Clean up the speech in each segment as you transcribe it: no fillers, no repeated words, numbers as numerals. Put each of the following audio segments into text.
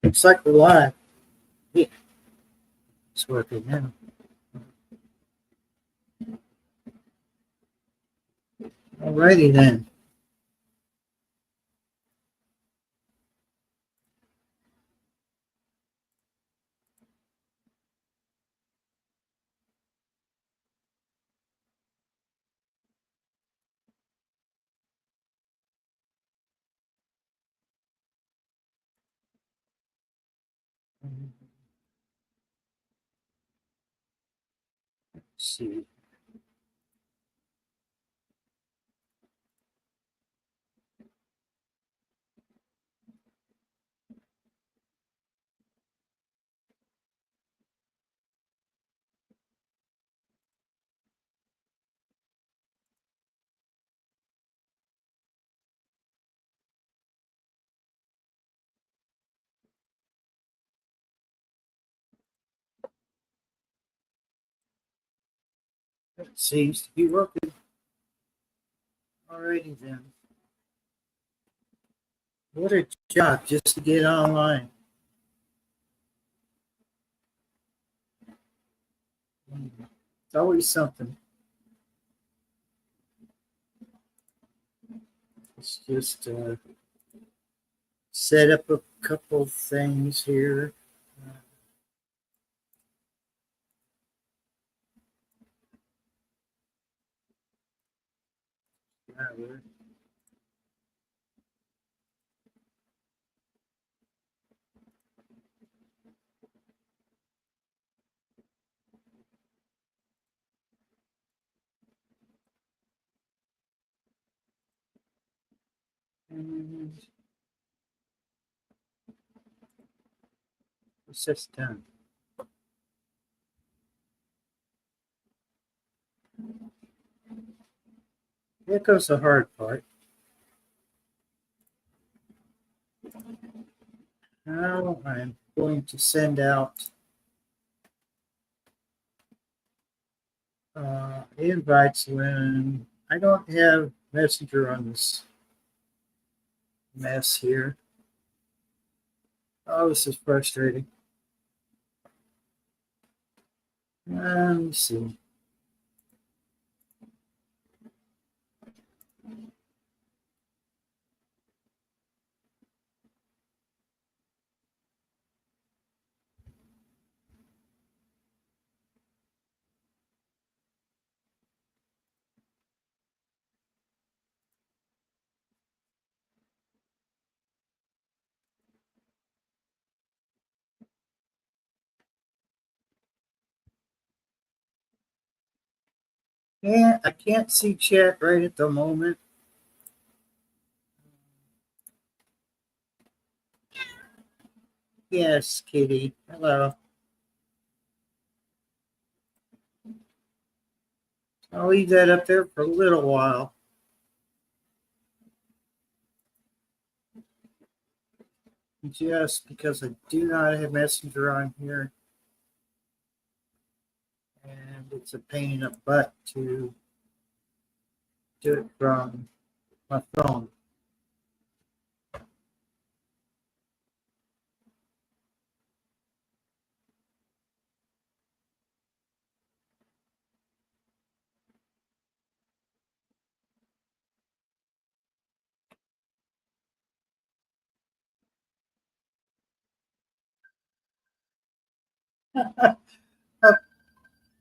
Looks like we're live. Yeah, it's working now. Alrighty then. Let's see. It seems to be working. Alrighty then. What a job just to get online. It's always something. Let's just set up a couple things here. Uh, and what's this done? Here comes the hard part. Now I'm going to send out invites when I don't have Messenger on this mess here. Oh, this is frustrating. Let me see. Yeah, I can't see chat right at the moment. Yes, Kitty. Hello. I'll leave that up there for a little while. Just because I do not have Messenger on here. And it's a pain in the butt to do it from my phone.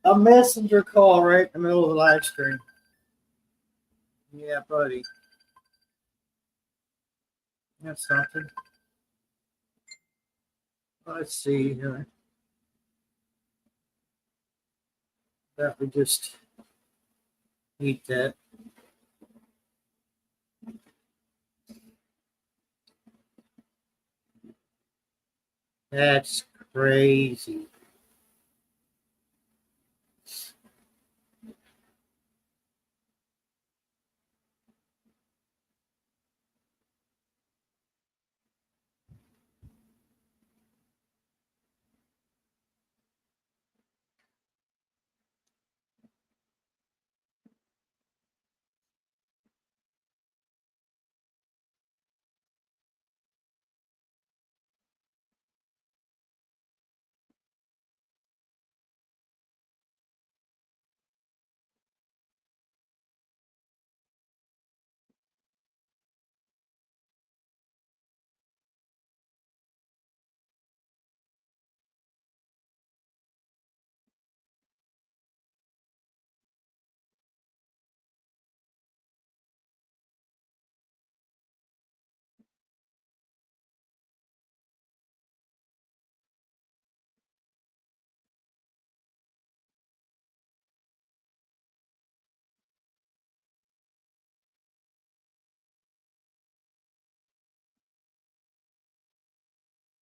A messenger call right in the middle of the live stream. Yeah, buddy. That's something. Let's see here. That we just need that. That's crazy.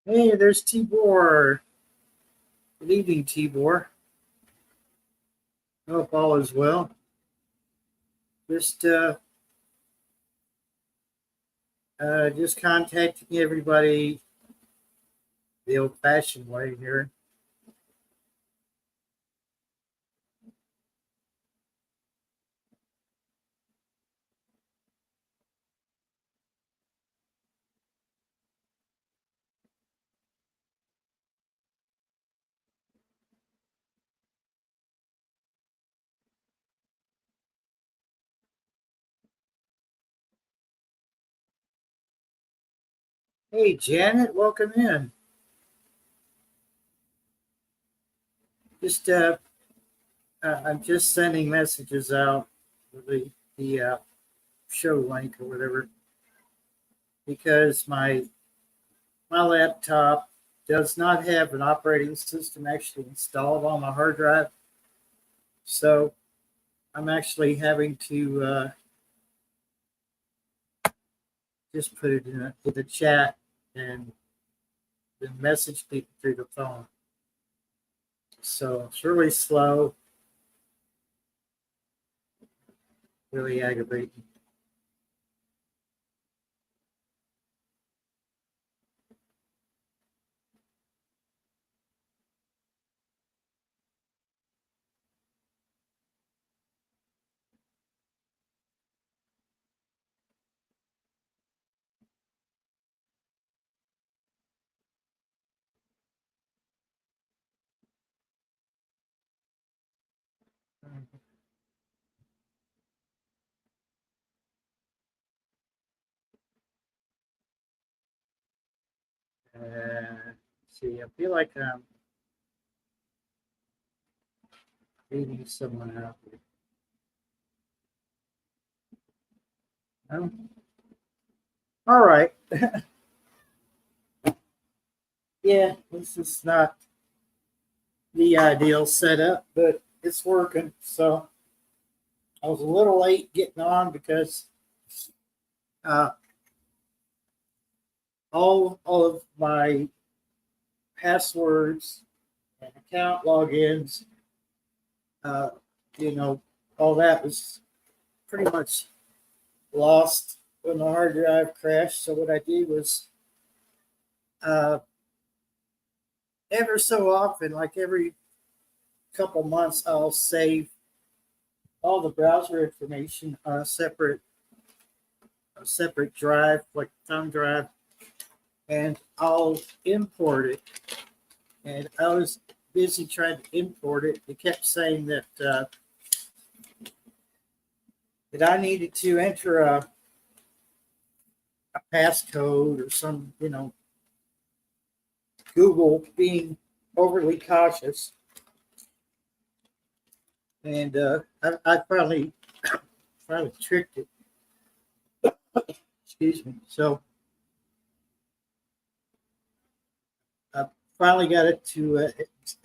Hey, there's Tibor. Good evening, Tibor. Hope all is well. Just just contacting everybody the old-fashioned way here. Hey, Janet, welcome in. Just I'm just sending messages out with the show link or whatever because my laptop does not have an operating system actually installed on my hard drive. So I'm actually having to just put it in the chat and then message people through the phone. So it's really slow, really aggravating. See, I feel like I'm leaving someone out. No? All right. Yeah, this is not the ideal setup, but it's working. So I was a little late getting on because uh, all of my passwords and account logins, uh, you know, all that was pretty much lost when the hard drive crashed. So what I did was uh, ever so often, like every couple months, I'll save all the browser information on a separate drive, like thumb drive, and I'll import it. And I was busy trying to import it. It kept saying that I needed to enter a passcode or some, Google being overly cautious. And I finally tricked it. Excuse me. So I finally got it to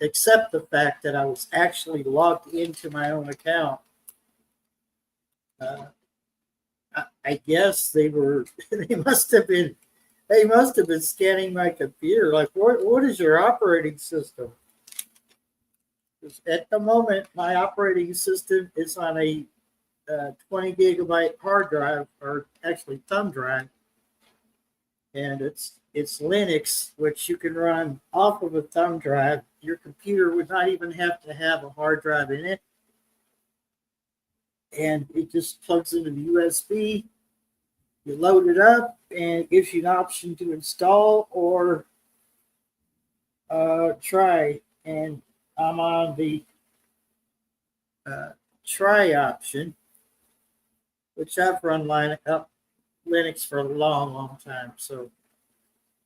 accept the fact that I was actually logged into my own account. Uh, I guess they were they must have been scanning my computer. Like, what is your operating system? At the moment, my operating system is on a 20 gigabyte hard drive, or actually thumb drive, and it's Linux, which you can run off of a thumb drive. Your computer would not even have to have a hard drive in it, and it just plugs into the USB. You load it up, and it gives you an option to install or try. And I'm on the try option, which I've run Linux for a long, long time. So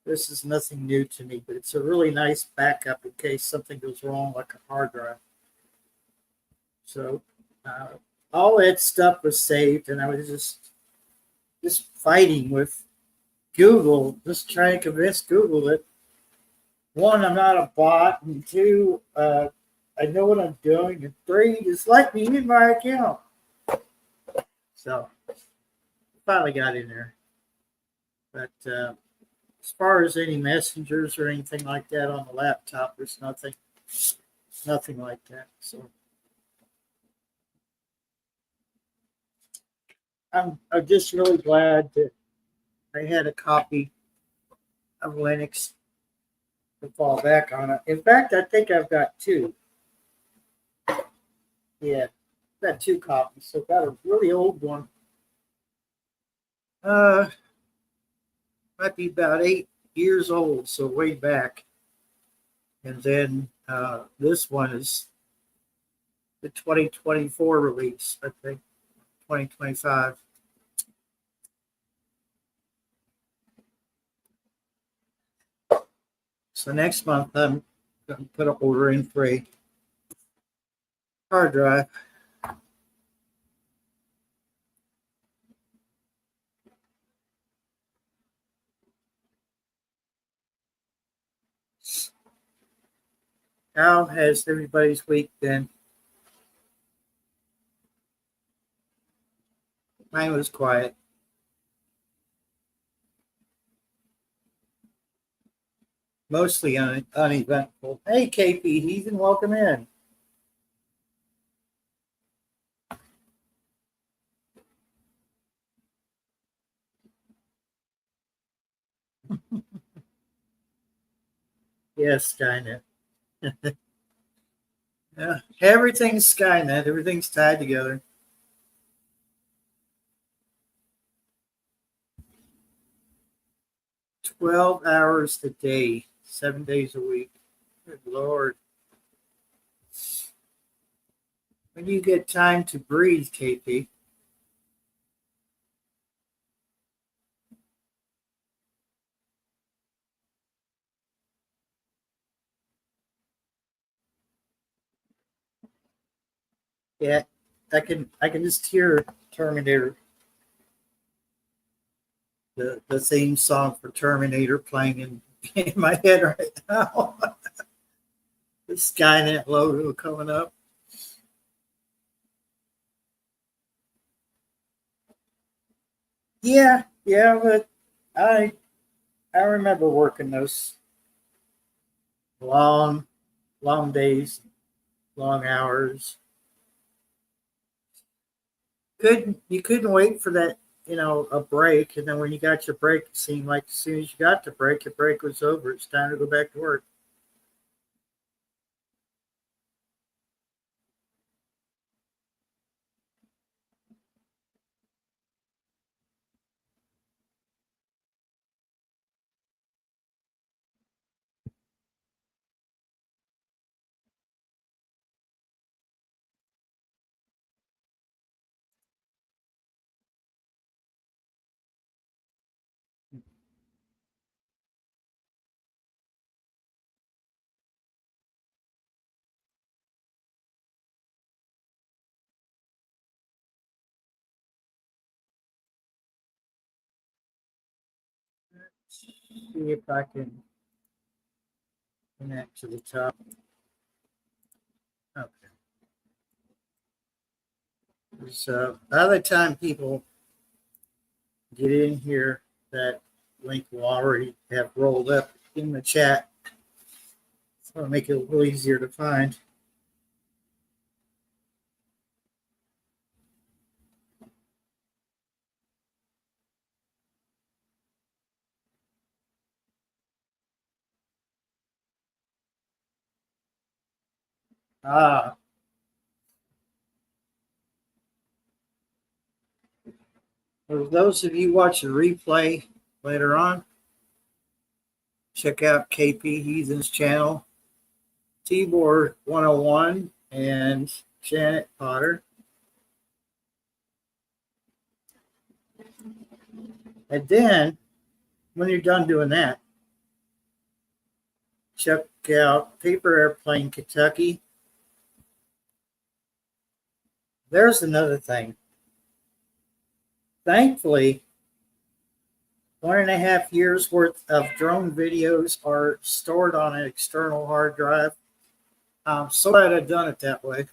this is nothing new to me, but it's a really nice backup in case something goes wrong, like a hard drive. So uh, all that stuff was saved, and I was just fighting with Google, just trying to convince Google that one, I'm not a bot, and two, I know what I'm doing, and three, just let me in my account. So finally got in there, but As far as any messengers or anything like that on the laptop, there's nothing like that. So I'm just really glad that I had a copy of Linux to fall back on it. In fact, I think I've got two. Yeah, I've got two copies. So I've got a really old one. Might be about 8 years old, so way back. And then this one is the 2024 release, I think, 2025. So next month, I'm going to put an order in for a hard drive. How has everybody's week been? Mine was quiet. Mostly uneventful. Hey, KP Heathen, welcome in. Yes, Skynet. Yeah, everything's Skynet. Everything's tied together. "12 hours a day, 7 days a week." Good Lord. When do you get time to breathe, KP? Yeah, I can just hear Terminator, the theme song for Terminator playing in my head right now. The Skynet logo coming up. Yeah, but I remember working those long, long days, long hours. You couldn't wait for that, a break, and then when you got your break, it seemed like as soon as you got the break, your break was over. It's time to go back to work. See if I can connect to the top. Okay. So by the time people get in here, that link will already have rolled up in the chat. So it'll make it a little easier to find. Ah, for those of you watching replay later on, check out KP Heathen's channel, Tibor 101, and Janet Potter. And then, when you're done doing that, check out Paper Airplane Kentucky. There's another thing. Thankfully, 1.5 years worth of drone videos are stored on an external hard drive. I'm so glad I've done it that way.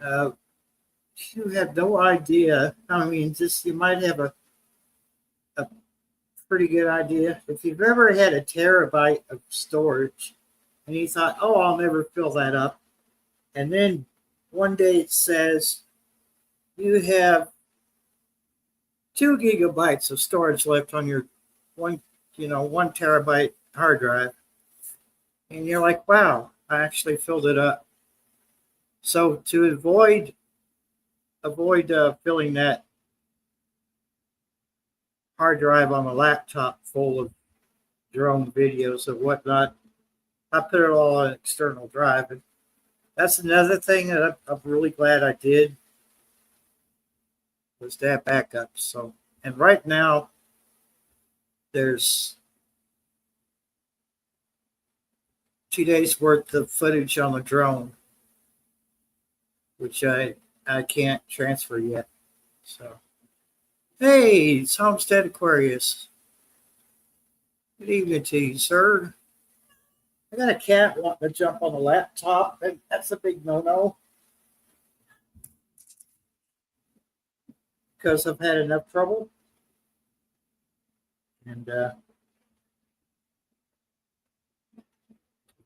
You have no idea. I mean, just you might have a pretty good idea. If you've ever had a terabyte of storage and you thought, oh, I'll never fill that up, and then one day it says you have 2 gigabytes of storage left on your 1 terabyte hard drive, and you're like, wow, I actually filled it up. So to avoid filling that hard drive on the laptop full of drone videos and whatnot, I put it all on an external drive. And that's another thing that I'm really glad I did, was to have backups. So, and right now there's 2 days worth of footage on the drone, which I can't transfer yet. So, hey, it's Homestead Aquarius. Good evening to you, sir. I got a cat wanting to jump on the laptop. That's a big no-no, because I've had enough trouble. And if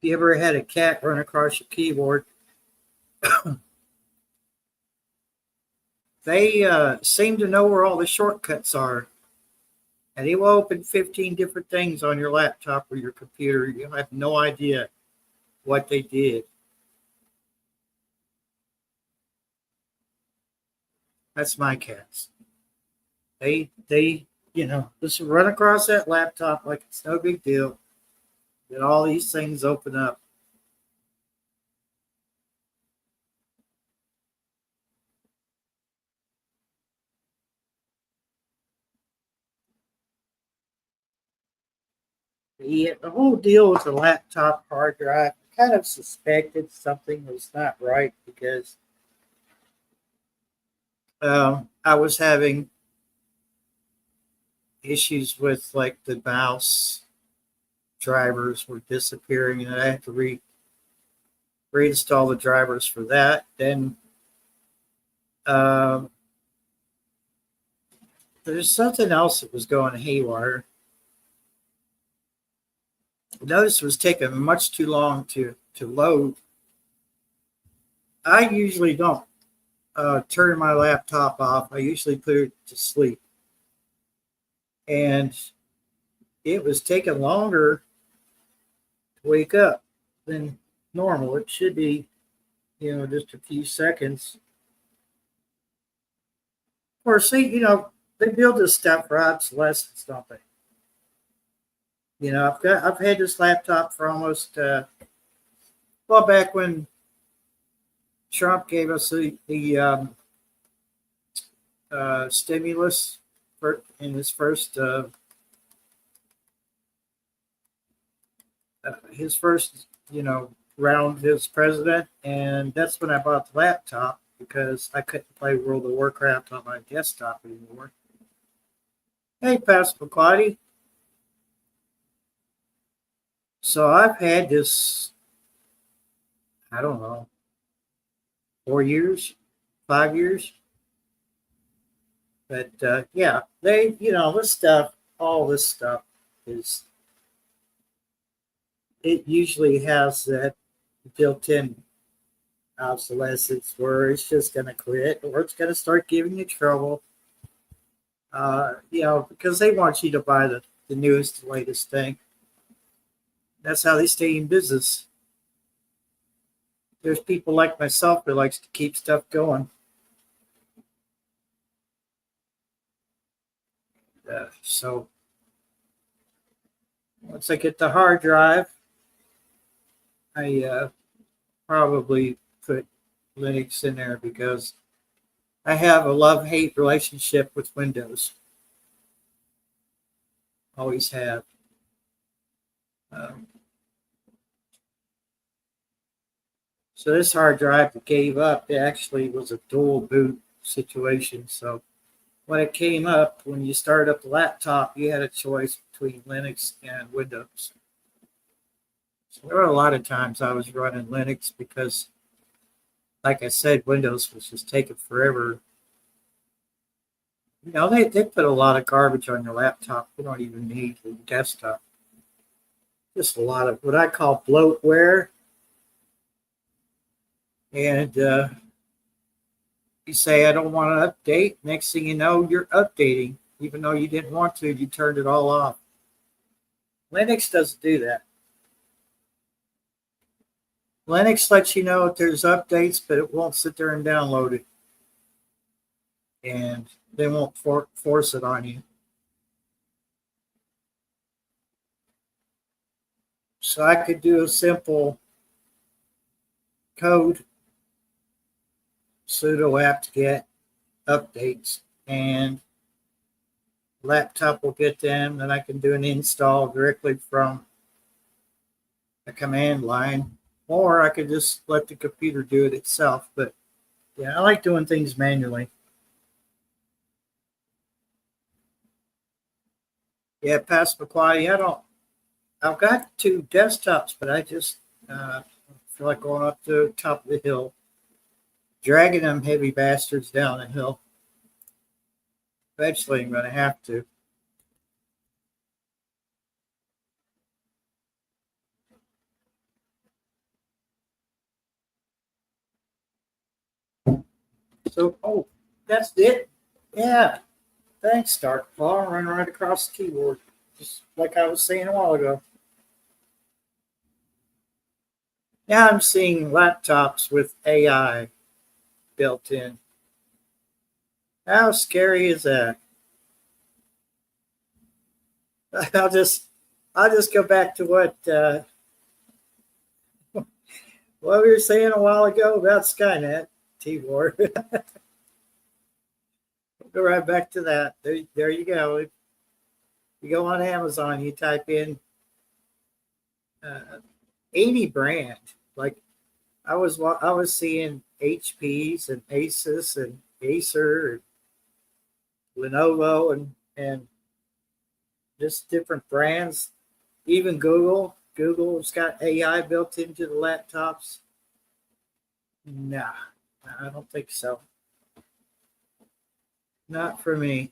you ever had a cat run across your keyboard, they seem to know where all the shortcuts are. And they will open 15 different things on your laptop or your computer. You have no idea what they did. That's my cats. They just run across that laptop like it's no big deal. Then all these things open up. The whole deal with the laptop hard drive, I kind of suspected something was not right, because I was having issues with, like, the mouse drivers were disappearing, and I had to reinstall the drivers for that. Then there's something else that was going haywire. Notice it was taking much too long to load. I usually don't turn my laptop off. I usually put it to sleep. And it was taking longer to wake up than normal. It should be, just a few seconds. Of course, they build this stuff for obsolescence, don't they? I've had this laptop for almost back when Trump gave us the stimulus in his first round as president, and that's when I bought the laptop, because I couldn't play World of Warcraft on my desktop anymore. Hey, Pastor Claudia. So I've had this, I don't know, 4 years, 5 years. But yeah, all this stuff it usually has that built-in obsolescence where it's just going to quit, or it's going to start giving you trouble. Because they want you to buy the newest, latest thing. That's how they stay in business. There's people like myself that likes to keep stuff going. So once I get the hard drive, I probably put Linux in there, because I have a love-hate relationship with Windows. Always have. So this hard drive that gave up, it actually was a dual boot situation. So when it came up, when you started up the laptop, you had a choice between Linux and Windows. So there were a lot of times I was running Linux because, like I said, Windows was just taking forever they put a lot of garbage on your laptop. You don't even need your desktop. Just a lot of what I call bloatware. And you say, I don't want to update. Next thing you know, you're updating. Even though you didn't want to, you turned it all off. Linux doesn't do that. Linux lets you know if there's updates, but it won't sit there and download it. And they won't force it on you. So I could do a simple code sudo apt-get updates, and laptop will get them. Then I can do an install directly from a command line, or I could just let the computer do it itself. But yeah, I like doing things manually. Yeah, Passamaquoddy. I've got 2 desktops, but I just feel like going up to the top of the hill, dragging them heavy bastards down the hill. Eventually, I'm going to have to. So, oh, that's it. Yeah. Thanks, Darkfall. Running right across the keyboard, just like I was saying a while ago. Now I'm seeing laptops with AI built in. How scary is that? I'll just go back to what we were saying a while ago about Skynet, T-War. Go right back to that. There you go. If you go on Amazon, you type in any brand. Like I was seeing HPs and Asus and Acer and Lenovo and just different brands. Even Google's got AI built into the laptops. Nah, I don't think so. Not for me.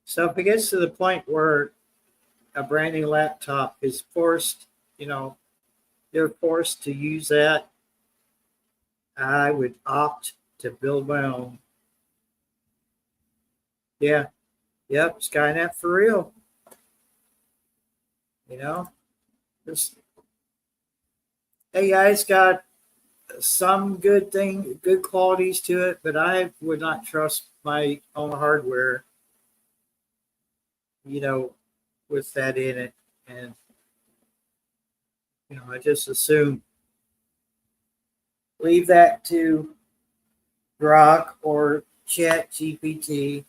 So if it gets to the point where a brand new laptop is forced, they're forced to use that, I would opt to build my own. Yeah. Yep. Skynet for real. This AI's got some good qualities to it, but I would not trust my own hardware, with that in it. And, I just assume leave that to Grok or Chat GPT,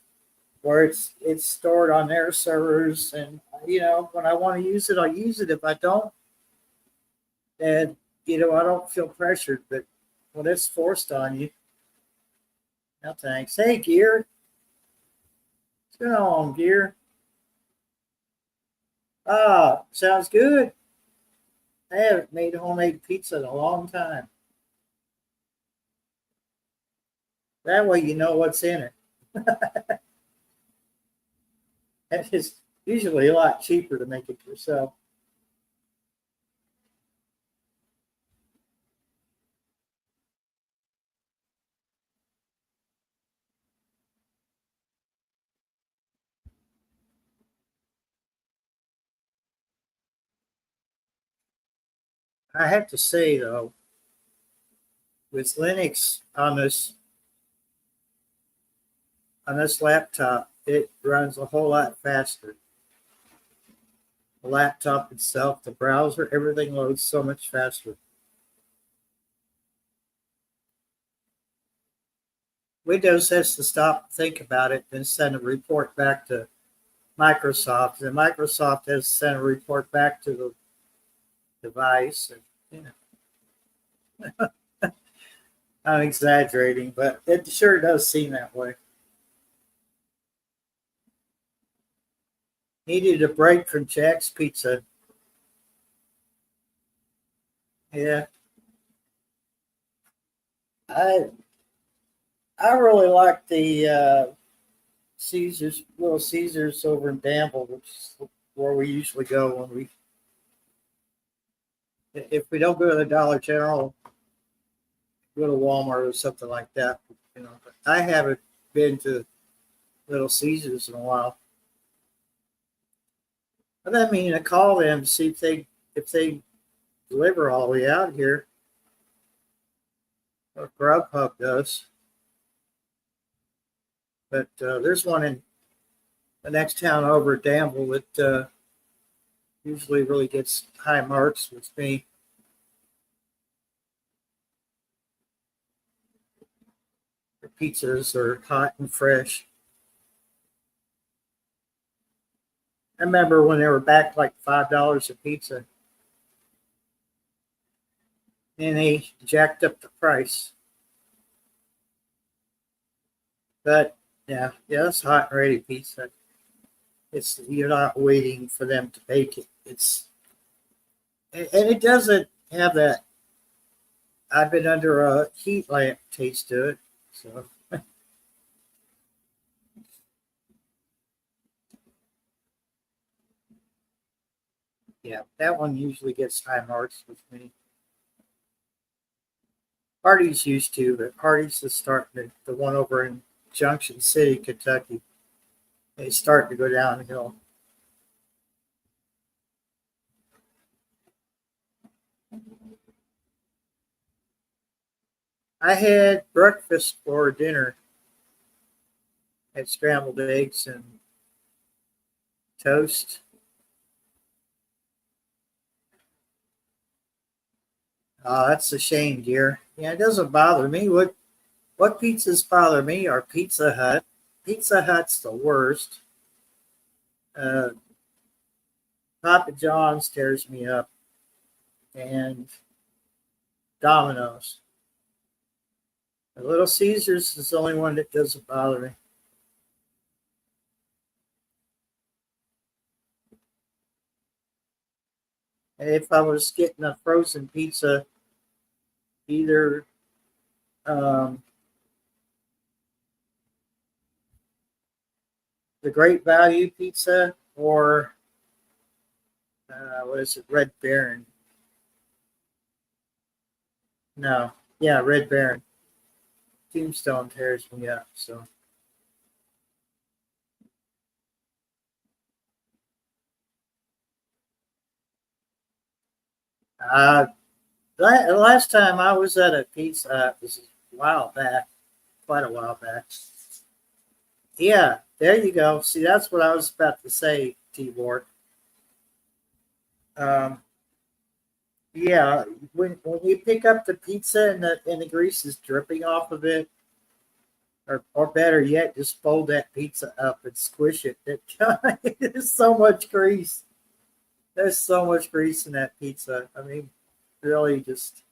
where it's stored on their servers. And, when I want to use it, I'll use it. If I don't, then, I don't feel pressured. But when it's forced on you, no thanks. Hey, Gear. What's going on, Gear? Ah, sounds good. I haven't made homemade pizza in a long time. That way you know what's in it. That is usually a lot cheaper to make it yourself. I have to say though, with Linux on this laptop, it runs a whole lot faster. The laptop itself, the browser, everything loads so much faster. Windows has to stop and think about it and send a report back to Microsoft, and Microsoft has to send a report back to the device. And, I'm exaggerating, but it sure does seem that way. Needed a break from Jack's Pizza. Yeah. I I really like the Caesars, Little Caesars over in Danville, which is where we usually go when if we don't go to the Dollar General, go to Walmart or something like that. But I haven't been to Little Caesars in a while. But I mean, I call them to see if they deliver all the way out here, or Grubhub does. But there's one in the next town over at Danville that usually really gets high marks with me. The pizzas are hot and fresh. I remember when they were back like $5 a pizza, and they jacked up the price. But yeah, it's hot and ready pizza. It's You're not waiting for them to bake it. And it doesn't have that. I've been under a heat lamp taste to it, so yeah, that one usually gets high marks with me. Hardee's used to, but Hardee's is starting the one over in Junction City, Kentucky. They start to go downhill. I had breakfast for dinner. Had scrambled eggs and toast. Oh, that's a shame, dear. Yeah, it doesn't bother me. What pizzas bother me are Pizza Hut. Pizza Hut's the worst. Uh, Papa John's tears me up, and Domino's. The Little Caesars is the only one that doesn't bother me. And if I was getting a frozen pizza, either um, the Great Value Pizza or what is it, Red Baron? No, yeah, Red Baron. Tombstone tears me up. So uh, the last time I was at a Pizza Hut was a while back, quite a while back. Yeah, there you go. See, that's what I was about to say, T-Ward. Um, yeah, when you pick up the pizza and the grease is dripping off of it, or better yet, just fold that pizza up and squish it. There's so much grease. There's so much grease in that pizza. I mean, really, just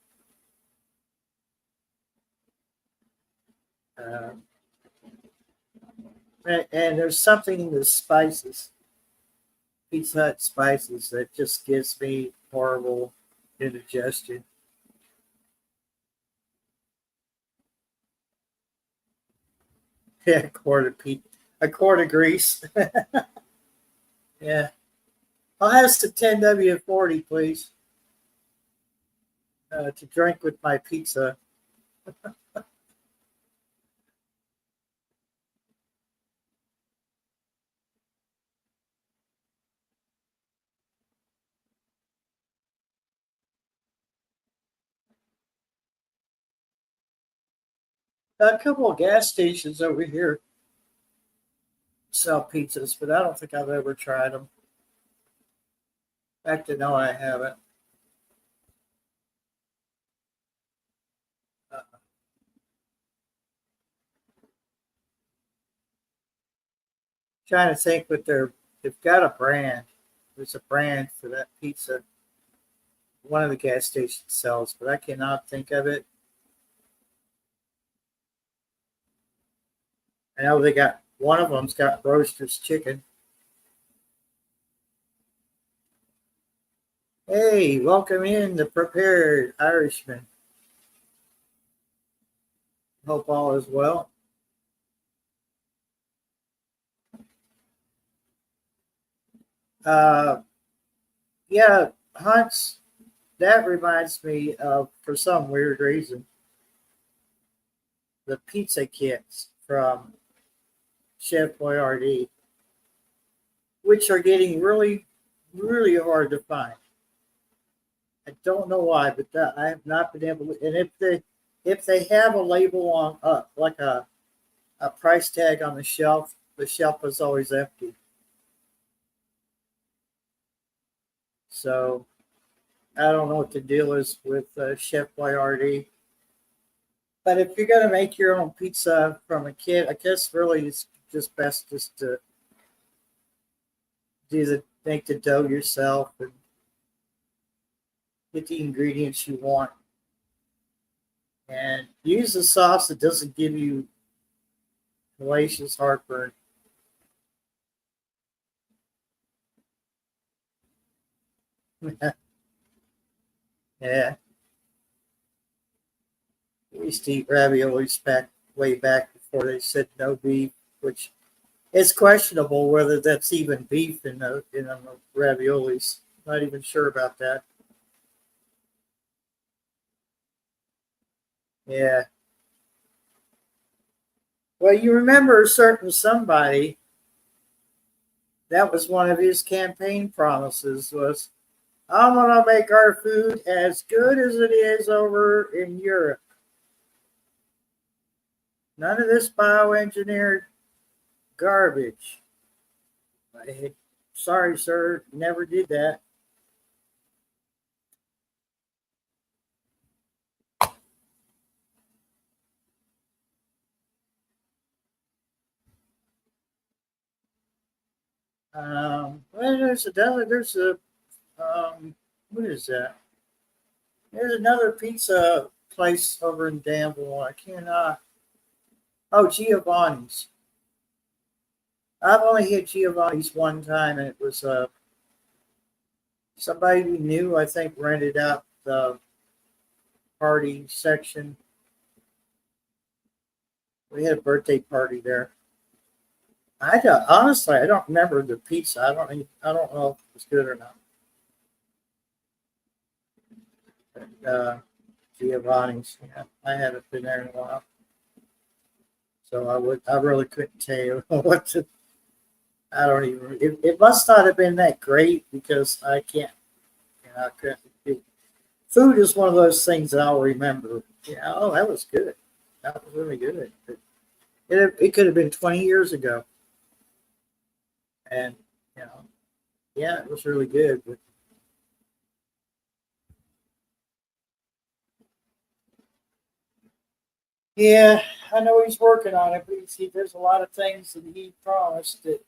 uh, and there's something in the spices, Pizza Hut spices, that just gives me horrible indigestion. Yeah, a quart of grease. Yeah, I'll have some 10W40, please, to drink with my pizza. A couple of gas stations over here sell pizzas, but I don't think I've ever tried them. In fact, no, I haven't. Uh, Trying to think, but they've got a brand. There's a brand for that pizza. One of the gas stations sells, but I cannot think of it. I know they got one of them's got roaster's chicken. Hey, welcome in the prepared Irishman. Hope all is well. Uh, yeah, Hunt's. That reminds me of, for some weird reason, the pizza kits from Chef Boyardee, which are getting really, really hard to find. I don't know why, but I have not been able to. And if they have a label on like a price tag on the shelf is always empty. So I don't know what the deal is with Chef Boyardee. But if you're gonna make your own pizza from a kit, I guess really it's just best just to make the dough yourself and get the ingredients you want, and use a sauce that doesn't give you hellacious heartburn. Yeah, we used to eat raviolis way back before they said no beef, which it's questionable whether that's even beef in the raviolis. Not even sure about that. Yeah. Well, you remember a certain somebody that was one of his campaign promises was, I'm gonna make our food as good as it is over in Europe. None of this bioengineered garbage. Sorry, sir, never did that. Well, there's a what is that? There's another pizza place over in Danville. I cannot. Oh, Giovanni's. I've only hit Giovanni's one time, and it was somebody we knew. I think rented out the party section. We had a birthday party there. Honestly, I don't remember the pizza. I don't know if it was good or not. But, Giovanni's. Yeah, I haven't been there in a while, so I really couldn't tell you what to. I don't even. It must not have been that great because I can't. I couldn't. Food is one of those things that I'll remember. Yeah, oh, that was good. That was really good. It could have been 20 years ago, and you know, yeah, it was really good. But yeah, I know he's working on it, but there's a lot of things that he promised that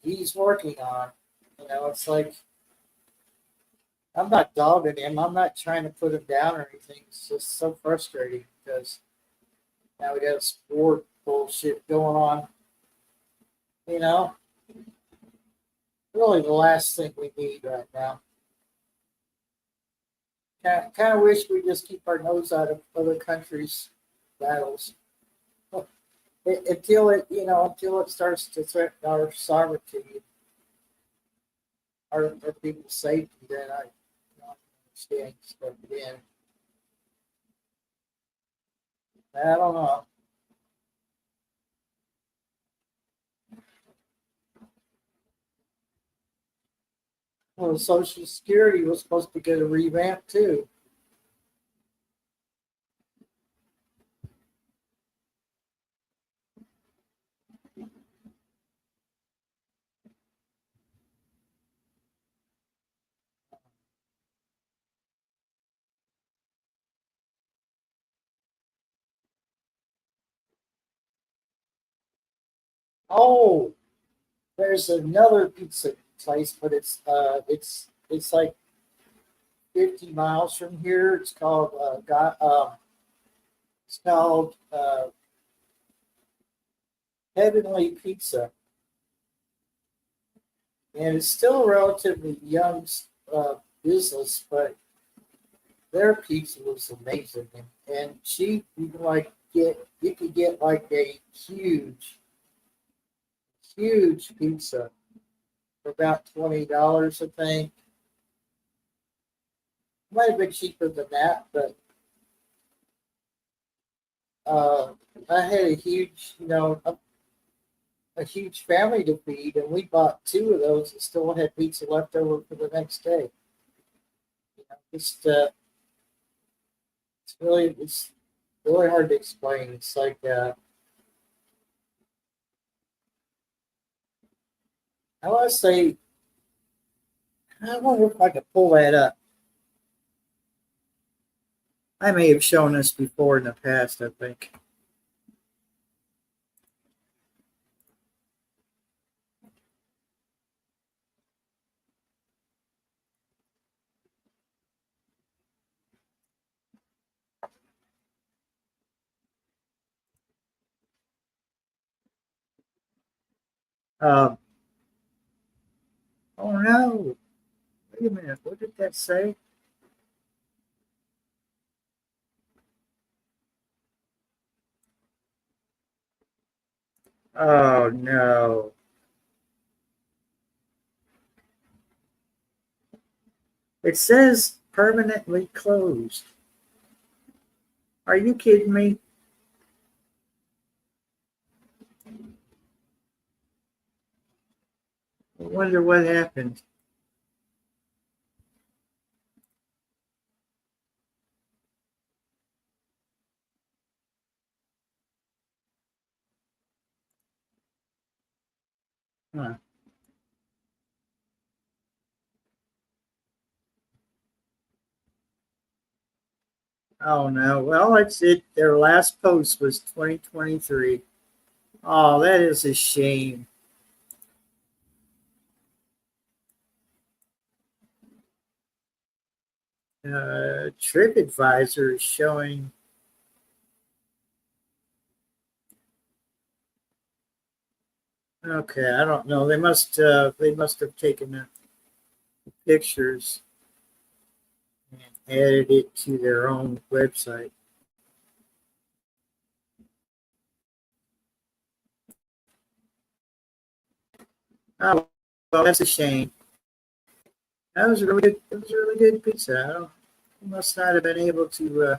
he's working on. It's like I'm not dogging him. I'm not trying to put him down or anything. It's just so frustrating because now we got sport bullshit going on. You know, really the last thing we need right now. Kind of wish we just keep our nose out of other countries' battles until it starts to threaten our sovereignty, our people's safety. Then I don't understand stepping in. I don't know. Well, Social Security was supposed to get a revamp too. Oh, there's another pizza place, but it's like 50 miles from here. It's called Heavenly Pizza, and it's still a relatively young business, but their pizza was amazing and cheap. You could get like a huge pizza for about $20, I think. Might have been cheaper than that, but uh, I had a huge, a huge family to feed, and we bought two of those and still had pizza left over for the next day. Just it's really hard to explain. It's like I want to say, I wonder if I could pull that up. I may have shown this before in the past, I think. Um, oh no, wait a minute, what did that say? Oh no. It says permanently closed. Are you kidding me? I wonder what happened. Huh. Oh no. Well, it's it. Their last post was 2023. Oh, that is a shame. TripAdvisor is showing. Okay, I don't know. They must have taken the pictures and added it to their own website. Oh, well, that's a shame. That was a really good. It was a really good pizza. I don't, must not have been able to.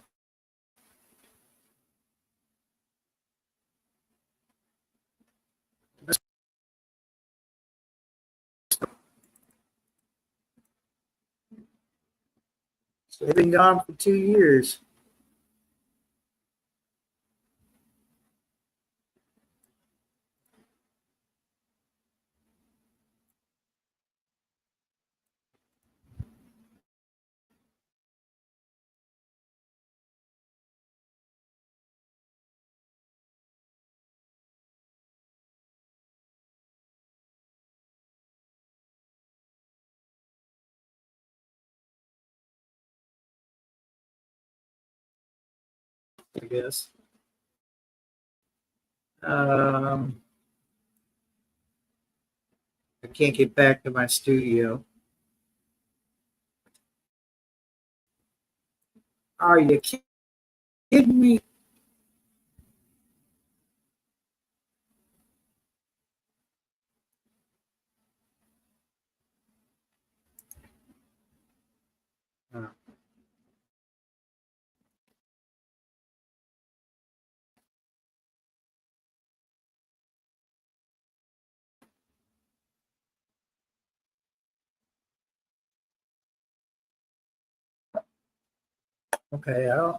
They've been gone for 2 years. I guess. Um, I can't get back to my studio. Are you kidding me? Oh, okay, I'm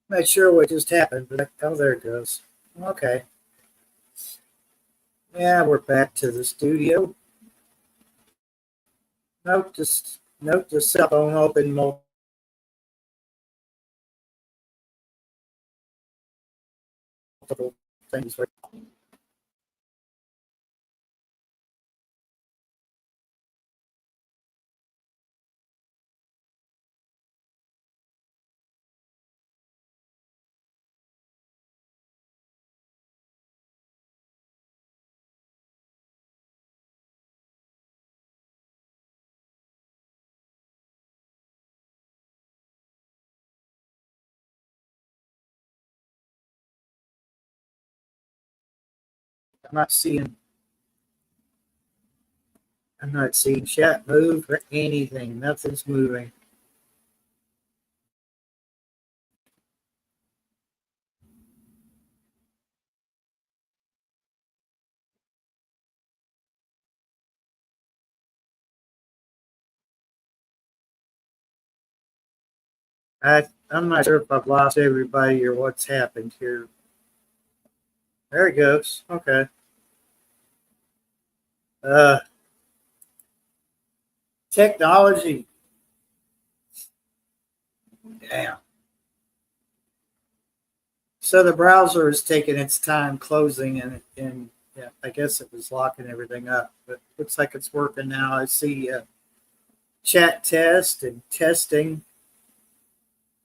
not sure what just happened, but oh, there it goes. Okay, yeah, we're back to the studio. Note the cell phone open multiple things. I'm not seeing. I'm not seeing chat move or anything. Nothing's moving. I'm not sure if I've lost everybody or what's happened here. There it goes. Okay. Uh, Technology. Damn. So the browser is taking its time closing, and yeah, I guess it was locking everything up, but looks like it's working now. I see chat test and testing,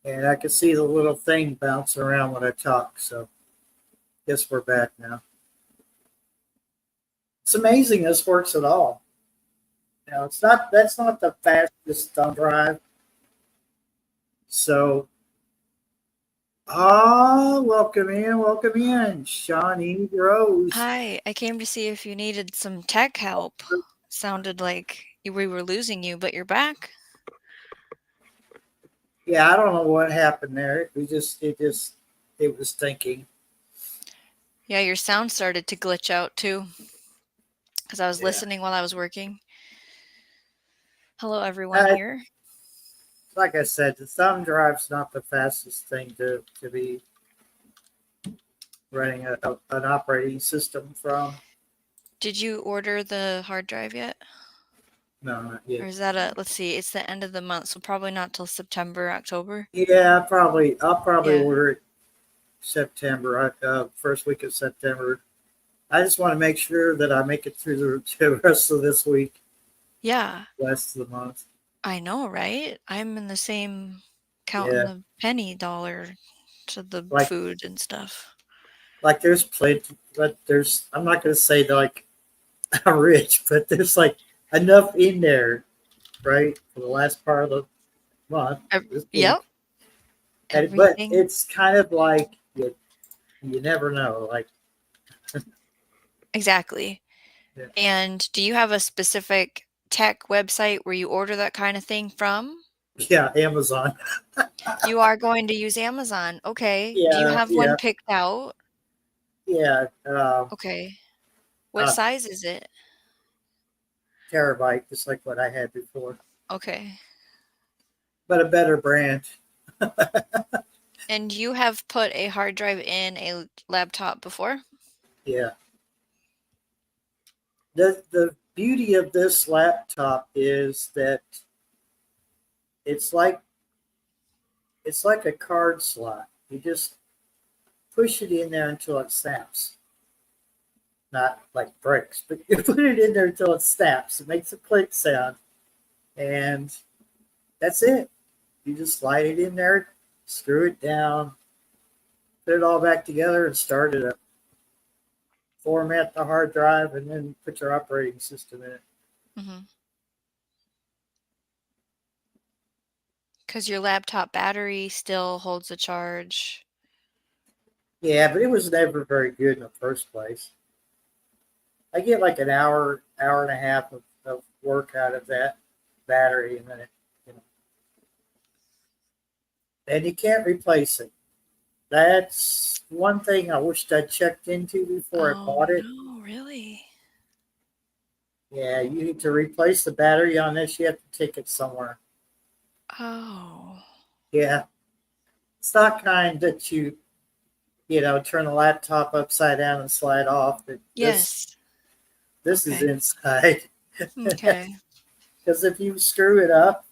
and I can see the little thing bounce around when I talk. So guess we're back now. It's amazing this works at all. Now it's not that's not the fastest thumb drive. So welcome in, Shawnee Rose. Hi, I came to see if you needed some tech help. Sounded like we were losing you, but you're back. Yeah, I don't know what happened there. It was thinking. Yeah, your sound started to glitch out too, because I was Yeah. listening while I was working. Hello, everyone Uh, here. like I said, the thumb drive's not the fastest thing to be running an operating system from. Did you order the hard drive yet? No, not Or yet. is that let's see, it's the end of the month, so probably not till September, October. Yeah, I'll probably Yeah. order it September, first week of September. I just want to make sure that I make it through the rest of this week, Yeah, rest of the month. I know, right? I'm in the same counting Yeah, the penny dollar to the like food and stuff. there's plenty, but I'm not going to say like I'm rich, but there's like enough in there, right, for the last part of the month, this Yep, week. But everything. it's kind of like you never know. Like, Exactly. yeah, And do you have a specific tech website where you order that kind of thing from? yeah, Amazon. You are going to use Amazon. Okay. Do you Yeah, have one yeah, picked out? yeah. Okay. What Uh, size is it? Terabyte, just like what I had before, Okay. but a better brand. And you have put a hard drive in a laptop before? Yeah. The beauty of this laptop is that it's like it's like a card slot. You just push it in there until it snaps. Not like breaks, but you put it in there until it snaps. It makes a click sound, and that's it. You just slide it in there, screw it down, put it all back together, and start it up. Format the hard drive, and then put your operating system in it. Mm-hmm. Because your laptop battery still holds a charge. Yeah, but it was never very good in the first place. I get like an hour and a half of work out of that battery, and then you know, and you can't replace it. That's one thing I wished I checked into before I Oh, bought it. no, really? Yeah, you need to replace the battery on this. You have to take it somewhere. Oh. Yeah, it's not kind that you turn the laptop upside down and slide off. But Yes. this is Okay. inside Okay. because if you screw it up,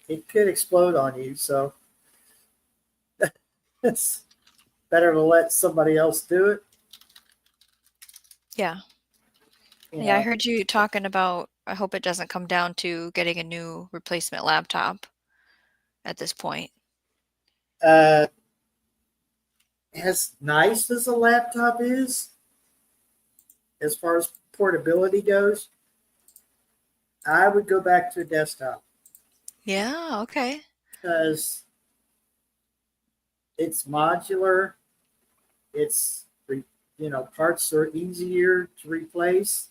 it could explode on you. So it's better to let somebody else do it. Yeah. You Yeah, I know, heard you talking about I hope it doesn't come down to getting a new replacement laptop at this point. uh, as nice as a laptop is, as far as portability goes, I would go back to a desktop Yeah, okay. because it's modular. It's parts are easier to replace.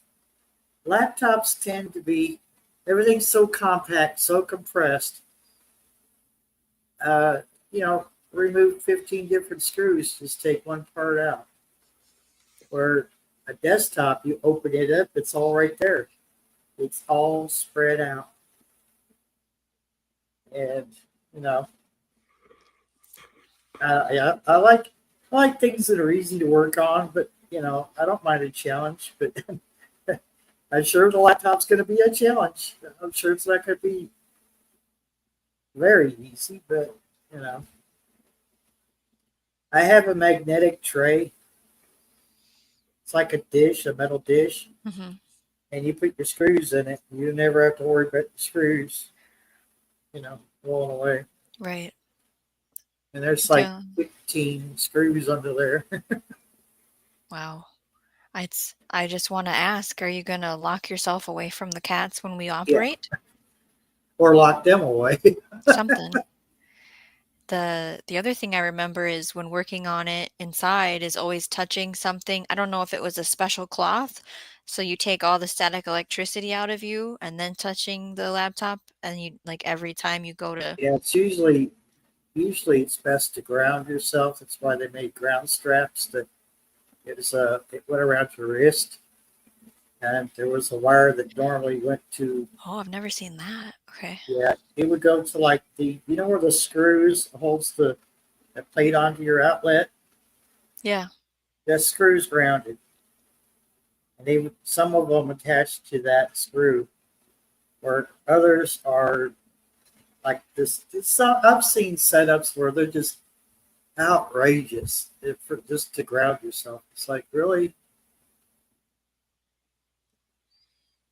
laptops tend to be everything's so compact, so compressed. Uh, you know, remove 15 different screws, just take one part out. Where a desktop, you open it up, it's all right there. It's all spread out. And, you know, yeah, I like things that are easy to work on, but you know, I don't mind a challenge. But I'm sure the laptop's going to be a challenge. I'm sure it's not going to be very easy, but you know, I have a magnetic tray. It's like a dish, a metal dish, Hmm. and you put your screws in it. You never have to worry about the screws, you know, rolling away. Right. And there's like Yeah. 15 screws under there, Wow. I just want to ask, are you going to lock yourself away from the cats when we yeah, operate? or lock them away. Something. The other thing I remember is when working on it inside is always touching something. I don't know if it was a special cloth, so you take all the static electricity out of you and then touching the laptop, and you like every time you go to. Yeah, it's usually it's best to ground yourself. That's why they made ground straps that it went around your wrist, and there was a wire that normally went to, Oh, I've never seen that. Okay. yeah, it would go to like the, you know where the screws holds the plate onto your outlet. Yeah. That screw's grounded, and some of them attached to that screw, where others are like this. I've seen setups where they're just outrageous for just to ground yourself. It's like, really,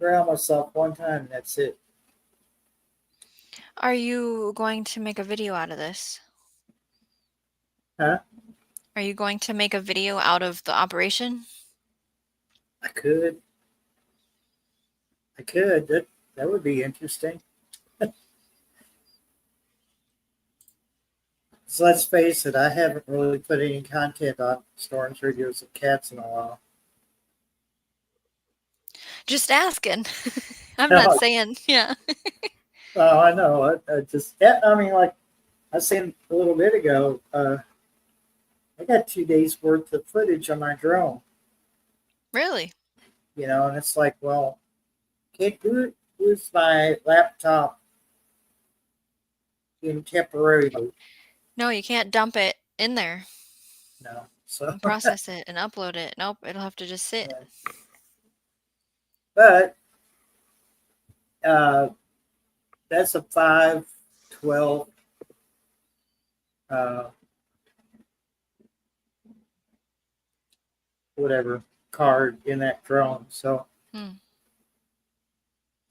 ground myself one time and that's it. Are you going to make a video out of this? Huh? Are you going to make a video out of the operation? I could. I could. That would be interesting. So let's face it, I haven't really put any content on storms, videos of cats in a while. Just asking. I'm not No, saying, yeah. oh, I know. I just, yeah, I mean, like I said a little bit ago, I got 2 days worth of footage on my drone, Really? you know, and it's like, well, can't do it with my laptop in temporary mode, No, you can't dump it in there you know. So, and process it and upload it. Nope, it'll have to just sit. but uh, that's a 512 uh, whatever card in that drone. So Hmm.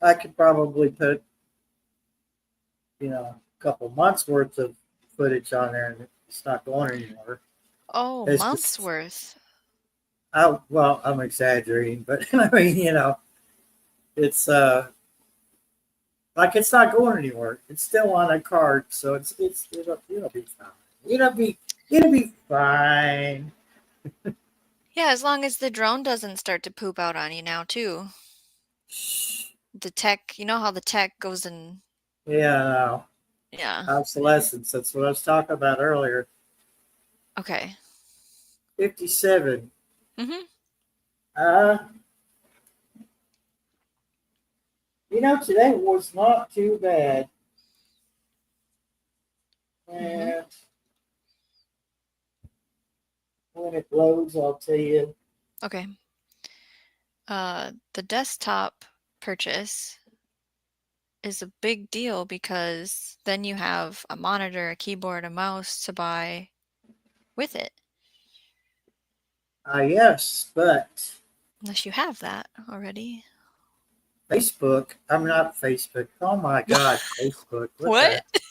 I could probably put, a couple months worth of footage on there and it's not going anymore. Oh, It's months just, worth. well, I'm exaggerating, but I mean, it's like it's not going anywhere. It's still on a card, so it'll be fine. It'll be fine. Yeah, as long as the drone doesn't start to poop out on you now, too. Shh. The tech, you know how the tech goes in. Yeah, no. Yeah. Obsolescence. That's what I was talking about earlier. Okay. 57. Mm-hmm. Uh, today was not too bad. Mm-hmm. And when it loads, I'll tell you. Okay. The desktop purchase is a big deal because then you have a monitor, a keyboard, a mouse to buy with it. Yes, but Unless you have that already. I'm not Facebook. Oh my God, Facebook. What What? the?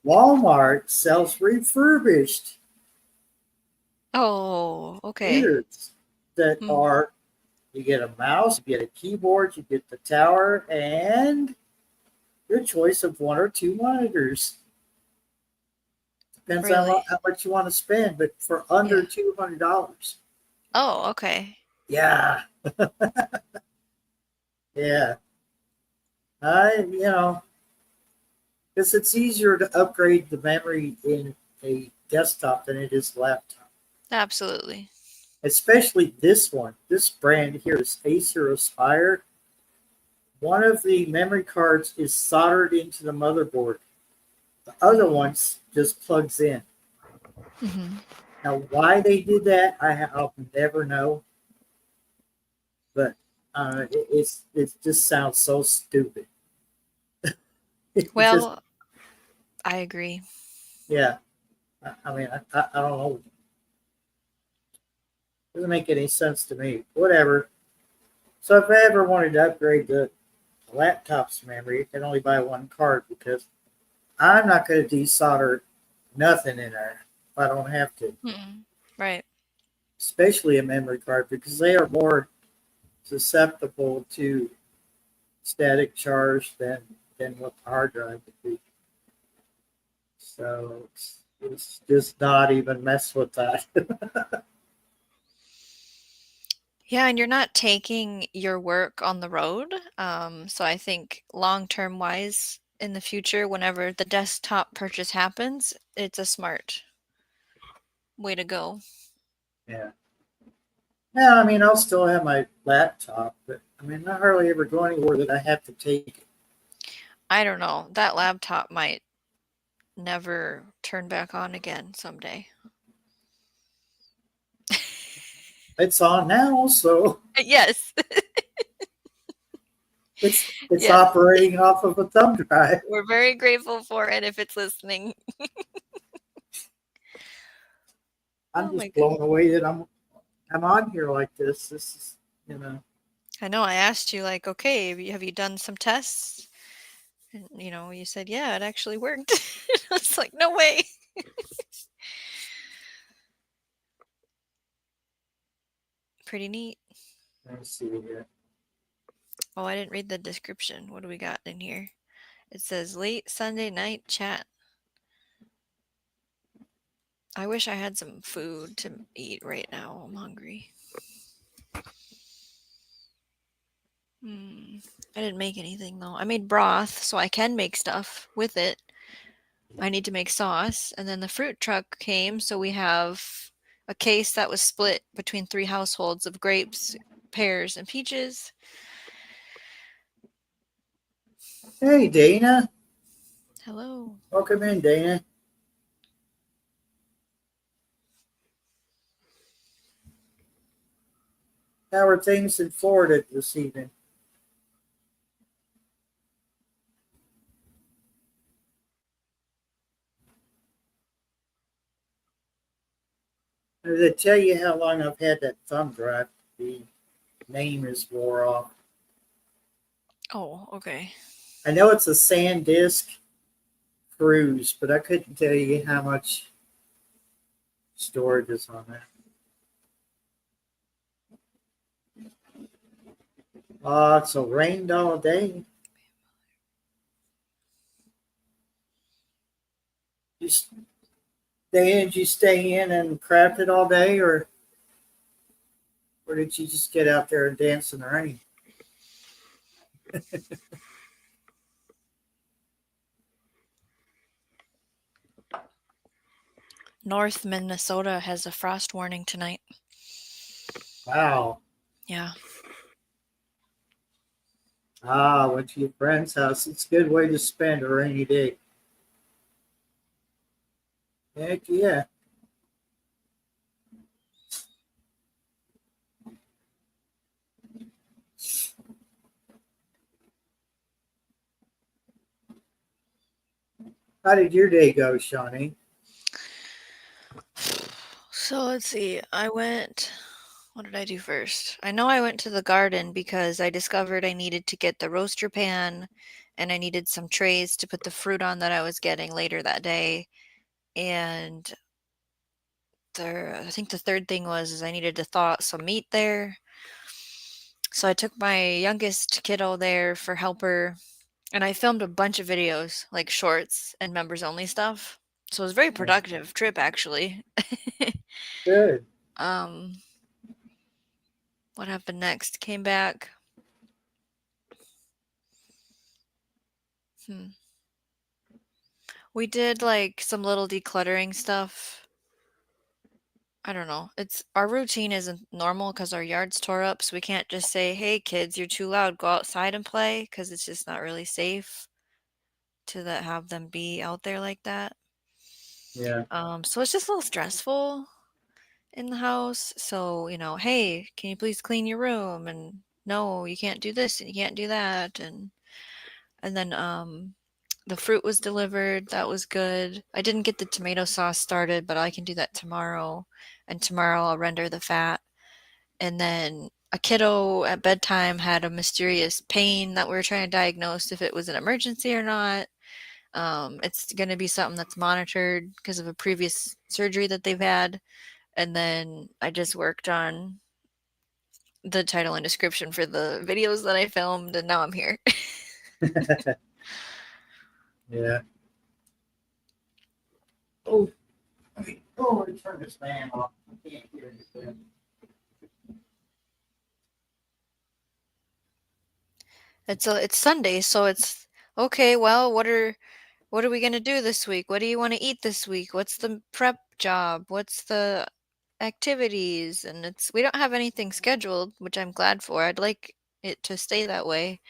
Walmart sells refurbished Oh, okay. computers that Hmm. are, you get a mouse, you get a keyboard, you get the tower, and your choice of one or two monitors. Depends on Really? how much you want to spend, but for under Yeah. $200. Oh, okay. Yeah. Yeah. You know, because it's easier to upgrade the memory in a desktop than it is laptop. Absolutely. Especially this one. This brand here is Acer Aspire. One of the memory cards is soldered into the motherboard. The other one just plugs in. Hmm. Now, why they did that, I'll never know. But it just sounds so stupid. It just Well, I agree. yeah. I mean, I don't know. It doesn't make any sense to me. Whatever. So if I ever wanted to upgrade the laptop's memory, I can only buy one card because I'm not going to desolder nothing in there if I don't have to. Mm-mm. Right. Especially a memory card because they are more susceptible to static charge than what the hard drive would be. So it's just not even mess with that. Yeah, and you're not taking your work on the road. So I think long-term wise in the future, whenever the desktop purchase happens, it's a smart way to go. Yeah. Yeah, I mean, I'll still have my laptop, but I mean, not hardly ever go anywhere that I have to take it. I don't know. That laptop might never turn back on again someday. It's on now, so Yes. it's Yes. operating off of a thumb drive. We're very grateful for it if it's listening. I'm Oh my just goodness. blown away that I'm on here like this. This is you know I know I asked you like, okay, have you done some tests? And you said, yeah, it actually worked. I was like, no way. Pretty neat. let me see here. Oh, I didn't read the description. What do we got in here? It says late Sunday night chat. I wish I had some food to eat right now. I'm hungry. I didn't make anything though. I made broth, so I can make stuff with it. I need to make sauce. And then the fruit truck came, so we have a case that was split between 3 households of grapes, pears, and peaches. Hey, Dana, Hello. welcome in, Dana. How are things in Florida this evening? Did I tell you how long I've had that thumb drive? The name is wore off. Oh, okay. I know it's a SanDisk Cruise, but I couldn't tell you how much storage is on that. It's a rained all day. You did you stay in and craft it all day, or did you just get out there and dance in the rain? North Minnesota has a frost warning tonight. Wow. Yeah. Went to your friend's house. It's a good way to spend a rainy day. Heck yeah. How did your day go, Shawnee? So let's see. What did I do first? I know I went to the garden because I discovered I needed to get the roaster pan and I needed some trays to put the fruit on that I was getting later that day. And I think the third thing is I needed to thaw out some meat there. So I took my youngest kiddo there for helper and I filmed a bunch of videos, like shorts and members only stuff. So it was a very productive trip actually. Good. um what happened next? Came back. Hmm. We did like some little decluttering stuff. I don't know. It's our routine isn't normal because our yard's tore up, so we can't just say, "Hey kids, you're too loud. Go outside and play," because it's just not really safe to have them be out there like that. Yeah. So it's just a little stressful in the house. So, hey, can you please clean your room? And no, you can't do this and you can't do that. And then the fruit was delivered. That was good. I didn't get the tomato sauce started, but I can do that tomorrow. And tomorrow I'll render the fat. And then a kiddo at bedtime had a mysterious pain that we were trying to diagnose if it was an emergency or not. It's going to be something that's monitored because of a previous surgery that they've had. And then I just worked on the title and description for the videos that I filmed, and now I'm here. Yeah. Oh, let me turn this fan off. I can't hear anything. It's Sunday, so it's okay. Well, what are we gonna do this week? What do you want to eat this week? What's the prep job? What's the activities? And we don't have anything scheduled, which I'm glad for. I'd like it to stay that way.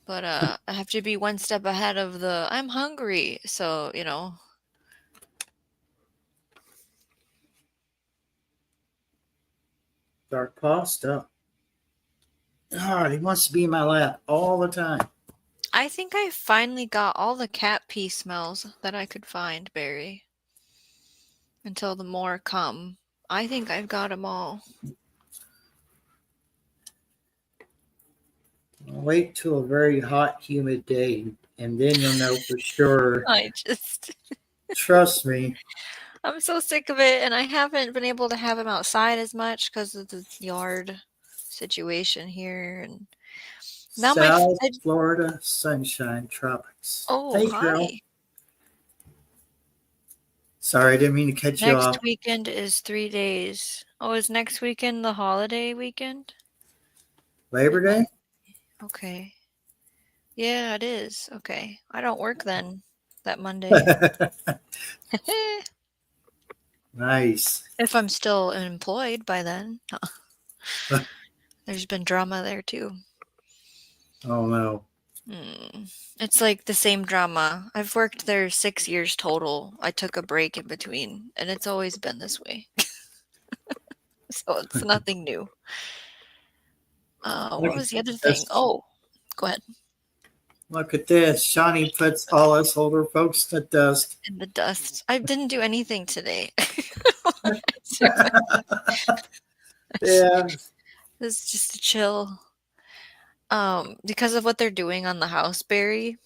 But I have to be one step ahead of the I'm hungry. So, Dark pasta. Oh, he wants to be in my lap all the time. I think I finally got all the cat pee smells that I could find, Barry. Until the more come. I think I've got them all. Wait till a very hot, humid day, and then you'll know for sure. Trust me. I'm so sick of it, and I haven't been able to have him outside as much because of the yard situation here. And now South Florida sunshine tropics. oh, Hey, Carol. hi. Sorry, I didn't mean to cut you Next off. weekend is 3 days. Oh, is next weekend the holiday weekend? Labor Day? Okay. Yeah, it is. Okay. I don't work then, that Monday. Nice. If I'm still employed by then. There's been drama there too. Oh, no. It's like the same drama. I've worked there 6 years total. I took a break in between, and it's always been this way. So it's nothing new. What was the other thing? Oh, go ahead. Look at this. Shawnee puts all us older folks to dust. In the dust. I didn't do anything today. Yeah. It's just a chill. Because of what they're doing on the house, Barry,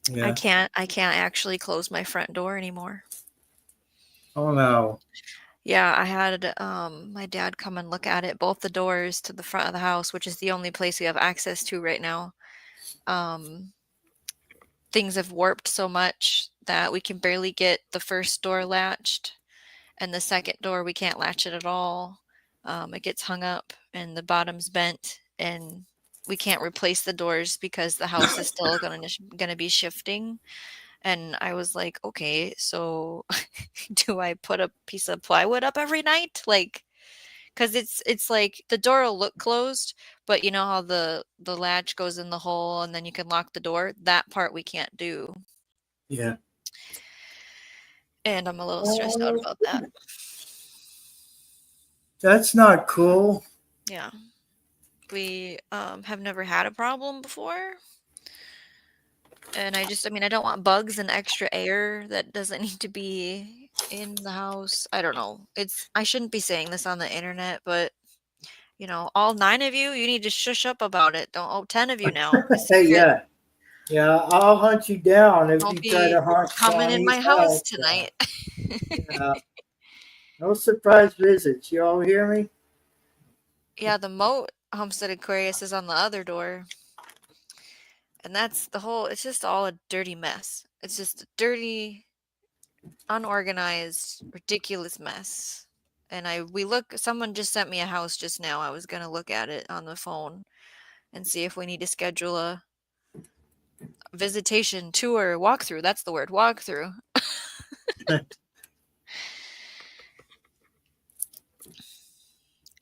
Yeah. I can't actually close my front door anymore. Oh, no. Yeah, I had my dad come and look at it, both the doors to the front of the house, which is the only place we have access to right now. Things have warped so much that we can barely get the first door latched, and the second door we can't latch it at all. It gets hung up and the bottom's bent, and we can't replace the doors because the house is still gonna be shifting. And I was like, okay, so do I put a piece of plywood up every night? Like, because it's like the door will look closed, but you know how the latch goes in the hole and then you can lock the door? That part we can't do. Yeah. And I'm a little stressed out about that. That's not cool. Yeah. We have never had a problem before. And I don't want bugs and extra air that doesn't need to be in the house. I don't know. I shouldn't be saying this on the internet, but all 9 of you, you need to shush up about it. Don't 10 of you now. Hey, yeah. Yeah, I'll hunt you down if Don't you try be to hunt coming in my Shawnee's house house. tonight. Yeah. No surprise visits. You all hear me? Yeah, the Moat Homestead Aquarius is on the other door. And that's it's just all a dirty mess. It's just a dirty, unorganized, ridiculous mess. And someone just sent me a house just now. I was going to look at it on the phone and see if we need to schedule visitation, tour, walkthrough. That's the word, walkthrough.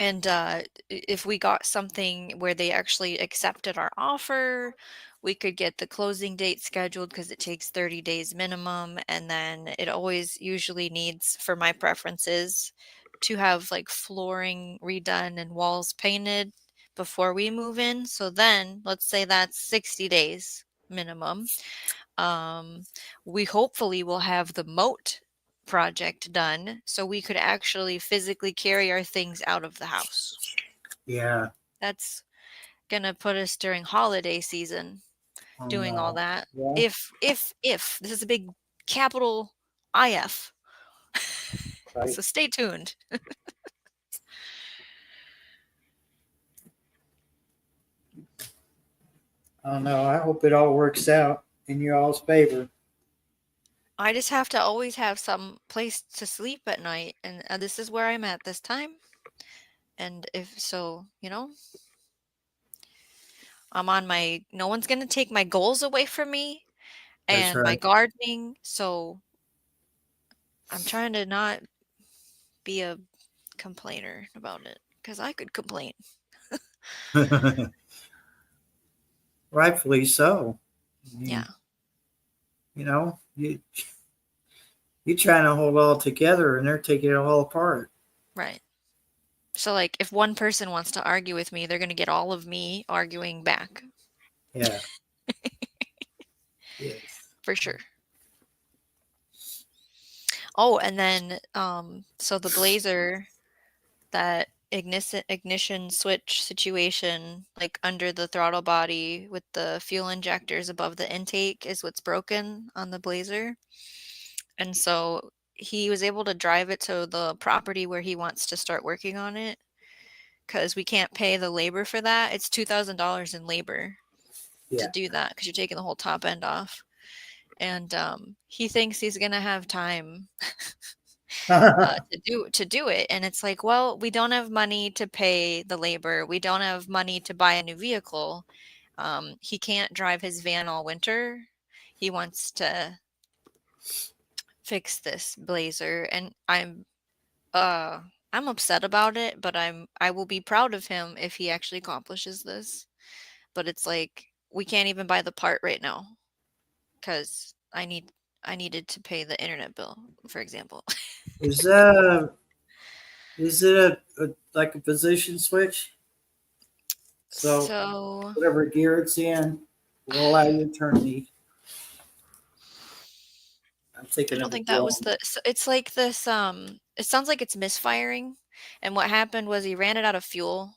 And if we got something where they actually accepted our offer, we could get the closing date scheduled because it takes 30 days minimum. And then it always usually needs, for my preferences, to have like flooring redone and walls painted before we move in. So then let's say that's 60 days minimum. We hopefully will have the moat project done so we could actually physically carry our things out of the house. Yeah. That's gonna put us during holiday season Oh, doing all no. that. Yeah. If this is a big capital IF. Right. So stay tuned. I don't know. I hope it all works out in your all's favor. I just have to always have some place to sleep at night, and this is where I'm at this time. And if so, I'm on my, no one's gonna take my goals away from me That's and my right. gardening. So I'm trying to not be a complainer about it because I could complain. Rightfully so. I Yeah, mean, you trying to hold it all together, and they're taking it all apart. right. So, like, if one person wants to argue with me, they're going to get all of me arguing back Yeah. Yes. for sure. Oh, and then, so the Blazer, that ignition switch situation, like under the throttle body with the fuel injectors above the intake, is what's broken on the Blazer. And so he was able to drive it to the property where he wants to start working on it because we can't pay the labor for that. It's $2,000 in labor to Yeah. do that because you're taking the whole top end off. And he thinks he's gonna have time to do it, and it's like, well, we don't have money to pay the labor. We don't have money to buy a new vehicle. He can't drive his van all winter. He wants to fix this Blazer, and I'm upset about it, but I will be proud of him if he actually accomplishes this. But it's like we can't even buy the part right now because I needed to pay the internet bill, for example. Is that is it like a position switch? So So whatever gear it's in will allow you to turn the. I'm I thinking don't of it think that was wrong. the. So it's like this. It sounds like it's misfiring, and what happened was he ran it out of fuel,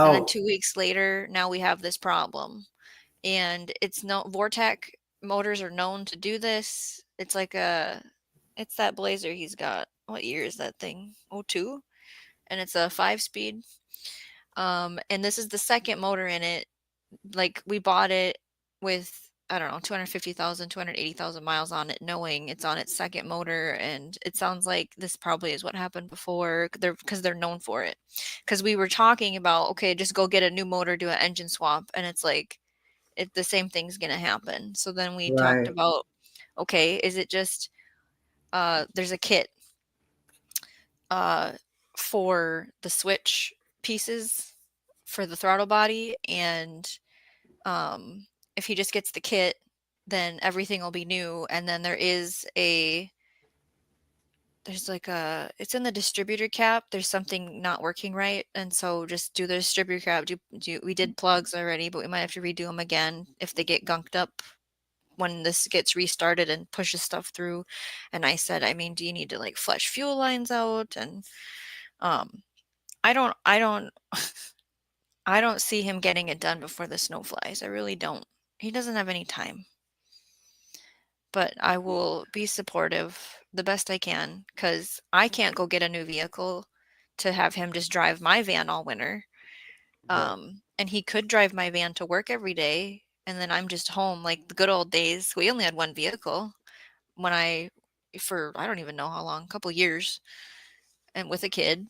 and then Oh, 2 weeks later, now we have this problem. And it's no Vortec motors are known to do this. It's that Blazer he's got. What year is that thing? Oh two, and it's a 5-speed. And this is the second motor in it. Like we bought it with, I don't know, 250,000, 280,000 miles on it, knowing it's on its second motor. And it sounds like this probably is what happened before because they're known for it. Because we were talking about, okay, just go get a new motor, do an engine swap. And it's like, the same thing's going to happen. So then we talked right. about, okay, is it just, there's a kit uh, for the switch pieces for the throttle body. And if he just gets the kit, then everything will be new. And then there's like it's in the distributor cap. There's something not working right. And so just do the distributor cap. We did plugs already, but we might have to redo them again if they get gunked up when this gets restarted and pushes stuff through. And I said, I mean, do you need to like flush fuel lines out? And um, I don't I don't see him getting it done before the snow flies. I really don't. He doesn't have any time. But I will be supportive the best I can because I can't go get a new vehicle to have him just drive my van all winter. Right. And he could drive my van to work every day, and then I'm just home like the good old days. We only had one vehicle when for I don't even know how long, a couple years, and with a kid.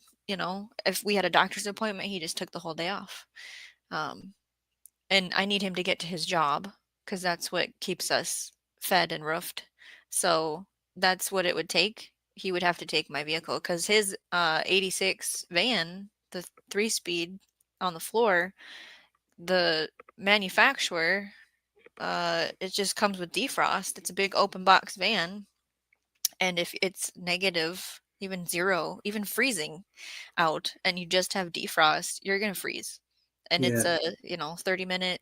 If we had a doctor's appointment, he just took the whole day off. Um, and I need him to get to his job. because that's what keeps us fed and roofed. So that's what it would take. He would have to take my vehicle because his 86 van, the 3 speed on the floor, the manufacturer, it just comes with defrost. It's a big open box van. And if it's negative, even zero, even freezing out, and you just have defrost, you're going to freeze. And it's Yeah. a, 30-minute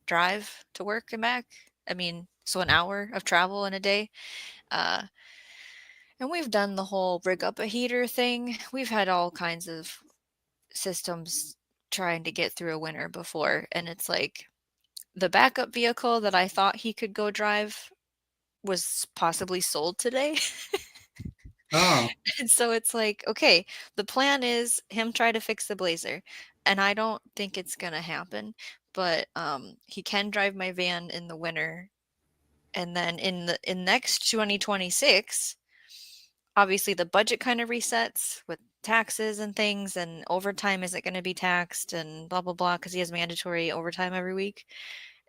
drive to work and back. I mean, so an hour of travel in a day. Uh, and we've done the whole rig up a heater thing. We've had all kinds of systems trying to get through a winter before. And it's like the backup vehicle that I thought he could go drive was possibly sold today. Oh, And so it's like, okay, the plan is him try to fix the Blazer. And I don't think it's gonna happen, but he can drive my van in the winter. And then in next 2026, obviously the budget kind of resets with taxes and things, and overtime isn't going to be taxed and blah blah blah because he has mandatory overtime every week.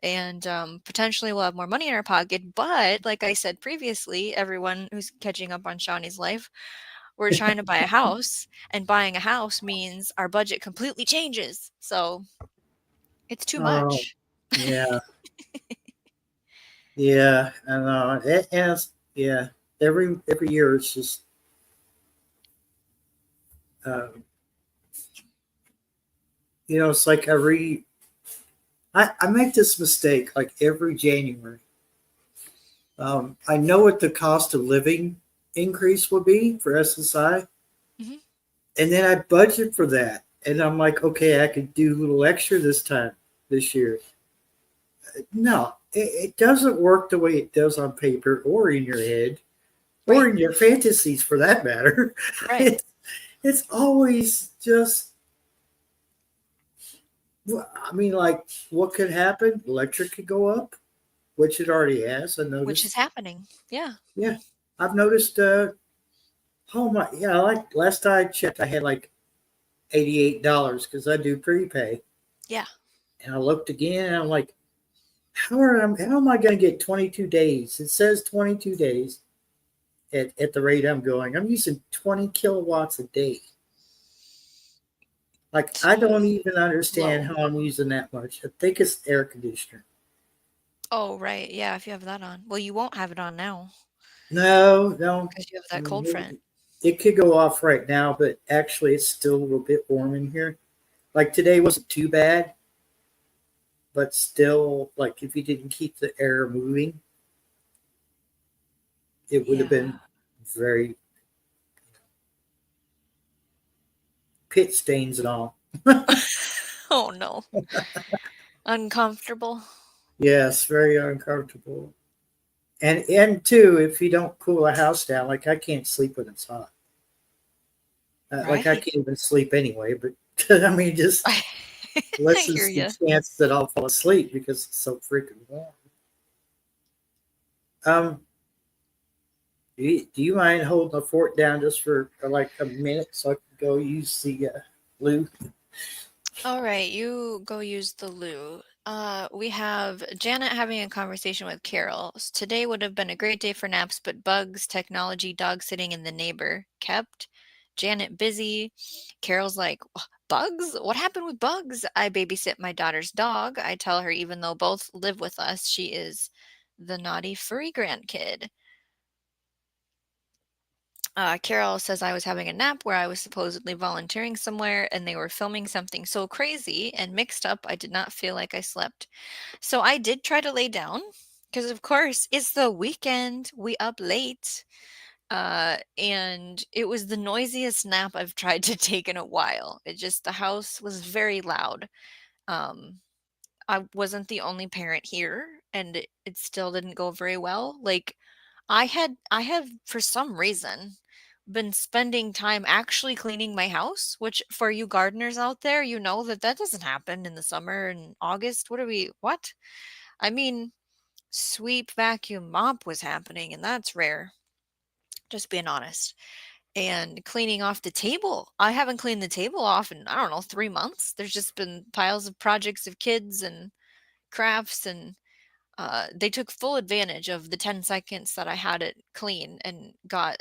And potentially we'll have more money in our pocket. But like I said previously, everyone who's catching up on Shawnee's life, we're trying to buy a house, and buying a house means our budget completely changes. So it's too oh, much. yeah, yeah. I know. And yeah. Every year it's just um, it's like I make this mistake like every January. I know what the cost of living increase will be for SSI, Mhm. and then I budget for that, and I'm like, okay, I could do a little extra this year. No, it doesn't work the way it does on paper or in your head or Right, in your fantasies for that matter. right. It, it's always just, well, I mean, like, what could happen? Electric could go up, which it already has. I Which is noticed. happening. Yeah. Yeah, I've noticed. Oh my, yeah. Like last time I checked, I had like $88 because I do prepay, Yeah. and I looked again, and I'm like, how am I going to get 22 days? It says 22 days at the rate I'm going. I'm using 20 kilowatts a day. Like I don't even understand Low. how I'm using that much. I think it's air conditioner. Oh, right. Yeah, if you have that on. Well, you won't have it on now No, no. because you have I that mean, cold front. it could go off right now, but actually, it's still a little bit warm in here. Like today wasn't too bad, but still, like if you didn't keep the air moving, it would have Yeah. been very pit stains and all. Oh no. Uncomfortable. Yes, very uncomfortable. And two, if you don't cool a house down, like I can't sleep when it's hot. Like I Right. can't even sleep anyway. But I mean, just I hear lessens the you. chance that I'll fall asleep because it's so freaking warm. Um, do you mind holding the fort down just for like a minute so I can go use the loo? All right, you go use the loo. We have Janet having a conversation with Carol. Today would have been a great day for naps, but bugs, technology, dog sitting, and the neighbor kept Janet busy. Carol's like, Bugs? What happened with bugs? I babysit my daughter's dog. I tell her, even though both live with us, she is the naughty furry grandkid. Carol says I was having a nap where I was supposedly volunteering somewhere and they were filming something so crazy and mixed up, I did not feel like I slept. So I did try to lay down because, of course, it's the weekend. We up late. And it was the noisiest nap I've tried to take in a while. The house was very loud. Um, I wasn't the only parent here, and it still didn't go very well. Like, I have for some reason been spending time actually cleaning my house, which for you gardeners out there, you know that that doesn't happen in the summer and August. What? I mean, sweep, vacuum, mop was happening, and that's rare. Just being honest. And cleaning off the table. I haven't cleaned the table off in, I don't know, 3 months. There's just been piles of projects of kids and crafts, and They took full advantage of the 10 seconds that I had it clean and got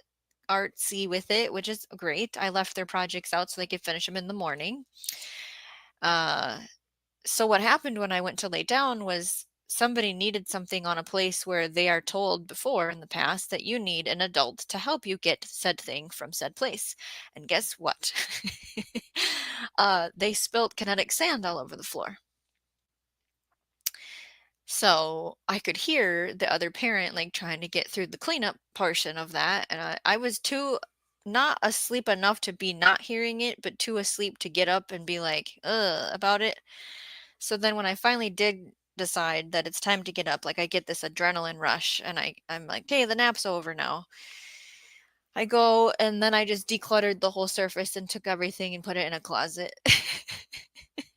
artsy with it, which is great. I left their projects out so they could finish them in the morning. Uh, so what happened when I went to lay down was somebody needed something on a place where they are told before in the past that you need an adult to help you get said thing from said place. And guess what? They spilled kinetic sand all over the floor. So I could hear the other parent like trying to get through the cleanup portion of that. And I was too not asleep enough to be not hearing it, but too asleep to get up and be like, about it. So then when I finally did decide that it's time to get up, like I get this adrenaline rush and I'm like, hey, the nap's over now. I go and then I just decluttered the whole surface and took everything and put it in a closet.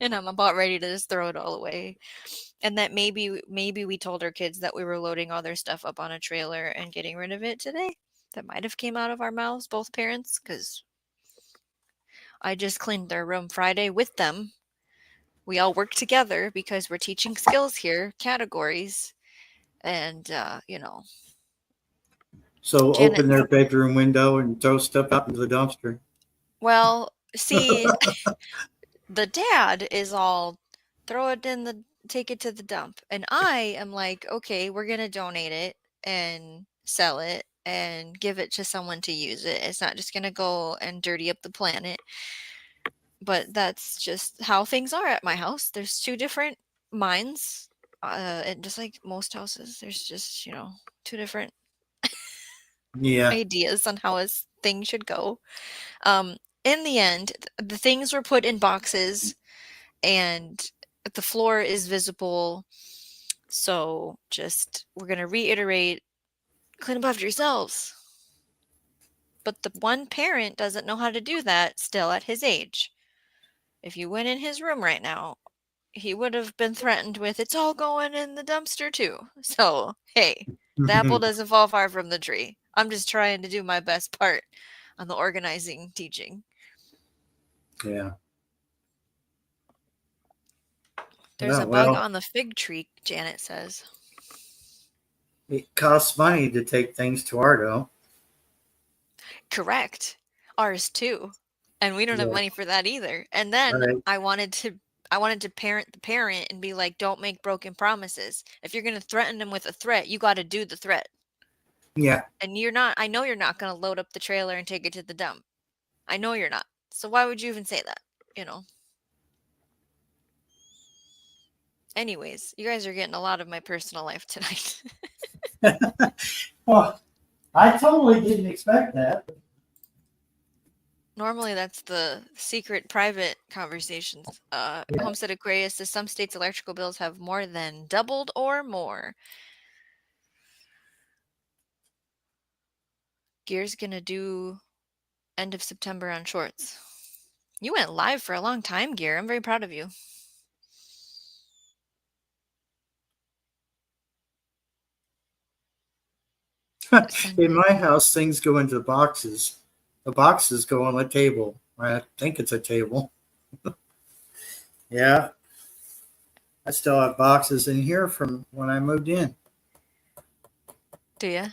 And I'm about ready to just throw it all away. And that maybe we told our kids that we were loading all their stuff up on a trailer and getting rid of it today. That might have came out of our mouths, both parents, because I just cleaned their room Friday with them. We all work together because we're teaching skills here, categories, and So Janet. open their bedroom window and throw stuff out into the dumpster. Well, see, the dad is all throw it in the take it to the dump, and I am like, okay, we're gonna donate it and sell it and give it to someone to use it. It's not just gonna go and dirty up the planet. But that's just how things are at my house. There's two different minds, and just like most houses, there's just two different Yeah. ideas on how a thing should go. Um, in the end, the things were put in boxes and the floor is visible. So just we're going to reiterate, clean up after yourselves. But the one parent doesn't know how to do that still at his age. If you went in his room right now, he would have been threatened with, it's all going in the dumpster too. So, hey, the apple doesn't fall far from the tree. I'm just trying to do my best part on the organizing teaching. Yeah. There's Yeah. a bug Well, on the fig tree, Janet says. it costs money to take things to Ardo. Correct. Ours too. And we don't have Yeah. money for that either. And All then right. I wanted to parent the parent and be like, don't make broken promises. If you're going to threaten them with a threat, you got to do the threat. Yeah. And I know you're not going to load up the trailer and take it to the dump. I know you're not. So why would you even say that? Anyways, you guys are getting a lot of my personal life tonight. Well, I totally didn't expect that. Normally, that's the secret private conversations. Yeah. Homestead Aquarius says some states' electrical bills have more than doubled or more. Gear's gonna do end of September on shorts. You went live for a long time, Gear. I'm very proud of you. In my house, things go into boxes. The boxes go on a table. I think it's a table. Yeah. I still have boxes in here from when I moved in. Do ya?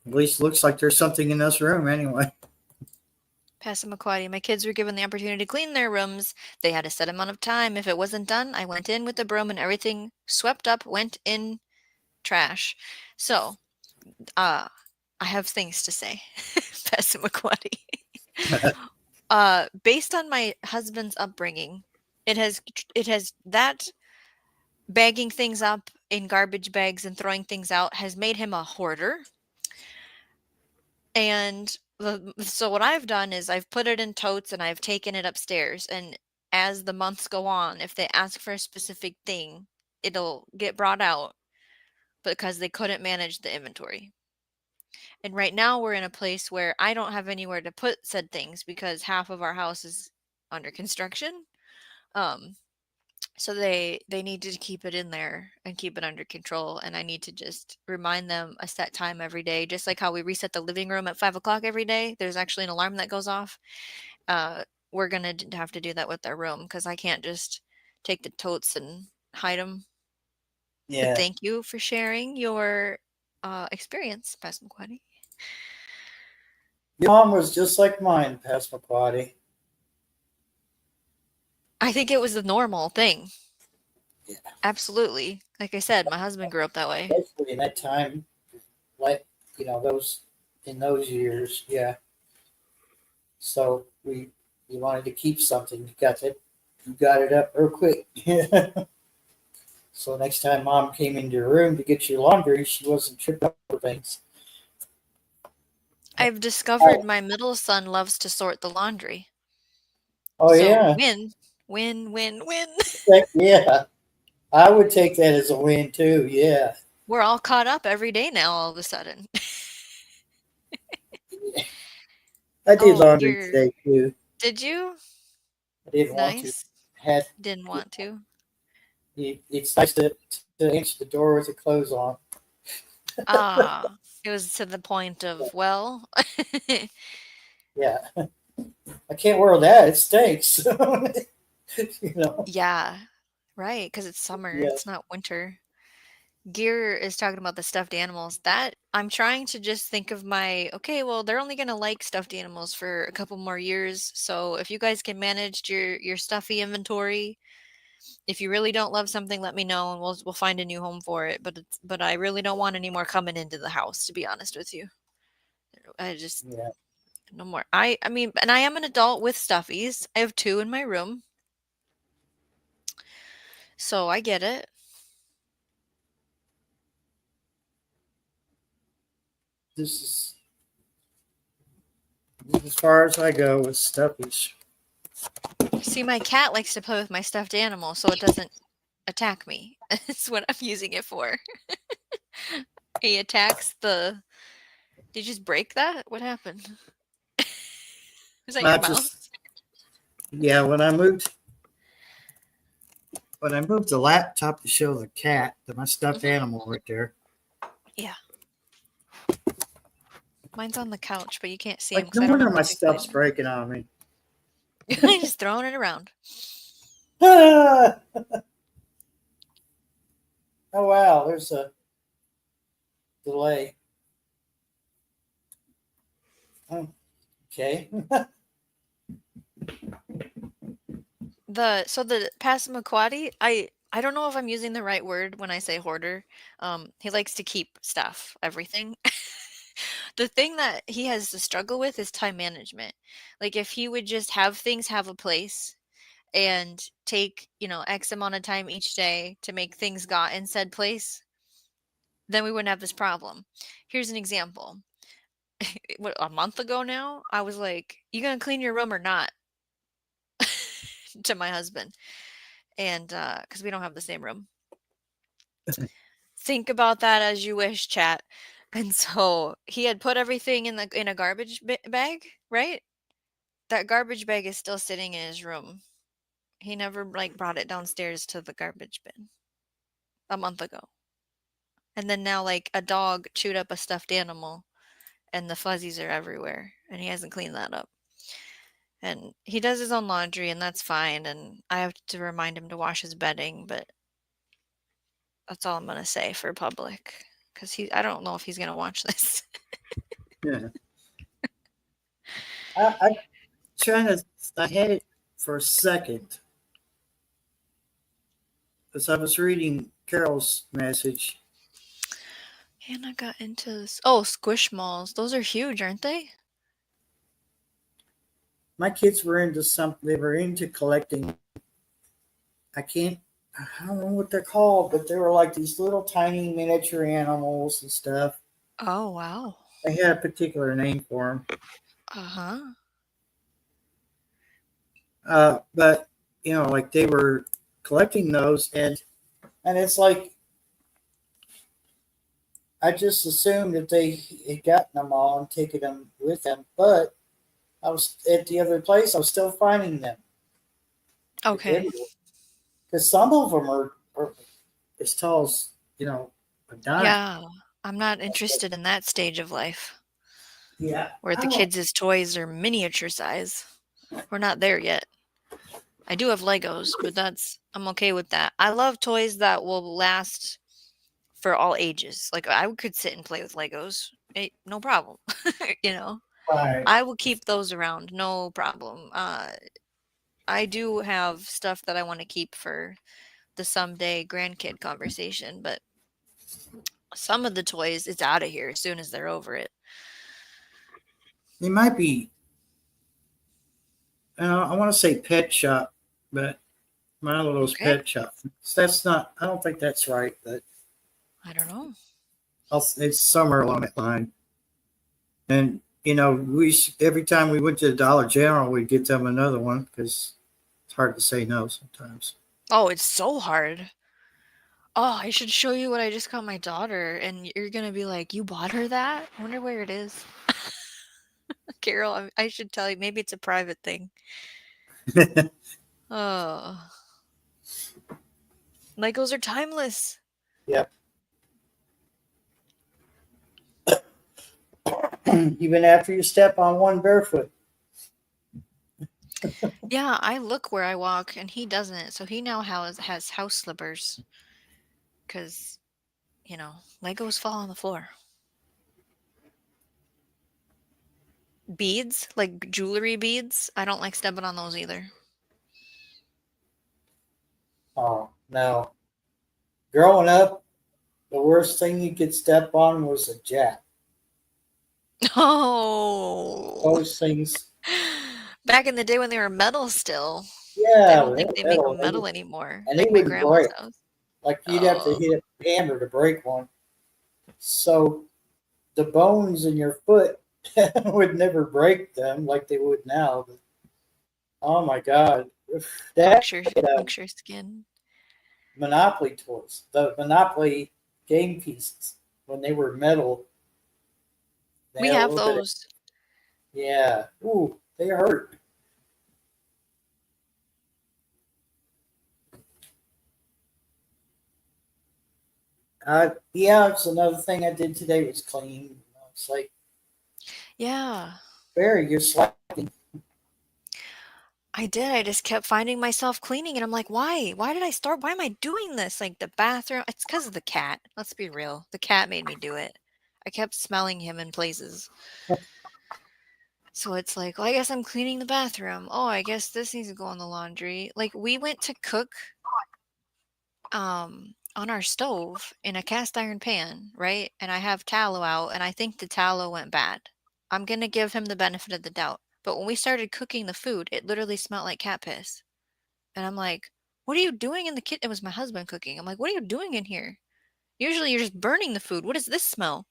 At least looks like there's something in this room anyway. Passamaquoddy. My kids were given the opportunity to clean their rooms. They had a set amount of time. If it wasn't done, I went in with the broom and everything swept up went in trash. So, I have things to say. Passamaquoddy. Based on my husband's upbringing, it has that bagging things up in garbage bags and throwing things out has made him a hoarder. And so what I've done is I've put it in totes and I've taken it upstairs. And as the months go on, if they ask for a specific thing, it'll get brought out because they couldn't manage the inventory. And right now we're in a place where I don't have anywhere to put said things because half of our house is under construction. So they need to keep it in there and keep it under control. And I need to just remind them a set time every day, just like how we reset the living room at 5 o'clock every day. There's actually an alarm that goes off. We're gonna have to do that with our room because I can't just take the totes and hide them. But Yeah. thank you for sharing your experience, Passamaquoddy. Your mom was just like mine, Passamaquoddy. I think it was the normal thing. Yeah. Absolutely. Like I said, my husband grew up that way. Especially in that time, like, those in those years. Yeah. So we wanted to keep something. You got it up real quick. So next time mom came into your room to get your laundry, she wasn't tripping over things. I've discovered Oh, my middle son loves to sort the laundry. oh So yeah. win, win, win, win. Heck, yeah. I would take that as a win too. Yeah. We're all caught up every day now all of a sudden. I did Oh, laundry you're today too. did you? I didn't want to. Nice. Had Didn't want to. it's nice to answer the door with the clothes on. Ah, it was to the point of, well, Yeah. I can't wear that. It stinks. you know. yeah, right, because it's summer, Yeah. it's not winter. Gear is talking about the stuffed animals. That I'm trying to just think of okay, well, they're only gonna like stuffed animals for a couple more years. So if you guys can manage your stuffy inventory, if you really don't love something, let me know and we'll find a new home for it. But I really don't want any more coming into the house, to be honest with you. I just Yeah. no more. I mean, and I am an adult with stuffies. I have two in my room, so I get it. This is as far as I go with stuffies. See, my cat likes to play with my stuffed animal, so it doesn't attack me. That's what I'm using it for. He attacks the. Did you just break that? What happened? Is that your I just mouse? yeah. When I moved the laptop to show the cat, my stuffed Mhm. animal right there. Yeah. Mine's on the couch, but you can't see him Like because no I don't wonder have my my big bed stuff's anymore. breaking on me. Just throwing it around. Ah! Oh wow, there's a delay. Oh, okay. The Passamaquoddy, I don't know if I'm using the right word when I say hoarder. He likes to keep stuff, everything. The thing that he has to struggle with is time management. Like if he would just have things have a place and take, X amount of time each day to make things got in said place, then we wouldn't have this problem. Here's an example. What, a month ago now, I was like, "You gonna clean your room or not?" to my husband, and because we don't have the same room. Think about that as you wish, chat. And so he had put everything in a garbage bag, right? That garbage bag is still sitting in his room. He never like brought it downstairs to the garbage bin a month ago. And then now like a dog chewed up a stuffed animal and the fuzzies are everywhere and he hasn't cleaned that up. And he does his own laundry and that's fine and I have to remind him to wash his bedding, but that's all I'm going to say for public cuz I don't know if he's going to watch this. Yeah. I trying to. I had it for a second because I was reading Carol's message. Hannah got into this. Oh, Squishmalls. Those are huge, aren't they? My kids were into something. They were into collecting. I can't. I don't know what they're called, but they were like these little tiny miniature animals and stuff. Oh, wow. They had a particular name for them. Uh-huh. But like they were collecting those, and it's like I just assumed that they had gotten them all and taken them with them, but I was at the other place. I was still finding them Okay. everywhere because some of them are as tall as a dime. Yeah. I'm not interested in that stage of life Yeah, where I the don't. kids' toys are miniature size. We're not there yet. I do have Legos, but I'm okay with that. I love toys that will last for all ages. Like I could sit and play with Legos, no problem. You know, Right. I will keep those around, no problem. I do have stuff that I want to keep for the someday grandkid conversation, but some of the toys, it's out of here as soon as they're over it. It might be, I want to say pet shop, but my little Okay. pet shop. That's not, I don't think that's right, but I don't know. it's somewhere along that line. And, every time we went to the Dollar General, we'd get them another one because it's hard to say no sometimes. Oh, it's so hard. Oh, I should show you what I just got my daughter, and you're gonna be like, "You bought her that? I wonder where it is." Carol, I should tell you. Maybe it's a private thing. Oh, Legos are timeless. Yep. Even after you step on one barefoot. Yeah, I look where I walk, and he doesn't. So he now has house slippers, because Legos fall on the floor. Beads, like jewelry beads, I don't like stepping on those either. Oh, no. Growing up, the worst thing you could step on was a jack. Oh, Those things, back in the day when they were metal still. I yeah, don't they think were they make metal. them metal anymore, And they like my wouldn't grandma's break. house. Like you'd have to Oh, hit a hammer to break one. So the bones in your foot would never break them like they would now. But, oh my God. That puncture skin. Monopoly toys, the Monopoly game pieces, when they were metal, they We had a have little bit of, those. yeah. Ooh, they hurt. Yeah, it's another thing I did today was clean. It's like, Yeah, Barry, you're slacking. I did. I just kept finding myself cleaning, and I'm like, why? Why did I start? Why am I doing this? Like the bathroom. It's because of the cat. Let's be real. The cat made me do it. I kept smelling him in places. So it's like, well, I guess I'm cleaning the bathroom. Oh, I guess this needs to go in the laundry. Like we went to cook on our stove in a cast iron pan, right? And I have tallow out, and I think the tallow went bad. I'm going to give him the benefit of the doubt. But when we started cooking the food, it literally smelled like cat piss. And I'm like, "What are you doing in the kitchen?" It was my husband cooking. I'm like, "What are you doing in here? Usually you're just burning the food. What is this smell?"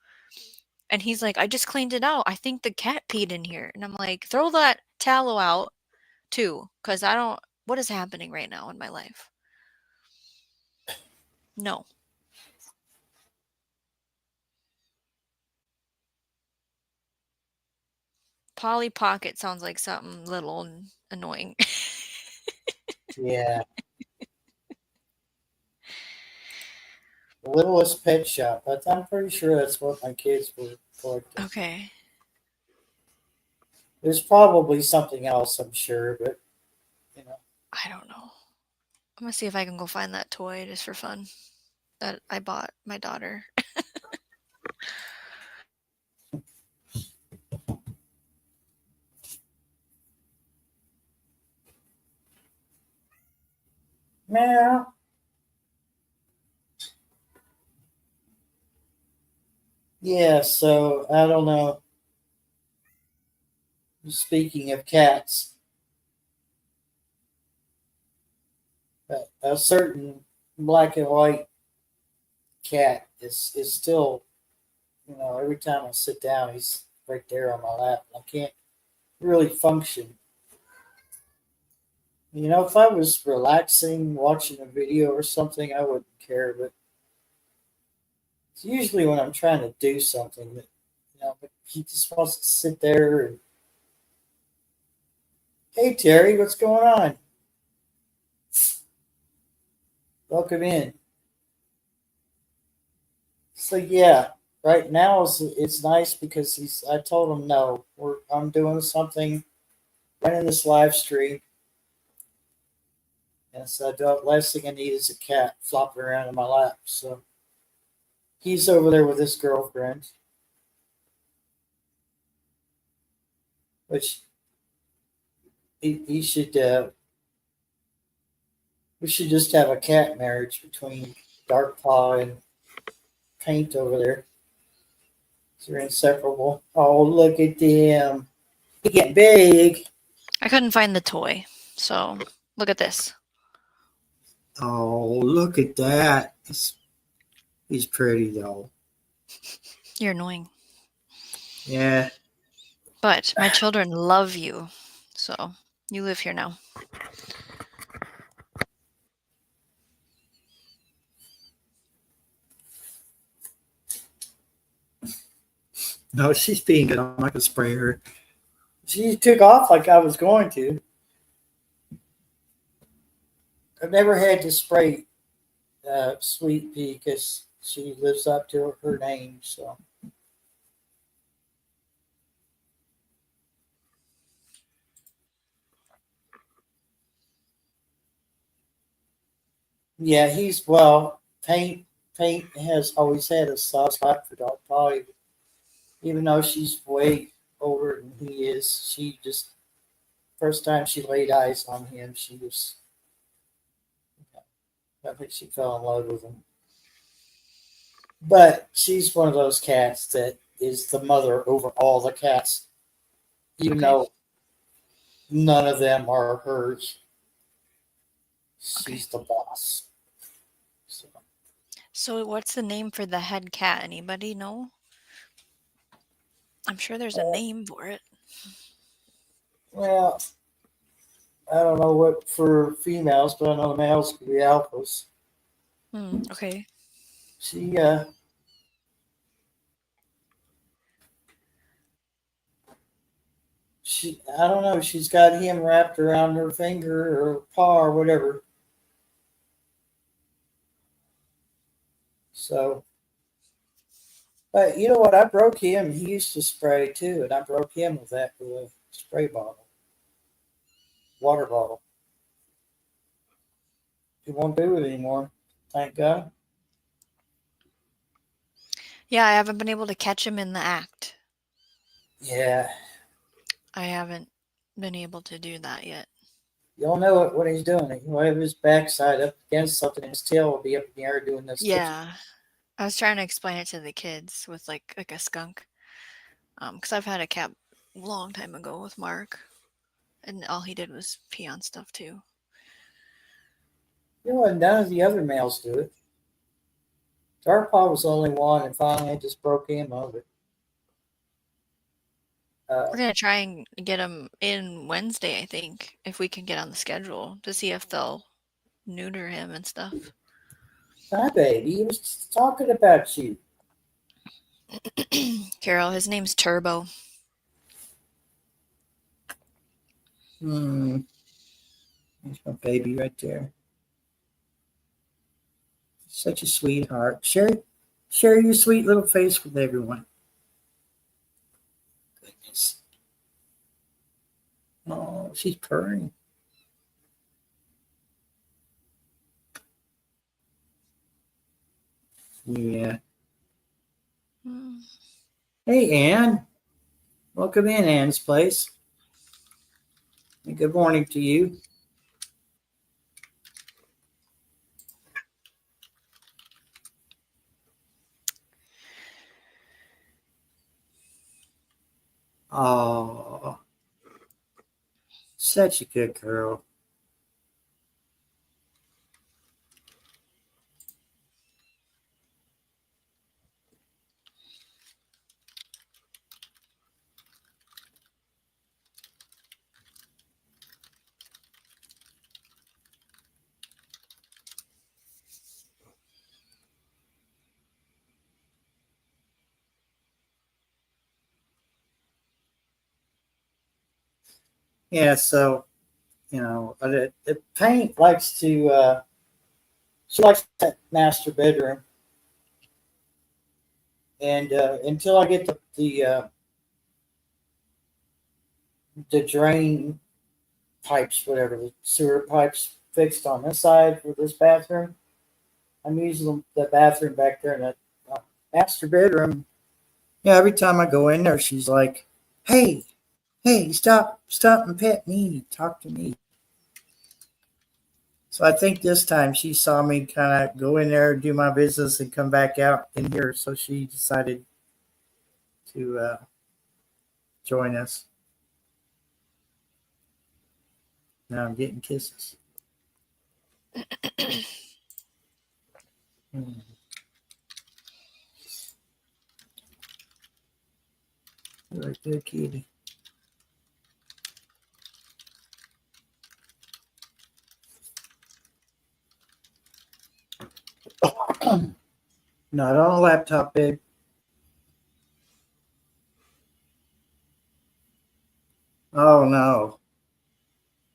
And he's like, "I just cleaned it out. I think the cat peed in here." And I'm like, "Throw that tallow out too, cuz I don't what is happening right now in my life?" No. Polly Pocket sounds like something little and annoying. Yeah, the Littlest Pet Shop. But I'm pretty sure that's what my kids were collecting. Okay. There's probably something else, I'm sure, but you know. I don't know. I'm gonna see if I can go find that toy just for fun that I bought my daughter. Meow. Yeah, so I don't know. Speaking of cats, a certain black and white cat is still, every time I sit down, he's right there on my lap. I can't really function. If I was relaxing, watching a video or something, I wouldn't care. But it's usually when I'm trying to do something that, but he just wants to sit there and, hey, Terry, what's going on? Welcome in. So yeah, right now it's nice because I told him no, I'm doing something, running this live stream, and so the last thing I need is a cat flopping around in my lap. So He's over there with his girlfriend, which he should. We should just have a cat marriage between Dark Paw and Paint over there. They're inseparable. Oh, look at them. They get big. I couldn't find the toy, so look at this. Oh, look at that. He's pretty, though. You're annoying. Yeah. But my children love you, so you live here now. No, she's being good. I'm not going to spray her. She took off like I was going to. I've never had to spray Sweet Pea because she lives up to her name. So, yeah, Paint has always had a soft spot for Dog Paw, even though she's way older than he is. She just first time she laid eyes on him, I think she fell in love with him. But she's one of those cats that is the mother over all the cats, even though none of them are hers. She's the boss. So what's the name for the head cat? Anybody know? I'm sure there's a name for it. Well, I don't know what for females, but I know the males could be alphas. Okay. She I don't know, she's got him wrapped around her finger or paw or whatever. So, but you know what? I broke him. He used to spray too, and I broke him with a spray bottle, water bottle. He won't do it anymore. Thank God. Yeah, I haven't been able to catch him in the act. Yeah. I haven't been able to do that yet. You'll know it when he's doing it. He'll have his backside up against something, and his tail will be up in the air doing this. Yeah. I was trying to explain it to the kids with like a skunk. Because I've had a cat a long time ago with Mark, and all he did was pee on stuff too. You know, and none of the other males do it. Darkpaw was the only one, and finally I just broke him of it. We're gonna try and get him in Wednesday, I think, if we can get on the schedule to see if they'll neuter him and stuff. Hi, baby. He was talking about you. Carol, his name's Turbo. There's my baby right there. Such a sweetheart. Share your sweet little face with everyone. Goodness. Oh, she's purring. Yeah. Hey, Ann. Welcome in, Ann's place. And good morning to you. Oh, such a good girl. Yeah, so, you know, the Paint likes to, she likes that master bedroom. And until I get the drain pipes, whatever, the sewer pipes fixed on this side for this bathroom, I'm using the bathroom back there in master bedroom. Yeah, every time I go in there, she's like, "Hey, hey, stop and pet me, talk to me." So I think this time she saw me kind of go in there, do my business, and come back out in here. So she decided to join us. Now I'm getting kisses. Hmm. Right there, kitty. Not on a laptop, babe. Oh no.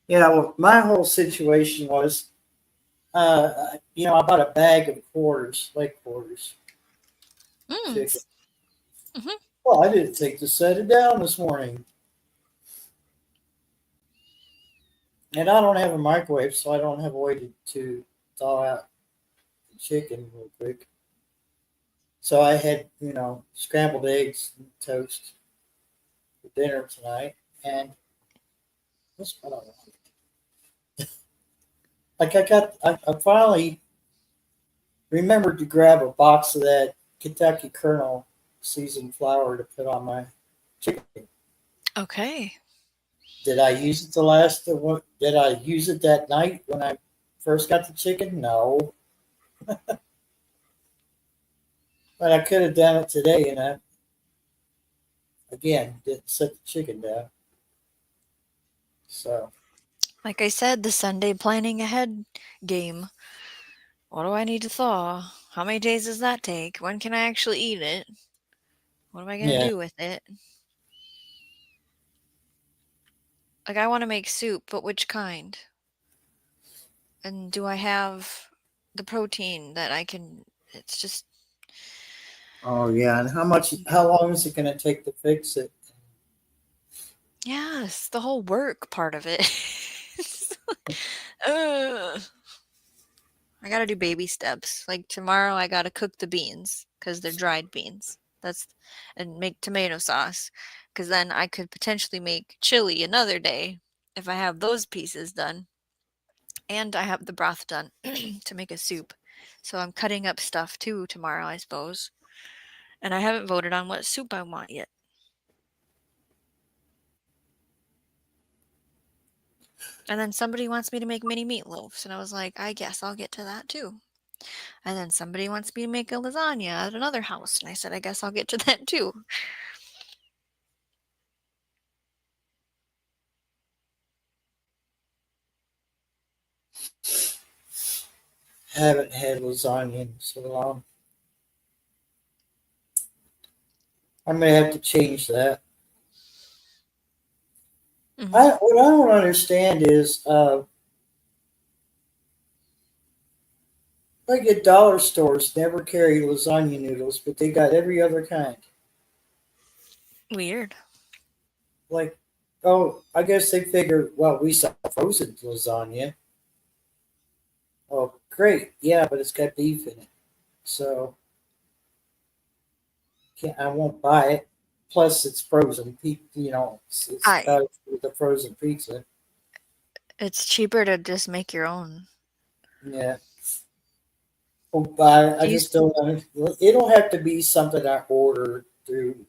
Yeah, well, my whole situation was, I bought a bag of quarters, like quarters, Mm. chicken. Hmm. Well, I didn't think to set it down this morning, and I don't have a microwave, so I don't have a way to thaw out the chicken real quick. So I had, scrambled eggs and toast for dinner tonight, and that's what I want. Like I finally remembered to grab a box of that Kentucky Colonel seasoned flour to put on my chicken. Okay. Did I use it the last? Did I use it that night when I first got the chicken? No, but I could have done it today, and I again didn't set the chicken down. So Like I said, the Sunday planning ahead game. What do I need to thaw? How many days does that take? When can I actually eat it? What am I going to yeah, do with it? Like, I want to make soup, but which kind? And do I have the protein that I can? It's just, oh yeah, and How long is it going to take to fix it? yes, the whole work part of it. Ugh. I gotta do baby steps. Like tomorrow, I gotta cook the beans because they're dried beans. And make tomato sauce because then I could potentially make chili another day if I have those pieces done. And I have the broth done to make a soup. So I'm cutting up stuff too tomorrow, I suppose. And I haven't voted on what soup I want yet. And then somebody wants me to make mini meatloaves, and I was like, I guess I'll get to that too. And then somebody wants me to make a lasagna at another house, and I said, I guess I'll get to that too. Haven't had lasagna in so long. I may have to change that. Hmm. What I don't understand is, like at dollar stores, never carry lasagna noodles, but they got every other kind. Weird. Like, oh, I guess they figure, well, we sell frozen lasagna. Oh, great, yeah, but it's got beef in it, so I won't buy it. Plus, it's frozen. It's I. about with the frozen pizza. It's cheaper to just make your own. Yeah, well, but I Do you? just don't. It'll have to be something I order through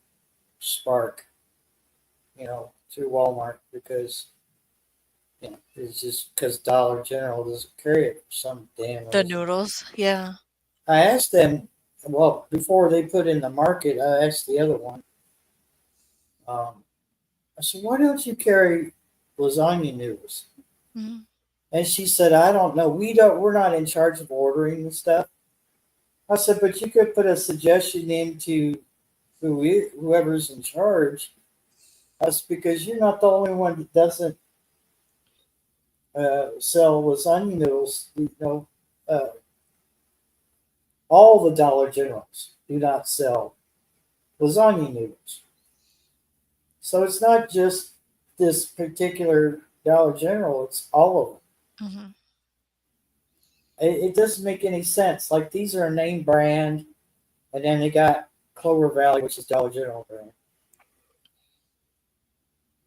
Spark, through Walmart because it's just because Dollar General doesn't carry it for some damn The reason. noodles? Yeah. I asked them, well, before they put in the market, I asked the other one. Um, I said, why don't you carry lasagna noodles? Hmm. And she said, I don't know. We're not in charge of ordering the stuff. I said, but you could put a suggestion into whoever's in charge. That's because you're not the only one that doesn't sell lasagna noodles. Uh, all the Dollar Generals do not sell lasagna noodles. So it's not just this particular Dollar General, it's all of them. Hmm. It doesn't make any sense. Like these are a name brand, And then they got Clover Valley, which is Dollar General brand.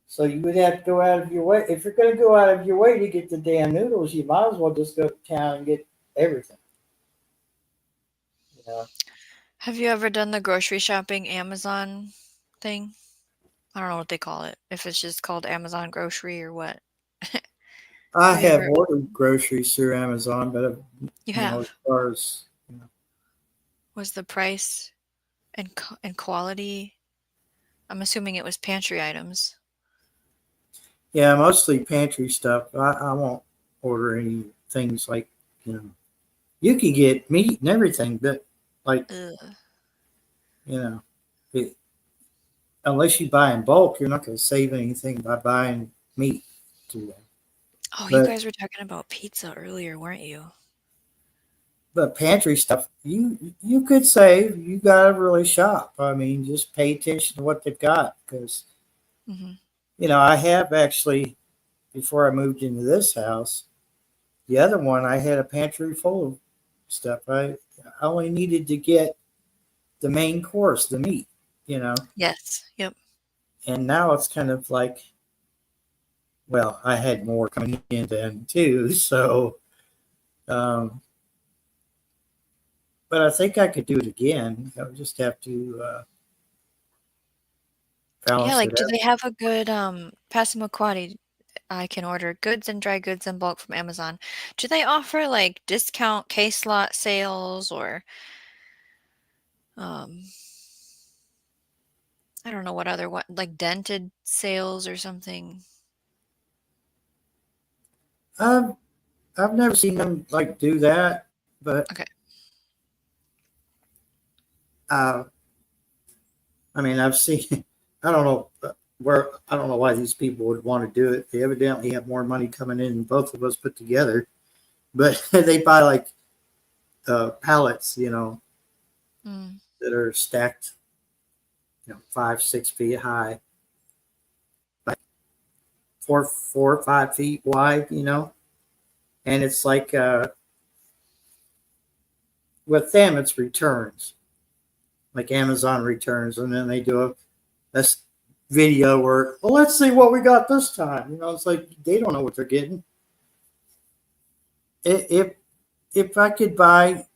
So you would have to go out of your way. If you're going to go out of your way to get the damn noodles, you might as well just go to town and get everything. You know, Have you ever done the grocery shopping Amazon thing? I don't know what they call it. If it's just called Amazon grocery or what. I Have you have ever? ordered groceries through Amazon, but You as have. far as Was the price and quality? I'm assuming it was pantry items. yeah, mostly pantry stuff. I won't order any things like you can get meat and everything, but like Ugh. you know, it, unless you buy in bulk, you're not going to save anything by buying meat to them. Oh, you But guys were talking about pizza earlier, weren't you? but pantry stuff, you could save. You got to really shop. I mean, just pay attention to what they've got because Hmm. I have actually before I moved into this house. The other one, I had a pantry full of stuff. I only needed to get the main course, the meat, Yes. Yep. and now it's kind of like, well, I had more coming in then too, so, um, but I think I could do it again. I would just have to Yeah, balance like it do out. they have a good Passamaquoddy? I can order goods and dry goods in bulk from Amazon. Do they offer like discount case lot sales or um I don't know what other what like dented sales or something? I've I've never seen them like do that, but Okay. uh, I mean, I've seen. I don't know where. I don't know why these people would want to do it. They evidently have more money coming in than both of us put together. But they buy like pallets, Mm. that are stacked, 5, 6 feet high, like 4, 4, 5 feet wide, and it's like with them, it's returns, like Amazon returns, and then they do a video where, well, let's see what we got this time. It's like they don't know what they're getting. If if I could buy,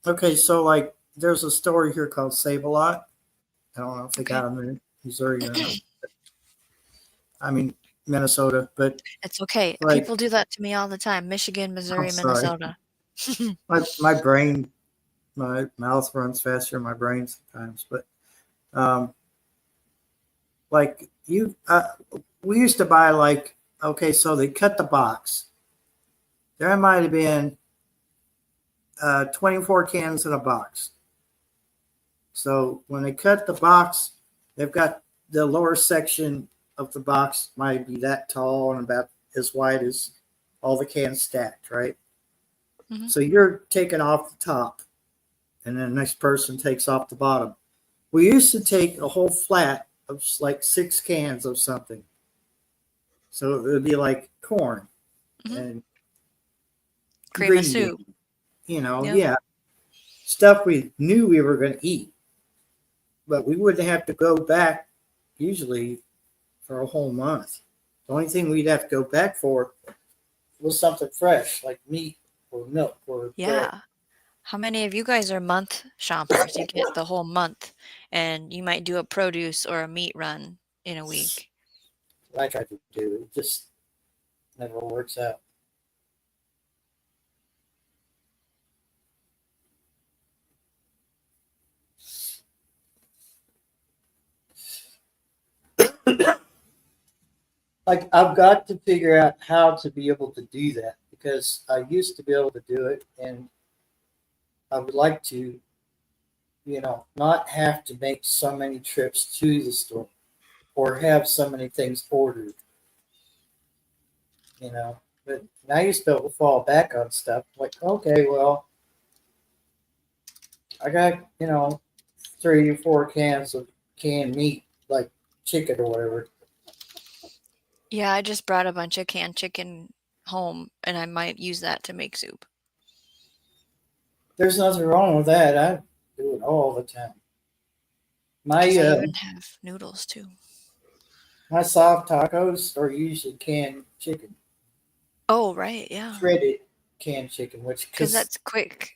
okay, so like there's a store here called Save a Lot. I don't know if they Okay. got them in Missouri or not. I mean Minnesota, but It's okay. like People do that to me all the time. Michigan, I'm Missouri, sorry, Minnesota. my brain, my mouth runs faster than my brain sometimes. But um, like we used to buy like, okay, so they cut the box. There might have been 24 cans in a box. So when they cut the box, they've got the lower section of the box might be that tall and about as wide as all the cans stacked, right? Hmm. So you're taking off the top, and then the next person takes off the bottom. We used to take a whole flat of like 6 cans of something. So it would be like corn Hmm. and Cream of green soup. beans, Yep. yeah, stuff we knew we were going to eat, but we wouldn't have to go back usually for a whole month. The only thing we'd have to go back for was something fresh, like meat or milk or bread. Yeah. How many of you guys are month shoppers? You get the whole month and you might do a produce or a meat run in a week. What I tried to do, it just never works out. Like I've got to figure out how to be able to do that because I used to be able to do it, and I would like to, not have to make so many trips to the store or have so many things ordered, But I used to be able to fall back on stuff like, okay, well, I got, 3 or 4 cans of canned meat, like chicken or whatever. Yeah, I just brought a bunch of canned chicken home and I might use that to make soup. There's nothing wrong with that. do it all the time. My Because I even have noodles too. my soft tacos are usually canned chicken, Oh, right. Yeah. shredded canned chicken, which Because because that's quick.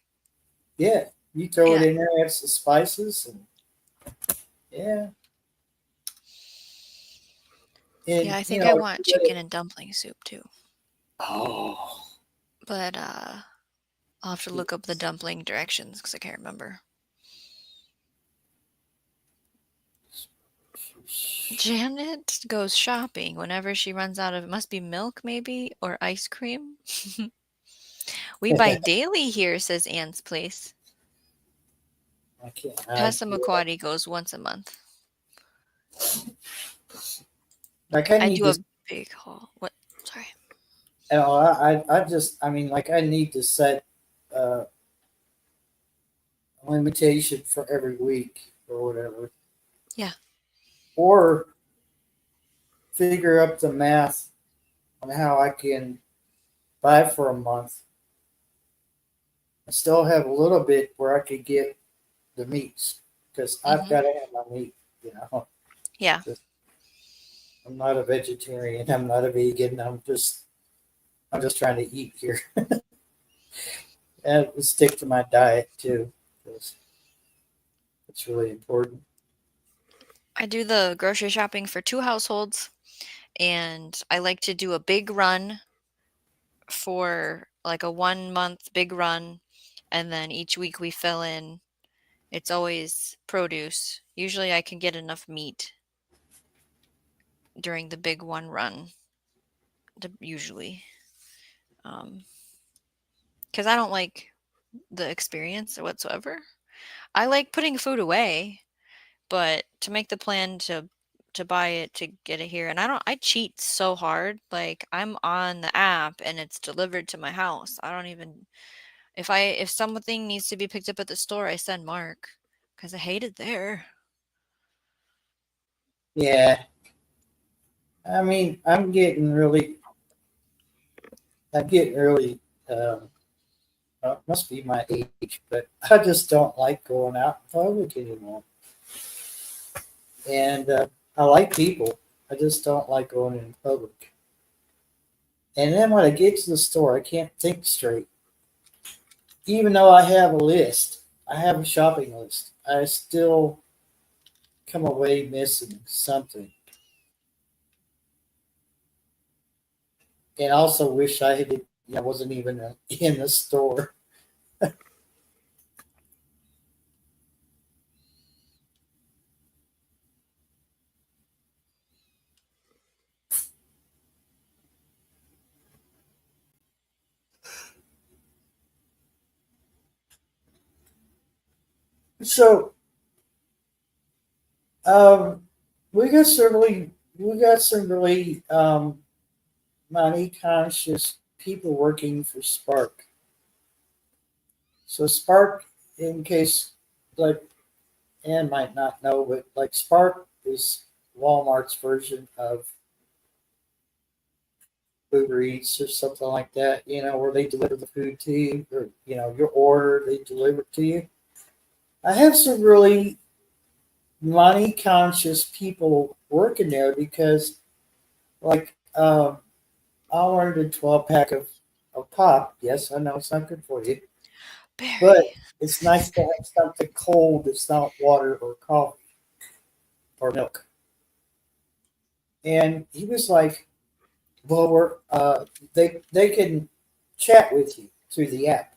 yeah, you throw it Yeah. in there, add some spices, and yeah, Yeah, and I you think I know, want chicken and dumpling soup too. oh, But I'll have to look up the dumpling directions because I can't remember. Janet goes shopping whenever she runs out of, it must be milk maybe, or ice cream. We buy daily here, says Anne's Place. I can't. I, Passamaquoddy goes once a month. like I I need do a to. big haul. What? Sorry. You know, I just. I mean, like I need to set uh, a limitation for every week or whatever, Yeah. or figure up the math on how I can buy for a month. I still have a little bit where I could get the meats because I've Hmm. got to have my meat. You know, Yeah. I'm not a vegetarian. I'm not a vegan. I'm just trying to eat here and stick to my diet too. Because it's really important. I do the grocery shopping for 2 households, and I like to do a big run for like a 1 month big run, and then each week we fill in. It's always produce. Usually I can get enough meat during the big one run, usually. Um, because I don't like the experience whatsoever. I like putting food away, but to make the plan to buy it to get it here, and I cheat so hard. Like I'm on the app and it's delivered to my house. I don't even if something needs to be picked up at the store, I send Mark because I hate it there. Yeah, I mean, I'm getting really. Um, it must be my age, but I just don't like going out in public anymore. And I like people. I just don't like going in public. And then when I get to the store, I can't think straight. Even though I have a list, I have a shopping list, I still come away missing something. And also wish I wasn't even in the store. So um, we got some really money conscious people working for Spark. So Spark, in case like Ann might not know, but like Spark is Walmart's version of Uber Eats or something like that, where they deliver the food to you, or your order, they deliver it to you. I have some really money conscious people working there because, like, I ordered a 12 pack of pop. Yes, I know it's not good for you, but Barry. it's nice to have something cold that's not water or coffee or milk. And he was like, well, they can chat with you through the app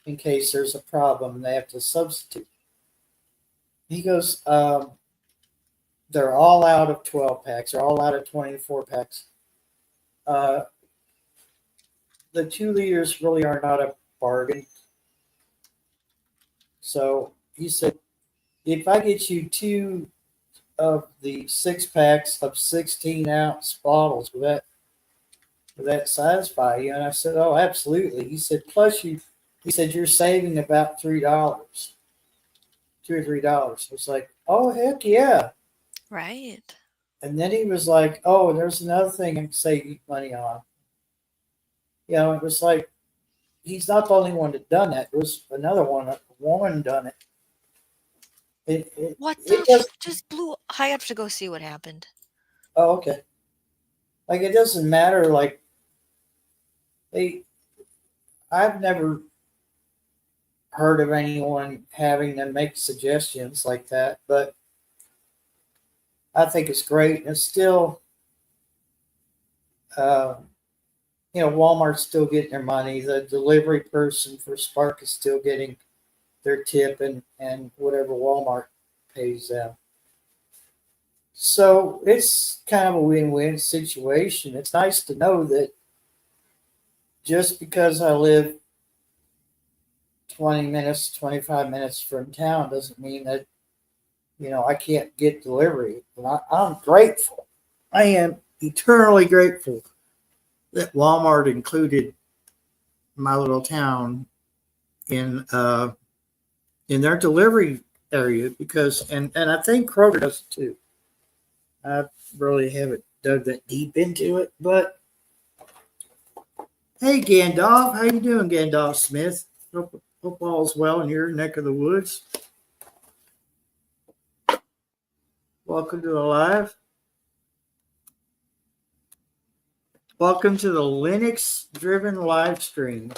in case there's a problem and they have to substitute. He goes, they're all out of 12 packs. They're all out of 24 packs. Uh, the 2 liters really are not a bargain. So he said, if I get you two of the 6 packs of 16-ounce bottles, will that satisfy you? And I said, oh, absolutely. He said, plus he said, you're saving about $3, $2 or $3. I was like, oh, heck yeah. Right. And then he was like, oh, there's another thing I can save you money on. It was like, he's not the only one that done that. There was another one, a woman done it. What it the does. just blew? I have to go see what happened. Oh, okay. Like it doesn't matter. Like they, I've never heard of anyone having them make suggestions like that, but I think it's great. And still, uh, Walmart's still getting their money. The delivery person for Spark is still getting their tip and whatever Walmart pays them. So it's kind of a win-win situation. It's nice to know that just because I live 20 minutes, 25 minutes from town doesn't mean that, I can't get delivery. And I'm grateful. I am eternally grateful that Walmart included my little town in their delivery area because and I think Kroger does it too. I really haven't dug that deep into it, but hey Gandalf, how you doing, Gandalf Smith? Hope all's well in your neck of the woods. Welcome to the live. Welcome to the Linux driven live stream.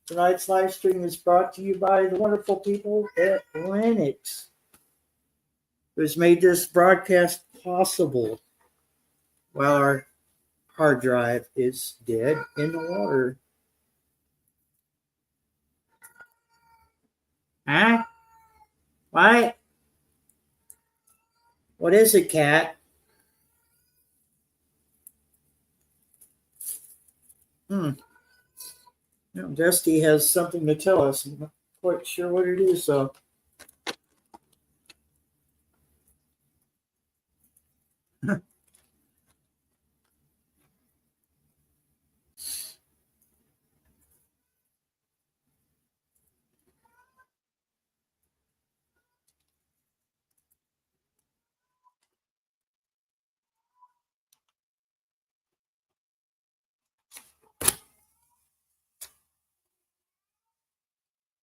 Tonight's live stream is brought to you by the wonderful people at Linux, who has made this broadcast possible while our hard drive is dead in the water. Huh? What? What is it, cat? No, Dusty has something to tell us. I'm not quite sure what it is, so.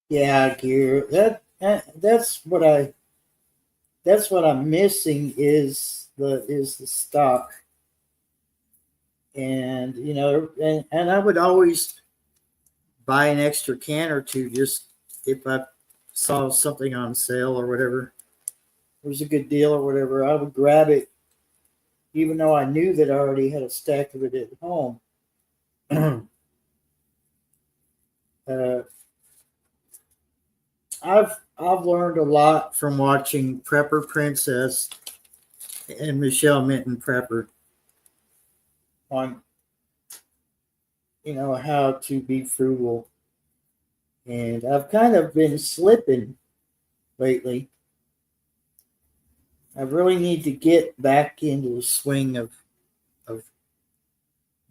Yeah, gear. That's what I'm missing is the stock. And and I would always buy an extra can or two just if I saw something on sale or whatever. It was a good deal or whatever. I would grab it even though I knew that I already had a stack of it at home. uh, I've learned a lot from watching Prepper Princess and Michelle Minton Prepper on how to be frugal, and I've kind of been slipping lately. I really need to get back into the swing of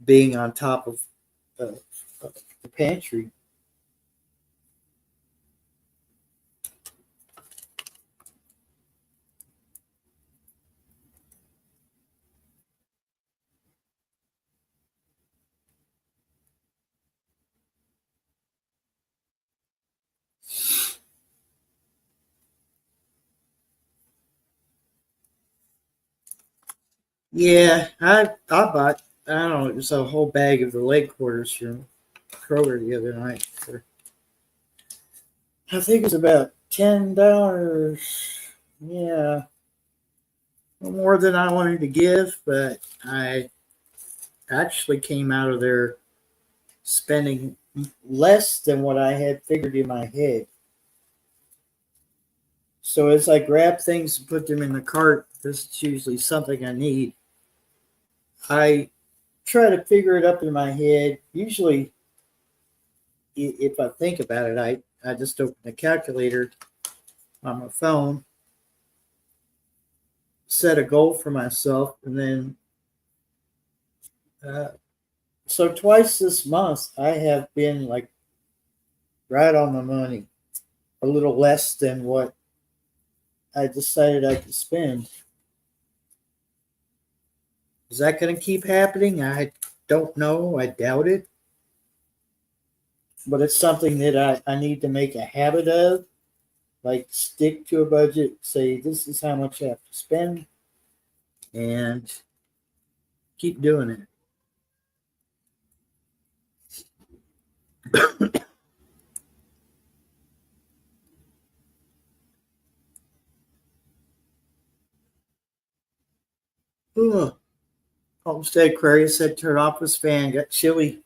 being on top of the pantry. Yeah, I bought, I don't know, it was a whole bag of the leg quarters from Kroger the other night for, I think it was about $10. Yeah, more than I wanted to give, but I actually came out of there spending less than what I had figured in my head. So as I grab things and put them in the cart, this is usually something I need. I try to figure it up in my head. Usually, if I think about it, I just open the calculator on my phone, set a goal for myself, and then so twice this month I have been like right on the money, a little less than what I decided I could spend. Is that going to keep happening? I don't know. I doubt it. But it's something that I need to make a habit of. like stick to a budget, say this is how much I have to spend, and keep doing it. Ugh. Homestead Aquarius said turn off his fan, got chilly.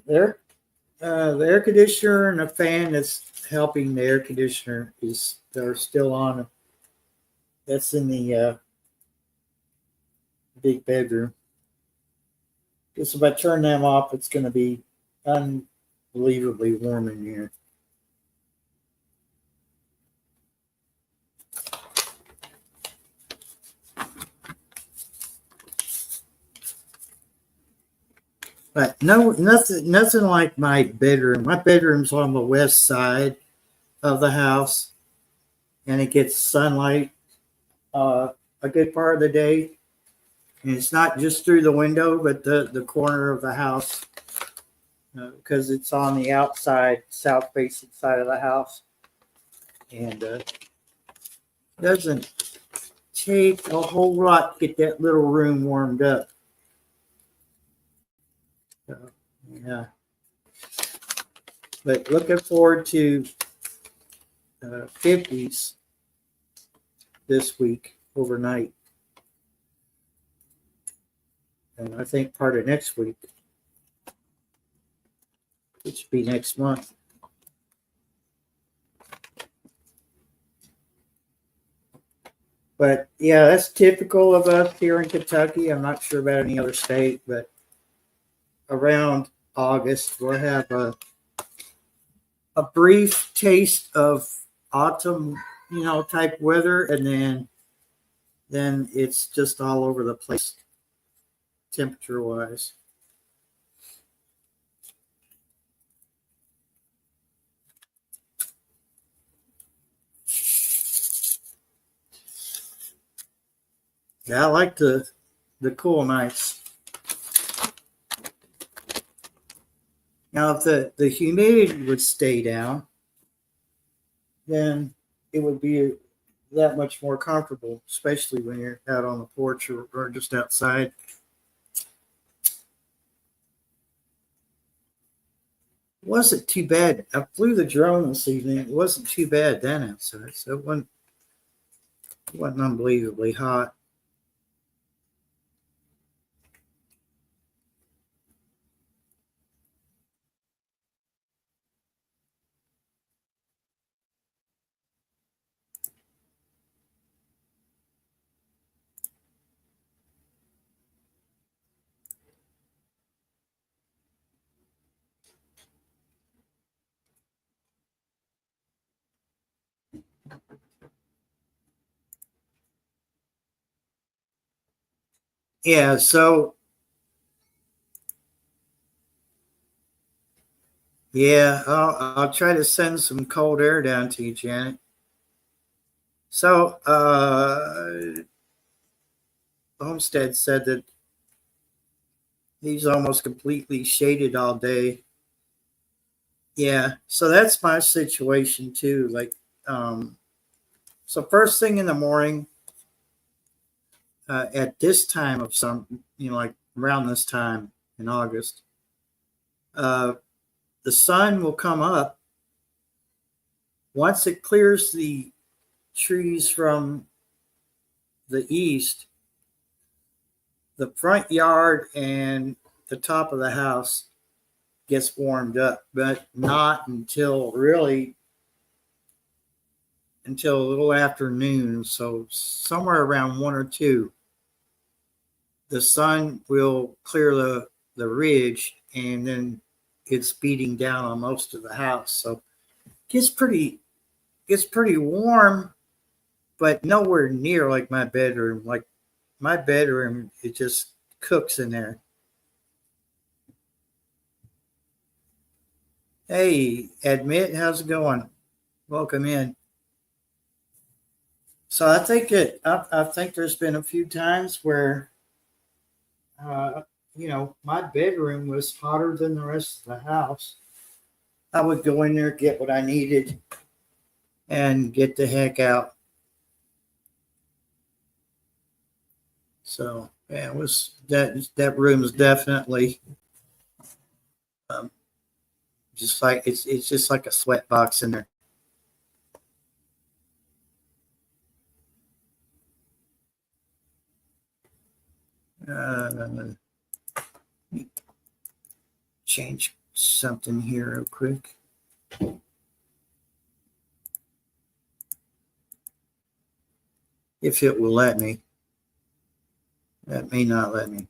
There, the air conditioner and the fan that's helping the air conditioner they're still on. That's in the big bedroom. Because if I turn them off, it's going to be unbelievably warm in here. But no, nothing like my bedroom. My bedroom's on the west side of the house, and it gets sunlight a good part of the day. And it's not just through the window, but the corner of the house, because it's on the outside, south facing side of the house. And doesn't take a whole lot to get that little room warmed up. So, yeah. But looking forward to 50s this week overnight. And I think part of next week, which should be next month. But yeah, that's typical of us here in Kentucky. I'm not sure about any other state, but around August, we'll have a brief taste of autumn, type weather, and then it's just all over the place temperature wise. Yeah, I like the cool nights. Now, if the humidity would stay down, then it would be that much more comfortable, especially when you're out on the porch or just outside. It wasn't too bad. I flew the drone this evening. It wasn't too bad then outside, so it wasn't unbelievably hot. Yeah, so yeah, I'll try to send some cold air down to you, Janet. So Homestead said that he's almost completely shaded all day. Yeah, so that's my situation too. Like, so first thing in the morning, at this time of like around this time in August, the sun will come up. Once it clears the trees from the east, the front yard and the top of the house gets warmed up, but not until a little after noon. So somewhere around 1 or 2, the sun will clear the ridge, and then it's beating down on most of the house. So it gets pretty warm, but nowhere near like my bedroom. Like my bedroom, it just cooks in there. Hey, Admit, how's it going? Welcome in. So I think there's been a few times where, my bedroom was hotter than the rest of the house, I would go in there, get what I needed, and get the heck out. So yeah, it was that room is definitely um, just like it's just like a sweat box in there. Uh, change something here real quick. If it will let me. That may not let me.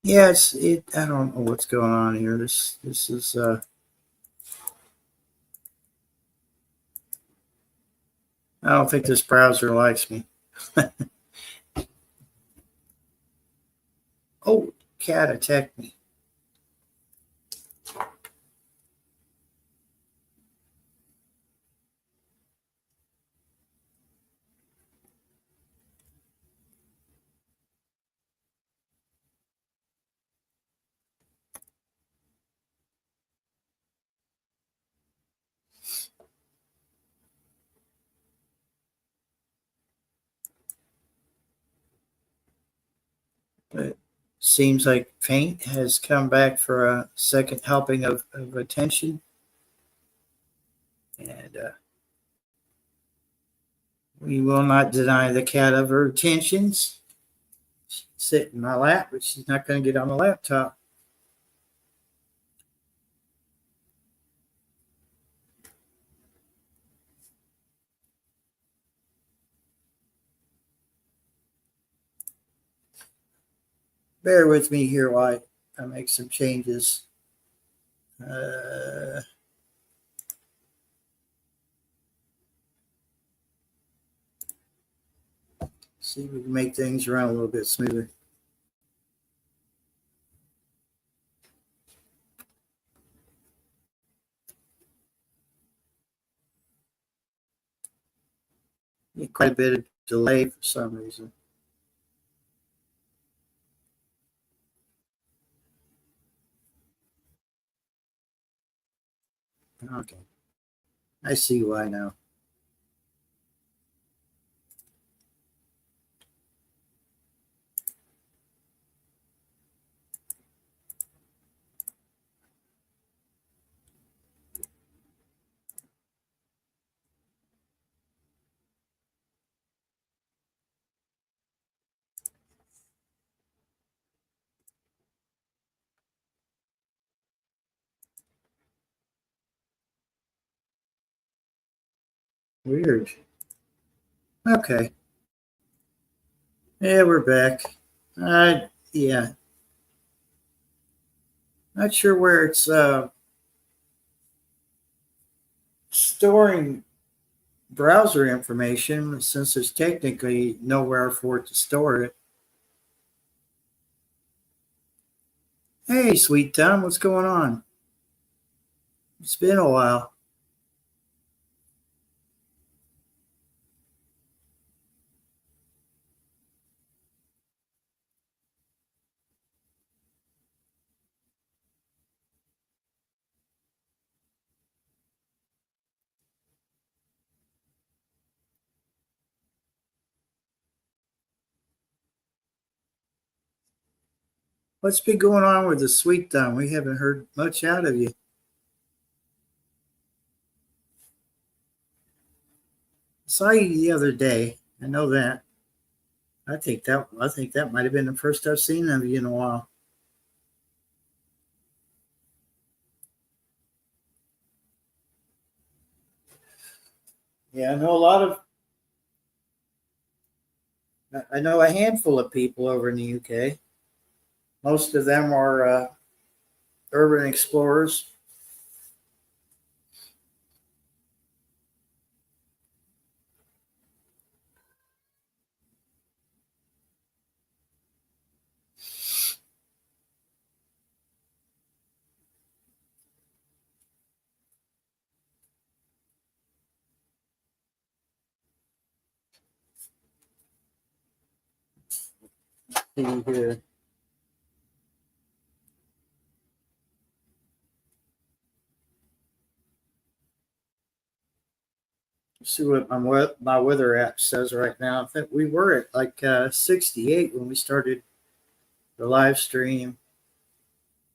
Yes, I don't know what's going on here. This is I don't think this browser likes me. Oh, cat attacked me. It seems like Paint has come back for a second helping of attention. And we will not deny the cat of her attentions. She can sit in my lap, but she's not going to get on the laptop. Bear with me here while I make some changes. See if we can make things run a little bit smoother. Get quite a bit of delay for some reason. Okay. I see why now. Weird. Okay. Yeah, we're back. Yeah. Not sure where it's storing browser information since there's technically nowhere for it to store it. Hey, sweet Tom, what's going on? It's been a while. What's been going on with the sweet Tom? We haven't heard much out of you. I saw you the other day. I know that. I think that might have been the first I've seen of you in a while. Yeah, I know a handful of people over in the UK. Most of them are urban explorers. see here. See what my weather app says right now. I think we were at like 68 when we started the live stream.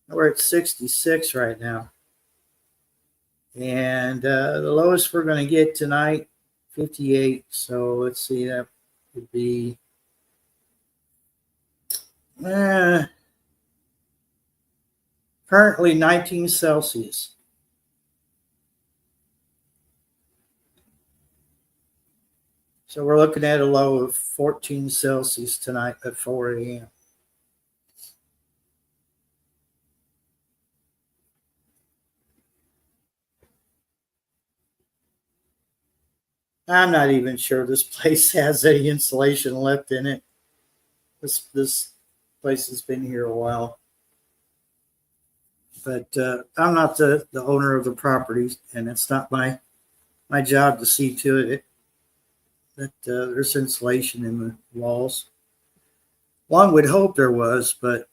We're at 66 right now. And the lowest we're going to get tonight, 58. So let's see, that would be currently 19 Celsius. So we're looking at a low of 14 Celsius tonight at 4 a.m. I'm not even sure this place has any insulation left in it. This place has been here a while. But I'm not the owner of the property, and it's not my job to see to it that there's insulation in the walls. One would hope there was, but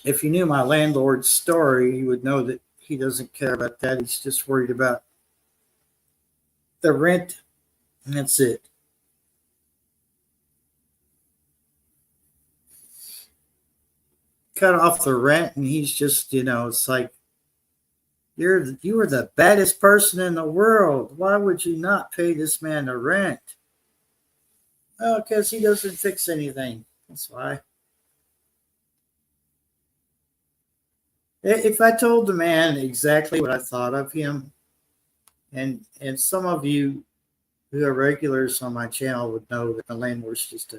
if you knew my landlord's story, you would know that he doesn't care about that. He's just worried about the rent, and that's it. Cut off the rent, and he's just, it's like, you are the baddest person in the world. Why would you not pay this man the rent? Oh, because he doesn't fix anything. That's why. If I told the man exactly what I thought of him, and some of you who are regulars on my channel would know that the landlord's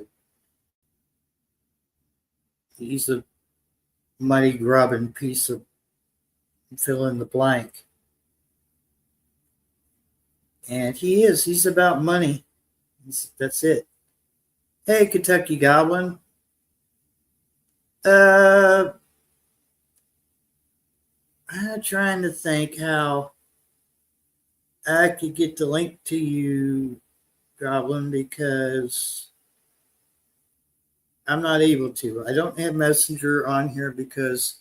he's a money grubbing piece of fill in the blank. And he's about money. That's it. Hey, Kentucky Goblin. I'm trying to think how I could get the link to you, Goblin, because I'm not able to. I don't have Messenger on here because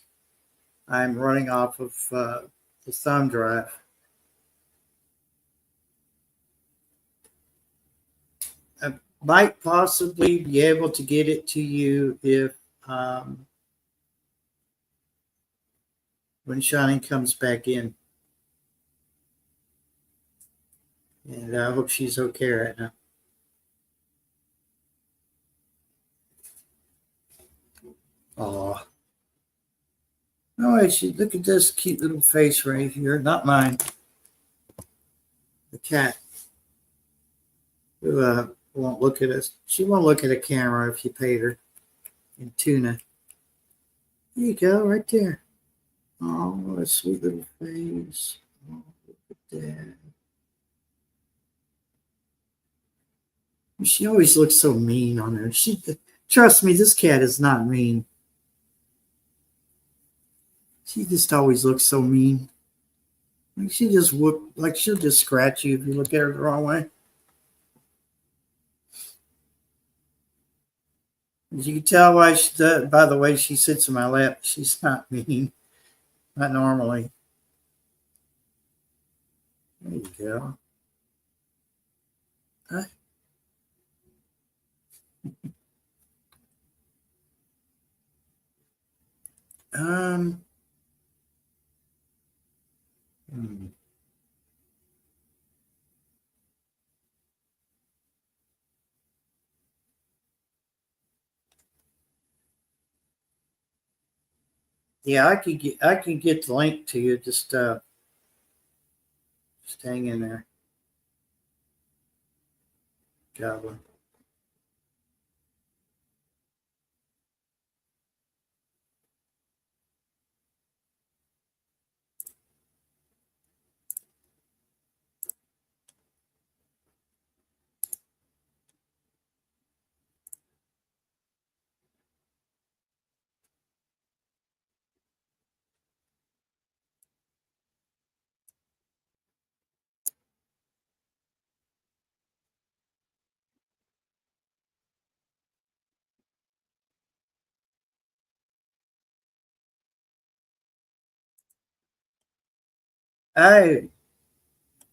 I'm running off of the thumb drive. I might possibly be able to get it to you if when Shining comes back in. And I hope she's okay right now. Oh. Oh, actually, look at this cute little face right here. Not mine. The cat. Who won't look at us. She won't look at a camera if you paid her in tuna. There you go, right there. Oh, a sweet little face. Oh, look at that. She always looks so mean on her. Trust me, this cat is not mean. She just always looks so mean. Like she'll just scratch you if you look at her the wrong way. As you can tell by the way she sits in my lap, she's not mean. Not normally. There you go. Huh? Um. Yeah, I can get the link to you. Just hang in there. Goblin.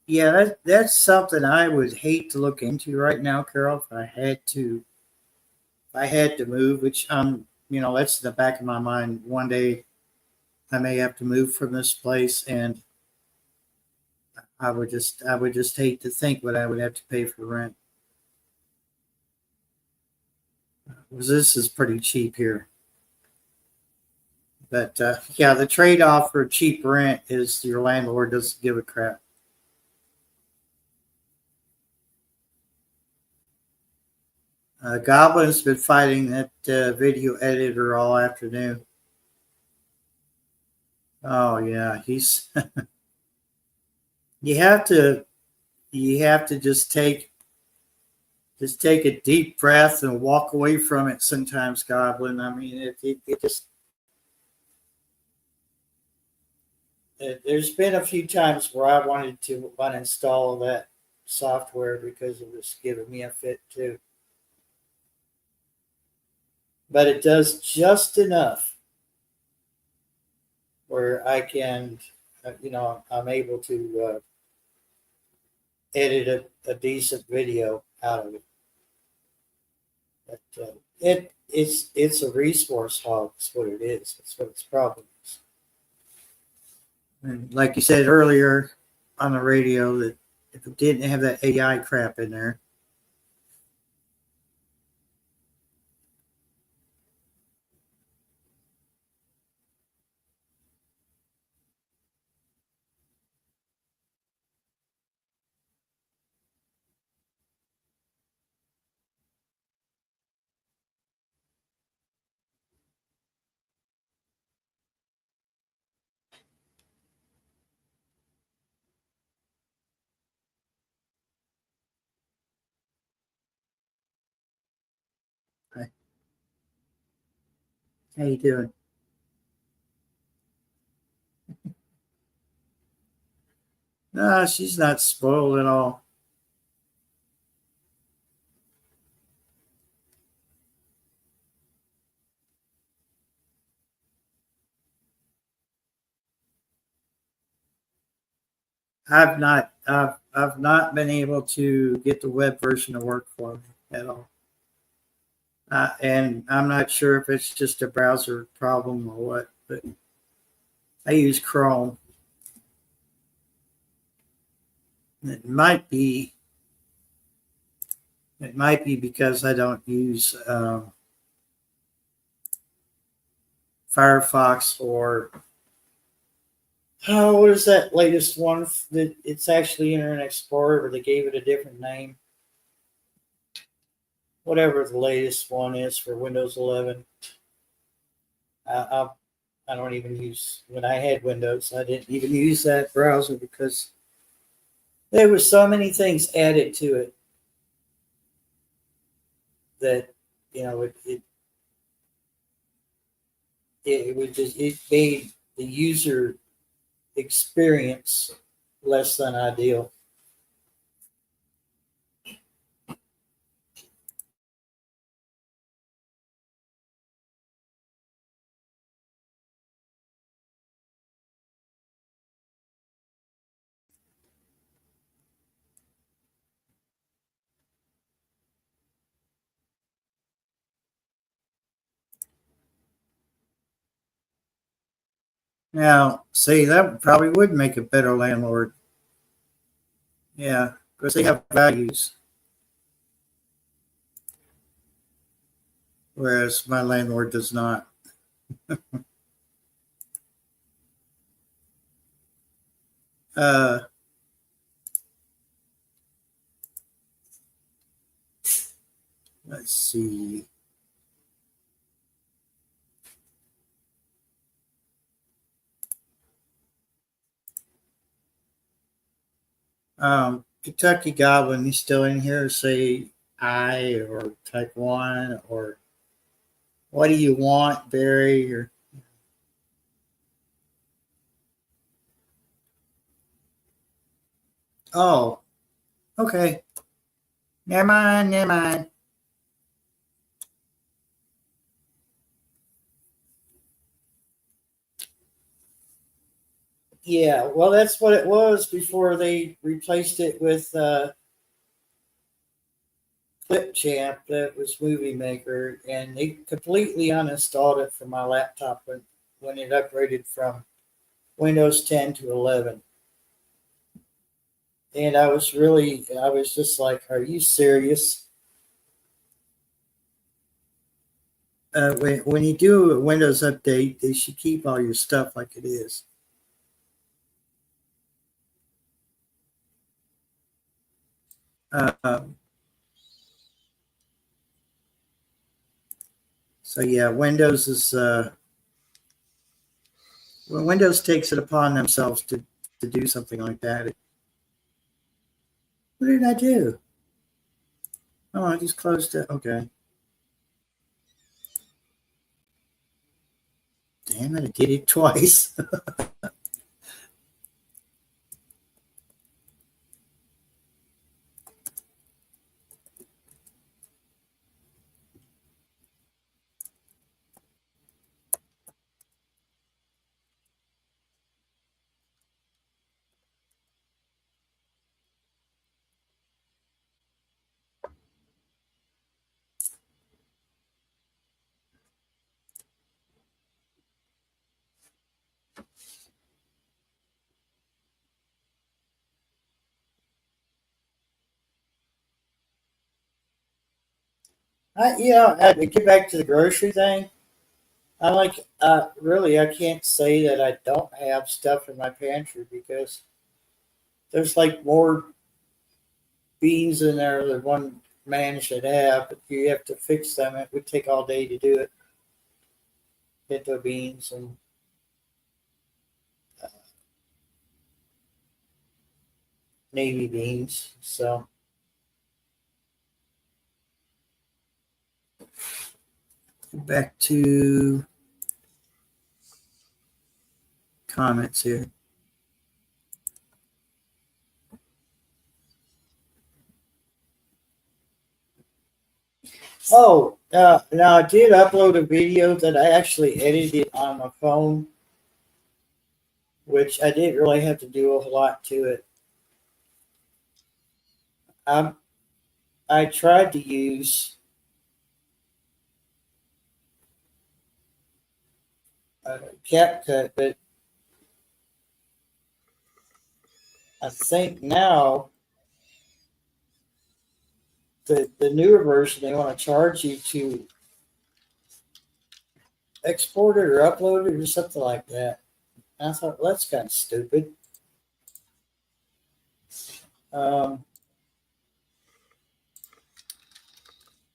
Yeah, that's something I would hate to look into right now, Carol. If I had to move, which that's in the back of my mind. One day I may have to move from this place, and I would just hate to think what I would have to pay for rent. Because this is pretty cheap here. But yeah, the trade off for cheap rent is your landlord doesn't give a crap. Goblin's been fighting that video editor all afternoon. Oh yeah, he's you have to just take a deep breath and walk away from it sometimes, Goblin. I mean, it just there's been a few times where I wanted to uninstall that software because it was giving me a fit too. But it does just enough where I can, I'm able to edit a decent video out of it. But it's a resource hog. That's what it is. That's what its problem is. And like you said earlier on the radio, that if it didn't have that AI crap in there, how you doing? No, she's not spoiled at all. I've not been able to get the web version to work for me at all. And I'm not sure if it's just a browser problem or what, but I use Chrome. It might be because I don't use Firefox or what is that latest one? That it's actually Internet Explorer, but they gave it a different name. Whatever the latest one is for Windows 11. I, I don't even use when I had Windows. I didn't even use that browser because there were so many things added to it that it made the user experience less than ideal. Now, see, that probably would make a better landlord. Yeah, because they have values, whereas my landlord does not. Uh, let's see. Kentucky Goblin, he's still in here. Say I or type one or what do you want, Barry? Or oh, okay. Never mind, never mind. Yeah, well, that's what it was before they replaced it with Clipchamp. That was Movie Maker, and they completely uninstalled it from my laptop when it upgraded from Windows 10 to 11. And I was just like, "Are you serious?" When you do a Windows update, they should keep all your stuff like it is. Um, so yeah, Windows is when Windows takes it upon themselves to do something like that. What did I do? Oh, I just closed it. Okay. Damn it, I did it twice. To get back to the grocery thing, really, I can't say that I don't have stuff in my pantry because there's like more beans in there than one man should have, but you have to fix them. It would take all day to do it. Pinto beans and uh, navy beans. So back to comments here. Oh, now I did upload a video that I actually edited on my phone, which I didn't really have to do a whole lot to it. Um, I tried to use CapCut, but I think now the newer version they want to charge you to export it or upload it or something like that. And I thought, well, that's kind of stupid. Um,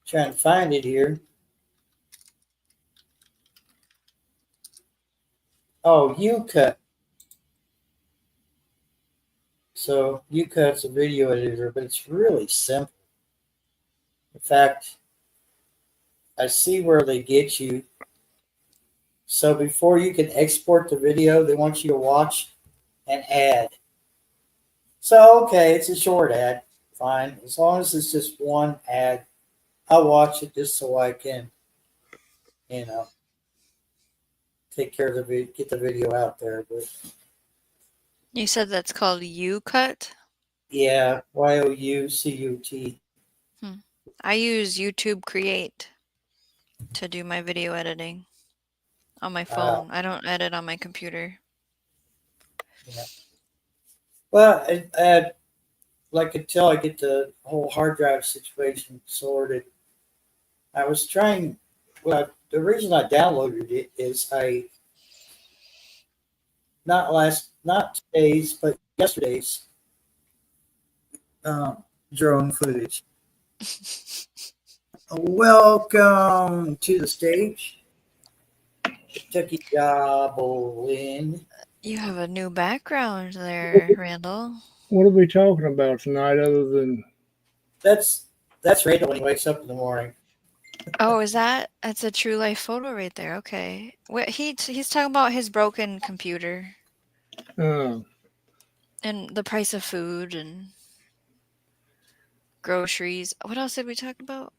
Trying to find it here. Oh, UCut. So UCut's a video editor, but it's really simple. In fact, I see where they get you. So before you can export the video, they want you to watch an ad. So okay, it's a short ad. Fine. As long as it's just one ad, I'll watch it just so I can, you know, take care of get the video out there. But You said that's called UCut? yeah, YOUCUT. I use YouTube Create to do my video editing on my phone. I don't edit on my computer. Yeah. Well, like until I get the whole hard drive situation sorted, I was trying. Well, the reason I downloaded it is not today's, but yesterday's drone footage. Welcome to the stage, Kentucky Goblin. You have a new background there, Randall. What are we talking about tonight other than That's Randall when he wakes up in the morning. Oh, that's a true life photo right there. Okay. What he's talking about his broken computer uh, and the price of food and groceries. What else did we talk about?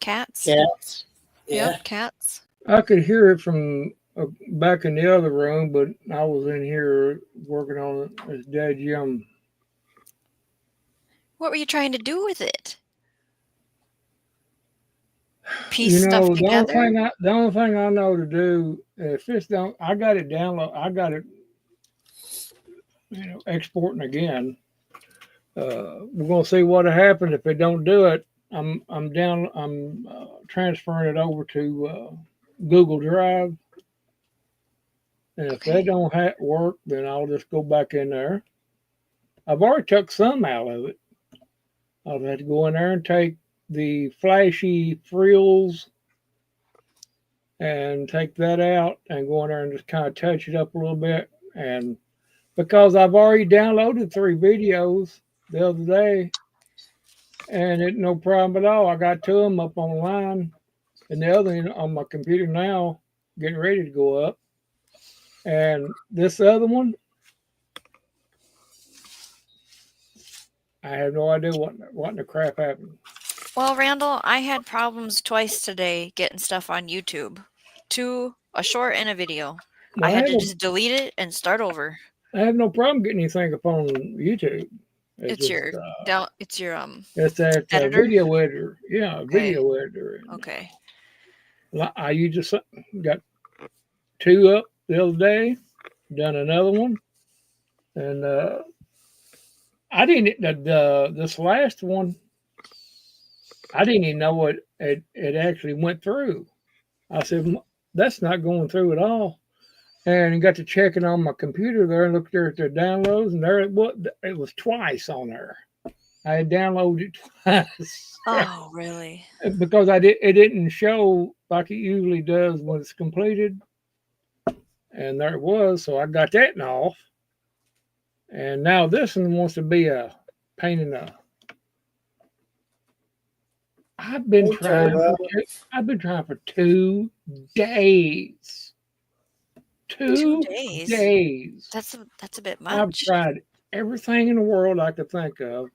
Cats? Cats? Yeah. Yep, cats. I could hear it from back in the other room, but I was in here working on this dadgum. What were you trying to do with it? Piece You stuff know, together? the only thing I know to do, if this don't, I got it download, I got it, exporting again. We're gonna see what happened if they don't do it. I'm transferring it over to Google Drive, and if Okay. that don't work, then I'll just go back in there. I've already took some out of it. I'll have to go in there and take the flashy frills and take that out and go in there and just kind of touch it up a little bit. And because I've already downloaded 3 videos the other day, and it no problem at all. I got 2 of them up online, and the other one on my computer now, getting ready to go up. And this other one, I have no idea what in the crap happened. Well, Randall, I had problems twice today getting stuff on YouTube. 2, a short and a video. Well, I had to just delete it and start over. I have no problem getting anything up on YouTube. It's your It's that editor? video editor. Yeah, Okay. video editor. Okay. I just got 2 up the other day, done another one, and I didn't. This last one, I didn't even know it actually went through. I said that's not going through at all, and I got to checking on my computer there and looked there at their downloads, and there it was twice on there. I had downloaded it twice. Oh, really? Because it didn't show like it usually does when it's completed, and there it was. So I got that off, and now this one wants to be a pain in the. I've been trying for 2 days. 2 2 days. days. That's a bit I've much. tried everything in the world I could think of,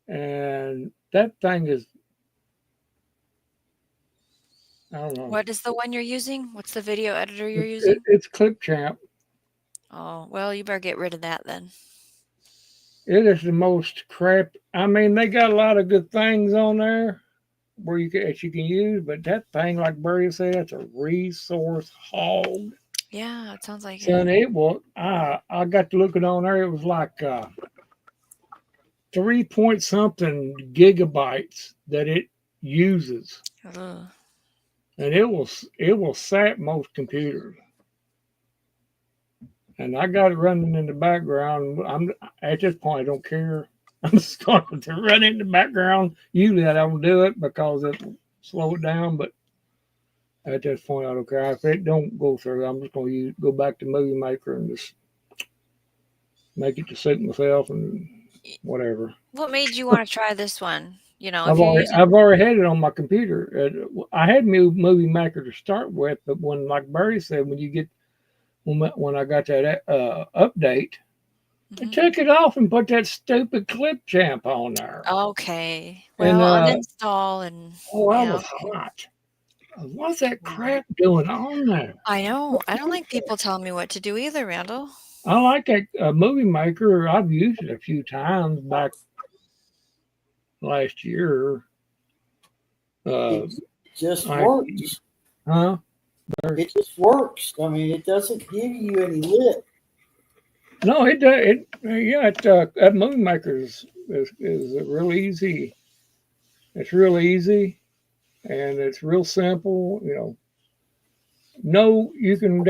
and that thing is. I don't know. What is the one you're using? What's the video editor you're using? It's Clipchamp. Oh, well, you better get rid of that then. It is the most crap. I mean, they got a lot of good things on there where you can use, but that thing, like Barry said, it's a resource hog. Yeah, it sounds like Son, it. it was. I got to look it on there. It was like 3 point something gigabytes that it uses, Ugh. and it will sap most computers. And I got it running in the background. I'm at this point, I don't care. I'm just going to run in the background. Usually, I don't do it because it will slow it down. But at this point, I don't care. If it don't go through, I'm just going to go back to Movie Maker and just make it to suit myself and whatever. What made you want to try this one? I've already had it on my computer. I had Movie Maker to start with, but like Barry said, when I got that update, I took it off and put that stupid Clipchamp on there. Okay. Well, uninstall and. Oh, I was hot. What's that crap doing on there? I know. I don't like people telling me what to do either, Randall. I like that Movie Maker. I've used it a few times back last year. It just works. Huh? It just works. I mean, it doesn't give you any lip. No, it does. That Movie Maker is real easy. It's real easy, and it's real simple. You can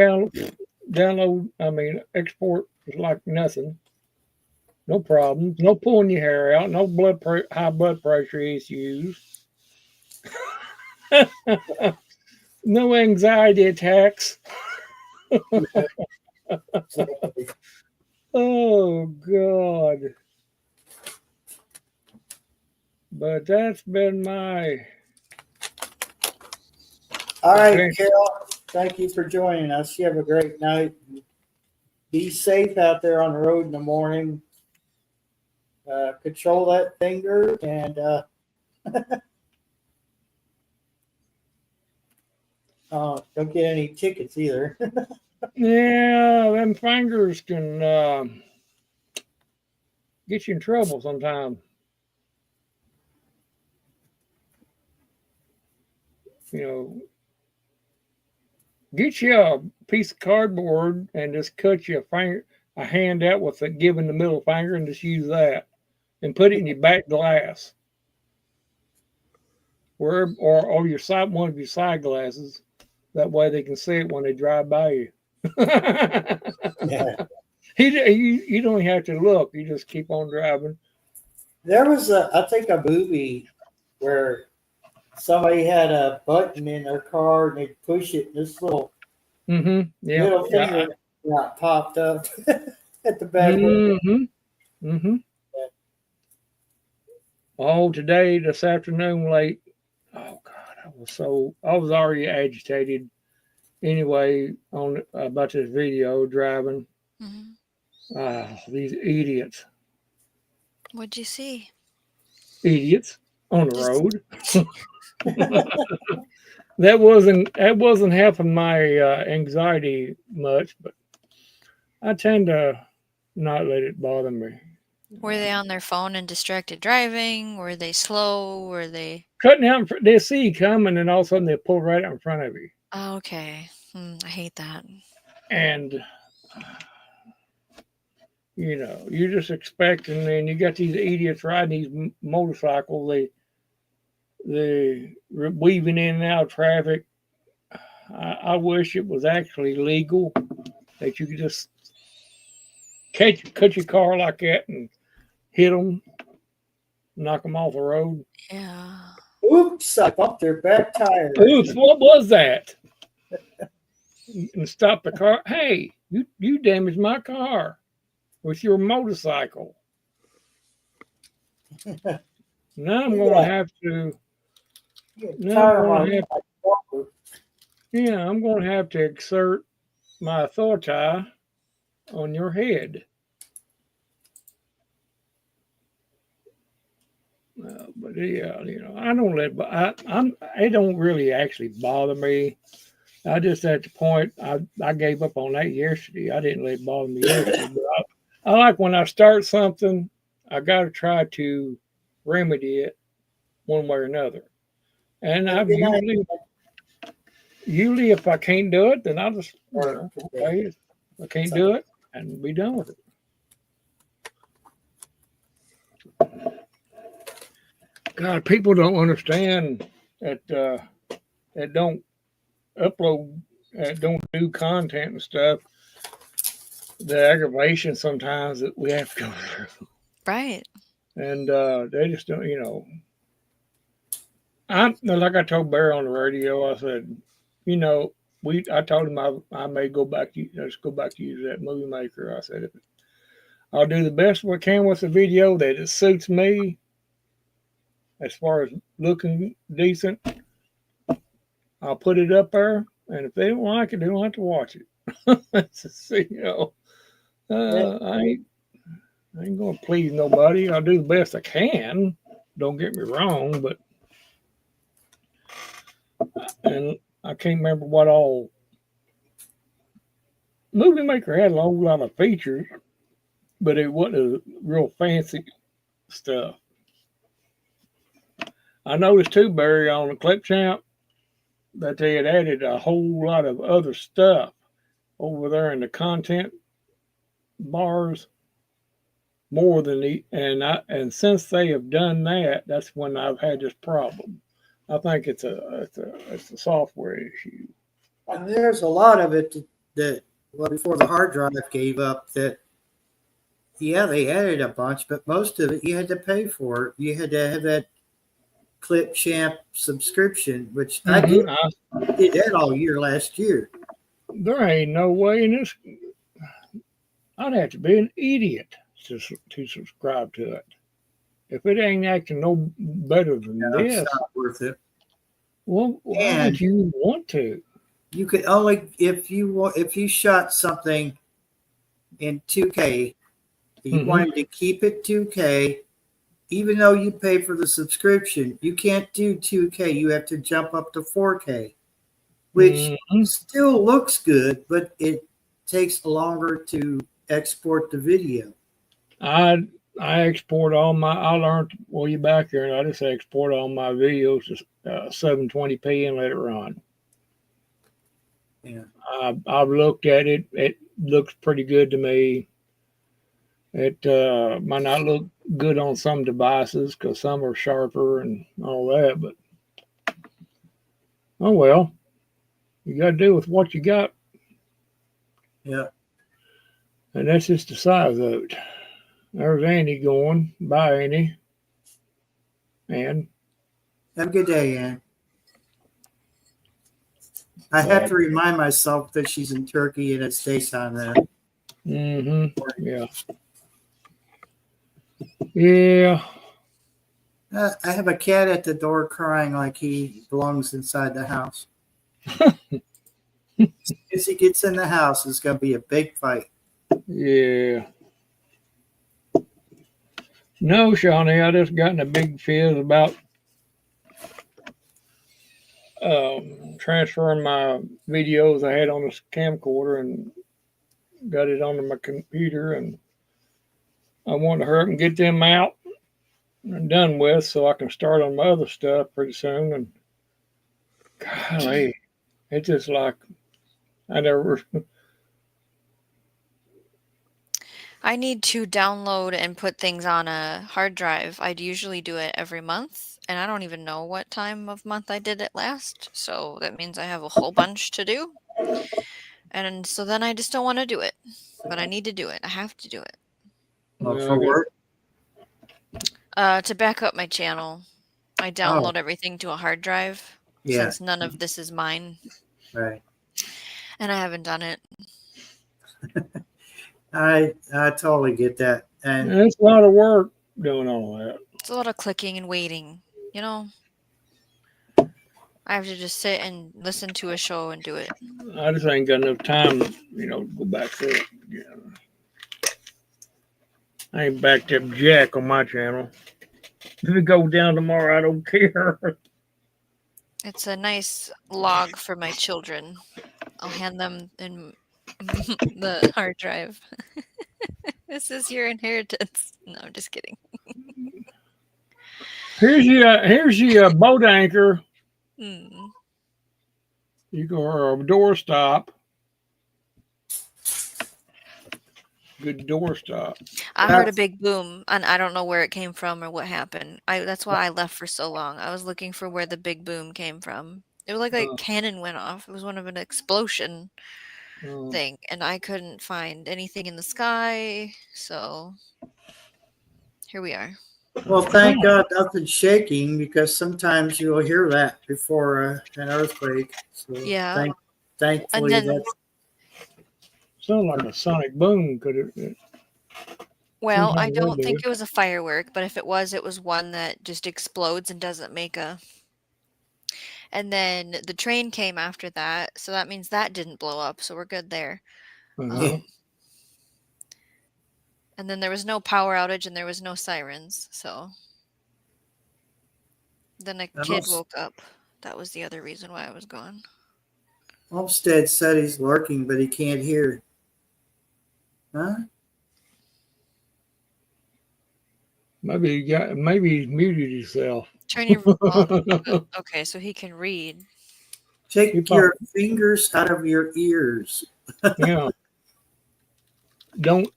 download. I mean, export is like nothing. No problems. No pulling your hair out. No high blood pressure issues. No anxiety attacks. Oh, God. But that's been my. All right, Carol. Thank you for joining us. You have a great night. Be safe out there on the road in the morning. Control that finger and. Don't get any tickets either. Yeah, them fingers can get you in trouble sometimes. You know, get you a piece of cardboard and just cut you a hand out with it, giving the middle finger, and just use that, and put it in your back glass, or your side one of your side glasses. That way they can see it when they drive by you. Yeah. You don't even have to look. You just keep on driving. There was I think a movie where somebody had a button in their car and they'd push it, and this little Yeah. middle finger got popped up at the back window. Oh, today, this afternoon, late. Oh God, I was already agitated. Anyway, on about this video driving. These idiots. What'd you see? Idiots on the road. that wasn't helping my anxiety much, but I tend to not let it bother me. Were they on their phone and distracted driving? Were they slow? Were they cutting out? They see you coming, and all of a sudden they pull right out in front of you. Oh, okay. I hate that. And you know, you're just expecting, and you got these idiots riding these motorcycles. They weaving in and out of traffic. I wish it was actually legal that you could just cut your car like that and hit them, knock them off the road. Yeah. Oops! I bumped their back tire. Oops! What was that? And stop the car. Hey, you damaged my car with your motorcycle. Now I'm going to have to. I'm going to have to exert my authority on your head. But yeah, you know, I don't it don't really actually bother me. I just at the point I gave up on that yesterday. I didn't let it bother me yesterday. But I like when I start something, I got to try to remedy it one way or another. And I've usually if I can't do it, then I'll just okay, if I can't do it and be done with it. God, people don't understand that don't upload, don't do content and stuff. The aggravation sometimes that we have to go through. Right. And they just don't, you know. Like I told Barry on the radio, I said, you know, I told him I may go back to use that Movie Maker. I said, I'll do the best we can with the video that it suits me as far as looking decent. I'll put it up there, and if they don't like it, they don't have to watch it. You know, I ain't gonna please nobody. I'll do the best I can. Don't get me wrong, but and I can't remember what all. Movie Maker had a whole lot of features, but it wasn't a real fancy stuff. I noticed too, Barry, on the Clipchamp that they had added a whole lot of other stuff over there in the content bars, more than and since they have done that, that's when I've had this problem. I think it's a software issue. And there's a lot of it that before the hard drive gave up, that they added a bunch, but most of it you had to pay for. You had to have that Clipchamp subscription, which I did that all year last year. There ain't no way in this. I'd have to be an idiot to subscribe to it. If it ain't acting no better than this, it's not worth it. Well, why would you want to? You could only if you shot something in 2K, you wanted to keep it 2K, even though you pay for the subscription. You can't do 2K. You have to jump up to 4K. which Mhm. still looks good, but it takes longer to export the video. I I export all my. I learned way back here, and I just export all my videos to 720p and let it run. Yeah. I've looked at it. It looks pretty good to me. It might not look good on some devices because some are sharper and all that, but oh well. You got to do with what you got, Yeah. and that's just the size of it. There's Andy going. Bye, Andy. And Have a good day, Ann. I have to remind myself that she's in Turkey and it's daytime there. yeah. Yeah. I have a cat at the door crying like he belongs inside the house. As he gets in the house, it's going to be a big fight. Yeah. No, Shawnee, I just gotten a big fizz about transferring my videos I had on this camcorder and got it onto my computer, and I want to hurry up and get them out and done with so I can start on my other stuff pretty soon. And golly, it's just like I never. I need to download and put things on a hard drive. I'd usually do it every month, and I don't even know what time of month I did it last. So that means I have a whole bunch to do. And so then I just don't want to do it. But I need to do it. I have to do it. For work? To back up my channel, I download everything to a hard drive Yeah. since none of this is mine. Right. And I haven't done it. I totally get that. And It's a lot of work doing all that. It's a lot of clicking and waiting, you know? I have to just sit and listen to a show and do it. I just ain't got enough time, to go back through it again. I ain't backed up jack on my channel. If it go down tomorrow, I don't care. It's a nice log for my children. I'll hand them in the hard drive. This is your inheritance. No, I'm just kidding. Here's your boat anchor. Hmm. You go or a door stop. Good door stop. I heard a big boom, and I don't know where it came from or what happened. That's why I left for so long. I was looking for where the big boom came from. It was like a cannon went off. It was one of an explosion thing, and I couldn't find anything in the sky. So here we are. well, thank God nothing's shaking, because sometimes you'll hear that before an earthquake. So Yeah. thankfully then- that's Sound like a sonic boom. Could it? Well, I Somehow don't would think do. it was a firework, but if it was one that just explodes and doesn't make a. And then the train came after that, so that means that didn't blow up, so we're good there. Uh-huh. And then there was no power outage and there was no sirens, so. Then a kid woke up. That was the other reason why I was gone. Olmsted said he's lurking, but he can't hear. Huh? Maybe he's muted himself. Turn your volume up. Okay, so he can read. Take your fingers out of your ears. Yeah. Don't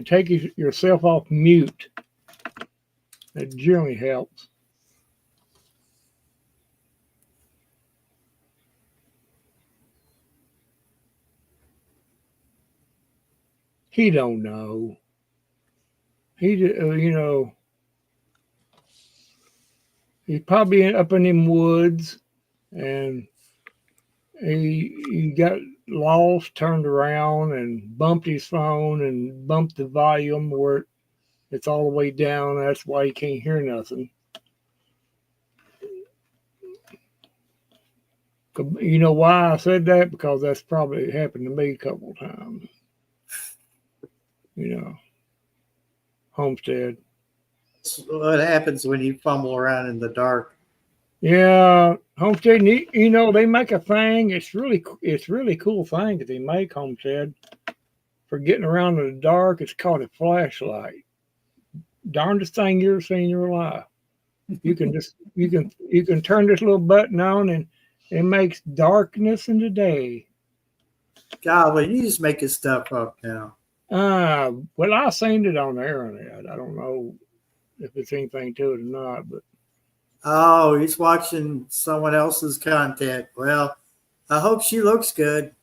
take yourself off mute. That generally helps. He don't know. He's probably up in them woods, and he got lost, turned around, and bumped his phone and bumped the volume where it's all the way down. That's why he can't hear nothing. You know why I said that? Because that's probably happened to me a couple of times. Homestead. That's what happens when you fumble around in the dark. Yeah, Homestead. You know, they make a thing. It's really cool thing that they make, Homestead, for getting around in the dark. It's called a flashlight. Darndest thing you ever seen in your life. You can turn this little button on and it makes darkness in the day. Golly, you just making stuff up now. Well, I seen it on the internet. I don't know if it's anything to it or not, but Oh, he's watching someone else's content. Well, I hope she looks good.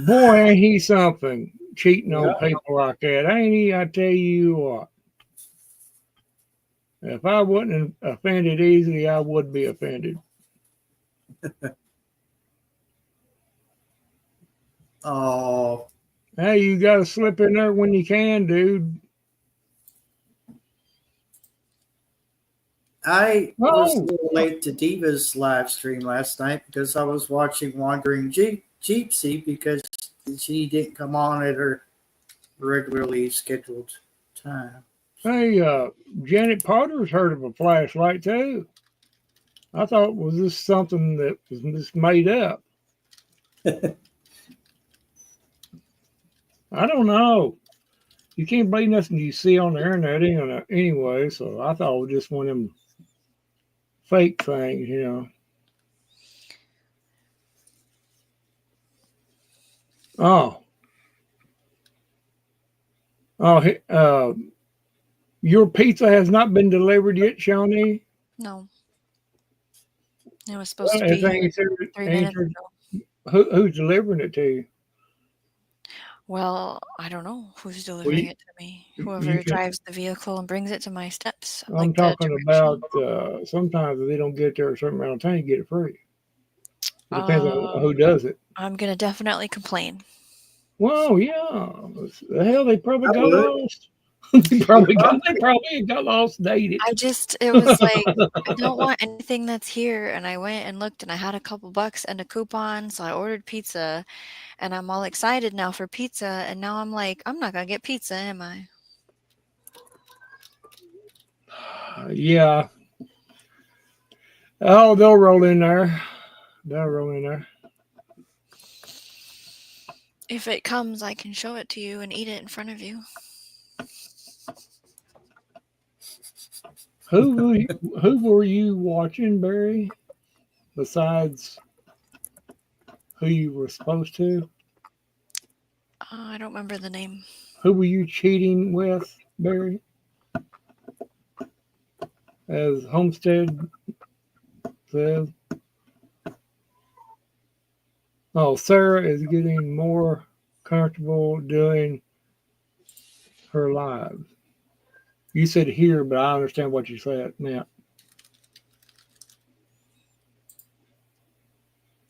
boy, ain't he something cheating on Yeah. people like that, ain't he? I tell you what. If I wasn't offended easily, I would be offended. Oh, Hey, you got to slip in there when you can, dude. I was a Oh, little late to Diva's live stream last night because I was watching Wandering Gypsy because she didn't come on at her regularly scheduled time. hey, Janet Potter's heard of a flashlight too. I thought was this something that was just made up. I don't know. You can't believe nothing you see on the internet anyway. So I thought it was just one of them fake things, you know. Oh, oh, your pizza has not been delivered yet, Shawnee. No, it was supposed to Well, be here 3 minutes answered. ago. Who's delivering it to you? Well, I don't know who's Well, delivering it to me. you Whoever can, drives the vehicle and brings it to my steps, I'm like the talking about direction. sometimes if they don't get there a certain amount of time, you get it free. It depends on who Um, does it. I'm gonna definitely complain. Well, yeah. The hell, they probably I got would. lost. they probably got lost dated. It was like, I don't want anything that's here. And I went and looked and I had a couple bucks and a coupon. So I ordered pizza and I'm all excited now for pizza. And now I'm like, I'm not gonna get pizza, am I? Yeah. Oh, they'll roll in there. They'll roll in there. If it comes, I can show it to you and eat it in front of you. Who were you watching, Barry? Besides who you were supposed to? I don't remember the name. Who were you cheating with, Barry? As Homestead says. Oh, Sarah is getting more comfortable doing her live. You said here, but I understand what you said, man.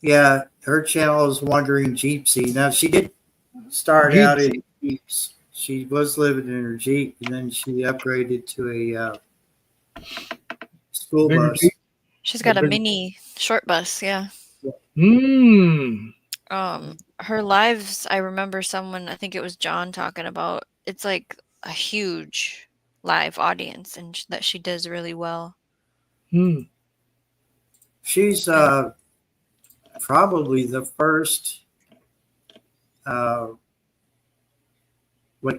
Yeah, her channel is Wandering Gypsy. Now she did start out in Jeeps. She was living in her Jeep, and then she upgraded to a school Bigger bus. Jeep? She's got a bigger- mini short bus, yeah. Her lives, I remember someone, I think it was John, talking about it's like a huge live audience and that she does really well. She's probably the first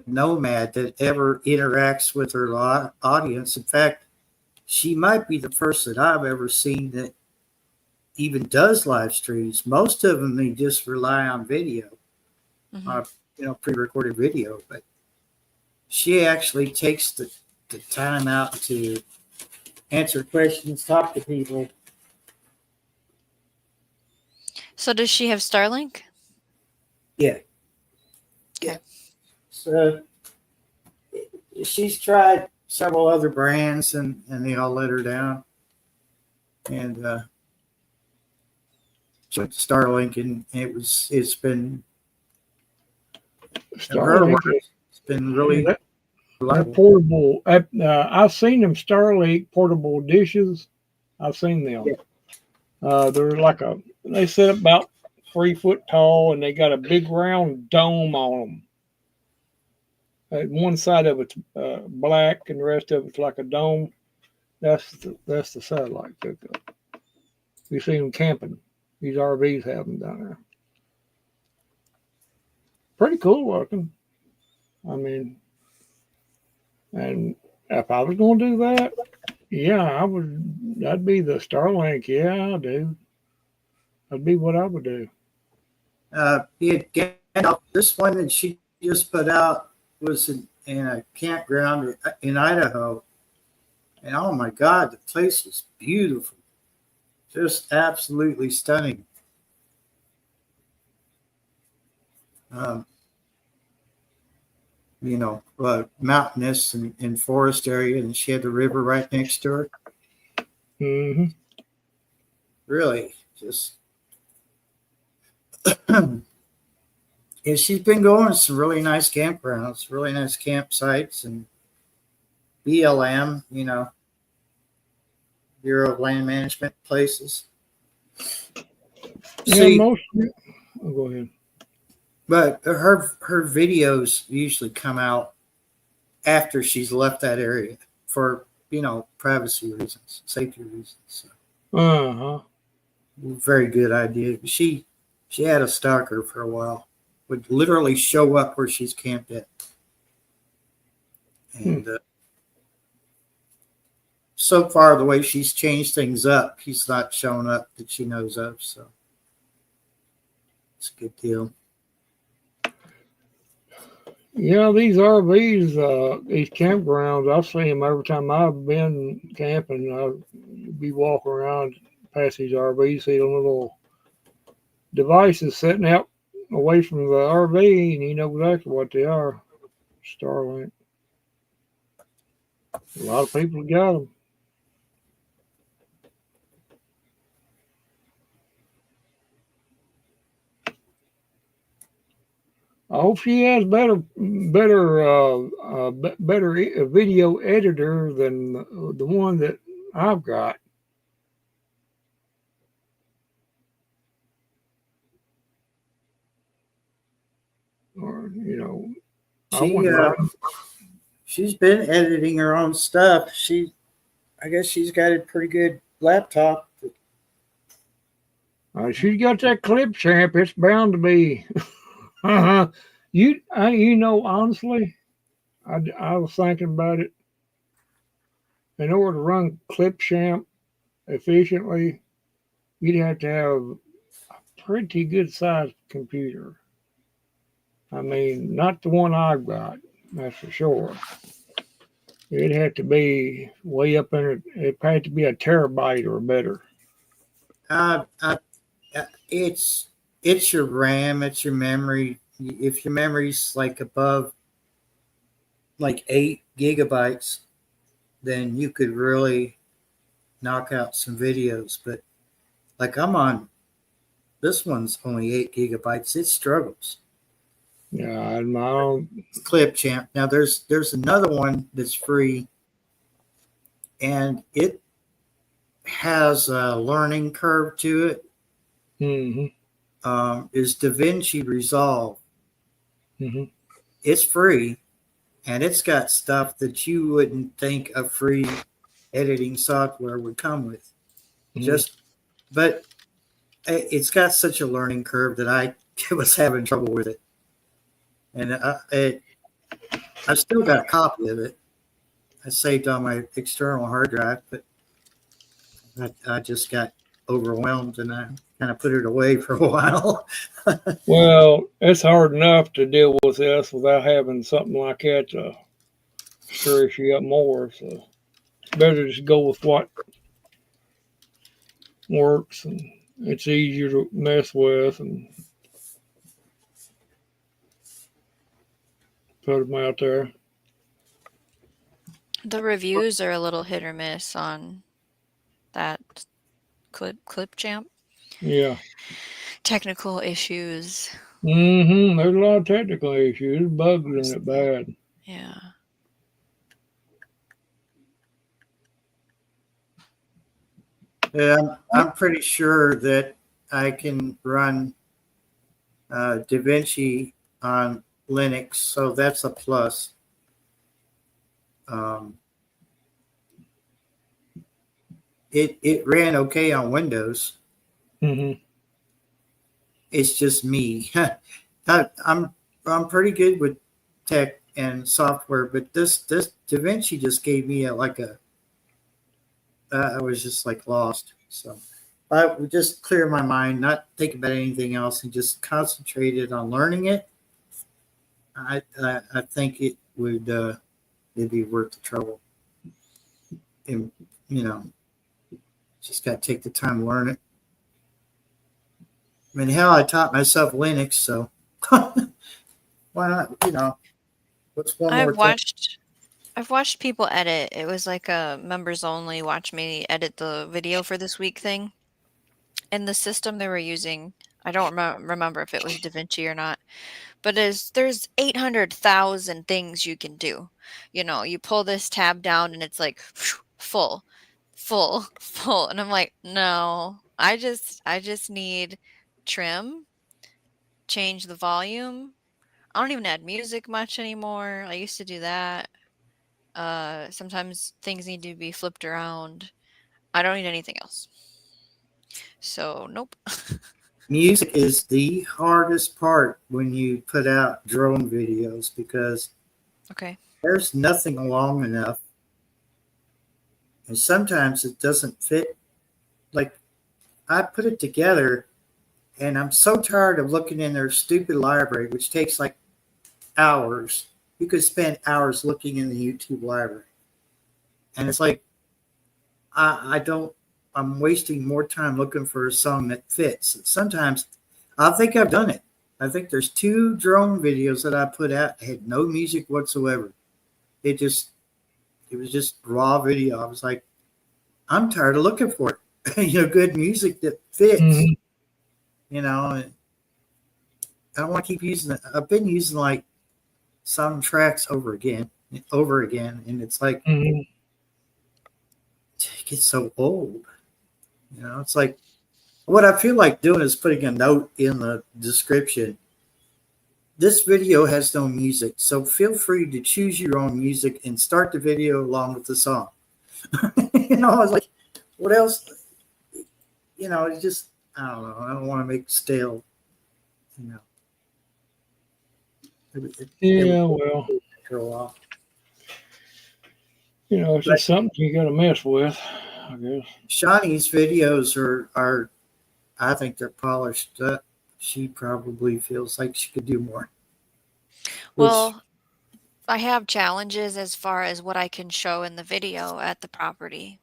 nomad that ever interacts with her audience. In fact, she might be the first that I've ever seen that even does live streams. Most of them, they just rely on video, pre-recorded video. But she actually takes the time out to answer questions, talk to people. So does she have Starlink? Yeah. Okay. So she's tried several other brands and they all let her down. And she went to Starlink and it's been Starlink. It's been really reliable. Portable. I've seen them Starlink portable dishes. I've seen them. Yeah. They're they sit about 3 foot tall and they got a big round dome on them. One side of it's black and the rest of it's like a dome. That's the satellite pickup. We see them camping. These RVs have them down there. Pretty cool looking. I mean, and if I was going to do that, yeah, I would. That'd be the Starlink. Yeah, I do. That'd be what I would do. This one that she just put out was in a campground in Idaho. And oh my God, the place was beautiful. Just absolutely stunning. Mountainous and forest area, and she had the river right next to her. Mm-hmm. Really, just. And she's been going to some really nice campgrounds, really nice campsites, and BLM, Bureau of Land Management places. Yeah, See, most. Oh, go ahead. but her videos usually come out after she's left that area for privacy reasons, safety reasons. So, Uh-huh. very good idea. She had a stalker for a while. Would literally show up where she's camped at, and so far the way she's changed things up, he's not shown up that she knows of. So it's a good deal. Yeah, these RVs, these campgrounds, I see them every time I've been camping. I'll be walking around past these RVs, see the little devices sitting out away from the RV, and you know exactly what they are. Starlink. A lot of people got them. I hope she has better video editor than the one that I've got. Or She's been editing her own stuff. I guess she's got a pretty good laptop. She's got that clip champ. It's bound to be. Honestly, I was thinking about it. In order to run Clipchamp efficiently, you'd have to have a pretty good sized computer. I mean, not the one I've got, that's for sure. It'd have to be way up in it. It'd have to be a terabyte or better. It's your RAM, it's your memory. If your memory's like above like 8 gigabytes, then you could really knock out some videos. But like this one's only 8 gigabytes. It struggles. Yeah, my own Clipchamp. Now there's another one that's free, and it has a learning curve to it. Mm-hmm. Is DaVinci Resolve. Mm-hmm. It's free, and it's got stuff that you wouldn't think a free editing software would come with. Mm-hmm. But it's got such a learning curve that I was having trouble with it. And I've still got a copy of it. I saved on my external hard drive, but I just got overwhelmed and I kind of put it away for a while. Well, it's hard enough to deal with this without having something like that to stress you up more. So it's better to just go with what works and it's easier to mess with and put them out there. The reviews are a little hit or miss on that Clipchamp. Yeah. Technical issues. Mm-hmm. There's a lot of technical issues, bugs in it bad. Yeah. Yeah, I'm pretty sure that I can run DaVinci on Linux, so that's a plus. it ran okay on Windows. Mm-hmm. It's just me. I'm pretty good with tech and software, but this DaVinci just gave me I was just like lost. So I would just clear my mind, not think about anything else, and just concentrated on learning it. I think it would it'd be worth the trouble. And you know, just got to take the time to learn it. I mean, hell, I taught myself Linux, so why not? You know, what's one more I've thing? watched people edit. It was like a members only watch me edit the video for this week thing. And the system they were using, I don't remember if it was DaVinci or not, but there's 800,000 things you can do. You know, you pull this tab down and it's like full, full, full, and I'm like, no, I just need trim, change the volume. I don't even add music much anymore. I used to do that. Sometimes things need to be flipped around. I don't need anything else. So, nope. Music is the hardest part when you put out drone videos because Okay. there's nothing long enough, and sometimes it doesn't fit. Like I put it together, and I'm so tired of looking in their stupid library, which takes like hours. You could spend hours looking in the YouTube library, and it's like I don't. I'm wasting more time looking for a song that fits. Sometimes I think I've done it. I think there's 2 drone videos that I put out that had no music whatsoever. It was just raw video. I was like, I'm tired of looking for it. Good music that fits. Mm-hmm. And I don't want to keep using it. I've been using like some tracks over again, and it's like Mm-hmm. it gets so old. It's like what I feel like doing is putting a note in the description. This video has no music, so feel free to choose your own music and start the video along with the song. I was like, what else? It's just, I don't know. I don't want to make stale, Yeah, well, for a while. It's just something you got to mess with, I guess. Shawnee's videos are I think they're polished up. She probably feels like she could do more. Well, I have challenges as far as what I can show in the video at the property.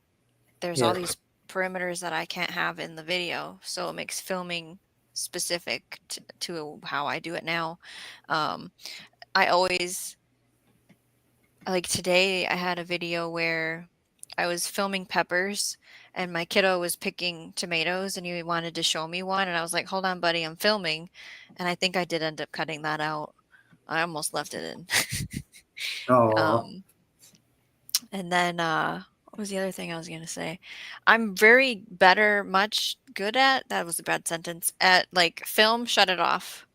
There's all these perimeters that I can't have in the video, so it makes filming specific to how I do it now. I always, like today, I had a video where I was filming peppers and my kiddo was picking tomatoes and he wanted to show me one. And I was like, hold on, buddy, I'm filming. And I think I did end up cutting that out. I almost left it in. And then, what was the other thing I was going to say? I'm much good at, that was a bad sentence, at like film, shut it off.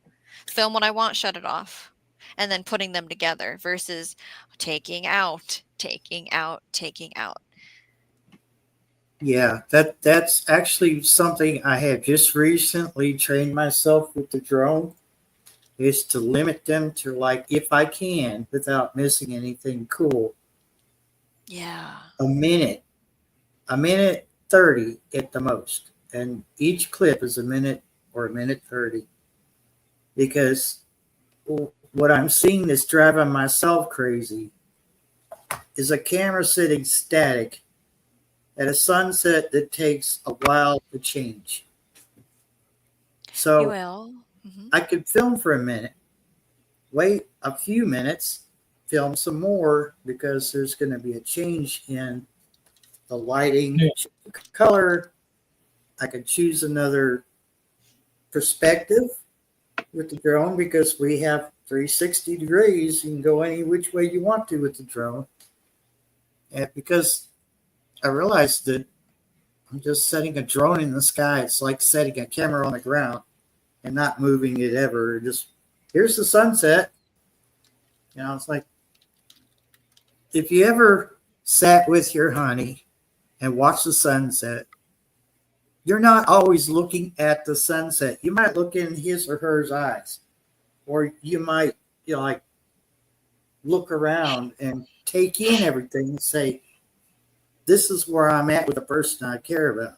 Film what I want, shut it off. And then putting them together versus taking out. Yeah, that's actually something I have just recently trained myself with the drone, is to limit them to, like, if I can, without missing anything cool. Yeah. A minute 30 at the most. And each clip is a minute or a minute 30. Because what I'm seeing that's driving myself crazy is a camera sitting static at a sunset that takes a while to change. So I could film for a minute, wait a few minutes, film some more because there's going to be a change in the lighting, color. I could choose another perspective with the drone because we have 360 degrees. You can go any which way you want to with the drone. And because I realized that I'm just setting a drone in the sky. It's like setting a camera on the ground and not moving it ever. Just, here's the sunset. It's like, if you ever sat with your honey and watch the sunset, you're not always looking at the sunset. You might look in his or her eyes, or you might, like look around and take in everything and say, this is where I'm at with the person I care about.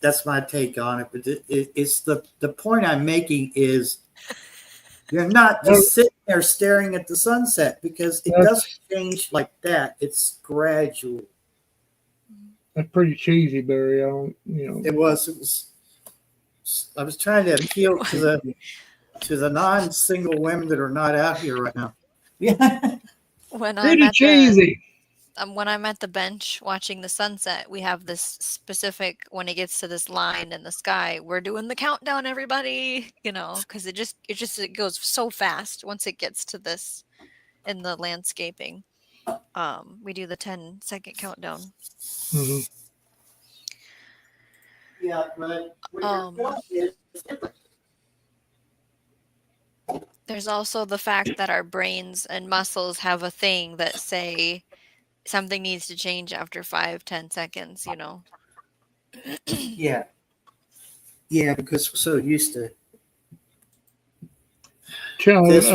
That's my take on it. But it's the point I'm making is you're not just sitting there staring at the sunset, because it doesn't change like that. It's gradual. That's pretty cheesy, Barry. I don't, It was. I was trying to appeal to the non-single women that are not out here right now. Yeah. Pretty cheesy. When I'm at the bench watching the sunset, we have this specific, when it gets to this line in the sky, we're doing the countdown, everybody, because it goes so fast once it gets to this in the landscaping. We do the 10-second countdown. Mm-hmm. Yeah, but there's also the fact that our brains and muscles have a thing that say something needs to change after 5-10 seconds, Yeah, because we're so used to this.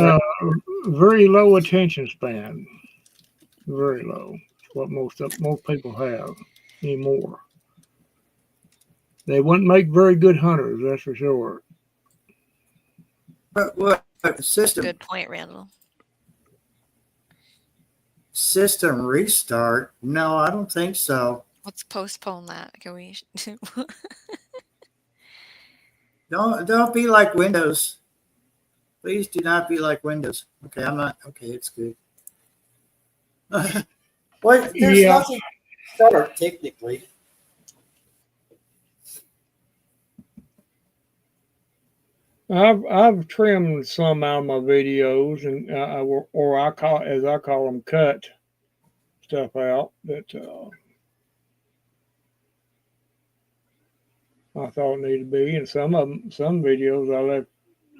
Very low attention span. Very low. It's what most people have anymore. They wouldn't make very good hunters, that's for sure. But what system? Good point, Randall. System restart? No, I don't think so. Let's postpone that. Can we? Don't be like Windows. Please do not be like Windows. Okay, I'm not. Okay, it's good. Well, there's nothing to start technically. I've trimmed some out of my videos, and or I call them, cut stuff out that I thought needed to be, and some videos I left.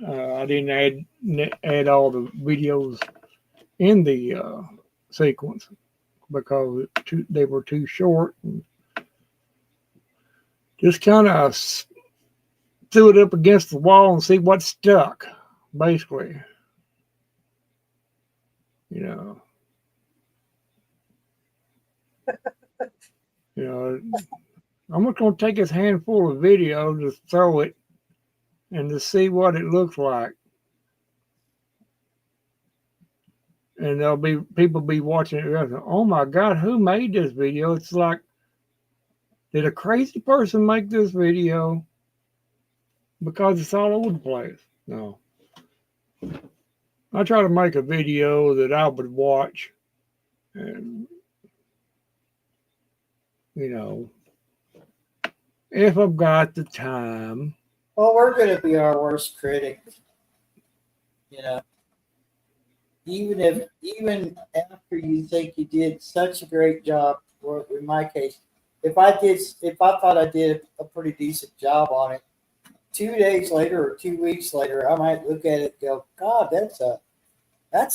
I didn't add all the videos in the sequence because they were too short. And just kind of threw it up against the wall and see what stuck, basically. I'm just going to take this handful of video, just throw it, and to see what it looks like. And there'll be people be watching it. And, oh my God, who made this video? It's like, did a crazy person make this video? Because it's all over the place. No. I try to make a video that I would watch, and if I've got the time. Well, we're going to be our worst critic. Even after you think you did such a great job, or in my case, if I thought I did a pretty decent job on it, 2 days later or 2 weeks later, I might look at it and go, God, that's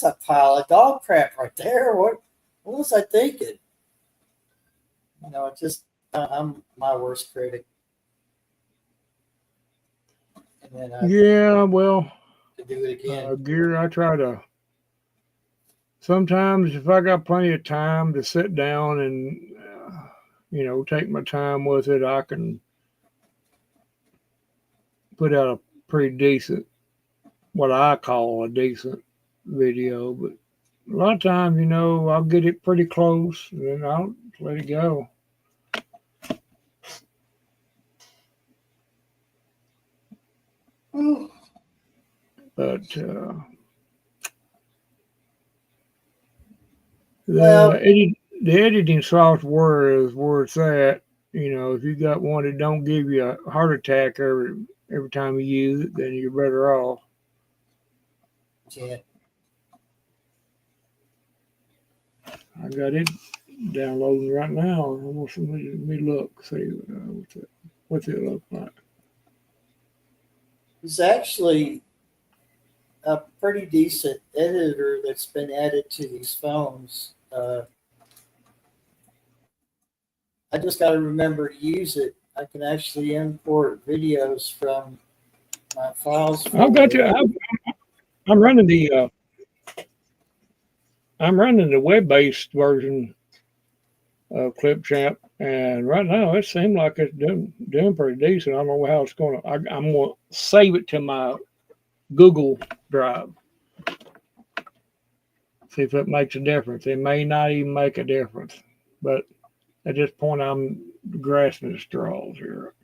a pile of dog crap right there. What was I thinking? I'm my worst critic. And then to do it again. Gear, I try to. Sometimes, if I got plenty of time to sit down and take my time with it, I can put out a pretty decent, what I call a decent video. But a lot of times, I'll get it pretty close and then I'll let it go. But the editing software is where it's at. If you got one that don't give you a heart attack every time you use it, then you're better off. Yeah. I got it downloading right now. Let me look, see what's it look like. There's actually a pretty decent editor that's been added to these phones. I just got to remember to use it. I can actually import videos from my files. I've got you. folder. I'm running the web-based version of Clipchamp, and right now it seems like it's doing pretty decent. I don't know how it's going to. I'm going to save it to my Google Drive. See if it makes a difference. It may not even make a difference, but at this point, I'm grasping at straws here.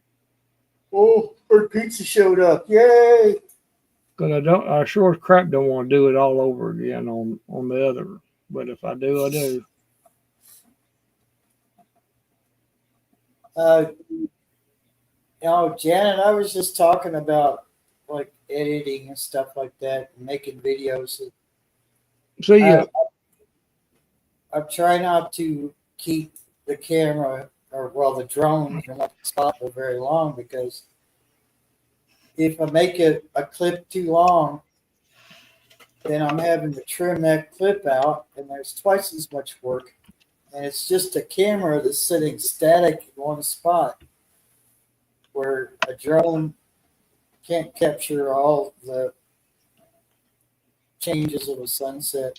Oh, our pizza showed up! Yay! Because I sure as crap don't want to do it all over again on the other. But if I do, I do. Janet, I was just talking about like editing and stuff like that, and making videos. See ya. I'm trying not to keep the camera the drone in one spot for very long, because if I make a clip too long, then I'm having to trim that clip out, and there's twice as much work. And it's just a camera that's sitting static in one spot, where a drone can't capture all the changes of a sunset.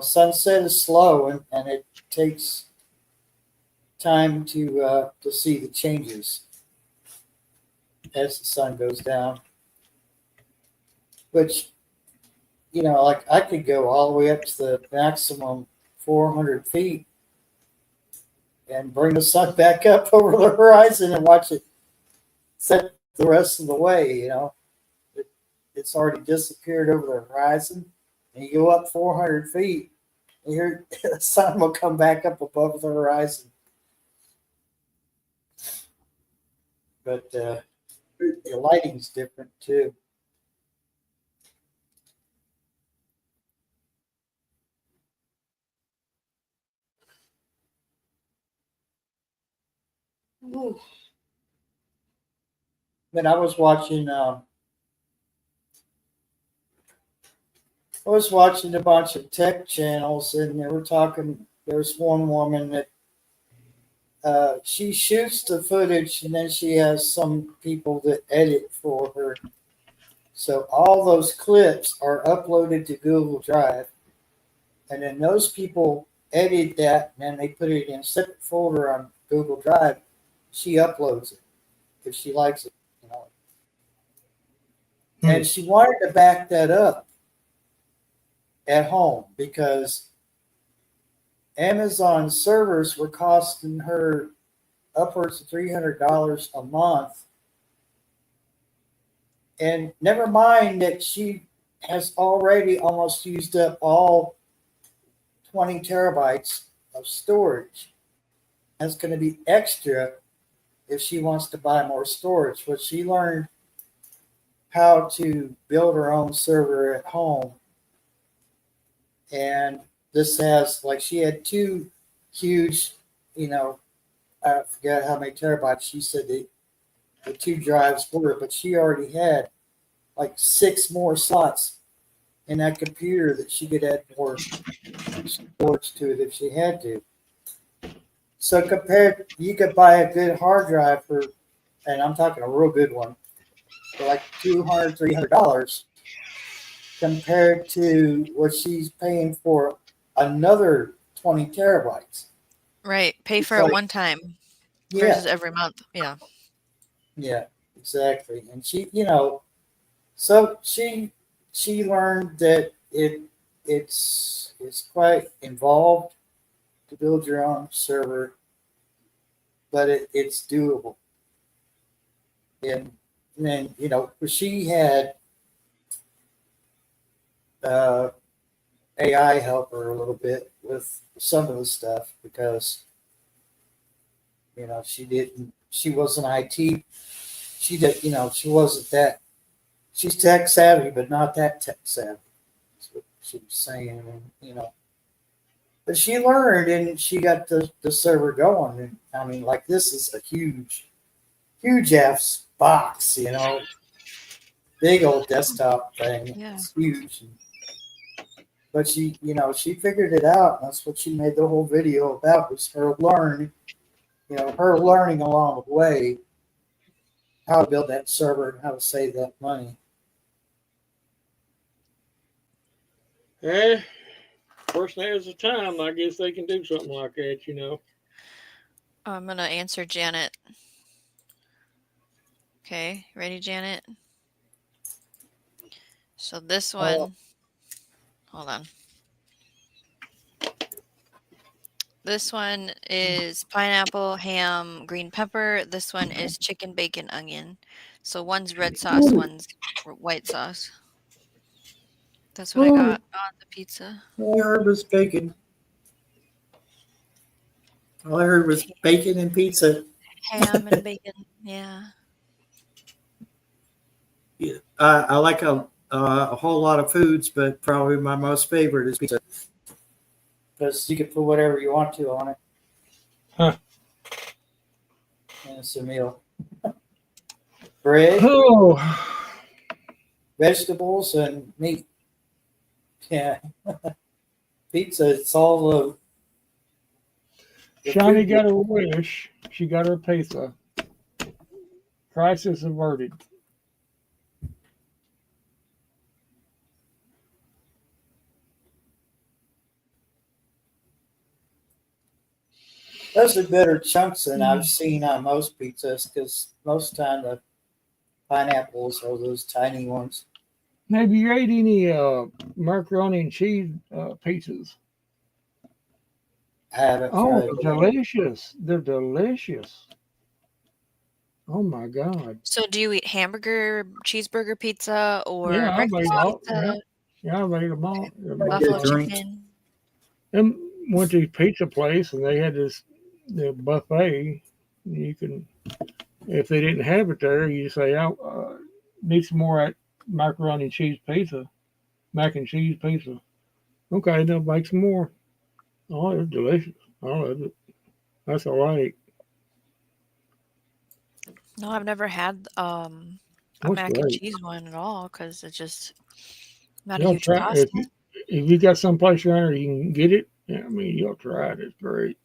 Sunset is slow, and it takes time to see the changes as the sun goes down. Which, like I could go all the way up to the maximum 400 feet and bring the sun back up over the horizon and watch it set the rest of the way. It's already disappeared over the horizon, and you go up 400 feet, and the sun will come back up above the horizon. But the lighting's different too. But I was watching a bunch of tech channels, and they were talking. There's one woman that she shoots the footage, and then she has some people that edit for her. So all those clips are uploaded to Google Drive, and then those people edit that, and then they put it in a separate folder on Google Drive. She uploads it if she likes it. And she wanted to back that up at home, because Amazon servers were costing her upwards of $300 a month. And never mind that she has already almost used up all 20 terabytes of storage. That's going to be extra if she wants to buy more storage. But she learned how to build her own server at home. And this has, she had two huge, I forget how many terabytes she said the two drives were, but she already had 6 more slots in that computer that she could add more storage to it if she had to. So you could buy a good hard drive for, and I'm talking a real good one, for $200, $300, compared to what she's paying for another 20 terabytes. Right. Pay for it one time versus every month. Yeah. Yeah, exactly. And she, so she learned that it's quite involved to build your own server, but it's doable. And then, she had AI help her a little bit with some of the stuff, because she wasn't IT. She wasn't that. She's tech savvy, but not that tech savvy. That's what she was saying, But she learned, and she got the server going. And this is a huge ass box, big old desktop thing. Yeah. It's huge. but she figured it out. That's what she made the whole video about, was her her learning along the way how to build that server and how to save that money. Person has the time, I guess they can do something like that, you know. I'm gonna answer Janet. Okay, ready, Janet? So this one, hold on. This one is pineapple, ham, green pepper. This one is chicken, bacon, onion. So one's red sauce, one's white sauce. That's what I got on the pizza. All I heard was bacon. All I heard was bacon and pizza. Ham and bacon. Yeah. Yeah, I like a whole lot of foods, but probably my most favorite is pizza, because you can put whatever you want to on it. Huh. And it's a meal. Bread, Oh, vegetables, and meat. Yeah. Pizza, it's all the Shani food. got her wish. She got her pizza. Crisis averted. Those are better chunks than I've seen on most pizzas, because most of the time the pineapples are those tiny ones. Have you ate any macaroni and cheese pizzas? I haven't Oh, tried they're that. delicious. They're delicious. Oh my God. So do you eat hamburger, cheeseburger pizza, or Yeah, I've breakfast ate all. pizza, Yeah, I've ate them all. Like buffalo a drink. chicken? And went to a pizza place and they had the buffet. You can, if they didn't have it there, you say, I need some more at macaroni and cheese pizza, mac and cheese pizza. Okay, they'll make some more. Oh, it's delicious. I love it. That's all right. No, I've never had a That's mac and great. cheese one at all because it's just not a You'll huge try pasta. if you got someplace around there you can get it. Yeah, I mean, you'll try it. It's great.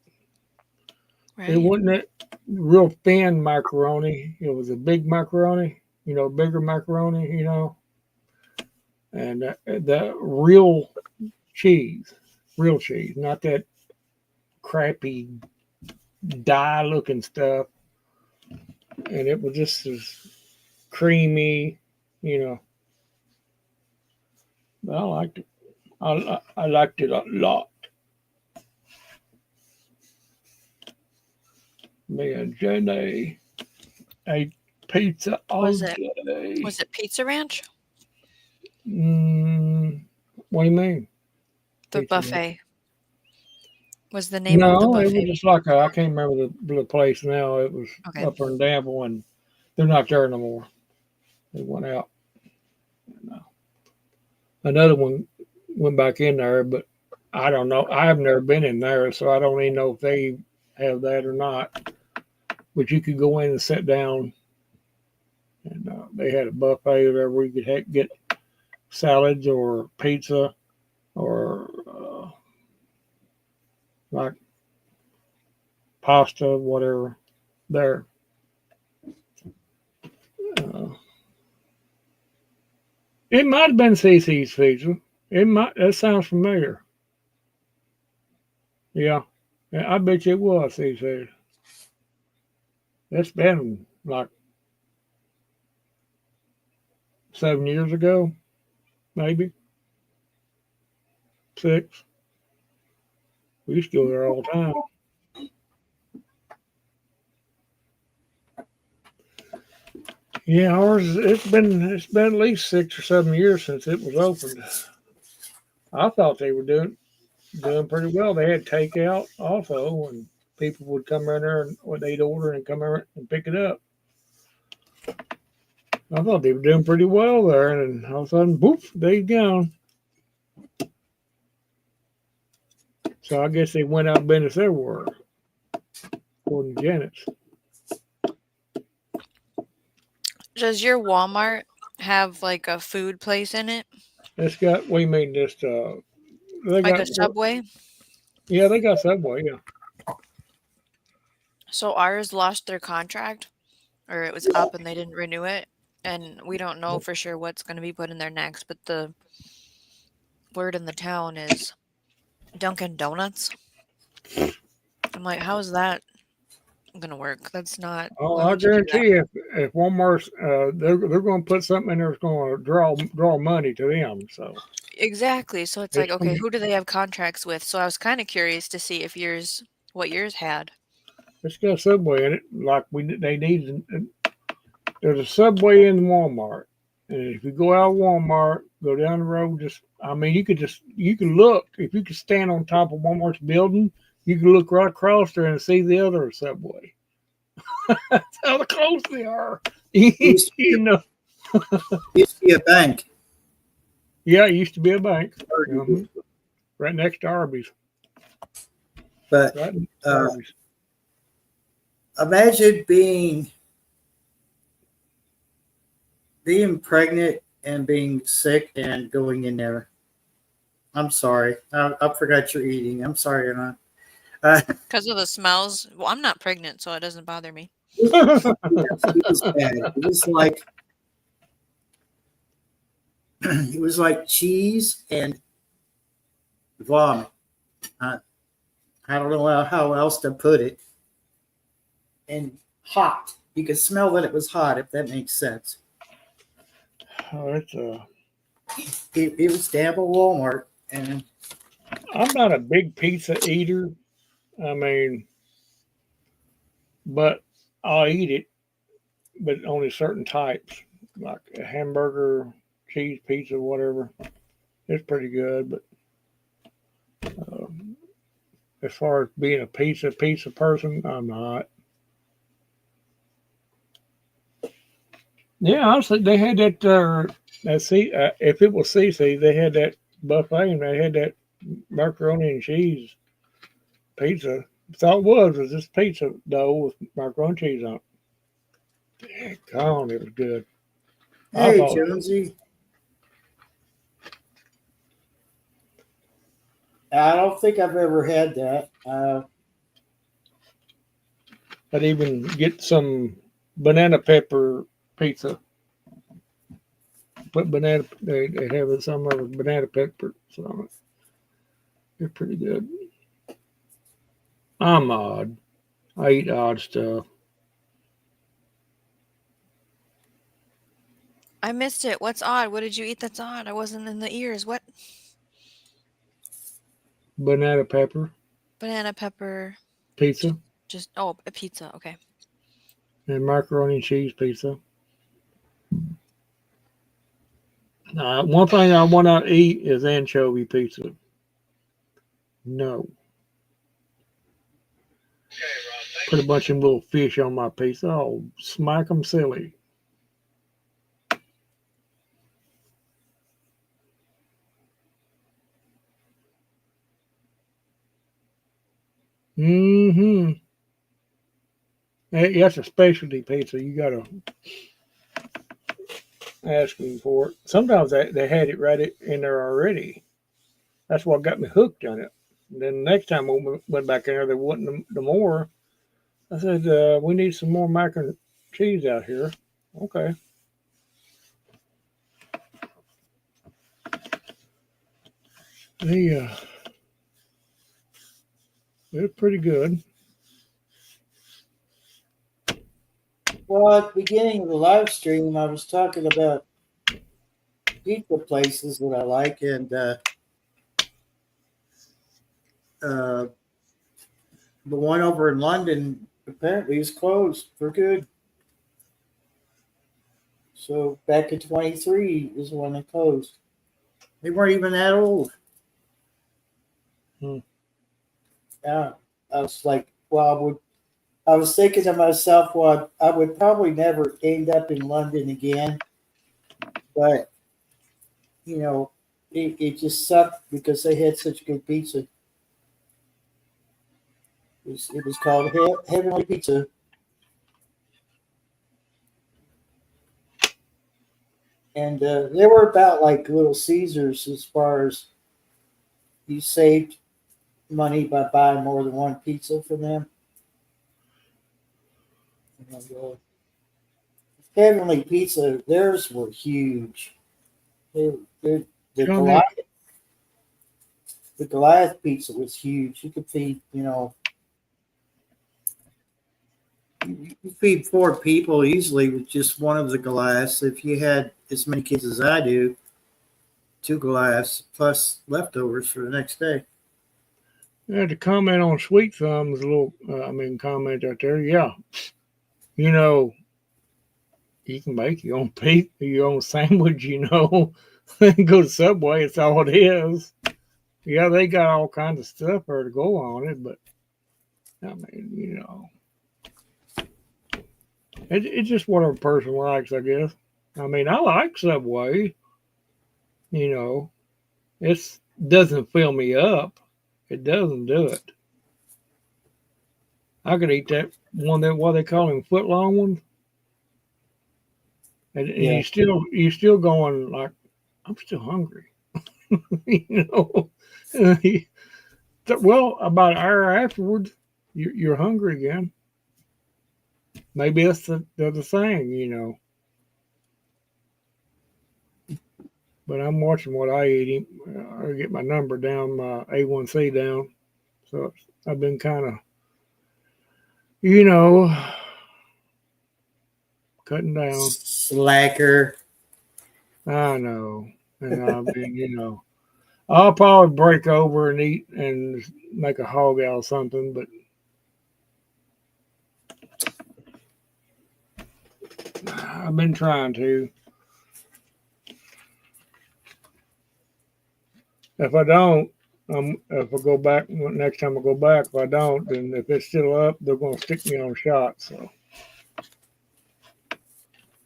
It Right. wasn't that real thin macaroni. It was a big macaroni, bigger macaroni, and the real cheese, not that crappy dye looking stuff. And it was just as creamy, you know. I liked it. I liked it a lot. Me and Jenny ate pizza all Was it day. was it Pizza Ranch? What do you mean? The Pizza Ranch? buffet was the name of the No, it was buffet. just like I can't remember the place now. It was Okay. up in Danville, and they're not there no more. They went out. And, another one went back in there, but I don't know. I have never been in there, so I don't even know if they have that or not. But you could go in and sit down, and they had a buffet where you could get salads or pizza or like pasta, whatever. There. It might have been CC's pizza. It might. That sounds familiar. Yeah, I bet you it was CC's. It's been like 7 years ago, maybe 6. We used to go there all the time. Yeah, ours. It's been at least 6 or 7 years since it was opened. I thought they were doing pretty well. They had takeout also, and people would come in there and they'd order and come in and pick it up. I thought they were doing pretty well there, and all of a sudden, boop, they gone. So I guess they went out of business everywhere, according to Janet's. Does your Walmart have like a food place in it? It's got, we mean just they Like got a Subway. yeah, they got Subway. Yeah, So ours lost their contract, or it was up and they didn't renew it, and we don't know for sure what's going to be put in there next. But the word in the town is Dunkin' Donuts. I'm like, how is that gonna work? That's not. oh, Why I would you do that? guarantee you, if Walmart's they're going to put something in there that's going to draw money to them. So Exactly. So it's like, it's gonna okay, be, who do they have contracts with? So I was kind of curious to see if what yours had. it's got Subway in it. Like they need. There's a Subway in Walmart, and if you go out of Walmart, go down the road, you could look if you could stand on top of Walmart's building, you can look right across there and see the other Subway. That's how close they are. Used to You know. used to be a bank. Yeah, it used to be a bank. Right next to Arby's. But Right next to uh, Arby's. imagine being pregnant and being sick and going in there. I'm sorry. I forgot you're eating. I'm sorry, Anna. Because of the smells. Well, I'm not pregnant, so it doesn't bother me. It was bad. It was like cheese and vomit. I don't know how else to put it. And hot. You could smell that it was hot, if that makes sense. Oh, It was down at Walmart, and I'm not a big pizza eater. I mean, but I'll eat it, but only certain types, like a hamburger, cheese pizza, whatever. It's pretty good, but as far as being a pizza person, I'm not. Yeah, honestly, they had if it was CC, they had that buffet and they had that macaroni and cheese pizza. Thought was just pizza dough with macaroni and cheese on it. God, it was good. I hey, thought, Jonesy, I don't think I've ever had that. I'd even get some banana pepper pizza. Put they have some of the banana pepper on it. They're pretty good. I'm odd. I eat odd stuff. I missed it. What's odd? What did you eat that's odd? I wasn't in the ears. What? Banana pepper Banana pepper. pizza Just a pizza. Okay. and macaroni and cheese pizza. One thing I want to eat is anchovy pizza. No. Put a bunch of little fish on my pizza. I'll smack them silly. Mm-hmm. That's a specialty pizza. You got to ask them for it. Sometimes they had it right in there already. That's what got me hooked on it. And then the next time I went back in there, there wasn't the more. I said, we need some more mac and cheese out here. Okay. They're pretty good. Well, at the beginning of the live stream, I was talking about pizza places that I like, and the one over in London apparently is closed for good. So back in 23 is when they closed. They weren't even that old. Yeah, I was like, well, I was thinking to myself, well, I would probably never end up in London again, but it just sucked because they had such good pizza. It was called Heavenly Pizza. And they were about like Little Caesars as far as you saved money by buying more than one pizza from them. And, Heavenly Pizza, theirs were huge. The Tell me, Goliath pizza was huge. You could feed, you feed 4 people easily with just one of the Goliaths. If you had as many kids as I do, 2 Goliaths plus leftovers for the next day. I had to comment on Sweet Thumb's little, comment out there. Yeah, you know, you can make your own pizza, your own sandwich, and go to Subway. It's all it is. Yeah, they got all kinds of stuff there to go on it, but I mean, it's just whatever a person likes, I guess. I mean, I like Subway. It doesn't fill me up. It doesn't do it. I could eat that one, that what they call them foot long ones, and Yeah. you still going like, I'm still hungry. Well, about an hour afterwards, you're hungry again. Maybe that's the other thing. But I'm watching what I eat. I get my number down, my A1C down. So I've been kind of, cutting down. Slacker. I know. And I've been, I'll probably break over and eat and make a hog out of something, but I've been trying to. If I don't, if I go back next time I go back, if I don't, then if it's still up, they're going to stick me on shots. So,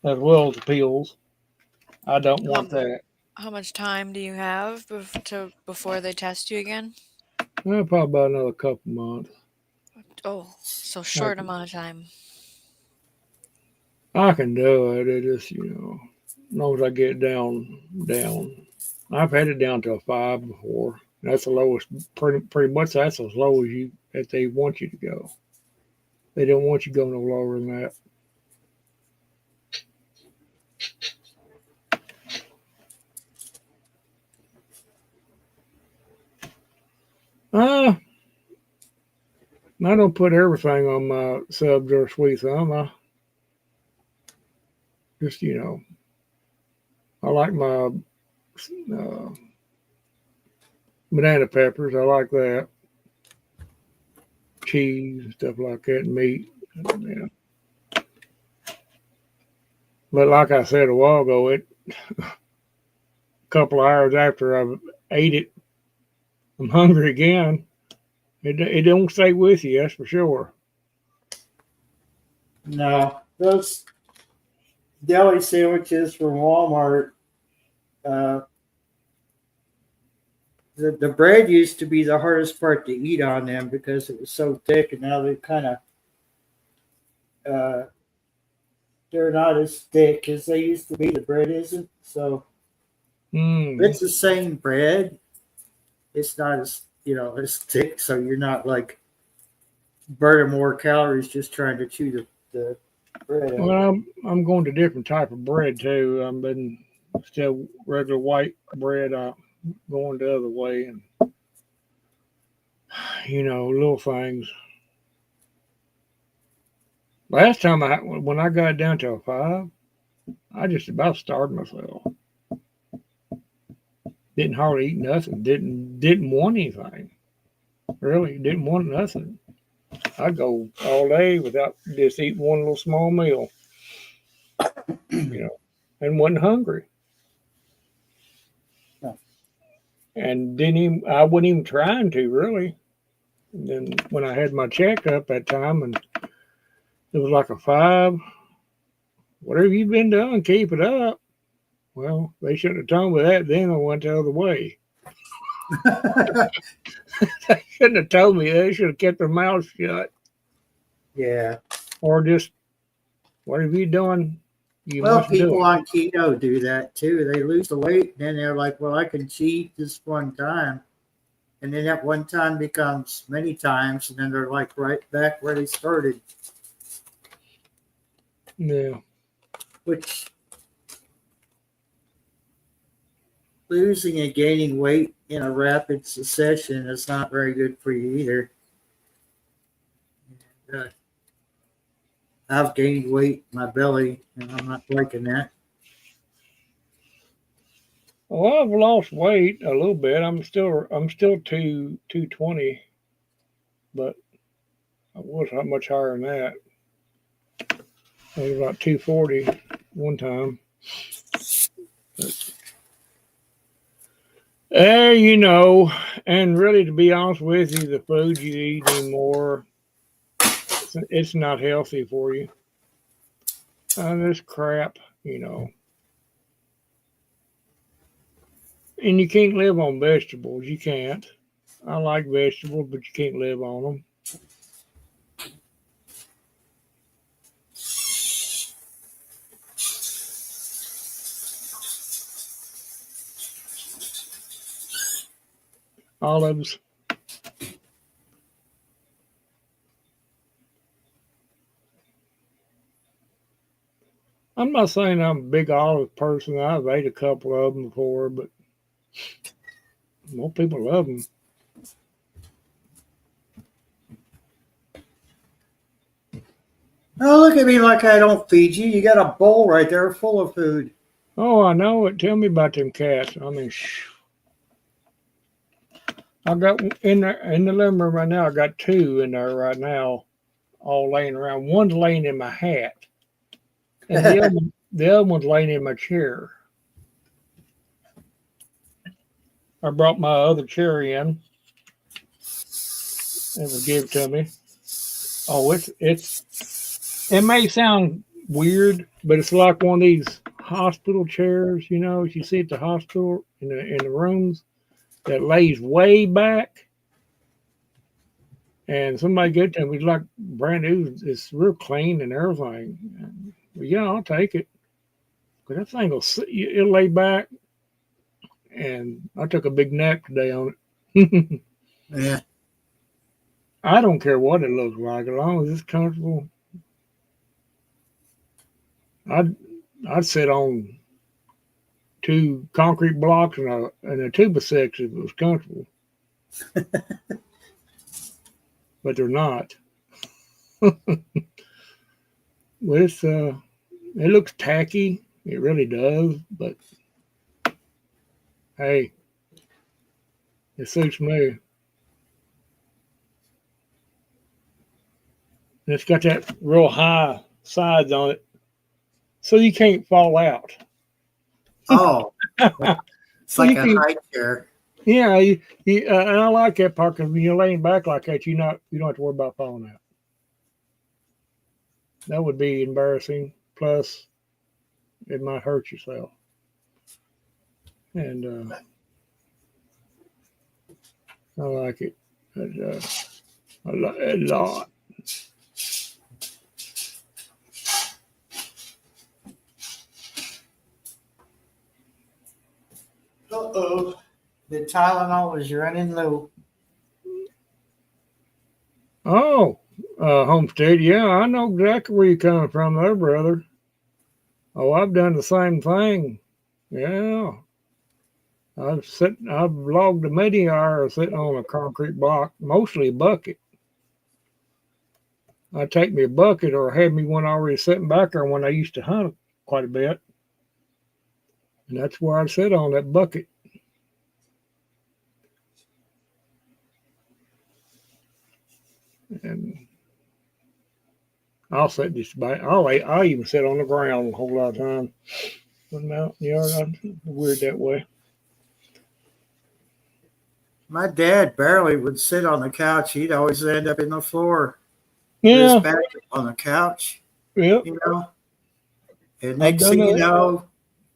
as well as the pills, I don't want that. How much time do you have before they test you again? Probably about another couple months. Oh, so short amount of time. I can do it. It just, as long as I get it down. I've had it down to a 5 before. That's the lowest. Pretty much that's as low as that they want you to go. They don't want you to go no lower than that. I don't put everything on my subs or Sweet Thumb. I just, I like my banana peppers. I like that. Cheese and stuff like that, and meat. Yeah. But like I said a while ago, a couple of hours after I've ate it, I'm hungry again. It don't stay with you, that's for sure. No, those deli sandwiches from Walmart, the bread used to be the hardest part to eat on them because it was so thick, and now they're kind of they're not as thick as they used to be. The bread isn't, so it's the same bread. It's not as as thick, so you're not like burning more calories just trying to chew the bread. Well, I'm going to different type of bread too. I've been still regular white bread. I'm going the other way, and little things. Last time when I got down to a 5, I just about starved myself. Didn't hardly eat nothing. Didn't want anything. Really, didn't want nothing. I'd go all day without just eating one little small meal. And wasn't hungry. No. And I wasn't even trying to really. And then when I had my checkup that time, and it was like a 5. Whatever you've been doing, keep it up. Well, they shouldn't have told me that. Then I went the other way. They shouldn't have told me that. They should have kept their mouths shut. Yeah. Or just, whatever you're doing, you well, must do people it. on keto do that too. They lose the weight, and then they're like, "Well, I can cheat this one time." and then at one time becomes many times, and then they're like right back where they started, Yeah. which losing and gaining weight in a rapid succession is not very good for you either. And, I've gained weight in my belly, and I'm not liking that. Well, I've lost weight a little bit. I'm still 220, but I was not much higher than that. I was about 240 one time. But, you know, and really, to be honest with you, the food you eat anymore, it's not healthy for you. This crap, you know. And you can't live on vegetables. You can't. I like vegetables, but you can't live on them. Olives. I'm not saying I'm a big olive person. I've ate a couple of them before, but most people love them. Oh, look at me like I don't feed you. You got a bowl right there full of food. Oh, I know it. Tell me about them cats. I mean, I got in the living room right now. I got two in there right now, all laying around. One's laying in my hat, and the other one's laying in my chair. I brought my other chair in. It was given to me. Oh, it may sound weird, but it's like one of these hospital chairs, you know, you see at the hospital in the rooms that lays way back. And somebody get to me, it's like brand new. It's real clean and everything. And, well, yeah, I'll take it. But that thing it'll lay back. And I took a big nap today on it. Yeah. I don't care what it looks like, as long as it's comfortable. I'd sit on two concrete blocks and a 2x6 if it was comfortable. But they're not. Well, it looks tacky. It really does. But hey, it suits me. And it's got that real high sides on it, so you can't fall out. Oh, it's like a high chair. Yeah, and I like that part because when you're laying back like that, you don't have to worry about falling out. That would be embarrassing. Plus, it might hurt yourself. And I like it a lot. Uh-oh. The Tylenol is running low. Oh, Homestead, yeah, I know exactly where you're coming from there, brother. Oh, I've done the same thing. Yeah. I've logged a many hours sitting on a concrete block, mostly a bucket. I take me a bucket or had me one already sitting back there when I used to hunt quite a bit. And that's where I sit on that bucket. And I'll sit just about, I'll even sit on the ground a whole lot of time. But no, yeah, I'm weird that way. My dad barely would sit on the couch. He'd always end up in the floor. Yeah. His back on the couch. Yep. You know? And next thing you know,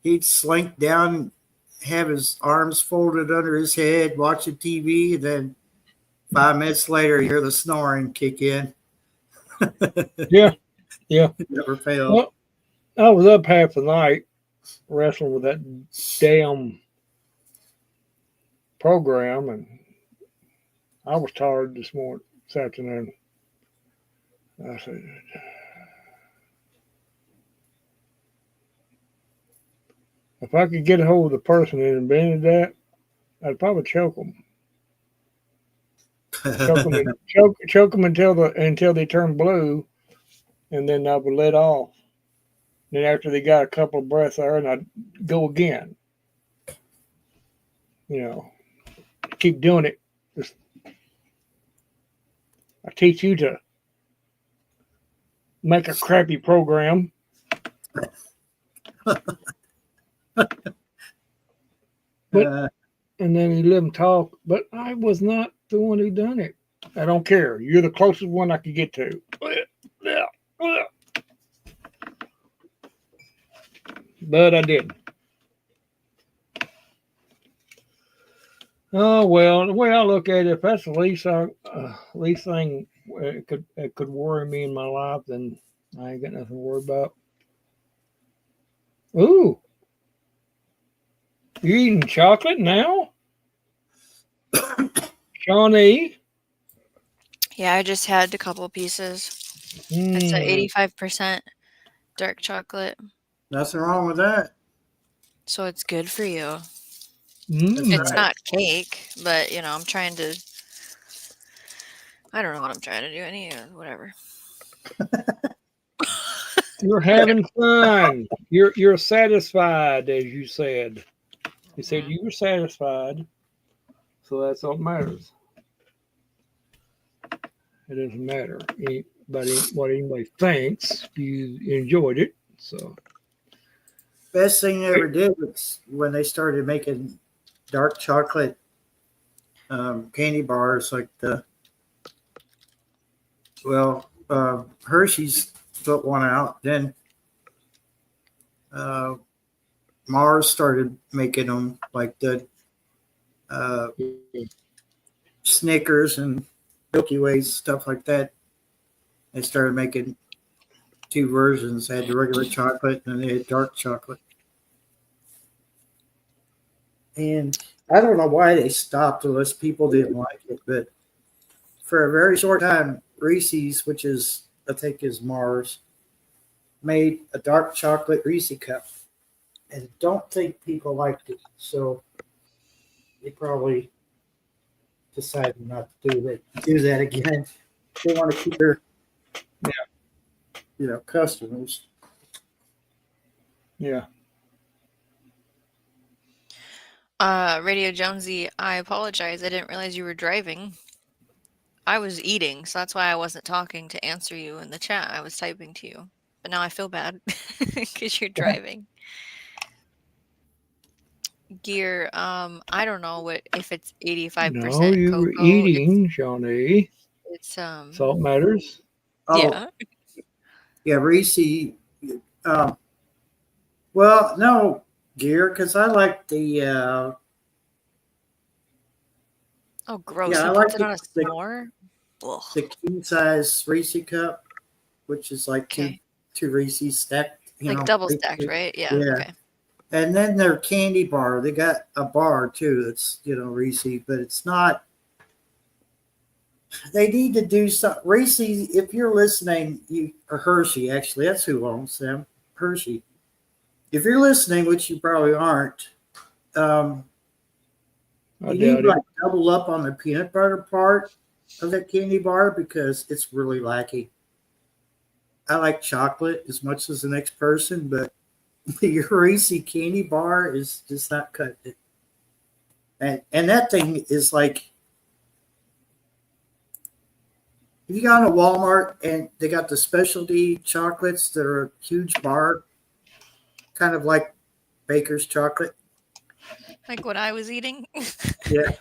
he'd slink down, have his arms folded under his head, watching TV, and then 5 minutes later, you hear the snoring kick in. Yeah. It never failed. Well, I was up half the night wrestling with that damn program, and I was tired this afternoon. I said, if I could get a hold of the person that invented that, I'd probably choke them. Choke them until they turn blue, and then I would let off. Then after they got a couple of breaths there, and I'd go again. Keep doing it. I teach you to make a crappy program. And then you let them talk. But I was not the one who done it. I don't care. You're the closest one I could get to. But I didn't. Oh well, the way I look at it, if that's the least thing it could worry me in my life, then I ain't got nothing to worry about. Ooh, you eating chocolate now, Shawnee? Yeah, I just had a couple pieces. It's a 85% dark chocolate, Nothing wrong with that. so it's good for you. Mm. It's not cake, but I'm trying to. I don't know what I'm trying to do. Whatever. You're having fun. You're satisfied, as you said. You said you were satisfied, so that's all that matters. It doesn't matter what anybody thinks. You enjoyed it, so. Best thing they ever did was when they started making dark chocolate candy bars, like Hershey's put one out. Then Mars started making them, like the Snickers and Milky Ways, stuff like that. They started making two versions. They had the regular chocolate and they had dark chocolate. And I don't know why they stopped unless people didn't like it, but for a very short time, Reese's, which is I think is Mars, made a dark chocolate Reese cup. And don't think people liked it. So they probably decided not to do that again. They want to keep their customers. Yeah. Radio Jonesy, I apologize. I didn't realize you were driving. I was eating, so that's why I wasn't talking to answer you in the chat. I was typing to you. But now I feel bad because you're driving. Gear, I don't know if it's 85% No, you were cocoa. eating, Shawnee. It's Salt matters. Yeah. Yeah, Reese. Well, no, Gear, because I like the. Oh, gross! Yeah, Who I like puts it on a s'more? the king size Reese cup, which is like Okay. two Reese's stacked. Like double stacked, right? Yeah. Okay. And then their candy bar, they got a bar too. That's Reese, but it's not. They need to do some Reese. If you're listening, or Hershey, actually, that's who owns them. Hershey. If you're listening, which you probably aren't, you need to like double up on the peanut butter part of that candy bar because it's really lacking. I like chocolate as much as the next person, but your Reese candy bar is just not cutting it. And that thing is like, if you go to Walmart and they got the specialty chocolates that are a huge bar, kind of like Baker's chocolate. Like what I was eating? Yeah.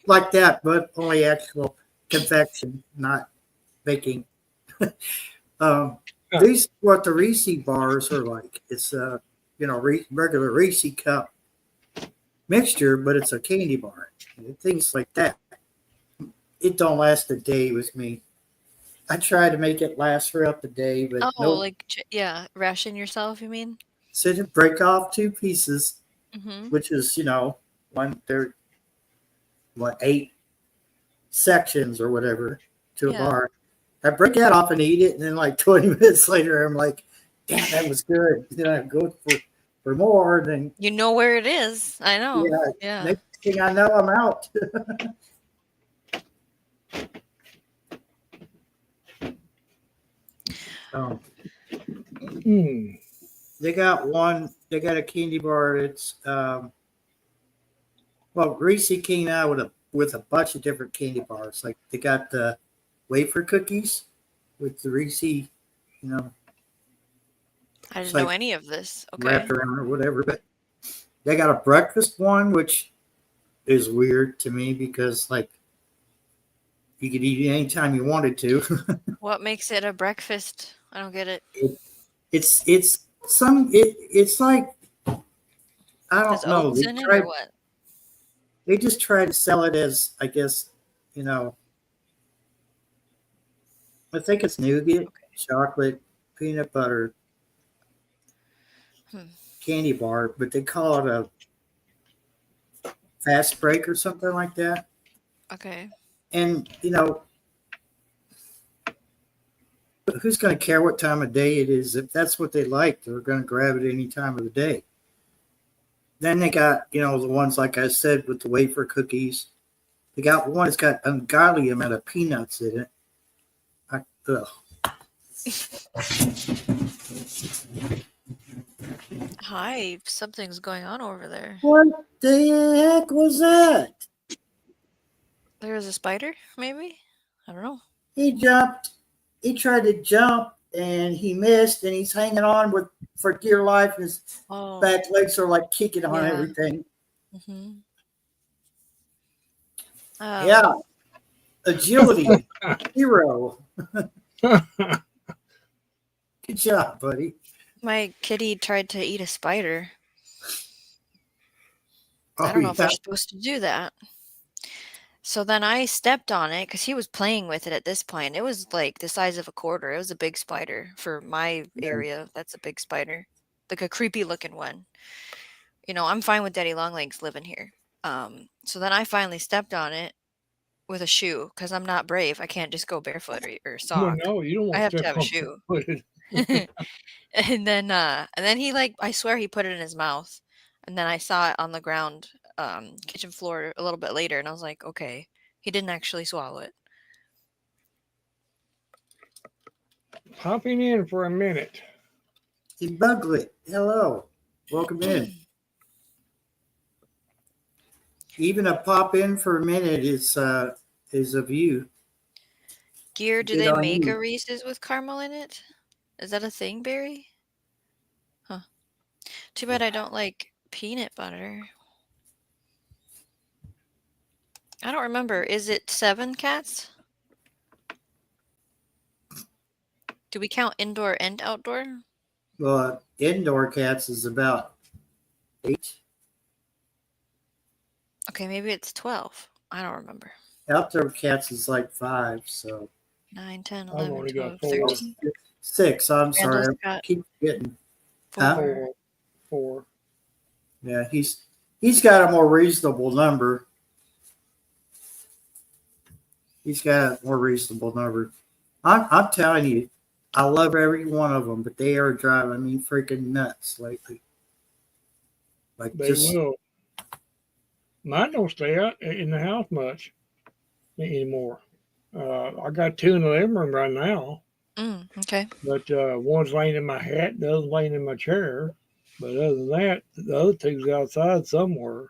Like that, but only actual confection, not baking. These what the Reese bars are like. It's a regular Reese cup mixture, but it's a candy bar. Things like that. It don't last a day with me. I try to make it last throughout the day, but ration yourself. You mean? So to break off two pieces, Mm-hmm. which is they're 8 sections or whatever to a Yeah. bar. I break that off and eat it, and then like 20 minutes later, I'm like, damn, that was good. Then I go for more. Then You know where it is. I know. yeah, Yeah. next thing I know, I'm out. um, Hmm. they got a candy bar. It's well, Reese came out with a bunch of different candy bars. Like they got the wafer cookies with the Reese, you know, I it's didn't know like any of this. Okay. wrapped around or whatever. But they got a breakfast one, which is weird to me because like you could eat it anytime you wanted to. What makes it a breakfast? I don't get it. It's like I There's don't know. O's in it or what? They just try to sell it as, I guess, you know, I think it's nougat, chocolate, peanut butter, Hmm. candy bar, but they call it a fast break or something like that. Okay. And, you know, who's going to care what time of day it is? If that's what they like, they're going to grab it any time of the day. Then they got, you know, the ones, like I said, with the wafer cookies. They got one that's got ungodly amount of peanuts in it. Ugh. Hi, something's going on over there. What the heck was that? There's a spider, maybe? I don't know. He jumped. He tried to jump and he missed, and he's hanging on for dear life. And his Oh. back legs are like kicking on Yeah. everything. Mm-hmm. Yeah, agility, hero. Good job, buddy. My kitty tried to eat a spider. I Oh, don't know if yeah. we're supposed to do that. So then I stepped on it because he was playing with it at this point. It was like the size of a quarter. It was a big spider for my Yeah. area. That's a big spider, like a creepy looking one. You know, I'm fine with Daddy Longlegs living here. So then I finally stepped on it with a shoe because I'm not brave. I can't just go barefoot or Well, sock. no, you don't I want have to to have a step shoe. on it. and then he like I swear he put it in his mouth. And then I saw it on the ground, kitchen floor a little bit later, and I was like, okay, he didn't actually swallow it. Popping in for a minute. He Buglet. Hello. Welcome in. Even a pop in for a minute is a view. Gear, do Good they on make you. a Reese's with caramel in it? Is that a thing, Barry? Huh. Too bad I don't like peanut butter. I don't remember. Is it 7 cats? Do we count indoor and outdoor? Well, indoor cats is about 8. Okay, maybe it's 12. I don't remember. Outdoor cats is like 5. So 9, 10, I've 11, only got 12, 4. 13. 6. I'm Randall's sorry. I got keep getting. 4. Huh? Four. Yeah, he's got a more reasonable number. He's got a more reasonable number. I'm telling you, I love every one of them, but they are driving me freaking nuts lately. Like They just will. Mine don't stay out in the house much anymore. I got 2 in the living room right now, Okay. but one's laying in my hat, the other's laying in my chair. But other than that, the other 2's outside somewhere.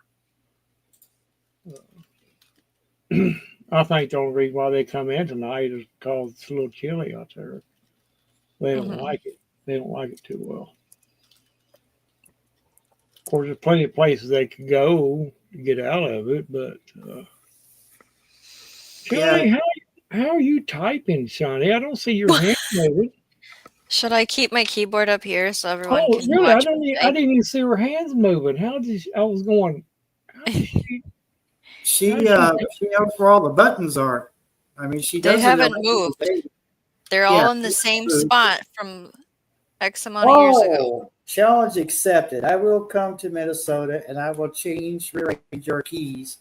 I think the only reason why they come in tonight is because it's a little chilly out there. They don't Mhm. like it. They don't like it too well. Of course, there's plenty of places they could go to get out of it, but Shawnee, yeah. how are you typing, Shawnee? I don't see your hand moving. Should I keep my keyboard up here so everyone Oh, can really? I watch don't. me I type? didn't even see her hands moving. How did I was going? How did she? She How'd she knows where all the buttons are. I mean, she They doesn't know. haven't moved. They're Yeah. all in the same spot from X amount of years ago. Oh, challenge accepted. I will come to Minnesota and I will rearrange your keys.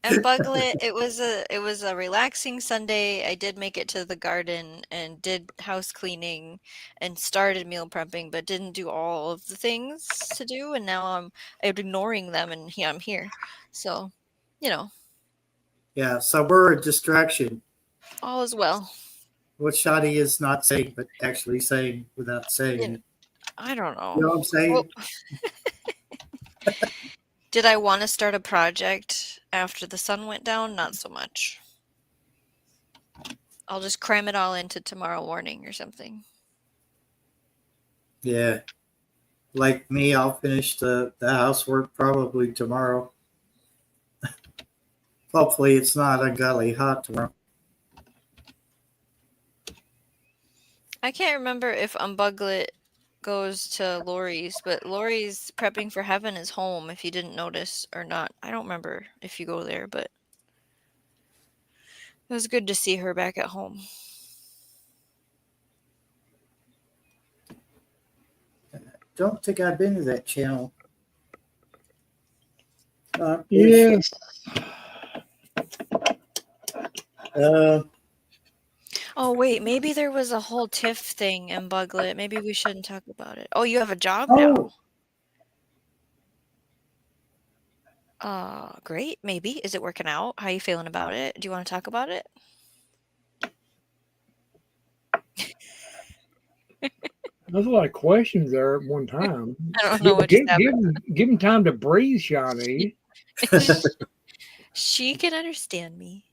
And Buglet, it was a relaxing Sunday. I did make it to the garden and did house cleaning and started meal prepping, but didn't do all of the things to do. And now I'm ignoring them, and here I'm here. So, you know, Yeah, so we're a distraction. all is well. What Shadi is not saying, but actually saying without saying You know, it. I don't You know know. what I'm saying? Well, did I want to start a project after the sun went down? Not so much. I'll just cram it all into tomorrow morning or something. Yeah. Like me, I'll finish the housework probably tomorrow. Hopefully it's not ungodly hot tomorrow. I can't remember if Unbuglet goes to Lori's, but Lori's Prepping for Heaven is home if you didn't notice or not. I don't remember if you go there, but it was good to see her back at home. Don't think I've been to that channel. Yes. Oh, wait, maybe there was a whole TIFF thing in Buglet. Maybe we shouldn't talk about it. Oh, you have a job Oh, now. Great, maybe. Is it working out? How you feeling about it? Do you want to talk about it? There's a lot of questions there at one time. I don't know what just happened. Give him time to breathe, Shawnee. She can understand me.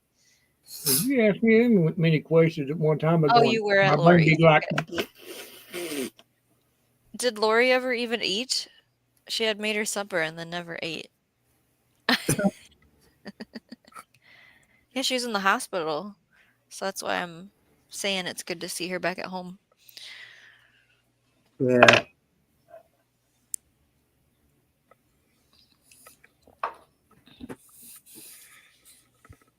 If you ask me many questions at one time, Oh, you were at my brain Lori's. be like, Did Lori ever even eat? She had made her supper and then never ate. Yeah, she was in the hospital. So that's why I'm saying it's good to see her back at home. yeah.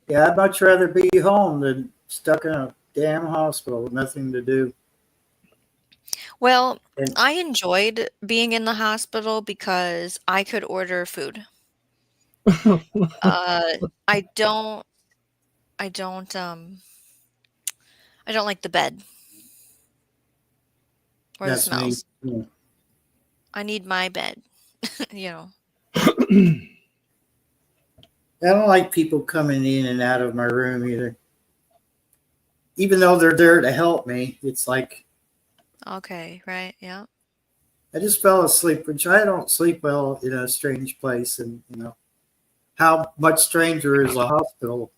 Yeah, I'd much rather be home than stuck in a damn hospital with nothing to do. Well, And I enjoyed being in the hospital because I could order food. I don't I don't like the bed or the that's me. smells. Yeah. I need my bed, you know. I don't like people coming in and out of my room either. Even though they're there to help me, it's like Okay, right, yeah. I just fell asleep, which I don't sleep well in a strange place. And, how much stranger is a hospital,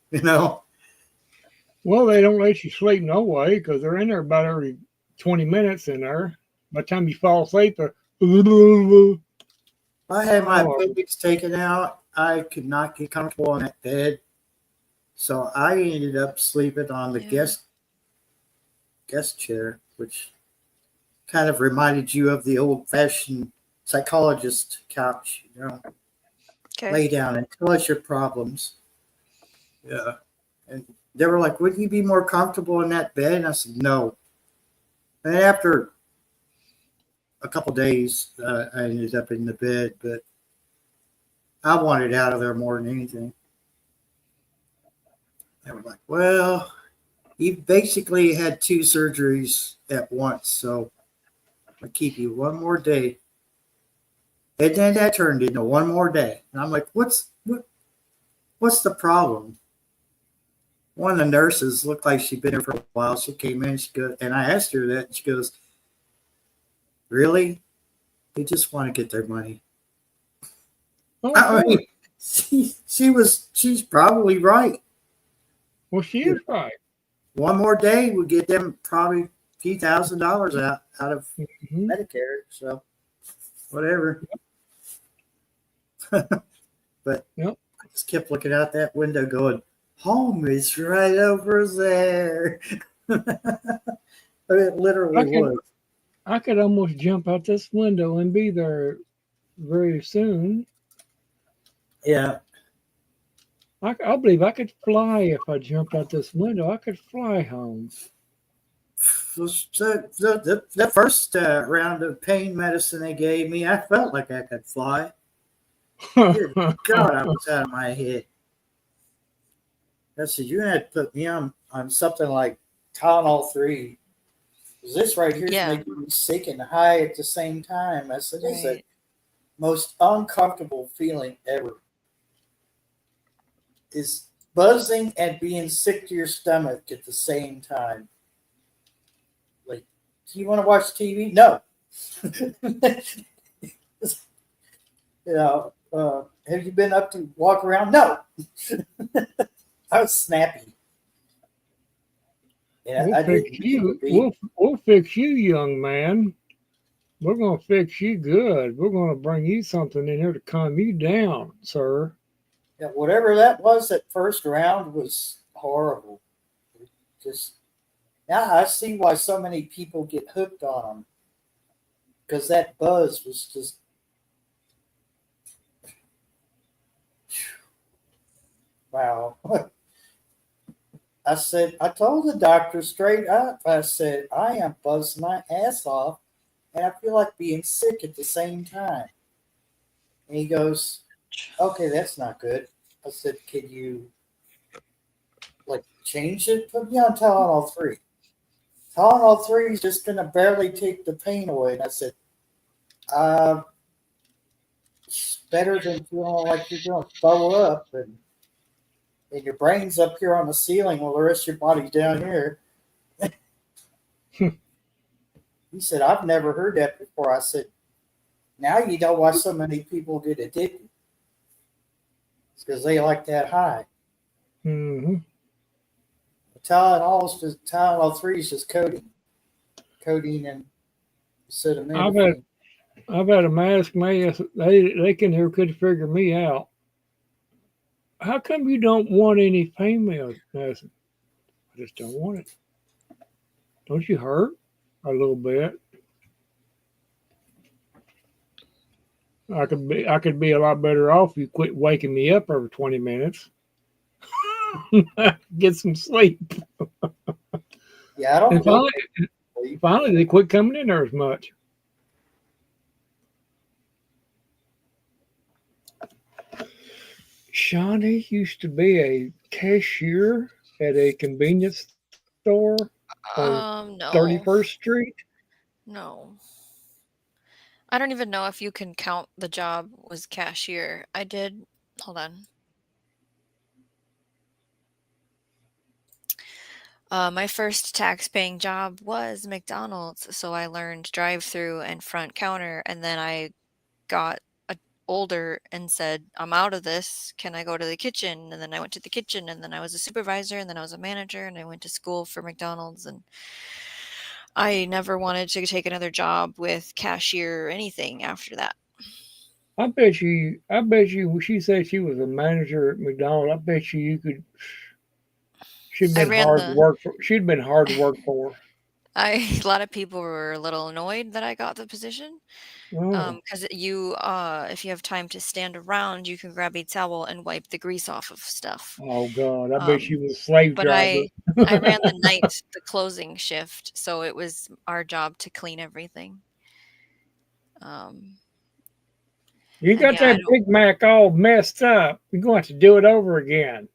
well, they don't let you sleep no way because they're in there about every 20 minutes in there. By the time you fall asleep, they're I had my Oh. appendix taken out. I could not get comfortable on that bed. So I ended up sleeping on the Yeah. guest chair, which kind of reminded you of the old fashioned psychologist couch, Okay. lay down and tell us your problems. Yeah. And they were like, wouldn't you be more comfortable in that bed? And I said, no. And after a couple days, I ended up in the bed, but I wanted out of there more than anything. They were like, well, you basically had 2 surgeries at once, so I'll keep you one more day. And then that turned into one more day. And I'm like, what's the problem? One of the nurses looked like she'd been there for a while. She came in, she goes, and I asked her that, and she goes, really? They just want to get their money. I mean, she's probably right. well, she is right. One more day would get them probably a few $1,000s out of Mhm. Medicare. So whatever. But Yep. I just kept looking out that window going, home is right over there. It literally was. I could almost jump out this window and be there very soon. Yeah. I believe I could fly if I jumped out this window. I could fly home. So the first round of pain medicine they gave me, I felt like I could fly. Dear God, I was out of my head. I said, you had to put me on something like Tylenol 3. 'Cause this right here is Yeah. making me sick and high at the same time. I said, it's the Right. most uncomfortable feeling ever. Is buzzing and being sick to your stomach at the same time. Like, do you want to watch TV? No. Have you been up to walk around? No. I was snappy. Yeah, We'll I fix didn't mean to you. be. We'll fix you, young man. We're gonna fix you good. We're gonna bring you something in here to calm you down, sir. Yeah, whatever that was, that first round was horrible. Just now, I see why so many people get hooked on them because that buzz was just. Wow. I told the doctor straight up, I said, I am buzzing my ass off and I feel like being sick at the same time. And he goes, okay, that's not good. I said, could you like change it? Put me on Tylenol 3. Tylenol 3 is just going to barely take the pain away. And I said, it's better than feeling like you're going to throw up and your brain's up here on the ceiling while the rest of your body's down here. He said, I've never heard that before. I said, now you know why so many people get addicted. It's because they like that high. Mm-hmm. Tylenol 3 is just codeine and acetaminophen. I've had them ask me. They can never could figure me out. How come you don't want any pain medicine? I just don't want it. Don't you hurt a little bit? I could be a lot better off if you quit waking me up every 20 minutes. Get some sleep. Yeah, I don't And get sleep. finally they quit coming in there as much. Shawnee used to be a cashier at a convenience store on No. 31st Street. No. I don't even know if you can count the job was cashier. I did. Hold on. My first tax-paying job was McDonald's, so I learned drive-through and front counter, and then I got older and said, I'm out of this. Can I go to the kitchen? And then I went to the kitchen, and then I was a supervisor, and then I was a manager, and I went to school for McDonald's, and I never wanted to take another job with cashier or anything after that. I bet you, when she said she was a manager at McDonald's, I bet you could, she'd I been ran hard to the work for. She'd been hard to work for. a lot of people were a little annoyed that I got the position. Oh, Because if you have time to stand around, you can grab a towel and wipe the grease off of stuff. oh God, I bet she was a slave But driver. I ran the closing shift, so it was our job to clean everything. You And got yeah, I that Big Mac all messed up. You're going to have to do it over again.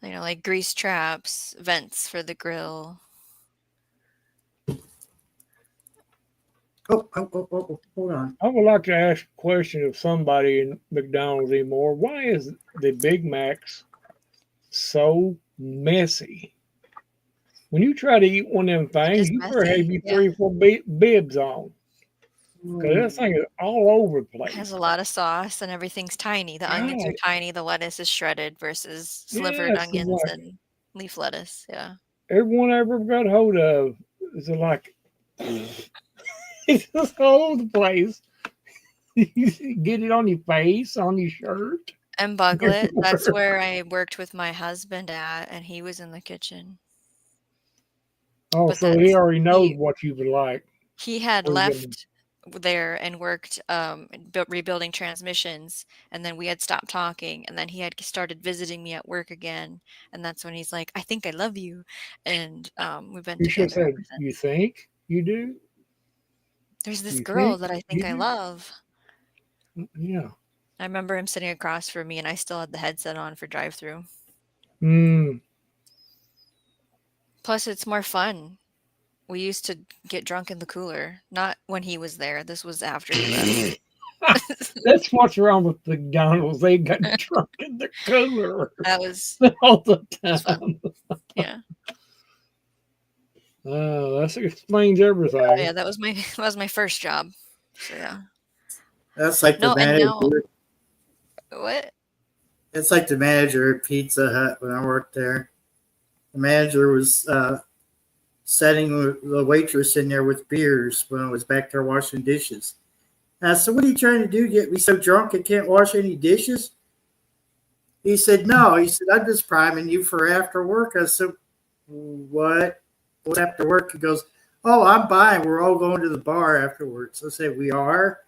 like grease traps, vents for the grill. Oh, hold on. I would like to ask a question of somebody in McDonald's anymore. Why is the Big Macs so messy? When you try to eat one of them things, is you better have messy, your yeah. 3 or 4 bibs on. Because that thing is all over the It has place. a lot of sauce and everything's tiny. The onions are Right. tiny, the lettuce is shredded versus slivered Yes, it's onions like and leaf lettuce. Yeah. everyone I ever got hold of is like, it's just all over the place. You get it on your face, on your shirt. And Buglet, that's everywhere. where I worked with my husband at, and he was in the kitchen. Oh, But so he already knows he what you would like. had What you gonna- left there and worked rebuilding transmissions, and then we had stopped talking, and then he had started visiting me at work again, and that's when he's like, I think I love you, and we've been You should have together said, ever you since. think you do? There's this You girl think that I you think I do? love. Yeah. I remember him sitting across from me, and I still had the headset on for drive-through. Mm. Plus, it's more fun. We used to get drunk in the cooler. Not when he was there. This was after he left. That's what's wrong with McDonald's. They got drunk in the cooler That was all the fun. time. Yeah. That explains everything. Oh, yeah, that was my first job. So yeah. That's like No, the and manager. now what? It's like the manager at Pizza Hut when I worked there. The manager was setting the waitress in there with beers when I was back there washing dishes. And I said, "What are you trying to do? Get me so drunk I can't wash any dishes?" He said, "No." He said, "I'm just priming you for after work." I said, "What? What after work?" He goes, "Oh, I'm buying. We're all going to the bar afterwards." I said, "We are?"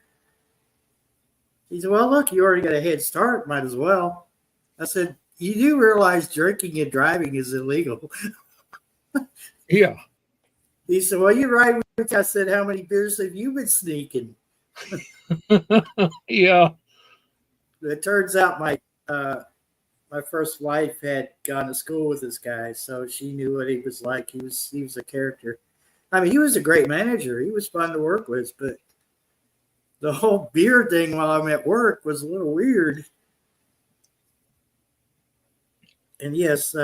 He said, "Well, look, you already got a head start. Might as well." I said, "You do realize drinking and driving is illegal?" Yeah. He said, "Well, you're right." I said, "How many beers have you been sneaking?" Yeah. It turns out my first wife had gone to school with this guy, so she knew what he was like. He was a character. I mean, he was a great manager. He was fun to work with, but the whole beer thing while I'm at work was a little weird. And yes,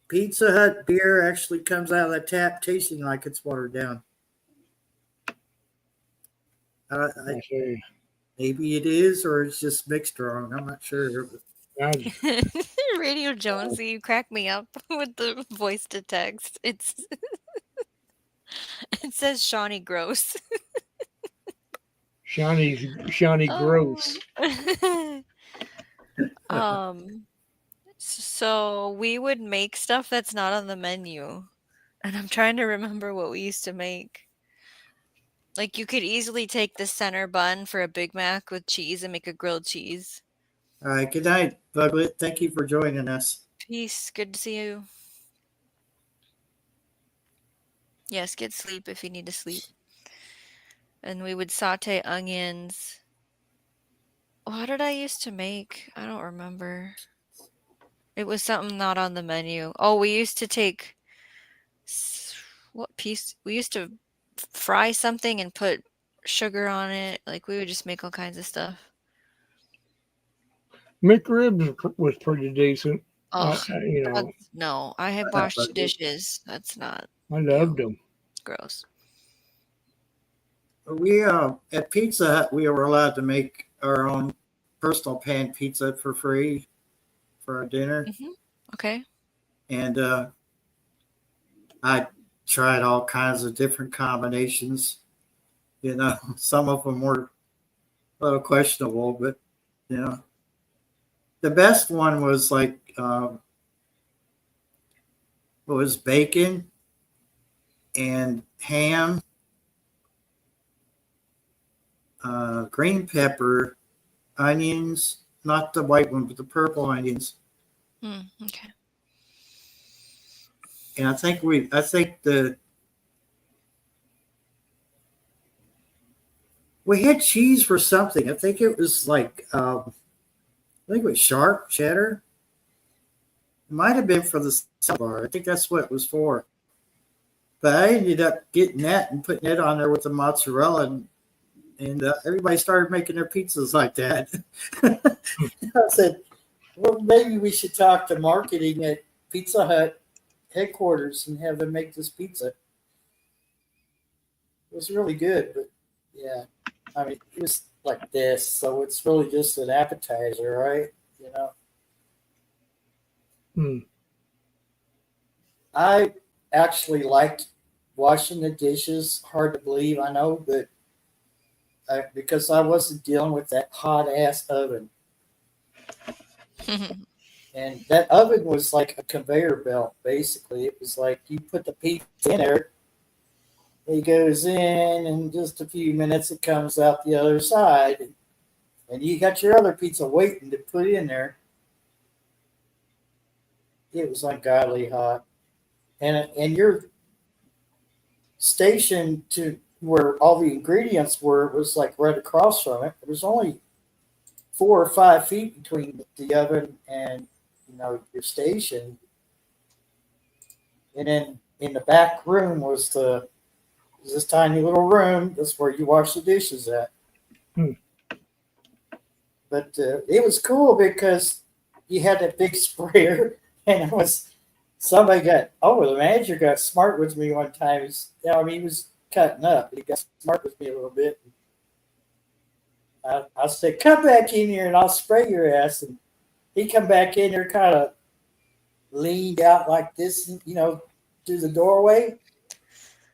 Pizza Hut beer actually comes out of the tap tasting like it's watered down. I see. Maybe it is, or it's just mixed wrong. I'm not sure. Radio Jonesy, you crack me up with the voice to text. It says Shawnee Gross. Shawnee Gross. So we would make stuff that's not on the menu. And I'm trying to remember what we used to make. Like you could easily take the center bun for a Big Mac with cheese and make a grilled cheese. All right. Good night, Buglet. Thank you for joining us. Peace. Good to see you. Yes, get sleep if you need to sleep. And we would saute onions. What did I used to make? I don't remember. It was something not on the menu. Oh, we used to take what piece? We used to fry something and put sugar on it. Like we would just make all kinds of stuff. McRibs was pretty decent. Oh, You know, no. I had washed dishes. That's not. I loved them. It's gross. We at Pizza Hut we were allowed to make our own personal pan pizza for free for our dinner, Okay. and I tried all kinds of different combinations. You know, some of them were a little questionable, but you know, the best one was like was bacon and ham, green pepper, onions, not the white one, but the purple onions. Okay. And I think we had cheese for something. I think it was like I think it was sharp cheddar. It might have been for the salad bar. I think that's what it was for. But I ended up getting that and putting it on there with the mozzarella, and everybody started making their pizzas like that. I said, well, maybe we should talk to marketing at Pizza Hut headquarters and have them make this pizza. It was really good, but yeah, I mean, it was like this, so it's really just an appetizer, right? You know. I actually liked washing the dishes. Hard to believe, I know, but because I wasn't dealing with that hot ass oven. And that oven was like a conveyor belt, basically. It was like you put the pizza in there, it goes in, and just a few minutes it comes out the other side. And you got your other pizza waiting to put in there. It was ungodly hot. And your station to where all the ingredients were was like right across from it. There was only 4 or 5 feet between the oven and your station. And then in the back room was this tiny little room. That's where you wash the dishes at. Hmm. But it was cool because you had that big sprayer, and the manager got smart with me one time. He was cutting up, but he got smart with me a little bit. I said, "Come back in here, and I'll spray your ass." And he come back in there, kind of leaned out like this, through the doorway,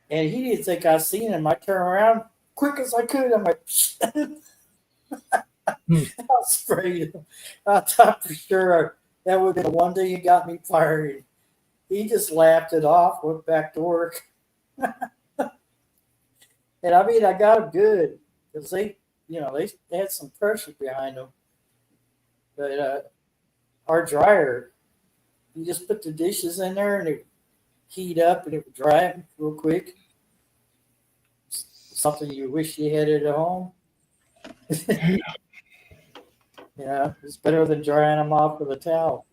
and he didn't think I seen him. I turned around quick as I could. I'm like, Hmm. I sprayed him. I thought for sure that would be the one thing that got me fired. He just laughed it off, went back to work. And I got him good because they had some pressure behind them. But our dryer, you just put the dishes in there and it would heat up and it would dry them real quick. Something you wish you had at home. Yeah, it's better than drying them off with a towel.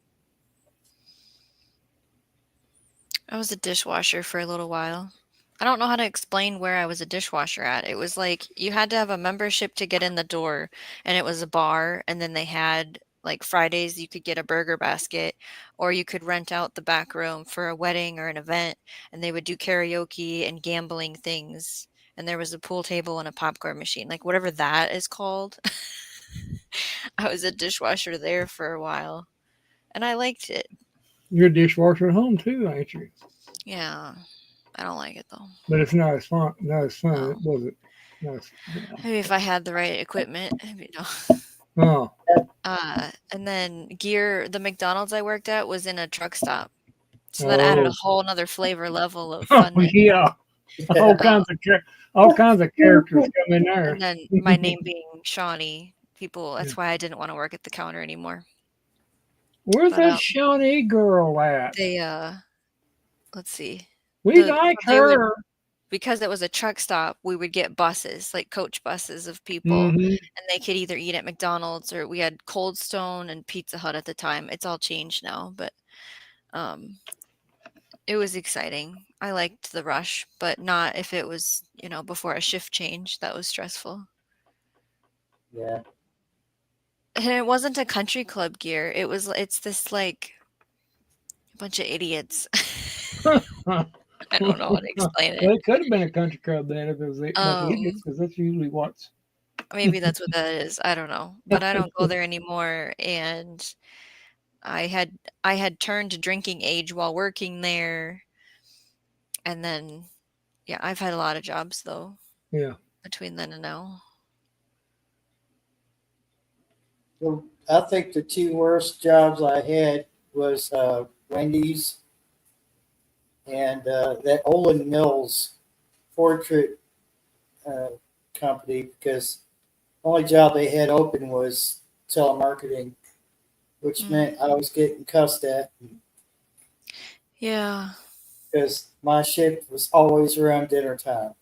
I was a dishwasher for a little while. I don't know how to explain where I was a dishwasher at. It was like you had to have a membership to get in the door, and it was a bar, and then they had like Fridays you could get a burger basket, or you could rent out the back room for a wedding or an event, and they would do karaoke and gambling things. And there was a pool table and a popcorn machine, like whatever that is called. I was a dishwasher there for a while, and I liked it. You're a dishwasher at home too, ain't you? Yeah, I don't like it though. But it's not as fun. Not as fun, No. was it? Maybe if I had the right equipment, Oh, and then the McDonald's I worked at was in a truck stop. So that added a whole nother flavor level of oh funness. yeah. All kinds of characters come in there. And then my name being Shawnee, that's why I didn't want to work at the counter anymore. Where's But, that Shawnee girl at? They, let's see. We like her. Because it was a truck stop, we would get buses, like coach buses of people, Mhm. and they could either eat at McDonald's or we had Cold Stone and Pizza Hut at the time. It's all changed now, but it was exciting. I liked the rush, but not if it was, before a shift change. That was stressful. Yeah. And it wasn't a country club gear. It's this like a bunch of idiots. I don't know how to explain it. Well, it could have been a country club then if it was idiots, because that's usually what's. Maybe that's what that is. I don't know. But I don't go there anymore. And I had turned to drinking age while working there. And then, yeah, I've had a lot of jobs though. Yeah. Between then and now. Well, I think the two worst jobs I had was Wendy's and that Olin Mills portrait company, because the only job they had open was telemarketing, which meant I was getting cussed at. Yeah. Because my shift was always around dinner time.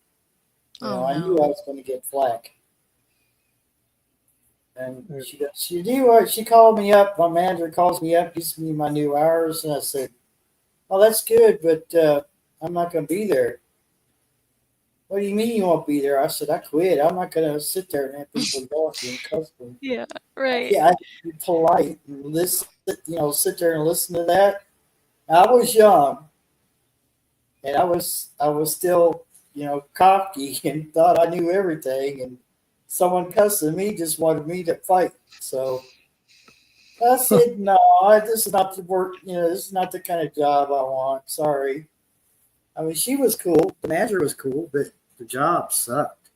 I knew I was going to get flack. And she called me up. My manager calls me up, gives me my new hours, and I said, "Oh, that's good, but I'm not going to be there." "What do you mean you won't be there?" I said, "I quit. I'm not going to sit there and have people talk and cuss them." Yeah, right. Yeah, I have to be polite and listen. Sit there and listen to that. I was young, and I was still cocky and thought I knew everything, and someone cussing me just wanted me to fight. So I said, "No, this is not the work. This is not the kind of job I want. Sorry." I mean, she was cool. The manager was cool, but the job sucked.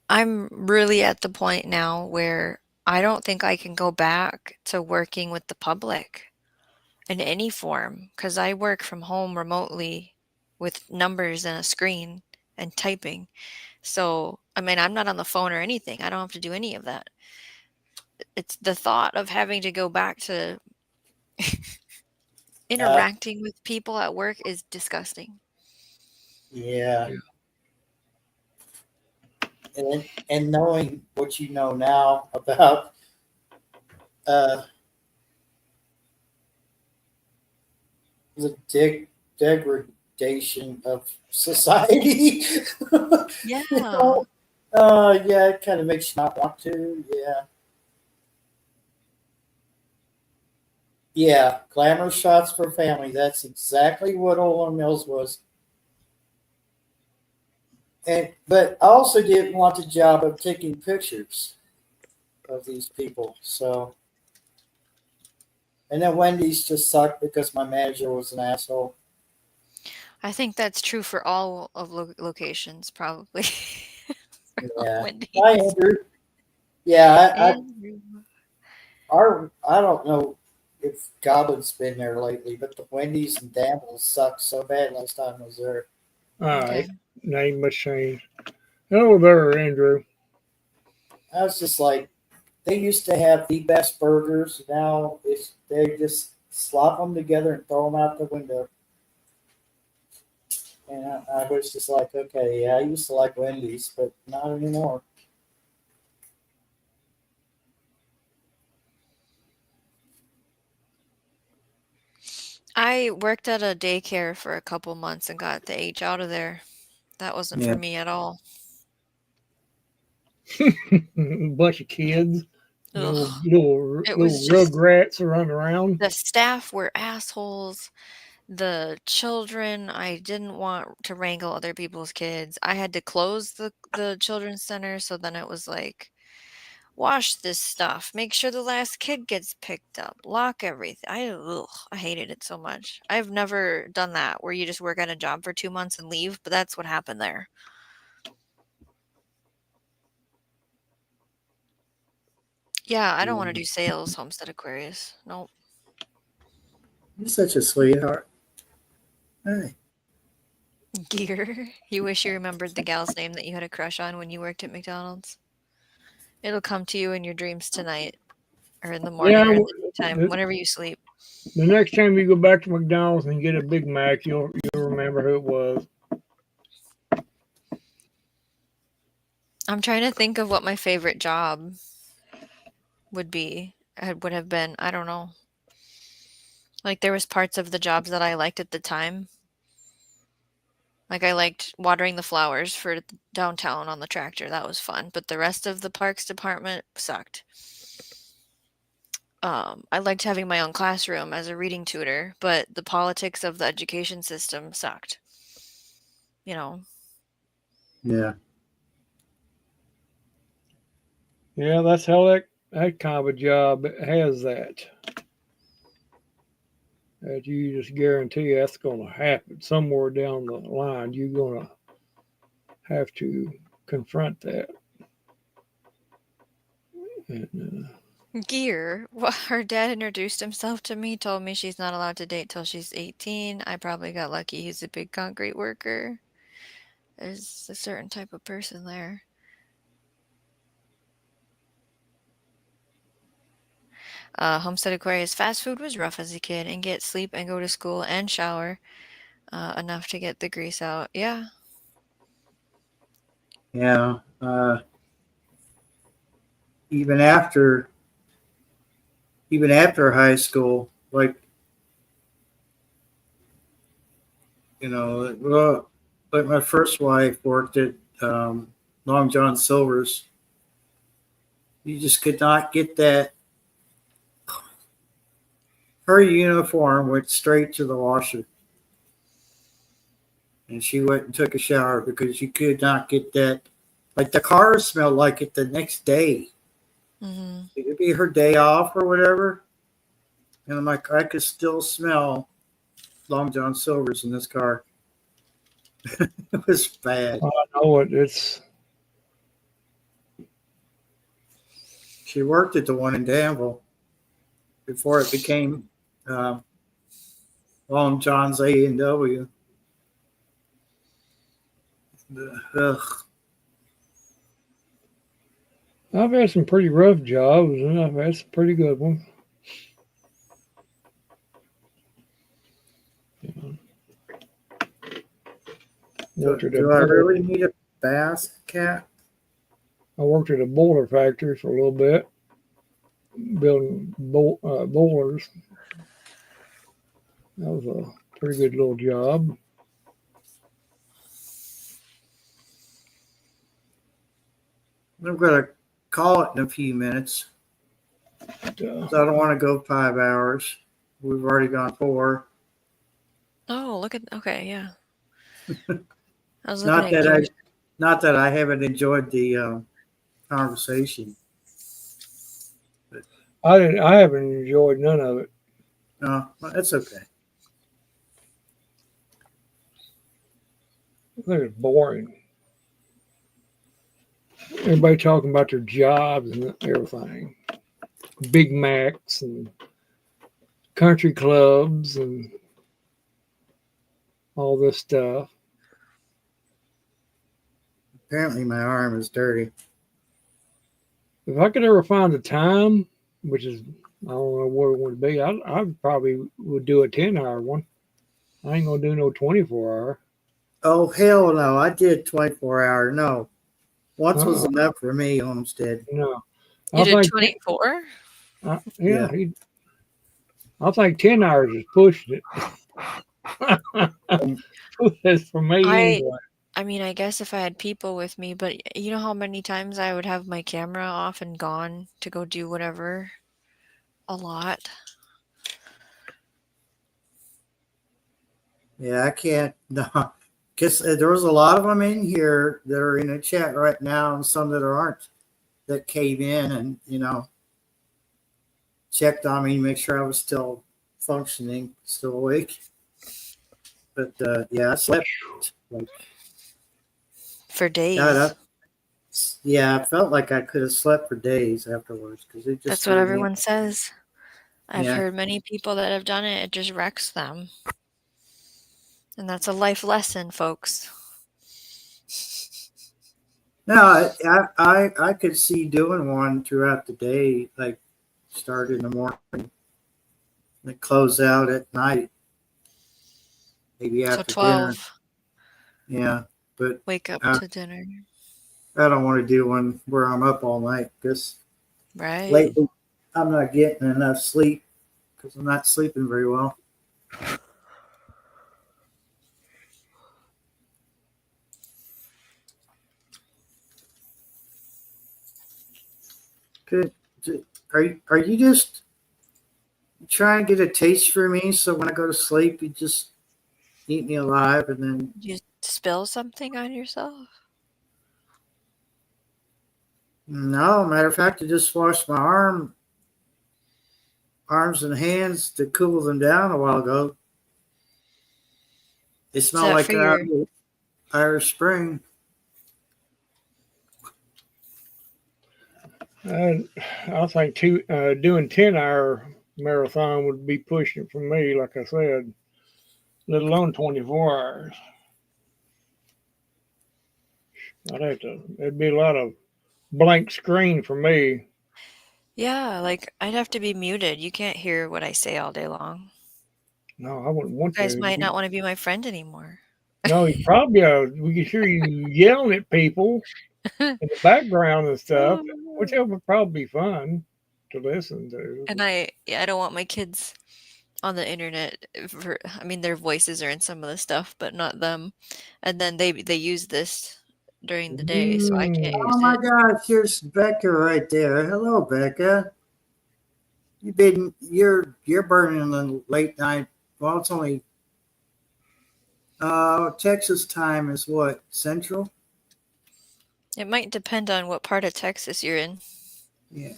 I'm really at the point now where I don't think I can go back to working with the public in any form, because I work from home remotely with numbers and a screen and typing. So, I mean, I'm not on the phone or anything. I don't have to do any of that. It's the thought of having to go back to interacting with people at work is disgusting. Yeah. And knowing what you know now about the degradation of society. Yeah. You know? Yeah, it kind of makes you not want to. Yeah. Yeah, glamour shots for family. That's exactly what Olan Mills was. And but I also didn't want the job of taking pictures of these people. So and then Wendy's just sucked because my manager was an asshole. I think that's true for all of locations, probably. For all Yeah. Hi Wendy's. Andrew. Yeah, Andrew. I don't know if Goblin's been there lately, but the Wendy's and Danville sucked so bad last time I was there. All Okay. right. Name must change. Hello there, Andrew. I was just like, they used to have the best burgers. Now they just slop them together and throw them out the window. And I was just like, okay, yeah, I used to like Wendy's, but not anymore. I worked at a daycare for a couple months and got the H out of there. That wasn't Yeah. for me at all. Bunch of kids, little Ugh. little It little was just rugrats running around. the staff were assholes. The children, I didn't want to wrangle other people's kids. I had to close the children's center, so then it was like, wash this stuff, make sure the last kid gets picked up, lock everything. I hated it so much. I've never done that where you just work at a job for 2 months and leave, but that's what happened there. Yeah, I don't want to do sales, Homestead Aquarius. Nope. You're such a sweetheart. Hey. Gear. You wish you remembered the gal's name that you had a crush on when you worked at McDonald's. It'll come to you in your dreams tonight, or in the morning, Yeah, or in the daytime, the, whenever you sleep. the next time you go back to McDonald's and get a Big Mac, you'll remember who it was. I'm trying to think of what my favorite job would be. Would have been. I don't know. Like there was parts of the jobs that I liked at the time. Like I liked watering the flowers for downtown on the tractor. That was fun. But the rest of the parks department sucked. I liked having my own classroom as a reading tutor, but the politics of the education system sucked. You know. Yeah. Yeah, that's how that kind of a job has that. That you just guarantee that's going to happen somewhere down the line. You're going to have to confront that. And, Gear. Well, her dad introduced himself to me, told me she's not allowed to date till she's 18. I probably got lucky. He's a big concrete worker. There's a certain type of person there. Homestead Aquarius fast food was rough as a kid, and get sleep and go to school and shower enough to get the grease out. Yeah. Yeah. Even after high school, like well, like my first wife worked at Long John Silver's. You just could not get that. Her uniform went straight to the washer, and she went and took a shower because you could not get that. Like the car smelled like it the next day. Mm-hmm. It could be her day off or whatever. And I'm like, I could still smell Long John Silver's in this car. It was bad. I know it's. She worked at the one in Danville before it became Long John's A&W. Ugh. I've had some pretty rough jobs, and I've had some pretty good ones. Do I really need a bass cat? I worked at a boiler factory for a little bit, building boilers. That was pretty good little job. I'm gonna call it in a few minutes. But, So I don't want to go 5 hours. We've already gone 4. Oh, look at okay, yeah. I was Not looking at that yours. not that I haven't enjoyed the conversation. I haven't enjoyed none of it. No, that's okay. I think it's boring. Everybody talking about their jobs and everything. Big Macs and country clubs and all this stuff. Apparently, my arm is dirty. If I could ever find the time, which is I don't know what it would be, I probably would do a 10-hour one. I ain't gonna do no 24-hour. Oh hell no! I did 24-hour. No, once was Uh-uh. enough for me, Homestead. No, You I did think 24? yeah. I think 10 hours is pushing it. That's for me anyway. I mean, I guess if I had people with me, but you know how many times I would have my camera off and gone to go do whatever? A lot. Yeah, I can't. No, because there was a lot of them in here that are in the chat right now, and some that aren't. That came in and checked on me, make sure I was still functioning, still awake. But yeah, I slept. Like, For days. yeah, I felt like I could have slept for days afterwards because it just. That's what everyone says. I've Yeah. heard many people that have done it, it just wrecks them. And that's a life lesson, folks. No, I could see doing one throughout the day, like start in the morning, and close out at night, maybe So after 12. dinner. Yeah, but Wake up to dinner. I don't want to do one where I'm up all night because Right. lately I'm not getting enough sleep because I'm not sleeping very well. Good. Are you just trying to get a taste for me so when I go to sleep you just eat me alive and then You spill something on yourself? no, matter of fact I just washed my arms and hands to cool them down a while ago. They smell that like for your Irish Spring. I think doing 10-hour marathon would be pushing it for me, like I said, let alone 24 hours. It'd be a lot of blank screen for me. Yeah, like I'd have to be muted. You can't hear what I say all day long. No, I wouldn't want You guys to. might not want to be my friend anymore. No, you probably we can hear you yelling at people in the background and stuff, which would probably be fun to listen to. And I don't want my kids on the internet I mean their voices are in some of the stuff, but not them. And then they use this during the day, so I can't Oh use my it. gosh, here's Becca right there. Hello, Becca. You're burning the late night. Well, it's only Texas time is what? Central? It might depend on what part of Texas you're in. Yeah.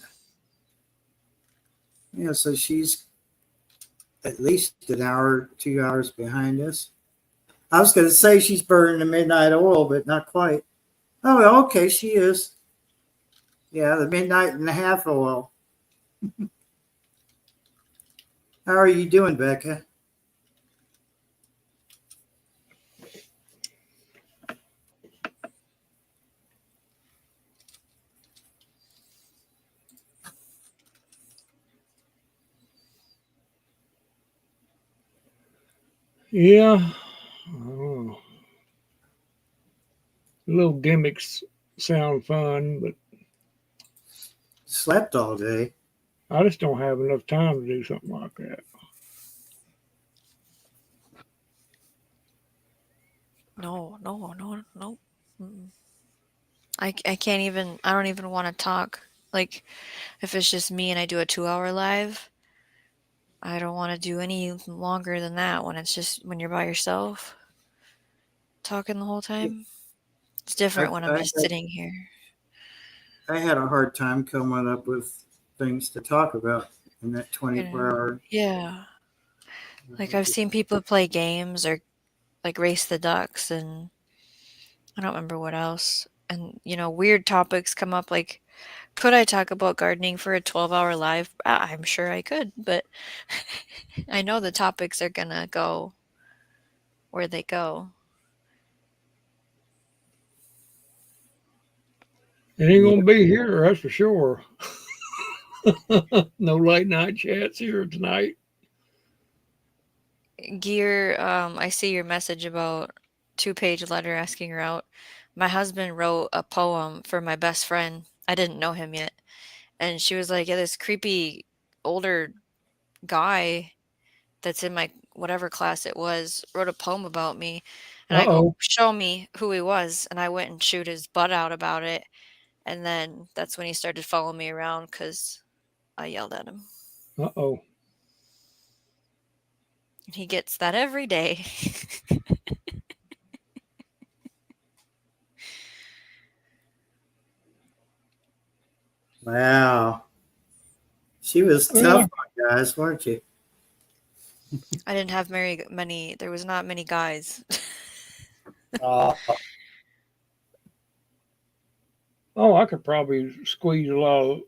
Yeah, so she's at least an hour, 2 hours behind us. I was going to say she's burning the midnight oil, but not quite. Oh, okay, she is. Yeah, the midnight and a half oil. How are you doing, Becca? Yeah. Oh. Little gimmicks sound fun, but Slept all day. I just don't have enough time to do something like that. No, no, no, no. Mm-mm. I can't even, I don't even want to talk. Like, if it's just me and I do a 2 hour live, I don't want to do any longer than that when it's just when you're by yourself talking the whole time. It's different when I'm I, just sitting here. I had a hard time coming up with things to talk about in that You 24 know? hour. Yeah. Like I've seen people play games or like race the ducks and I don't remember what else. And weird topics come up like could I talk about gardening for a 12-hour live? I'm sure I could, but I know the topics are gonna go where they go. It ain't gonna be here, that's for sure. No late night chats here tonight. Gear, I see your message about 2-page letter asking her out. My husband wrote a poem for my best friend. I didn't know him yet. And she was like, yeah, this creepy older guy that's in my whatever class it was wrote a poem about me. And I go, Uh-oh. show me who he was. And I went and chewed his butt out about it. And then that's when he started following me around because I yelled at him. Uh-oh. He gets that every day. Wow. She was Well, tough on guys, weren't you? I didn't have many, there was not many guys. Uh, oh, I could probably squeeze a lot of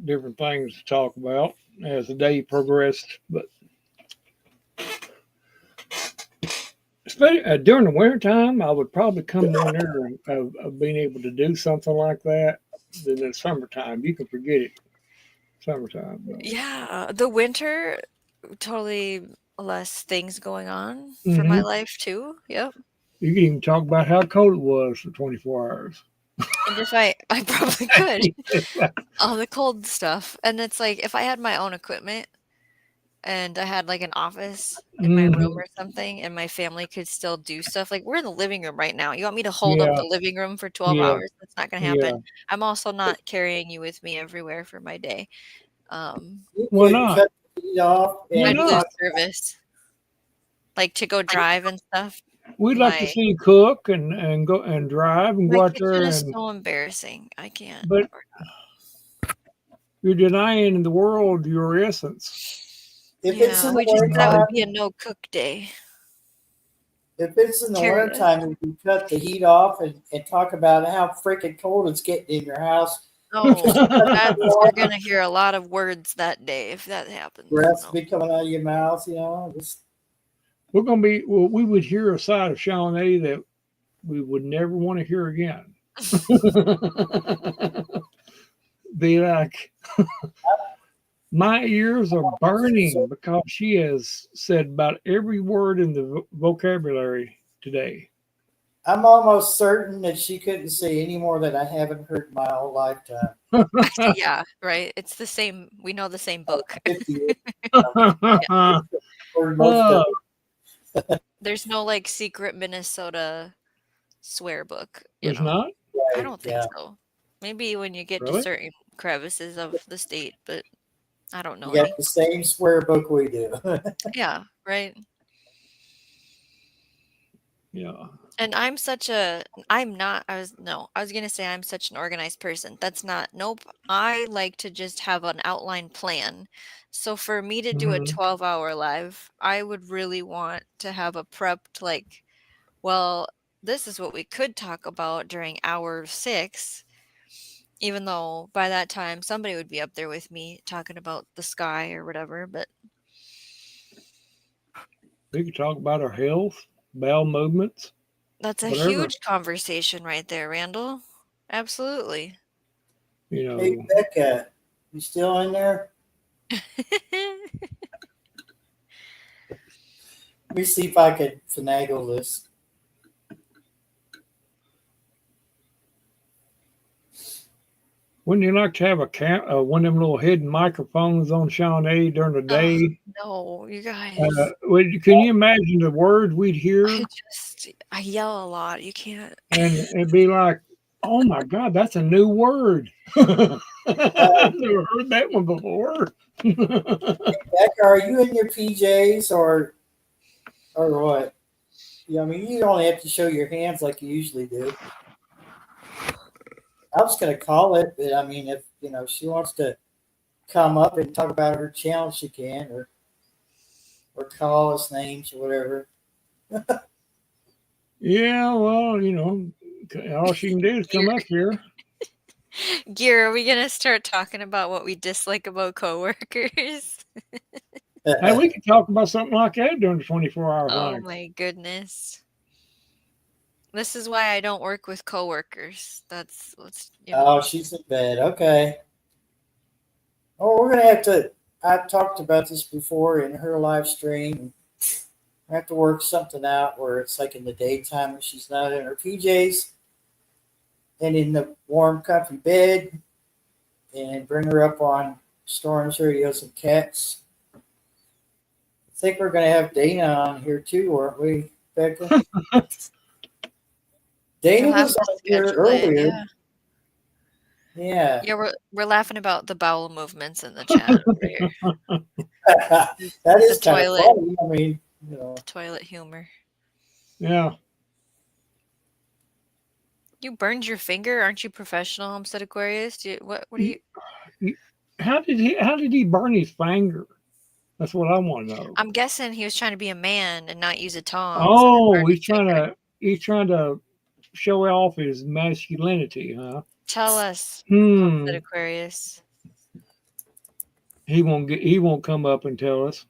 different things to talk about as the day progressed, but especially during the winter time, I would probably come in there of being able to do something like that. Then in the summertime, you can forget it. Summertime, but, Yeah, the winter, totally less things going on for my hmm life too. Yep. you can even talk about how cold it was for 24 hours. And if I probably could, all the cold stuff. And it's like if I had my own equipment and I had like an office in my room Hmm. or something and my family could still do stuff. Like we're in the living room right now. You want me to hold up Yeah, the living room for 12 yeah, hours? That's not going to yeah. happen. I'm also not carrying you with me everywhere for my day. you Why could not? cut the heat off Why I'd and lose not? talk. service. Like to go drive and stuff. We'd like to My see you cook and go and drive and my go out kitchen there is and. so embarrassing. I can't. But you're denying the world your essence. If it's Yeah, in the we just You that know, would wintertime, be a no cook day. if it's in the Curious. wintertime, if you cut the heat off and talk about how freaking cold it's getting in your house, because Oh, that's you're gonna hear a lot of words that day if that happens. breaths No. be coming out of your mouth, just we're gonna be. Well, we would hear a side of Shawnee that we would never want to hear again. Be like, my ears are burning because she has said about every word in the vocabulary today. I'm almost certain that she couldn't say any more that I haven't heard in my whole lifetime. Yeah, right. It's the same. We know the same book. 50 years. I've heard most of Oh, There's no like secret Minnesota swear book, you there's know. not it. I Right, don't think yeah. so. Maybe when you get to really. certain crevices of the state, but I don't know You got any. the same swear book we do. Yeah, right. Yeah. And I'm not, I was, no, I was gonna say I'm such an organized person. That's not, nope. I like to just have an outline plan. So for me to do a Hmm. 12-hour live, I would really want to have a prepped, like, well, this is what we could talk about during hour 6, even though by that time somebody would be up there with me talking about the sky or whatever. But We could talk about our health, bowel movements, that's a whatever. huge conversation right there, Randall. Absolutely. You Hey, know, Becca, you still in there? Let me see if I could finagle this. Wouldn't you like to have one of them little hidden microphones on Sean A during the Oh, day? no, you guys. Can you imagine the words we'd hear? I yell a lot. You can't. And it'd be like, oh my God, that's a new word. I've never heard that one before. Becca, are you in your PJs or what? Yeah, I mean, you don't have to show your hands like you usually do. I was going to call it, but I mean, if she wants to come up and talk about her channel, she can, or call us names or whatever. Yeah, well, all she can do is come up here. Gear, are we going to start talking about what we dislike about coworkers? Hey, we could talk about something like that during the 24-hour Oh thing. my goodness. This is why I don't work with coworkers. Oh, she's in bed. Okay. Oh, we're gonna have to. I've talked about this before in her live stream. I have to work something out where it's like in the daytime when she's not in her PJs and in the warm, comfy bed, and bring her up on Storms, Radios, and Cats. I think we're gonna have Dana on here too, aren't we, Becca? Dana You'll have was to on here schedule it, earlier. yeah. Yeah. Yeah, we're laughing about the bowel movements in the chat over here. That is The kind of toilet. funny. I mean, Toilet humor. Yeah. You burned your finger? Aren't you professional, Homestead Aquarius? What are you? How did he burn his finger? That's what I want to know. I'm guessing he was trying to be a man and not use a tongs. Oh, he's trying to show off his masculinity, huh? Tell us, Homestead Aquarius. He won't come up and tell us.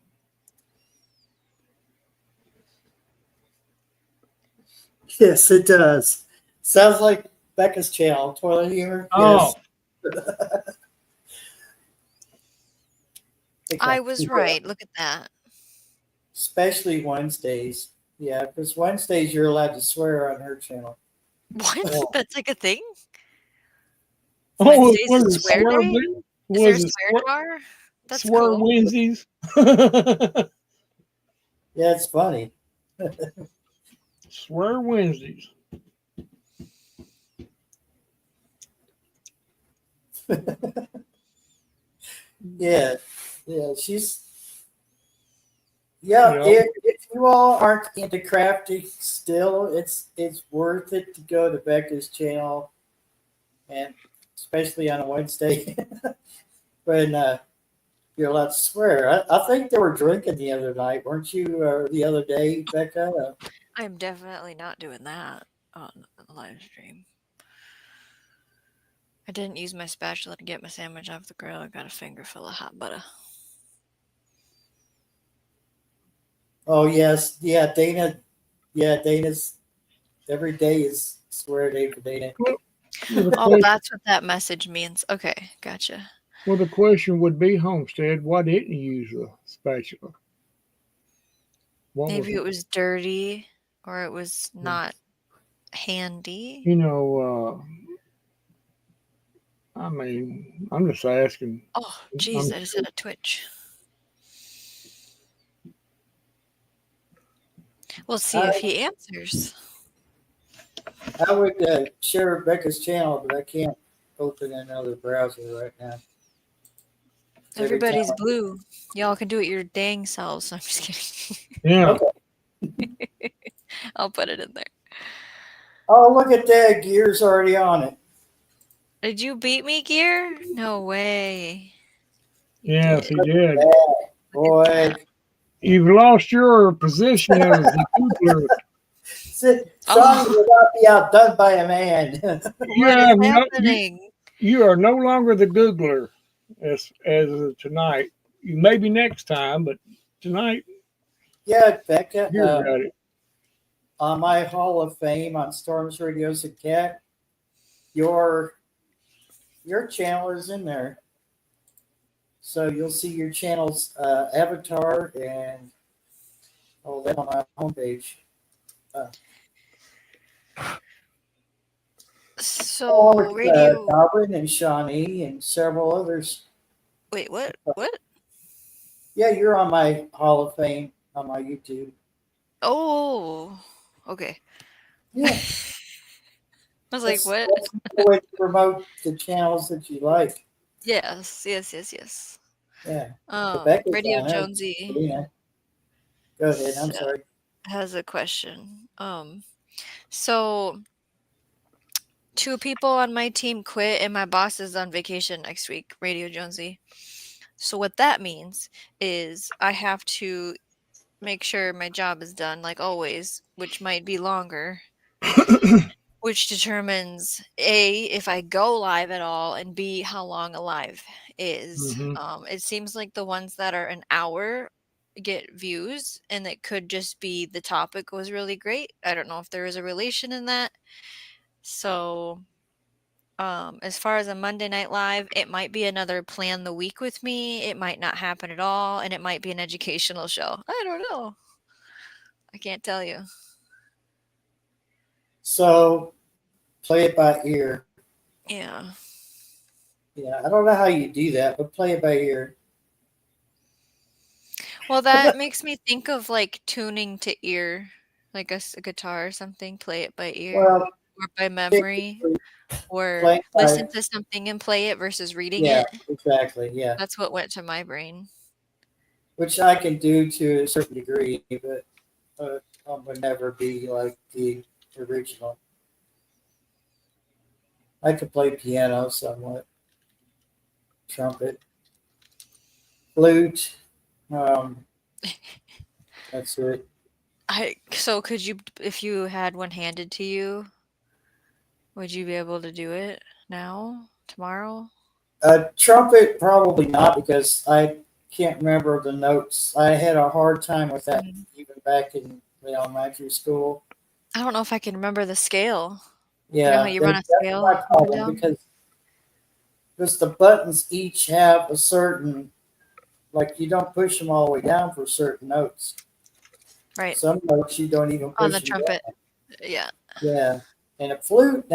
yes, it does. Sounds like Becca's channel, Toilet Humor. Oh. Yes. I was right. Look at that. Especially Wednesdays. Yeah, because Wednesdays you're allowed to swear on her channel. What? Oh. That's like a thing? Oh, Wednesday's a swear day? Is there a swear jar? That's swear cool. Wednesdays. Yeah, it's funny. Swear Wednesdays. Yeah, she's. Yeah, if you all aren't into crafting still, it's worth it to go to Becca's channel, and especially on a Wednesday when you're allowed to swear. I think they were drinking the other night, weren't you? Or the other day, Becca? I'm definitely not doing that on the live stream. I didn't use my spatula to get my sandwich off the grill. I got a finger full of hot butter. Oh yes, yeah, Dana. Yeah, Dana's every day is swear day for Dana. Oh, that's what that message means. Okay, gotcha. Well, the question would be, Homestead, why didn't you use a spatula? Maybe it was dirty or it was not handy. I mean, I'm just asking. Oh, geez, I just had a twitch. We'll see if he answers. I would share Rebecca's channel, but I can't open another browser right now. Everybody's blue. Y'all can do it your dang selves. I'm just kidding. Yeah. Okay. I'll put it in there. Oh, look at that. Gear's already on it. Did you beat me, Gear? No way. Yes, he did. Boy. You've lost your position as the Googler. Sean will not be outdone by a man. What is happening? You are no longer the Googler as of tonight. You may be next time, but tonight. Yeah, Becca. You got it. On my Hall of Fame on Storms, Radios, and Cat, your channel is in there. So you'll see your channel's avatar and all that on my homepage. So radio. Darwin and Shawnee and several others. Wait, what? What? Yeah, you're on my Hall of Fame on my YouTube. Oh, okay. Yeah, I was like, what? that's the way to promote the channels that you like. Yes. Yeah, Rebecca's Radio on there. Jonesy Yeah. Go ahead. I'm So- sorry. has a question. So 2 people on my team quit, and my boss is on vacation next week. Radio Jonesy. So what that means is I have to make sure my job is done, like always, which might be longer. Which determines A, if I go live at all, and B, how long a live is. Mhm. It seems like the ones that are an hour get views, and it could just be the topic was really great. I don't know if there is a relation in that. So, as far as a Monday Night Live, it might be another plan the week with me. It might not happen at all, and it might be an educational show. I don't know. I can't tell you. So play it by ear. Yeah. Yeah, I don't know how you do that, but play it by ear. Well, that makes me think of like tuning to ear, like a guitar or something, play it by ear Well, or by memory, technically, or play it by- listen to something and play it versus reading yeah, it. exactly. Yeah, That's what went to my brain. which I can do to a certain degree, but I would never be like the original. I could play piano somewhat, trumpet, flute. That's it. So could you, if you had one handed to you, would you be able to do it now, tomorrow? Trumpet, probably not, because I can't remember the notes. I had a hard time with that even back in the elementary school. I don't know if I can remember the scale. Yeah, how you run a that's scale my up and problem, down? because the buttons each have a certain, like, you don't push them all the way down for certain notes. Right. Some notes you don't even push On the them trumpet. down. Yeah. Yeah, and a flute.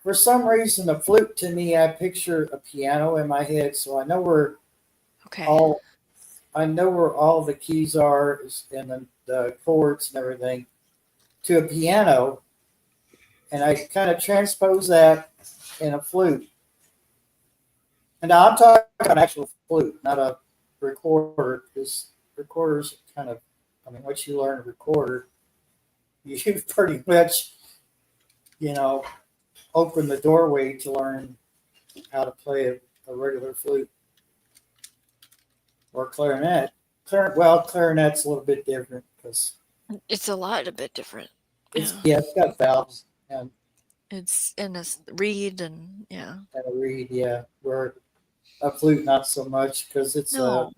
For some reason, a flute to me, I picture a piano in my head, so I know where Okay. all the keys are and the chords and everything to a piano, and I kind of transpose that in a flute. And now I'm talking about an actual flute, not a recorder, because recorders kind of, I mean, once you learn a recorder, you pretty much, open the doorway to learn how to play a regular flute or clarinet. Clarinet's a little bit different because It's a bit different. it's got valves and It's in a reed and yeah. a reed, yeah. Where a flute, not so much, because it's No,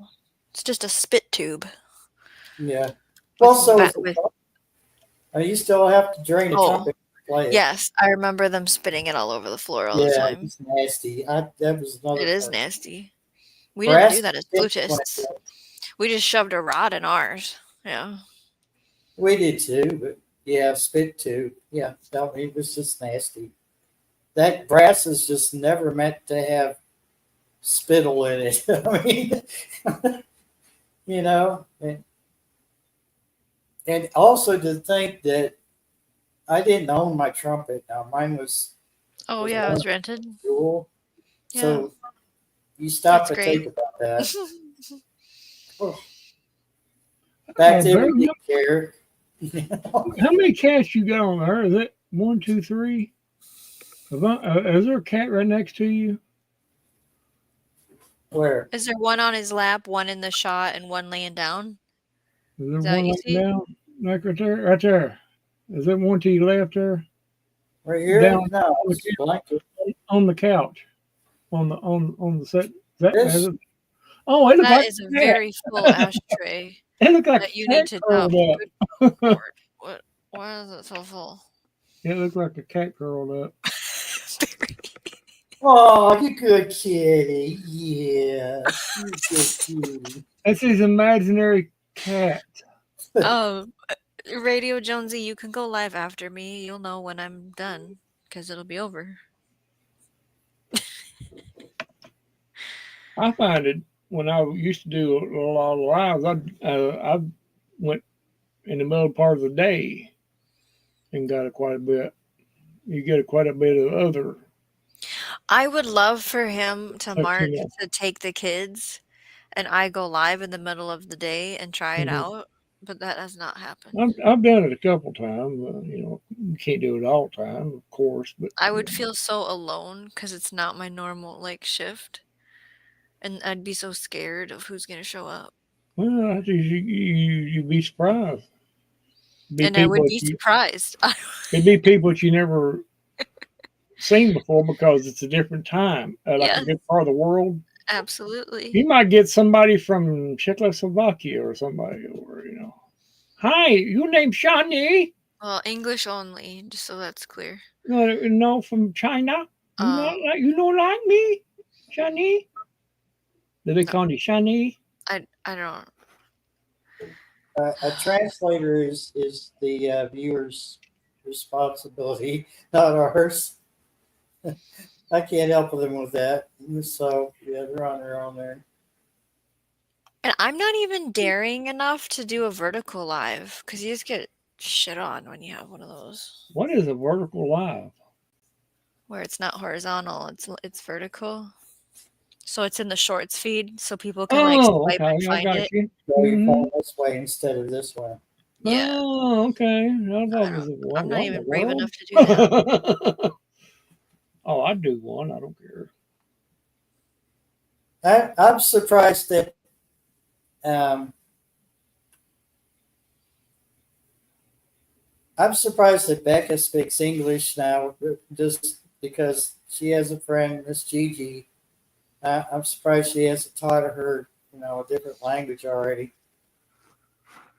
it's just a spit tube. yeah. Well, so ba- is with- you still have to drain a Oh, trumpet to play it. Yes, I remember them spitting it all over the floor all the Yeah, time. it's nasty. That was another. It is part. nasty. We Brass didn't do that as sticks when flutists. We just shoved a rod in ours. Yeah. We did too, but yeah, spit too. Yeah, no, it was just nasty. That brass is just never meant to have spittle in it. I mean, and also to think that I didn't own my trumpet. Now mine was Oh Was yeah, it one- was rented. jewel. Yeah. So you stop That's to great. think about that. Back then, Barry, we didn't care. how many cats you got on her? Is it 1, 2, 3? Is there a cat right next to you? Where? Is there one on his lap, one in the shot, and one laying down? Is there Is that what one you laying see? down? Like right there? Right there. Is there one to your left there? Right here? Down. No, it's a blanket. On the couch. On the set. That This- has it. Oh, it looks That like is a cat. very full ashtray It looks like that you a need cat to curled dump. up. Good Lord. Why is it so full? It looks like a cat curled up. Oh, you good kitty. Yeah. You good kitty. That's his imaginary cat. Um, Radio Jonesy, you can go live after me. You'll know when I'm done because it'll be over. I find it when I used to do a lot of lives, I went in the middle part of the day and got quite a bit. You get quite a bit of other. I would love for him to mark Yeah. to take the kids and I go live in the middle of the day and try it out, but that has not happened. I've done it a couple times. You can't do it all the time, of course. But I would feel so alone because it's not my normal like shift, and I'd be so scared of who's gonna show up. well, you'd be surprised. And I would be surprised. It'd be people that you never seen before because it's a different time, like Yeah. a different part of the world. Absolutely. You might get somebody from Czechoslovakia or somebody, or hi, your name's Shani. Well, English only, just so that's clear. No, from China. You don't like me, Shani? Do they call you Shani? I don't. A translator is the viewer's responsibility, not ours. I can't help them with that. So yeah, they're on their own there. And I'm not even daring enough to do a vertical live because you just get shit on when you have one of those. What is a vertical live? Where it's not horizontal, it's vertical. So it's in the shorts feed, so people can like swipe and find it. You. So you're going this way instead of this way. Yeah. Oh, okay. I'm not even brave enough to do that. Oh, I'd do one. I don't care. I'm surprised that Becca speaks English now, just because she has a friend, Miss Gigi. I'm surprised she hasn't taught her, a different language already.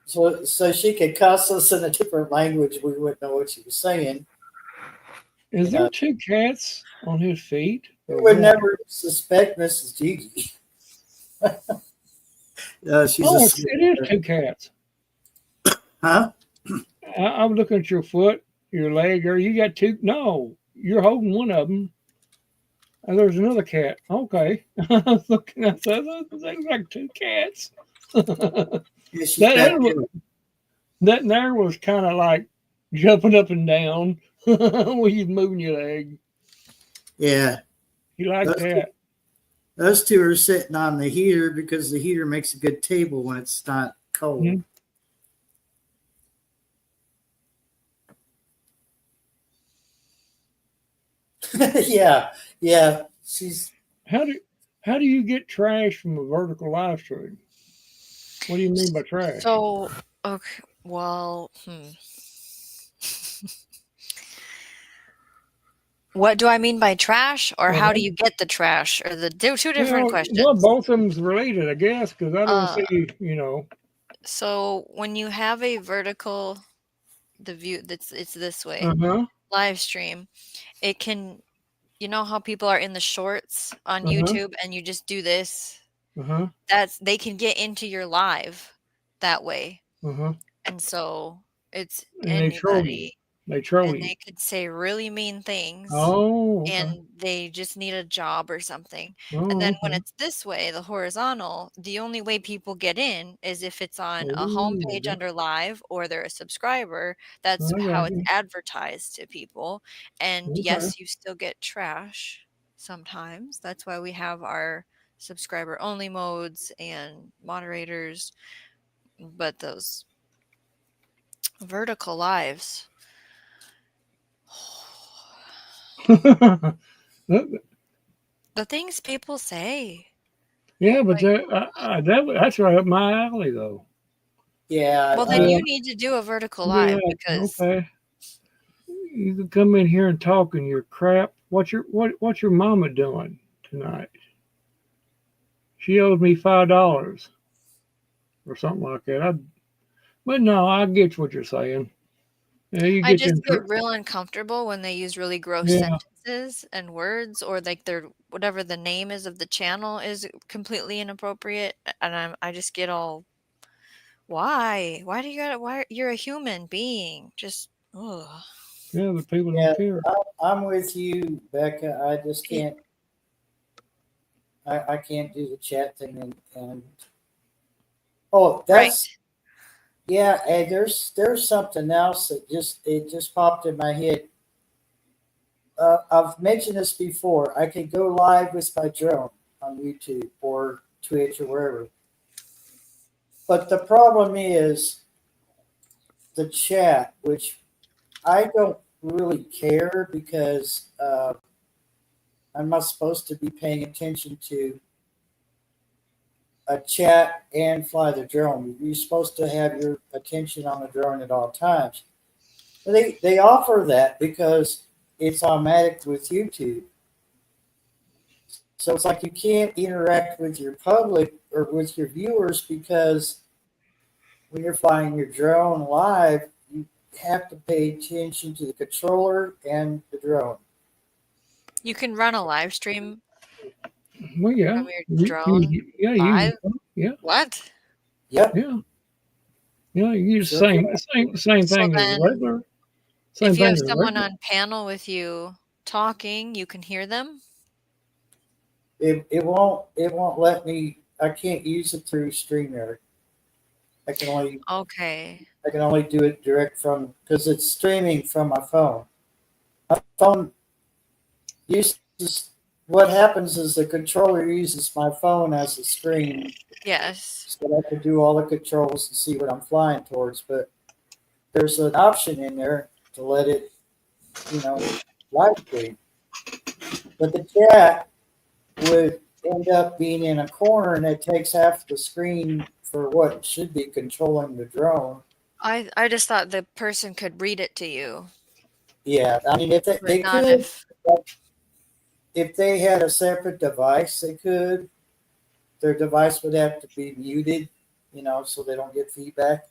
So she could cuss us in a different language. We wouldn't know what she was saying. Is there two cats on his feet? We would never suspect Mrs. Gigi. It is two cats. Huh? I'm looking at your foot, your leg, or you got two. No, you're holding one of them. And there's another cat. Okay. I was looking at that. There's like two cats. That there was kind of like jumping up and down when you're moving your leg. Yeah. You like that. Those two are sitting on the heater because the heater makes a good table when it's not cold. Mm-hmm. Yeah. She's. How do you get trash from a vertical live stream? What do you mean by trash? So, okay, well, What do I mean by trash, or how do you get the trash, or the two different questions? Well, both of them's related, I guess, because I don't see, So when you have a vertical, the view it's this way, live stream, it can, how people are in the shorts on YouTube and you just do this. They can get into your live that way, and so it's anybody. They troll you. They could say really mean things. And they just need a job or something. And then when it's this way, the horizontal, the only way people get in is if it's on a homepage under live or they're a subscriber. That's how it's advertised to people. And yes, you still get trash sometimes. That's why we have our subscriber only modes and moderators. But those vertical lives. The things people say. Yeah, but that's right up my alley, though. Yeah. Well, then you need to do a vertical live because. Okay. You can come in here and talk in your crap. What's your mama doing tonight? She owes me $5 or something like that. But no, I get what you're saying. I just get real uncomfortable when they use really gross sentences and words, or like their whatever the name is of the channel is completely inappropriate, and I just get all Why? Why do you gotta? Why you're a human being? Just ugh. Yeah, but people Yeah, don't care. I'm with you, Becca. I just can't. I can't do the chat thing and oh, Right. yeah. And there's something else that just popped in my head. I've mentioned this before. I can go live with my drone on YouTube or Twitch or wherever. But the problem is the chat, which I don't really care because I'm not supposed to be paying attention to a chat and fly the drone. You're supposed to have your attention on the drone at all times. They offer that because it's automatic with YouTube. So it's like you can't interact with your public or with your viewers because when you're flying your drone live, you have to pay attention to the controller and the drone. You can run a live stream Well, yeah, from your drone yeah, live. yeah, What? Yep. yeah, yeah. You use Sure. same So thing as then, regular. Same if you thing have as someone regular. on panel with you talking, you can hear them. It won't let me. I can't use it through StreamYard. I can only Okay. I can only do it direct from because it's streaming from my phone. My phone uses what happens is the controller uses my phone as a screen, Yes. so I can do all the controls and see what I'm flying towards. But there's an option in there to let it, live stream. But the chat would end up being in a corner, and it takes half the screen for what should be controlling the drone. I just thought the person could read it to you, Yeah, I mean, if but they not could, if. if they had a separate device, they could. Their device would have to be muted, so they don't get feedback.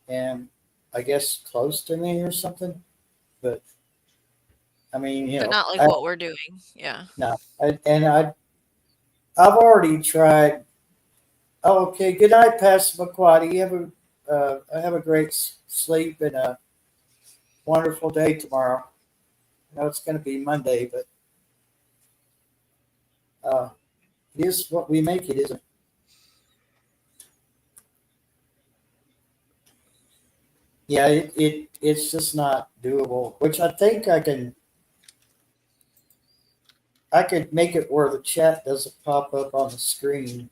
And I guess close to me or something. But I mean, But not like I, what we're doing. Yeah. no, I've already tried. Oh, okay. Good night, Pastor McQuaddy. Have a great sleep and a wonderful day tomorrow. I know it's going to be Monday, but it is what we make it, isn't it? Yeah, it's just not doable. Which I think I could make it where the chat doesn't pop up on the screen.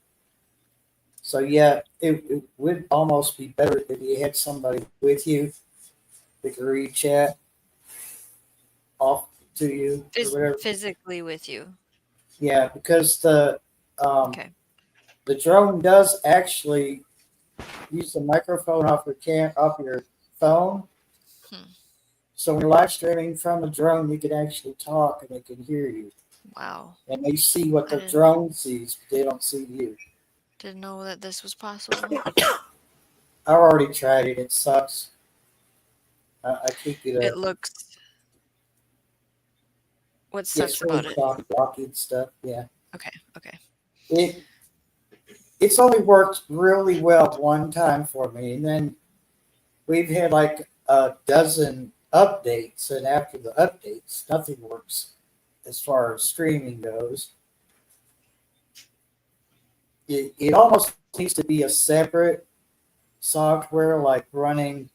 So yeah, it would almost be better if you had somebody with you that could read chat off to you or whatever. Physically with you. Yeah, because the Okay. the drone does actually use the microphone off your phone. Hmm. So when you're live streaming from the drone, you can actually talk and they can hear you. Wow. And they see what I the didn't drone sees, but they don't see you. know that this was possible. I already tried it. It sucks. I can't get It a. looks. What It's sucks really about it? soft, rocky and stuff. Yeah. Okay. Okay. It's only worked really well one time for me, and then we've had like a dozen updates, and after the updates, nothing works as far as streaming goes. It almost needs to be a separate software, like running.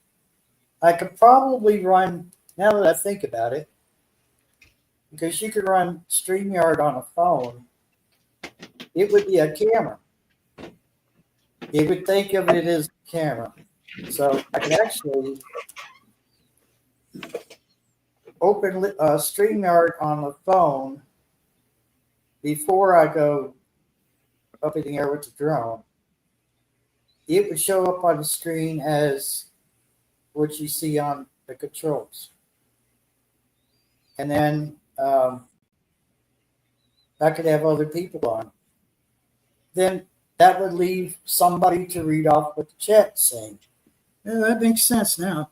I could probably run, now that I think about it, because you could run StreamYard on a phone. It would be a camera. It would think of it as a camera. So I can actually open StreamYard on the phone before I go up in the air with the drone. It would show up on the screen as what you see on the controls. And then I could have other people on. Then that would leave somebody to read off what the chat's saying. Yeah, that makes sense now.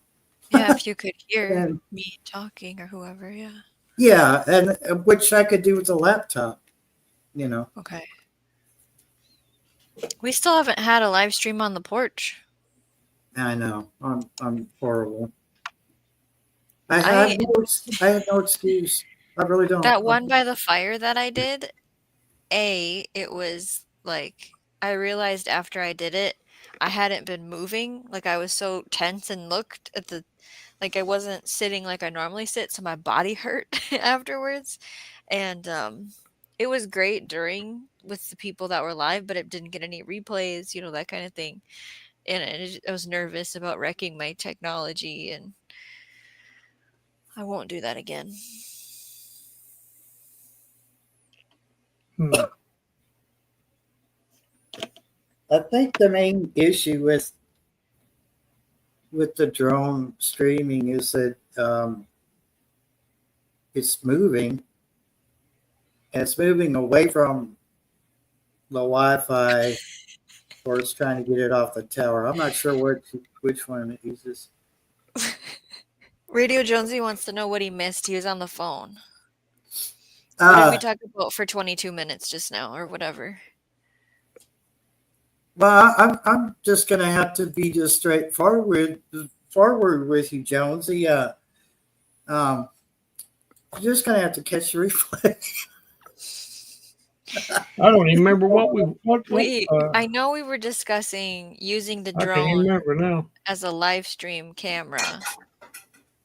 Yeah, if you could hear And me talking or whoever, yeah. yeah, and, which I could do with a laptop. Okay. We still haven't had a live stream on the porch. I know. I'm horrible. I I have no excuse. I really don't. That one by the fire that I did, it was like I realized after I did it, I hadn't been moving. Like I was so tense and looked at the like I wasn't sitting like I normally sit, so my body hurt afterwards. And it was great during with the people that were live, but it didn't get any replays, that kind of thing. And I was nervous about wrecking my technology, and I won't do that again. Hmm. I think the main issue with the drone streaming is that it's moving. And it's moving away from the Wi-Fi, or it's trying to get it off the tower. I'm not sure which one it uses. Radio Jonesy wants to know what he missed. He was on the phone. What did we talk about for 22 minutes just now, or whatever? Well, I'm just gonna have to be just straightforward with you, Jonesy. You're just gonna have to catch the replay. I don't even remember I know we were discussing using the I can't drone remember now. as a live stream camera.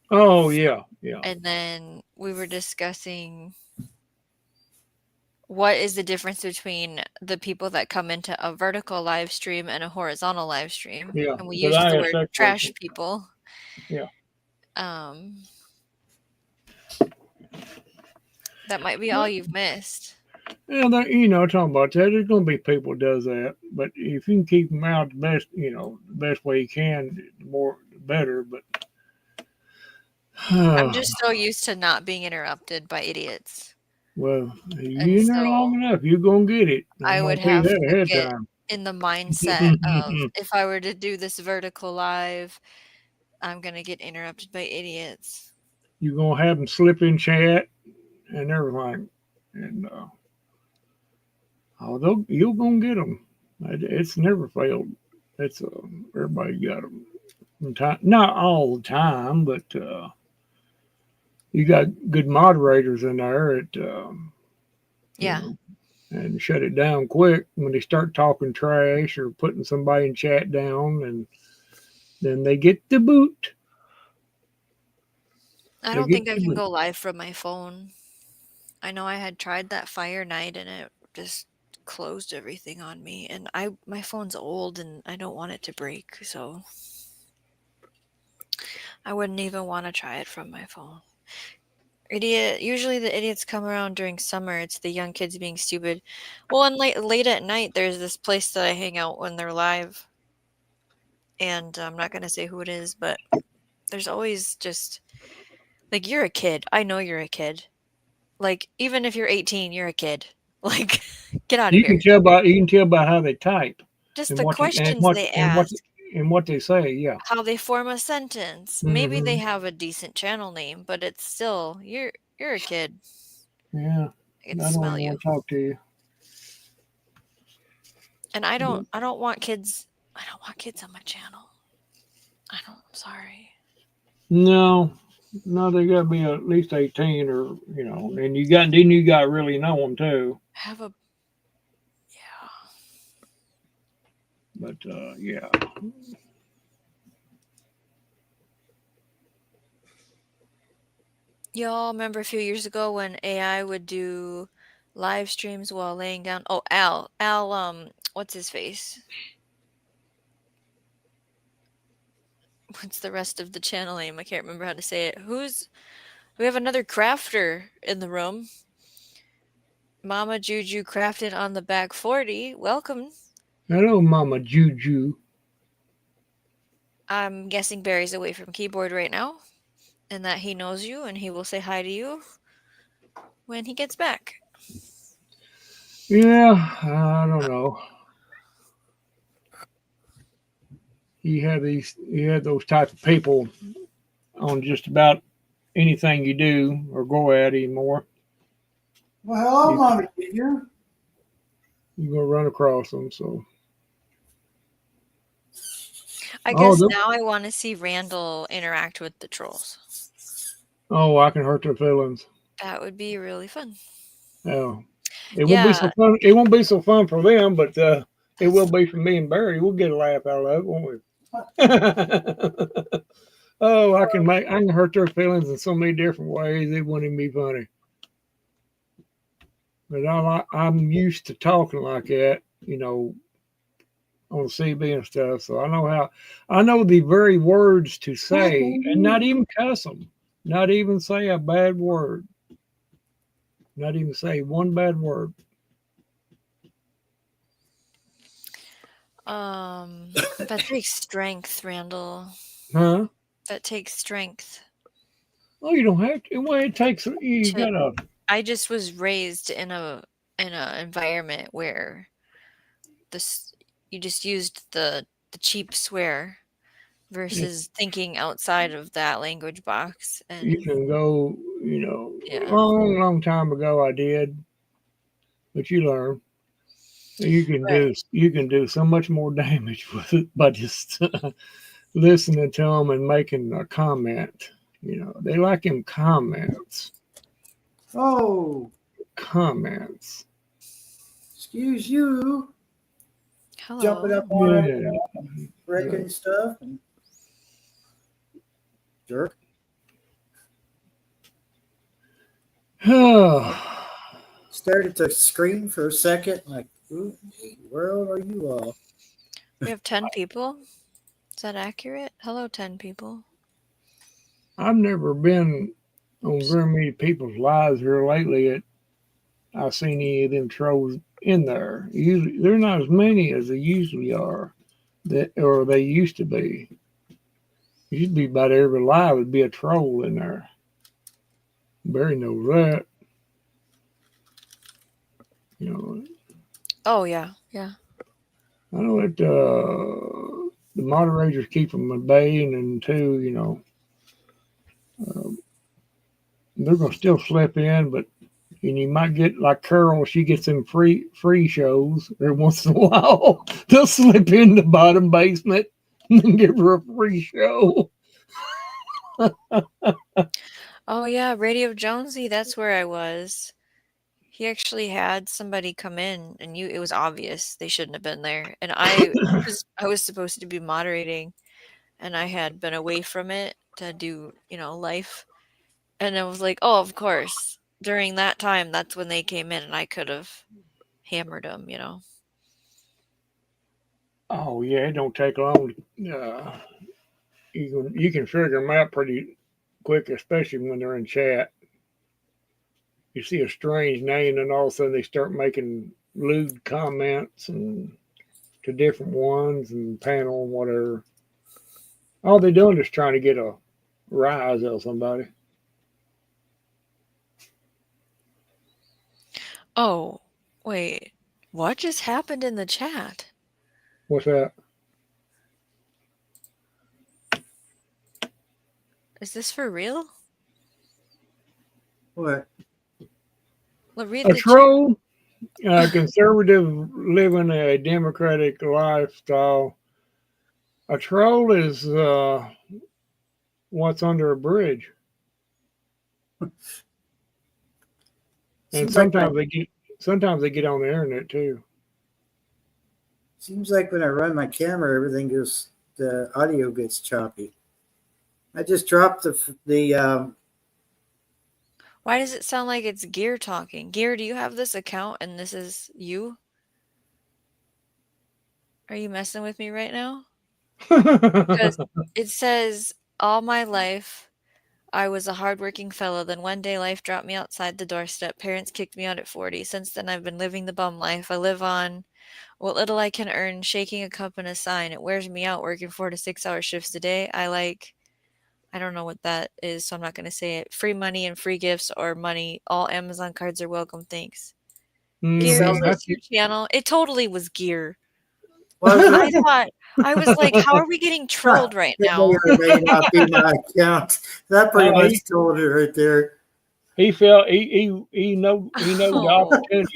Oh yeah. And then we were discussing what is the difference between the people that come into a vertical live stream and a horizontal live stream. Yeah, And we but use I the asked word that trash question. people. Yeah. That might be all you've missed. Yeah, talking about that. There's gonna be people that does that, but if you can keep them out the best, the best way you can, the better. But I'm just so used to not being interrupted by idiots. well, you're in there long enough, you're gonna get it. I would have to get in the mindset of if I were to do this vertical live, I'm gonna get interrupted by idiots. You're gonna have them slip in chat and everything, and although you're gonna get them, it's never failed. It's everybody got them. Not all the time, but you got good moderators in there and shut it down quick when they start talking trash or putting somebody in chat down, and then they get the boot. I don't think I can go live from my phone. I know I had tried that fire night and it just closed everything on me, and my phone's old and I don't want it to break, so I wouldn't even want to try it from my phone. Usually the idiots come around during summer. It's the young kids being stupid. Well, and late at night, there's this place that I hang out when they're live, and I'm not gonna say who it is, but there's always just like, you're a kid. I know you're a kid. Like, even if you're 18, you're a kid. Like, get out of here. You can tell by how they type. Just the questions they ask. And what they say, yeah. How they form a sentence. Mm-hmm. Maybe they have a decent channel name, but it's still, you're a kid. Yeah. I can smell you. Want to talk to you. And I don't want kids. I don't want kids on my channel. I'm sorry. No, they gotta be at least 18, or and you got really know them too. But yeah. Y'all remember a few years ago when AI would do live streams while laying down? Oh, Al, what's his face? What's the rest of the channel name? I can't remember how to say it. We have another crafter in the room. Mama Juju crafted on the back 40. Welcome. Hello, Mama Juju. I'm guessing Barry's away from keyboard right now, and that he knows you, and he will say hi to you when he gets back. Yeah, I don't know. You have those type of people on just about anything you do or go at anymore. Well, hello, Mama Juju. You're gonna run across them, so. I Oh, guess the- now I want to see Randall interact with the trolls. oh, I can hurt their feelings. That would be really fun. Oh, it won't be Yeah. so fun. It won't be so fun for them, but it will be for me and Barry. We'll get a laugh out of it, won't we? Oh, I can hurt their feelings in so many different ways. It wouldn't even be funny. But I'm used to talking like that, on CB and stuff. So I know the very words to say, and not even cuss them, not even say a bad word, not even say one bad word. That takes strength, Randall. Huh? That takes strength. Oh, you don't have to. Well, it takes you To- gotta. I just was raised in a environment where you just used the cheap swear versus thinking outside of that language box. You And can go. yeah, Long time ago I did, but you learn. right. You can do so much more damage with it by just listening to them and making a comment. They like them comments. Oh, Comments. excuse you. Hello. Jumping up on Yeah. it, breaking stuff. And jerk. Stared at the screen for a second, like, who in the world are you all? We have 10 people. Is that accurate? Hello, 10 people. I've never been on very many people's lives here lately that I've seen any of them trolls in there. Usually, they're not as many as they usually are, or they used to be. It used to be about every live would be a troll in there. Barry knows that. Oh, yeah. Yeah. I know that the moderators keep them at bay, and then too, they're gonna still slip in, but and you might get like Carol. She gets them free shows every once in a while. They'll slip in the bottom basement and give her a free show. Oh, yeah. Radio Jonesy, that's where I was. He actually had somebody come in, and it was obvious they shouldn't have been there. And I was supposed to be moderating, and I had been away from it to do, life. And I was like, oh, of course. During that time, that's when they came in, and I could have hammered them, Oh yeah, it don't take long. You can figure them out pretty quick, especially when they're in chat. You see a strange name, and all of a sudden they start making lewd comments and to different ones and panel and whatever. All they're doing is trying to get a rise out of somebody. Oh, wait. What just happened in the chat? What's that? Is this for real? What? Well, read A the troll, conservative living a democratic lifestyle. A troll is what's under a bridge, and Seems like sometimes they get on the internet too. Seems like when I run my camera, the audio gets choppy. I just dropped the Why does it sound like it's Gear talking? Gear, do you have this account and this is you? Are you messing with me right now? Because it says, all my life, I was a hardworking fellow. Then one day life dropped me outside the doorstep. Parents kicked me out at 40. Since then, I've been living the bum life. I live on what little I can earn, shaking a cup and a sign. It wears me out working 4 to 6 hour shifts a day. I don't know what that is, so I'm not going to say it. Free money and free gifts or money. All Amazon cards are welcome. Thanks. Gear, is this your channel? It totally was Gear. I was like, how are we getting trolled right now? It may or may not be my account. That pretty much told it right there. He felt he know the Oh, opportunity.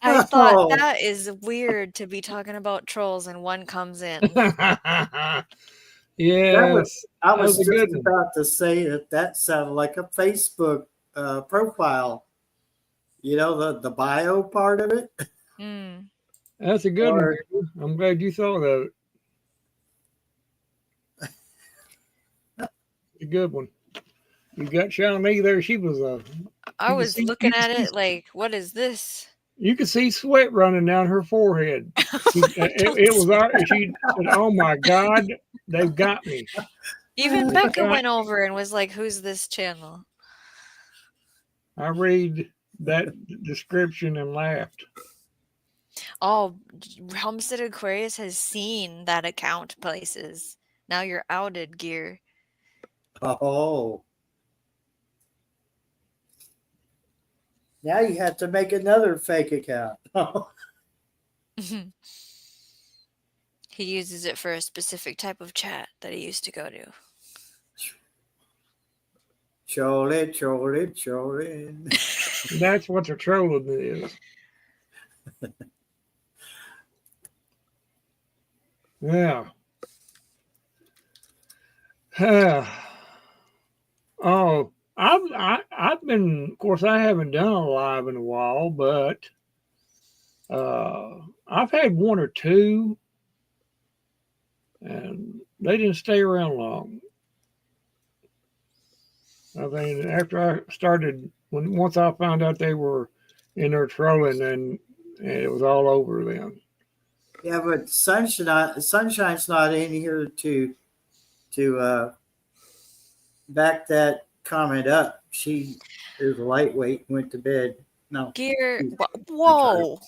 I thought Oh, that is weird to be talking about trolls and one comes in. that was, Yes, I that was was a good just one. about to say that that sounded like a Facebook profile. You know, the bio part of it. Mm. That's a good one. Or Gary. I'm glad you thought of it. A good one. You got Shawnee there. She was I you could was see looking at it like, what is this? you could see sweat running down her forehead. Don't It was say she said, "Oh my God, they've got me." Even They've Becca got- went over and was like, "Who's this channel?" I read that description and laughed. Oh, Homestead Aquarius has seen that account places. Now you're outed, Gear. oh, now you have to make another fake account. He uses it for a specific type of chat that he used to go to. Chole. That's what the trolling is. Yeah. Oh, I've been. Of course, I haven't done a live in a while, but I've had one or two, and they didn't stay around long. I mean, after I started, once I found out they were in there trolling, and it was all over then. Yeah, but Sunshine's not in here to back that comment up. She is a lightweight, went to bed. No, Gear. she's Whoa. gotta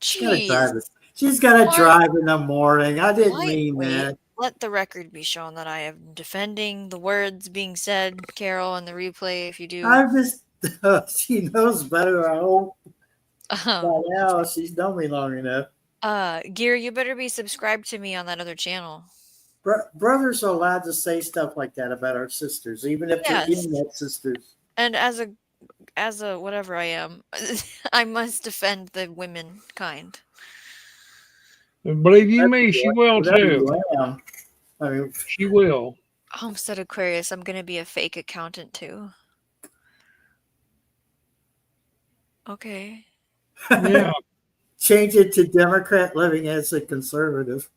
Jeez. drive it. She's gotta What? drive in the morning. I didn't mean Lightweight. that. Let the record be shown that I am defending the words being said, Carol, and the replay if you do. I'm just she knows better, I hope. By Um, now she's known me long enough. Gear, you better be subscribed to me on that other channel. Brothers are allowed to say stuff like that about our sisters, even if they're Yes. internet sisters. And as a whatever I am, I must defend the women kind. And believe you me, she will Whatever too. you am. I mean, She will. Homestead Aquarius, I'm gonna be a fake accountant too. Okay. Yeah. change it to Democrat living as a conservative.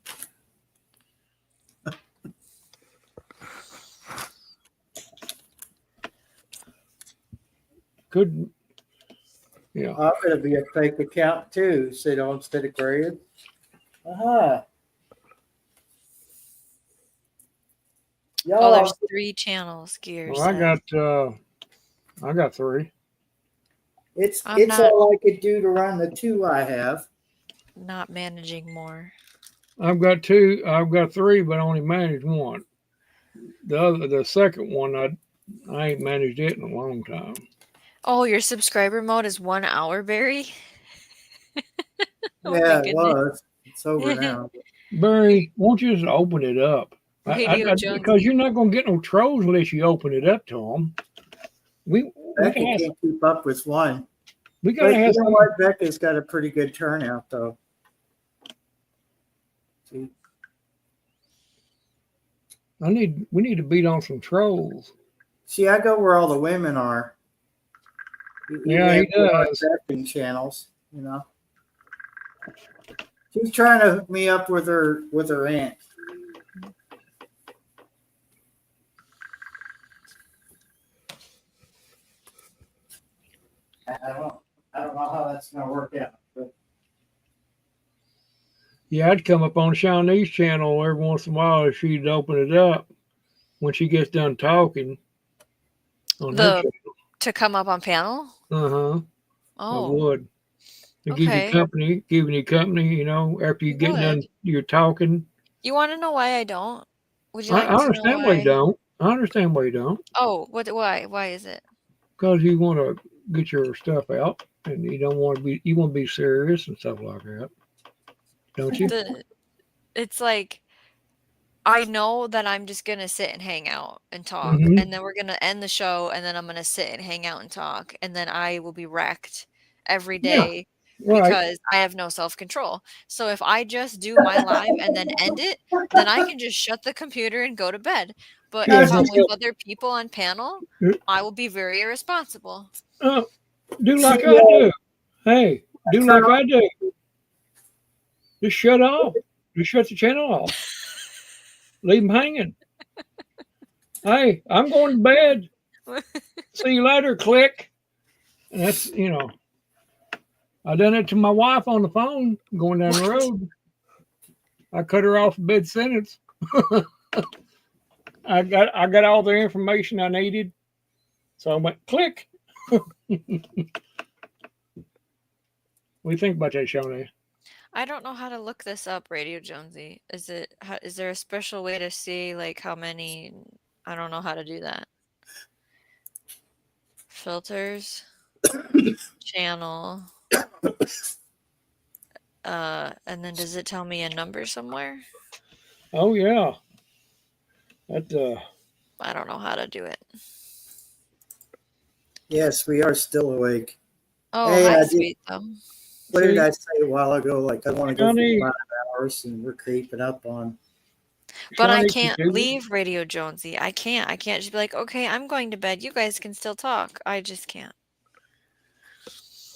Could. Yeah. I'm going to be a fake account too, said Homestead Aquarius. Uh-huh. Oh, Y'all, there's 3 channels, Gear Well, I got 3. I'm it's not all I could do to run the 2 I have. not managing more. I've got 2. I've got 3, but I only managed 1. The second one, I ain't managed it in a long time. Oh, your subscriber mode is 1 hour, Barry? Oh my Yeah, it goodness. was. It's over now. Barry, won't you just open it up? Radio Because Jonesy. you're not going to get no trolls unless you open it up to them. We Becca gotta have, can't keep up with one. we But gotta you have know some. what? Becca's got a pretty good turnout, though. See, We need to beat on some trolls. see, I go where all the women are. Yeah, he does. Channels, you know. She's trying to hook me up with her aunt. I don't know how that's gonna work out. But Yeah, I'd come up on Shawnee's channel every once in a while if she'd open it up when she gets done talking on her To come up on panel? channel. I Oh, would. To okay. giving you company, you know, after you You get done, would. you're talking. You want to know why I don't? Would you I like to know understand why you why? don't. I understand why you don't. Oh, why? Why is it? Because you want to get your stuff out and you don't want to be, you want to be serious and stuff like that. Don't you? It's like I know that I'm just gonna sit and hang out and talk, Mhm. and then we're gonna end the show, and then I'm gonna sit and hang out and talk, and then I will be wrecked every Yeah, day right. because I have no self-control. So if I just do my live and then end it, then I can just shut the computer and go to bed. But Yeah, if I'm just with other people on panel, uh, I will be very irresponsible. do See, like I do. Hey, do turn like I do. Just shut off. Just shut the channel off. Leave them hanging. Hey, I'm going to bed. See you later. Click. And that's I done it to my wife on the phone going down the What? road. I cut her off mid sentence. I got all the information I needed. So I went click. What do you think about that, Shawnee? I don't know how to look this up, Radio Jonesy. Is there a special way to see like how many? I don't know how to do that. Filters, channel, and then does it tell me a number somewhere? Oh yeah. That I don't know how to do it. Yes, we are still awake. Oh, Hey, hi, I did. sweet thumb. What did see, I say a while ago? Like I want to go for Shawnee 5 hours, and we're creeping up on. But I Shawnee can can't do it. leave Radio Jonesy. I can't. I can't just be like, okay, I'm going to bed. You guys can still talk. I just can't.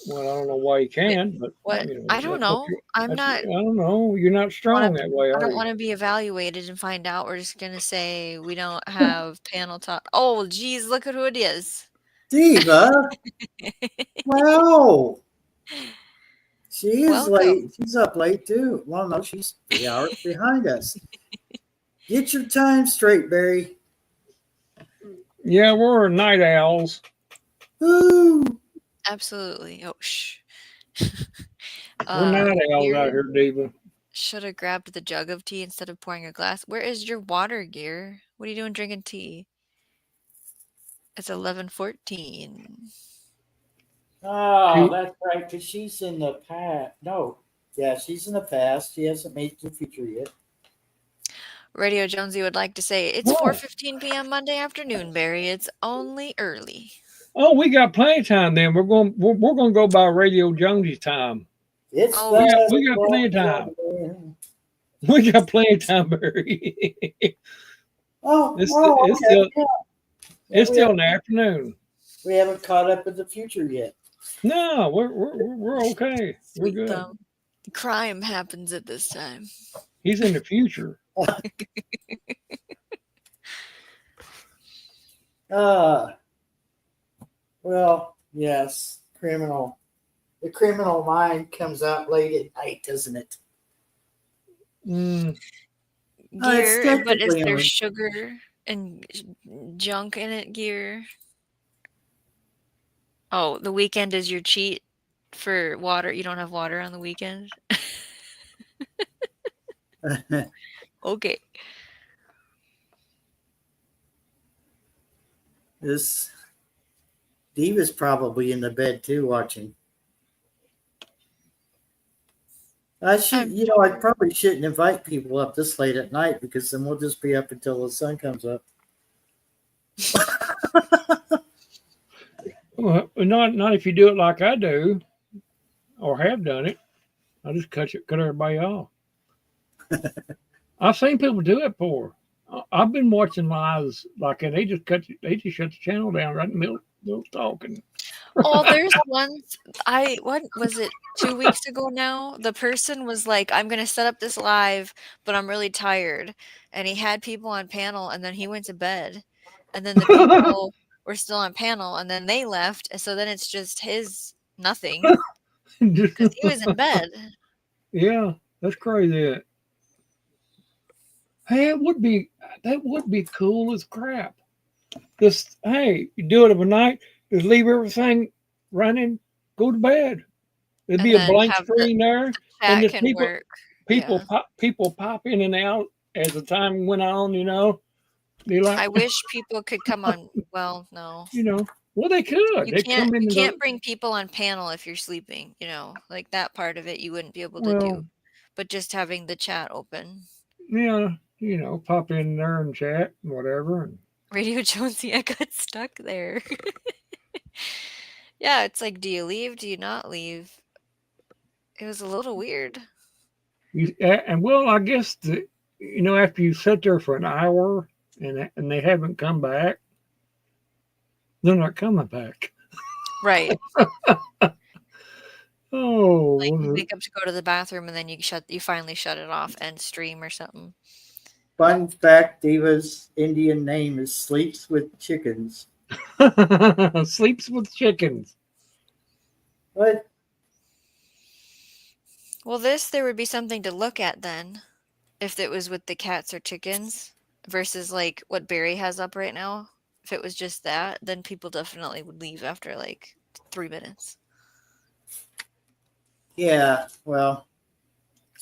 Well, I don't know why you Wait, can, but what? I don't that's what know. you I'm that's not. I don't know. You're not strong Want that way, I are don't you? want to be evaluated and find out. We're just gonna say we don't have panel talk. Oh, geez, look at who it is. Diva, wow, she is Welcome. late. She's up late too. Well, no, she's 3 hours behind us. Get your time straight, Barry. Yeah, we're night owls. Ooh, Absolutely. Oh, shh. We're night owls out Gear here, Diva. should have grabbed the jug of tea instead of pouring a glass. Where is your water, Gear? What are you doing drinking tea? It's 11:14. oh, She, that's right. Because she's in the past. No, yeah, she's in the past. She hasn't made it to the future yet. Radio Jonesy would like to say it's oh, 4:15 p.m. Monday afternoon, Barry. It's only early. oh, we got plenty of time. Then we're going to go by Radio Jonesy's time. It's Oh, the We got plenty of time. We got plenty of time, Barry. Oh, it's oh, it's okay. still Yeah. it's we, still in haven't, the afternoon. we haven't caught up with the future yet. No, we're okay. We're sweet good. thumb. Crime happens at this time. He's in the future. Well, yes, criminal. The criminal mind comes out late at night, doesn't it? Mm, It's Gear, but is technically there on. sugar and junk in it, Gear? Oh, the weekend is your cheat for water. You don't have water on the weekend? Okay. This Diva's probably in the bed too, watching. I should, I'm I sure. probably shouldn't invite people up this late at night because then we'll just be up until the sun comes up. well, not if you do it like I do or have done it. I just cut everybody off. I've seen people do it before. I've been watching lives like and they just shut the channel down right in the middle of talking. Oh, there's once what was it 2 weeks ago now? The person was like, "I'm gonna set up this live, but I'm really tired." And he had people on panel and then he went to bed. And then the people were still on panel and then they left. And so then it's just his nothing because he was in bed. Yeah, that's crazy. Hey, that would be cool as crap. Just hey, you do it overnight, just leave everything running, go to bed. There'd And be a then blank have the screen there, and chat just can work. Yeah. people pop in and out as the time went on. Be like, I wish people could come on. Well, no. well they could. You They can't come you in and go, can't bring people on panel if you're sleeping, like that part of it you wouldn't be able to well, do. But just having the chat open. yeah, pop in there and chat and whatever. And Radio Jonesy, I got stuck there. Yeah, it's like, do you leave? Do you not leave? It was a little weird. well, I guess after you sit there for an hour and they haven't come back, they're not coming back. Right. Oh, Like you wake up to go to the bathroom and then you finally shut it off and stream or something. Fun fact, Diva's Indian name is Sleeps with Chickens. sleeps with chickens. What? Well, there would be something to look at then, if it was with the cats or chickens versus like what Barry has up right now. If it was just that, then people definitely would leave after like 3 minutes. Yeah, well,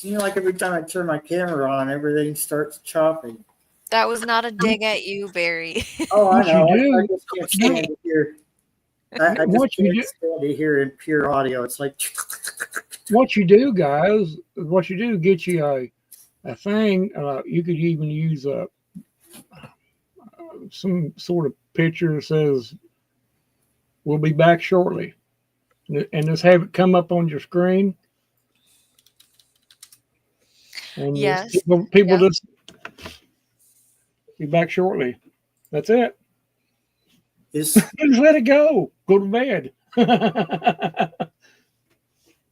like every time I turn my camera on, everything starts chopping. That was not a dig at you, Barry. Oh, I What you know. do- I just can't stand to hear. I just What you can't do- stand to hear in pure audio. It's like. What you do, guys? What you do? Get you a thing. You could even use some sort of picture that says "We'll be back shortly," and just have it come up on your screen. And Yes. people Yeah. just be back shortly. That's it. Is Just let it go. Go to bed.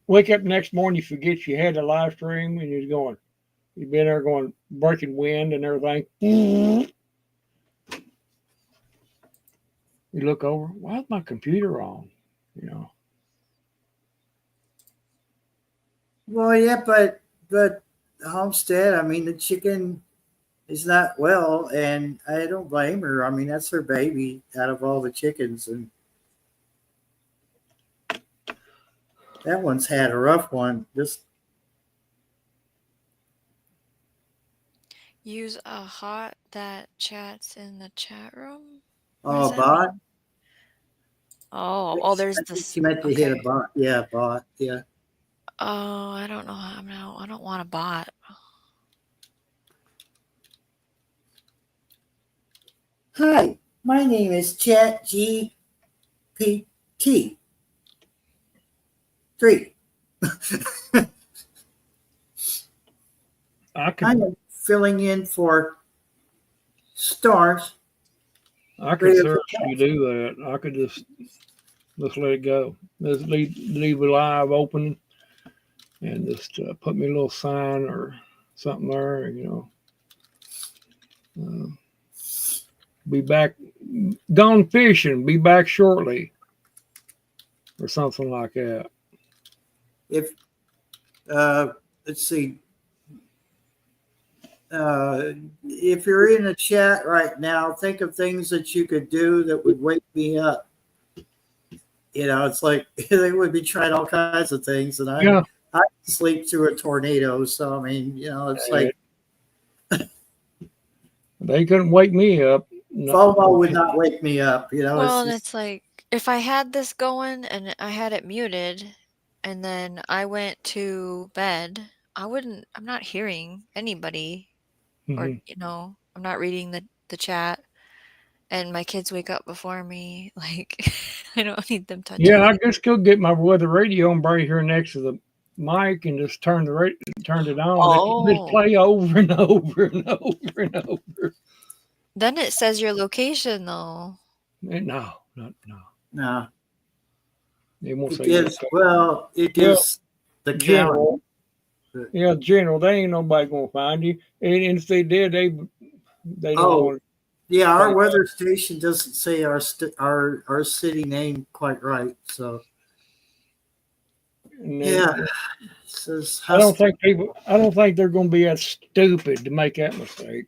Wake up next morning, you forget you had a live stream, and you've been there going breaking wind and everything. You look over, why is my computer on? well, yeah, but Homestead. I mean, the chicken is not well, and I don't blame her. I mean, that's her baby out of all the chickens, and that one's had a rough one. Just Use a hot that chats in the chat room. What oh, does that bot. mean? Oh, there's I think this. she meant to hit a Okay. bot. Yeah, bot. Yeah. Oh, I don't know. I don't want a bot. Hi, my name is ChatGPT 3. I I could am filling in for stars. seriously do that. I could just let it go. Just leave it live open, and just put me a little sign or something there. Be back. Gone fishing. Be back shortly, or something like that. If let's see, if you're in a chat right now, think of things that you could do that would wake me up. It's like they would be trying all kinds of things, and I sleep through a tornado. So I mean, it's like they couldn't wake me up. FOMO would not wake me up. Well, and it's like if I had this going and I had it muted, and then I went to bed, I'm not hearing anybody, or Mhm. I'm not reading the chat, and my kids wake up before me. Like I don't need them touching. Yeah, I just go get my weather radio and right here next to the mic and just turn it on. Oh. Just play over and over and over and over. Then it says your location though. No. no. It won't It say gives that. it gives the General. calendar. Yeah, general. They ain't nobody gonna find you. And if they did, they don't want. Yeah, our weather station doesn't say our city name quite right. So yeah, it says I don't think they're going to be that stupid to make that mistake.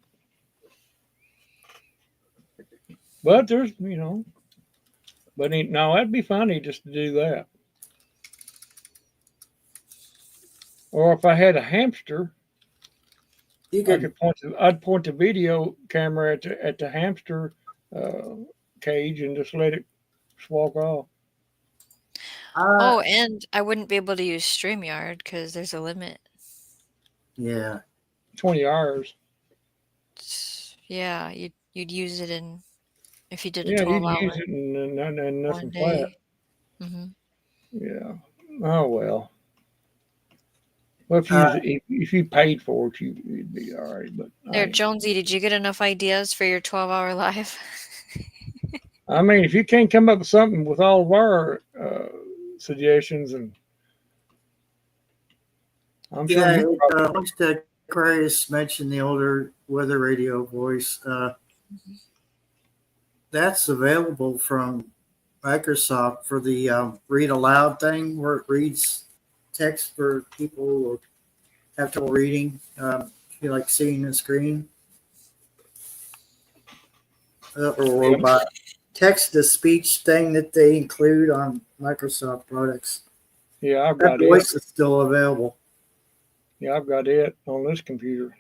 But there's, but no, that'd be funny just to do that. Or if I had a hamster, I'd point the video camera at the hamster cage and just let it walk off. And I wouldn't be able to use StreamYard because there's a limit. Yeah. 20 hours. yeah, you'd use it in if you did a Yeah, you'd 12-hour use it and one nothing flat. day. Hmm. Yeah. Oh well. Well, Uh, if you paid for it, you'd be all right. But There, Jonesy, did you get enough ideas for your 12-hour live? I mean, if you can't come up with something with all of our suggestions, and I'm sure yeah, you probably. like Aquarius mentioned the older weather radio voice. That's available from Microsoft for the read aloud thing where it reads text for people who have trouble reading. If you like seeing the screen, or Yeah, robot text to speech thing that they include on Microsoft products. yeah, I've That got it. voice is still available. Yeah, I've got it on this computer.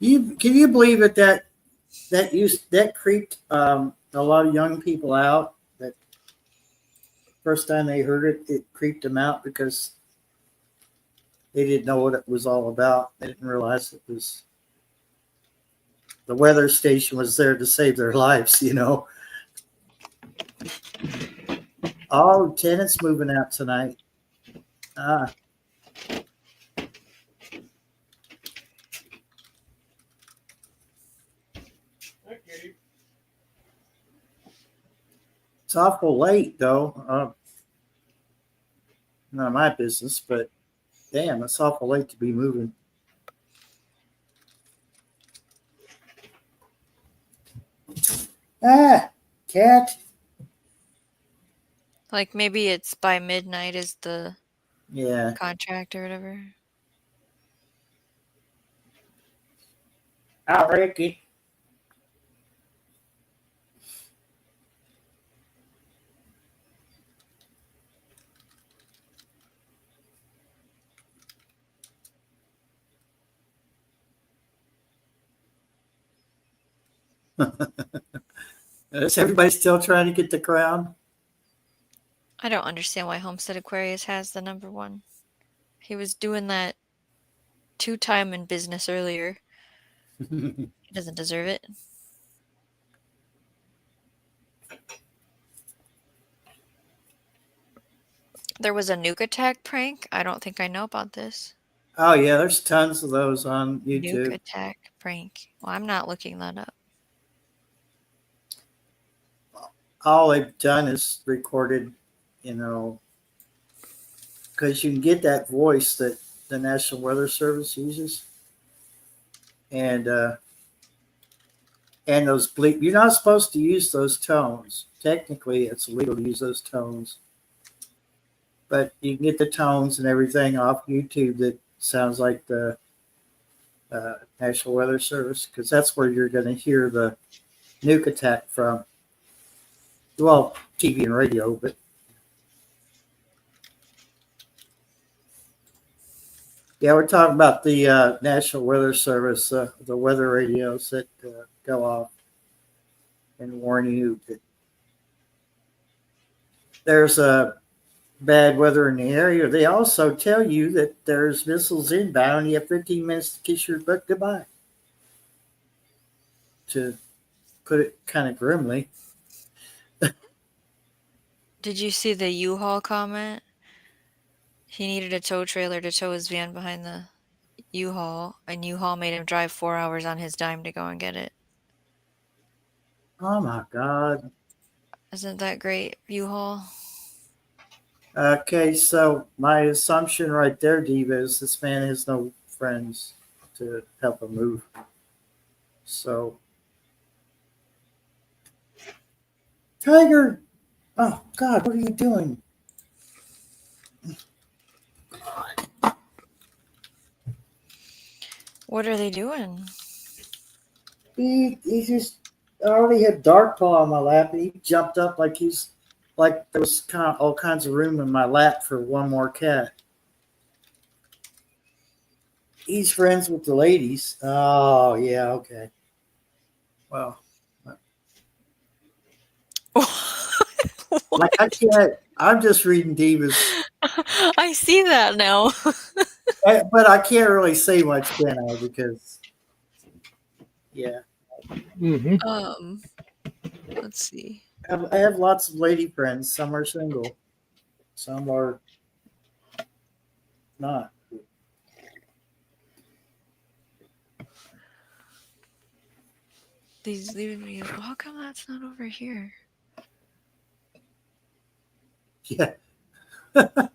Can you believe it that creeped a lot of young people out? That first time they heard it, it creeped them out because they didn't know what it was all about. They didn't realize it was the weather station was there to save their lives. Oh, tenants moving out tonight. Ah, Okay. it's awful late though. Not my business, but damn, it's awful late to be moving. Ah, cat. Like maybe it's by midnight is the Yeah. contract or whatever. Oh, Ricky. Is everybody still trying to get the crown? I don't understand why Homestead Aquarius has the number one. He was doing that 2-time in business earlier. He doesn't deserve it. There was a nuke attack prank. I don't think I know about this. Oh yeah, there's tons of those on Nuke YouTube. attack prank. Well, I'm not looking that up. All they've done is recorded, because you can get that voice that the National Weather Service uses, and those bleep. You're not supposed to use those tones. Technically, it's illegal to use those tones, but you can get the tones and everything off YouTube that sounds like the National Weather Service, because that's where you're going to hear the nuke attack from. Well, TV and radio, but yeah, we're talking about the National Weather Service, the weather radios that go off and warn you that there's bad weather in the area. They also tell you that there's missiles inbound and you have 15 minutes to kiss your butt goodbye. To put it kind of grimly. Did you see the U-Haul comment? He needed a tow trailer to tow his van behind the U-Haul, and U-Haul made him drive 4 hours on his dime to go and get it. Oh my God. Isn't that great, U-Haul? Okay, so my assumption right there, Diva, is this man has no friends to help him move. So, Tiger, oh God, what are you doing? What are they doing? He just I already had Dark Paw on my lap, and he jumped up like there was all kinds of room in my lap for one more cat. He's friends with the ladies. Oh yeah, okay. Well, like I can't. I'm just reading Divas. I see that now. But I can't really say much, can I? Because yeah, Hmm. Let's see. I have lots of lady friends. Some are single, some are not. These leaving me. Well, how come that's not over here? Yeah. Get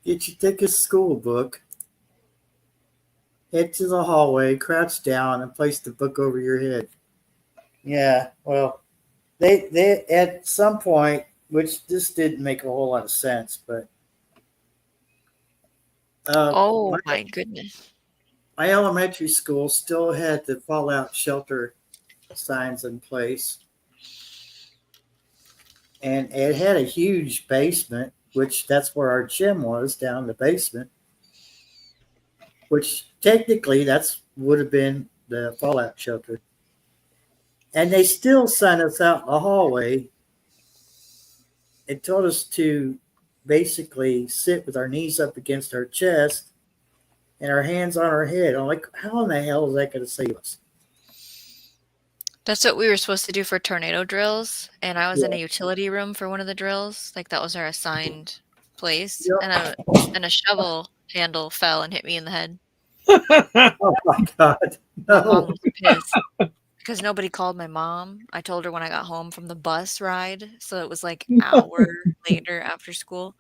your thickest school book, head to the hallway, crouch down, and place the book over your head. Yeah, well, they at some point, which this didn't make a whole lot of sense, but Oh my, my goodness. my elementary school still had the fallout shelter signs in place, and it had a huge basement, which that's where our gym was, down in the basement, which technically that's would have been the fallout shelter. And they still sent us out in the hallway and told us to basically sit with our knees up against our chest and our hands on our head. I'm like, how in the hell is that going to save us? That's what we were supposed to do for tornado drills, and I was in Yeah. a utility room for one of the drills. Like that was our assigned place, Yep. and a shovel handle fell and hit me in the head. Oh my God. My mom No. was pissed because nobody called my mom. I told her when I got home from the bus ride, so it was like hour later after school.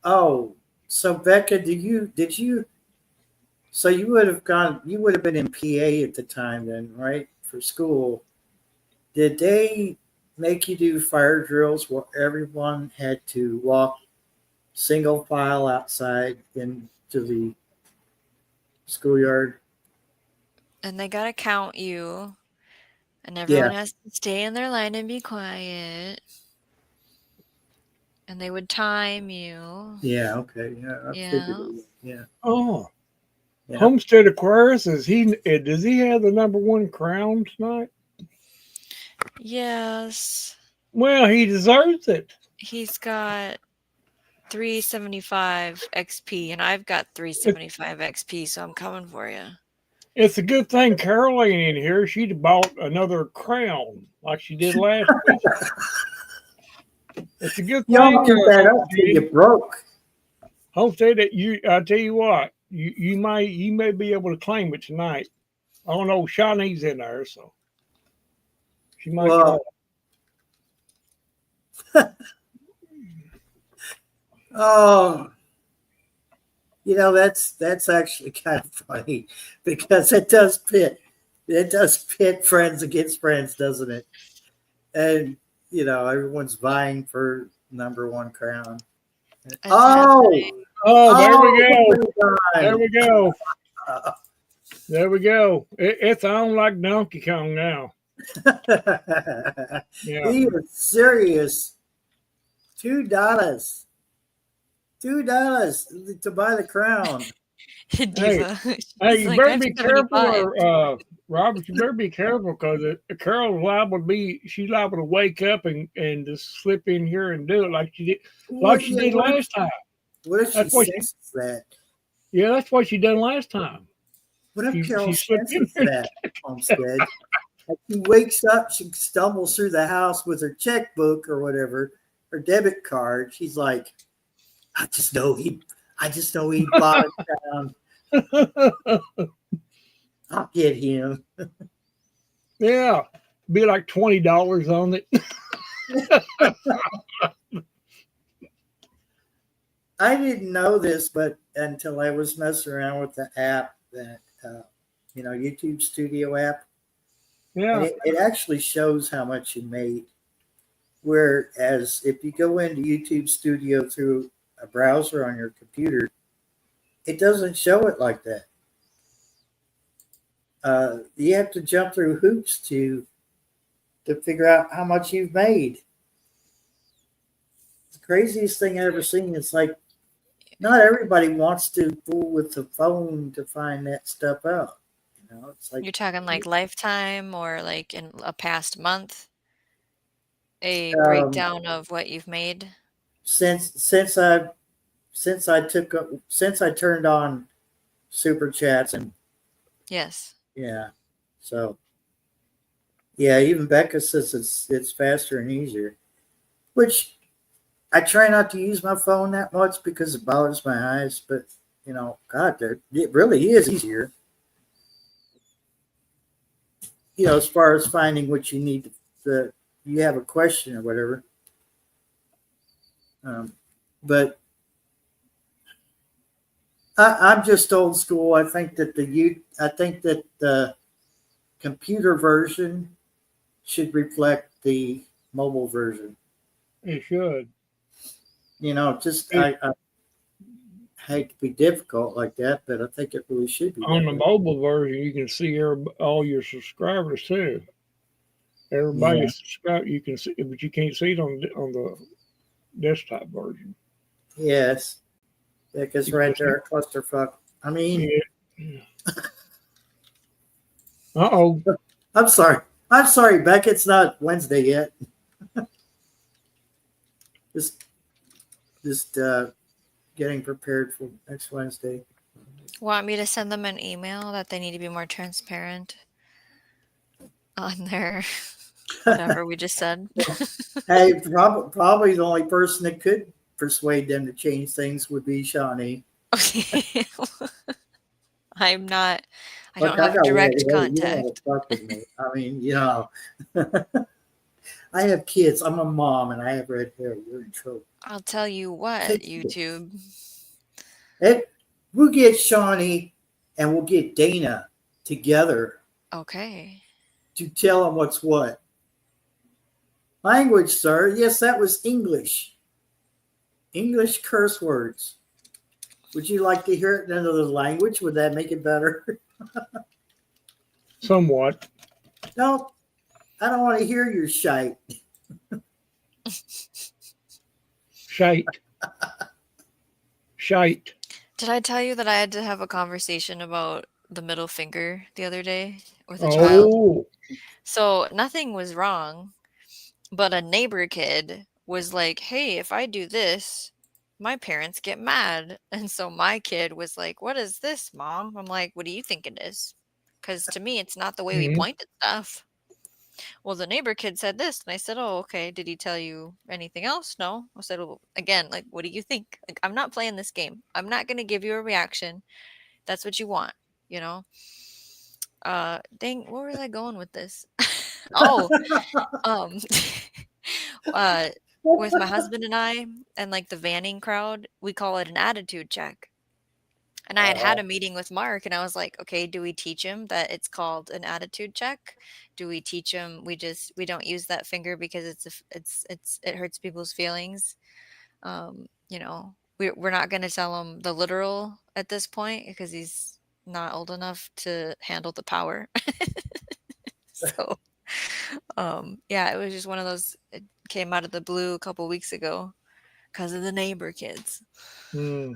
Oh, so Becca, so you would have you would have been in PA at the time then, right? For school. Did they make you do fire drills where everyone had to walk single file outside into the schoolyard? And they gotta count you, and everyone Yeah. has to stay in their line and be quiet. And they would time you. Yeah. Okay. Yeah. I figured Yeah. it. Yeah. Oh, Yeah. Homestead Aquarius, does he have the #1 crown tonight? Yes. Well, he deserves it. He's got 375 XP, and I've got It, 375 XP, so I'm coming for you. it's a good thing Carol ain't in here. She'd have bought another crown like she did last week. It's a good You don't thing, keep that up till you broke. Homestead. That I tell you what, you may be able to claim it tonight. I don't know. Shawnee's in there, so she might Well, call. oh, that's actually kind of funny because it does pit friends against friends, doesn't it? And everyone's vying for #1 crown. It's Oh, happening. Oh, there we go. There time. we go. There we go. It's on like Donkey Kong now. Yeah. He is serious. $2. $2 to buy the crown. Diva. She's Hey, you like, better I'm be careful, 75. Robert. You better be careful because Carol's liable to she's liable to wake up and just slip in here and do it like she did last time. What if she That's what senses that? Yeah, that's what she done last time. What if She Carol slipped in senses there. that, Homestead? Like she wakes up, she stumbles through the house with her checkbook or whatever, her debit card. She's like, I just know he bought it down. I'll get him. Yeah, be like $20 on it. I didn't know this, but until I was messing around with the app that YouTube Studio app, and Yeah, it actually shows how much you made. Whereas if you go into YouTube Studio through a browser on your computer, it doesn't show it like that. You have to jump through hoops to figure out how much you've made. It's the craziest thing I ever seen. It's like not everybody wants to fool with the phone to find that stuff out. It's like You're talking like lifetime or like in a past month, a um, breakdown of what you've made. since I've since I turned on super chats and Yes. yeah, so yeah, even Becca says it's faster and easier, which I try not to use my phone that much because it bothers my eyes. But God, it really is easier. As far as finding what you need, you have a question or whatever. But I'm just old school. I think that the computer version should reflect the mobile version. It should. I hate to be difficult like that, but I think it really should be On that the way. mobile version, you can see all your subscribers too. Everybody Yeah. subscribe. You can see, but you can't see it on the desktop version. Yes. Because right there, a clusterfuck. I mean, Yeah. Uh-oh. I'm sorry. I'm sorry, Beck. It's not Wednesday yet. just getting prepared for next Wednesday. Want me to send them an email that they need to be more transparent on their whatever we just said? Hey, probably the only person that could persuade them to change things would be Shawnee. Okay. I'm not. I Look, don't have got direct red hair. You don't contact. want to fuck with me. I mean, I have kids. I'm a mom, and I have red hair. You're in trouble. I'll tell you what, YouTube. We'll get Shawnee and we'll get Dana together Okay. to tell them what's what. Language, sir. Yes, that was English. English curse words. Would you like to hear it in another language? Would that make it better? Somewhat. No, I don't want to hear your shite. Shite. Shite. Did I tell you that I had to have a conversation about the middle finger the other day with a child? Oh. So nothing was wrong, but a neighbor kid was like, hey, if I do this, my parents get mad. And so my kid was like, what is this, Mom? I'm like, what do you think it is? Because to me, it's not the way we Mhm. point at stuff. Well, the neighbor kid said this. And I said, oh, okay. Did he tell you anything else? No. I said, well, again, like, what do you think? Like, I'm not playing this game. I'm not going to give you a reaction. That's what you want, you know? Dang, where was I going with this? Oh, um, with my husband and I and like the vanning crowd, we call it an attitude check. And I had a meeting with Mark and I was like, okay, do we teach him that it's called an attitude check? Do we teach him we don't use that finger because it hurts people's feelings? We're not going to tell him the literal at this point because he's not old enough to handle the power. So, yeah, it was just one of those. It came out of the blue a couple weeks ago because of the neighbor kids. Mm.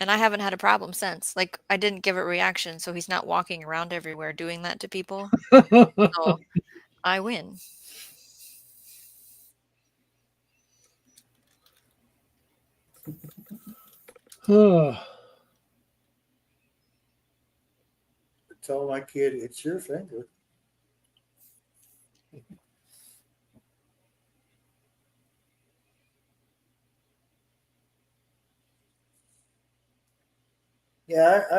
And I haven't had a problem since. Like, I didn't give it reaction, so he's not walking around everywhere doing that to people. So I win. Tell my kid it's your finger. Yeah, I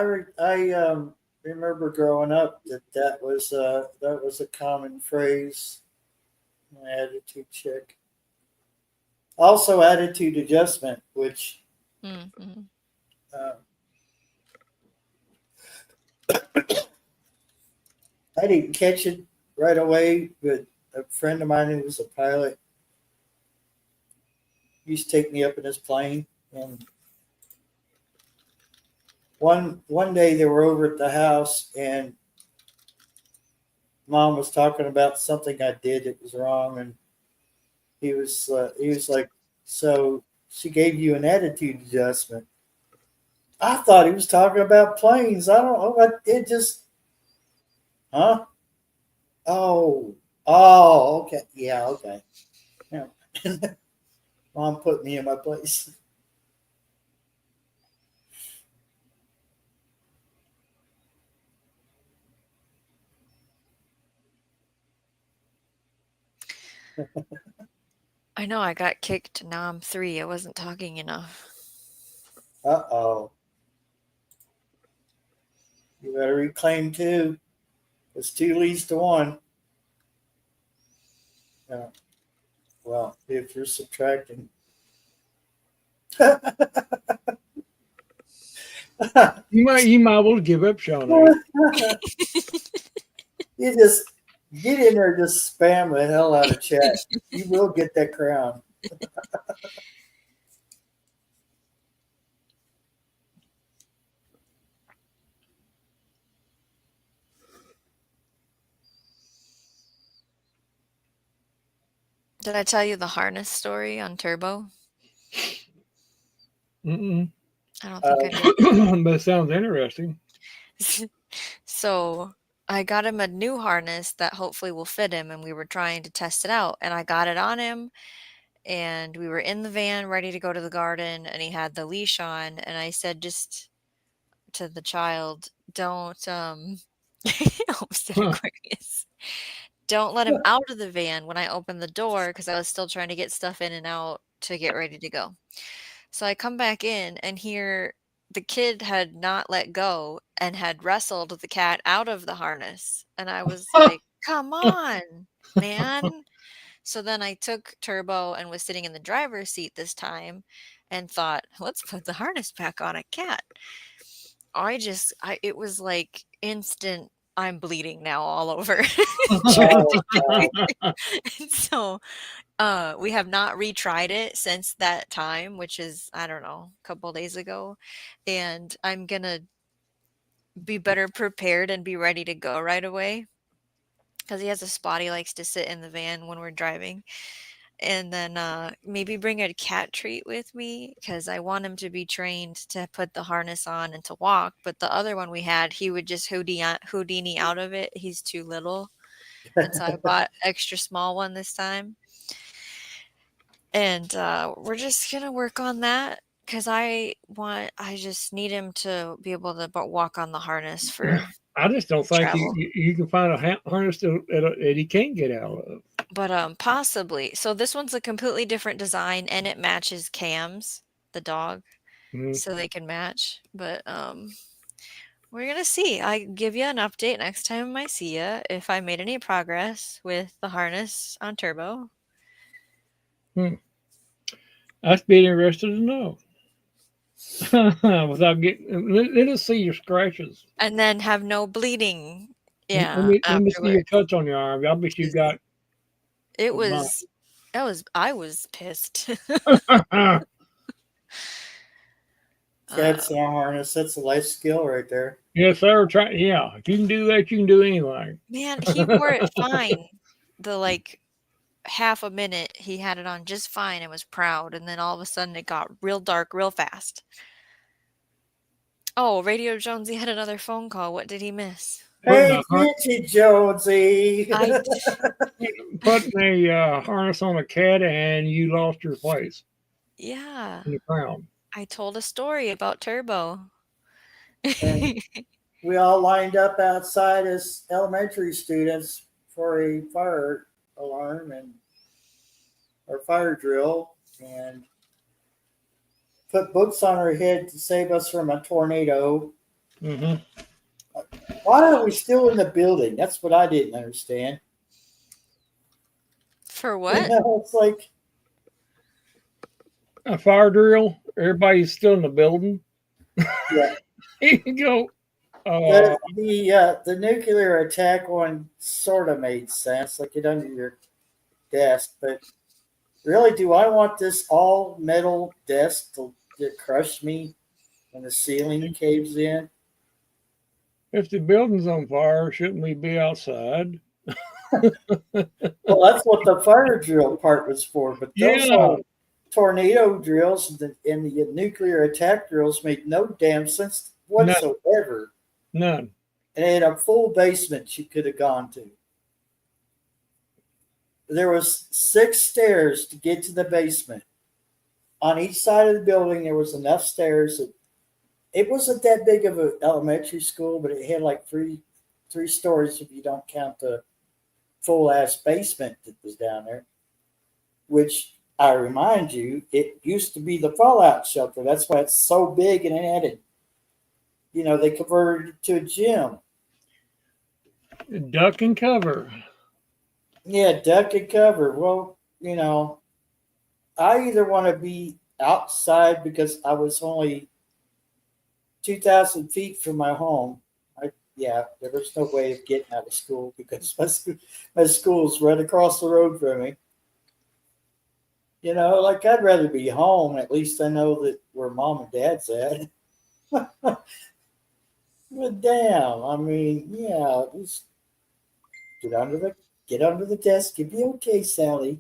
remember growing up that was a common phrase. Attitude check. Also, attitude adjustment, which Mm-hmm. I didn't catch it right away, but a friend of mine who was a pilot used to take me up in his plane, and one day they were over at the house, and Mom was talking about something I did that was wrong, and he was like, "So she gave you an attitude adjustment." I thought he was talking about planes. I don't know what it just, huh? Oh, oh, okay. Yeah, okay. Yeah. Mom put me in my place. I know I got kicked. Now I'm 3. I wasn't talking enough. Uh-oh. You better reclaim 2. It's 2 leads to 1. Yeah. Well, if you're subtracting. You might well give up, Shawnee. You just get in there, just spam the hell out of chat. You will get that crown. Did I tell you the harness story on Turbo? Mm-mm. I don't think I did. But it sounds interesting. So I got him a new harness that hopefully will fit him, and we were trying to test it out. And I got it on him, and we were in the van ready to go to the garden, and he had the leash on. And I said just to the child, don't almost said Huh. Aquarius. Don't let him out of the van when I opened the door because I was still trying to get stuff in and out to get ready to go. So I come back in and here the kid had not let go and had wrestled the cat out of the harness. And I was like, come on, man. So then I took Turbo and was sitting in the driver's seat this time and thought, let's put the harness back on a cat. It was like instant, I'm bleeding now all over. Oh, wow. And so we have not retried it since that time, which is, I don't know, a couple days ago. And I'm gonna be better prepared and be ready to go right away. Because he has a spot he likes to sit in the van when we're driving. And then maybe bring a cat treat with me because I want him to be trained to put the harness on and to walk. But the other one we had, he would just Houdini out of it. He's too little. And so I bought extra small one this time. And we're just gonna work on that because I just need him to be able to walk on the harness for I just don't think travel. you can find a harness that he can't get out of. But possibly. So this one's a completely different design and it matches Cam's, the dog, Mm. so they can match. But we're gonna see. I give you an update next time I see you if I made any progress with the harness on Turbo. I'd be interested to know. Without getting, let us see your scratches. And then have no bleeding. Let Yeah, me see your afterward. cuts on your arm. I bet you got It a bunch. was I was pissed. Cats on a harness. That's a life skill right there. Yes, sir. Try. Yeah, if you can do that, you can do anything. Man, he wore it fine. The like half a minute he had it on just fine and was proud, and then all of a sudden it got real dark real fast. Oh, Radio Jonesy had another phone call. What did he miss? Hey, Gitchy Jonesy. Putting a harness on a cat and you lost your place Yeah, in the crown. I told a story about Turbo. And we all lined up outside as elementary students for a fire alarm and or fire drill and put books on our head to save us from a tornado. Mm-hmm. Why are we still in the building? That's what I didn't understand. For what? It's like A fire drill. Everybody's still in the building. yeah. You go. The nuclear attack one sort of made sense, like it under your desk, but really, do I want this all metal desk to crush me when the ceiling caves in? If the building's on fire, shouldn't we be outside? Well, that's what the fire drill part was for, but those Yeah. whole tornado drills and the nuclear attack drills made no damn sense whatsoever. None. And they had a full basement you could have gone to. there was 6 stairs to get to the basement. On each side of the building, there was enough stairs that it wasn't that big of an elementary school, but it had like three stories if you don't count the full ass basement that was down there. Which I remind you, it used to be the fallout shelter. That's why it's so big and it had it. They converted it to a gym. Duck and cover. Yeah, duck and cover. Well, I either want to be outside because I was only 2,000 feet from my home. There was no way of getting out of school because my school's right across the road from me. I'd rather be home. At least I know that where mom and dad's at. But damn, I mean, just get under the desk. You'll be okay, Sally.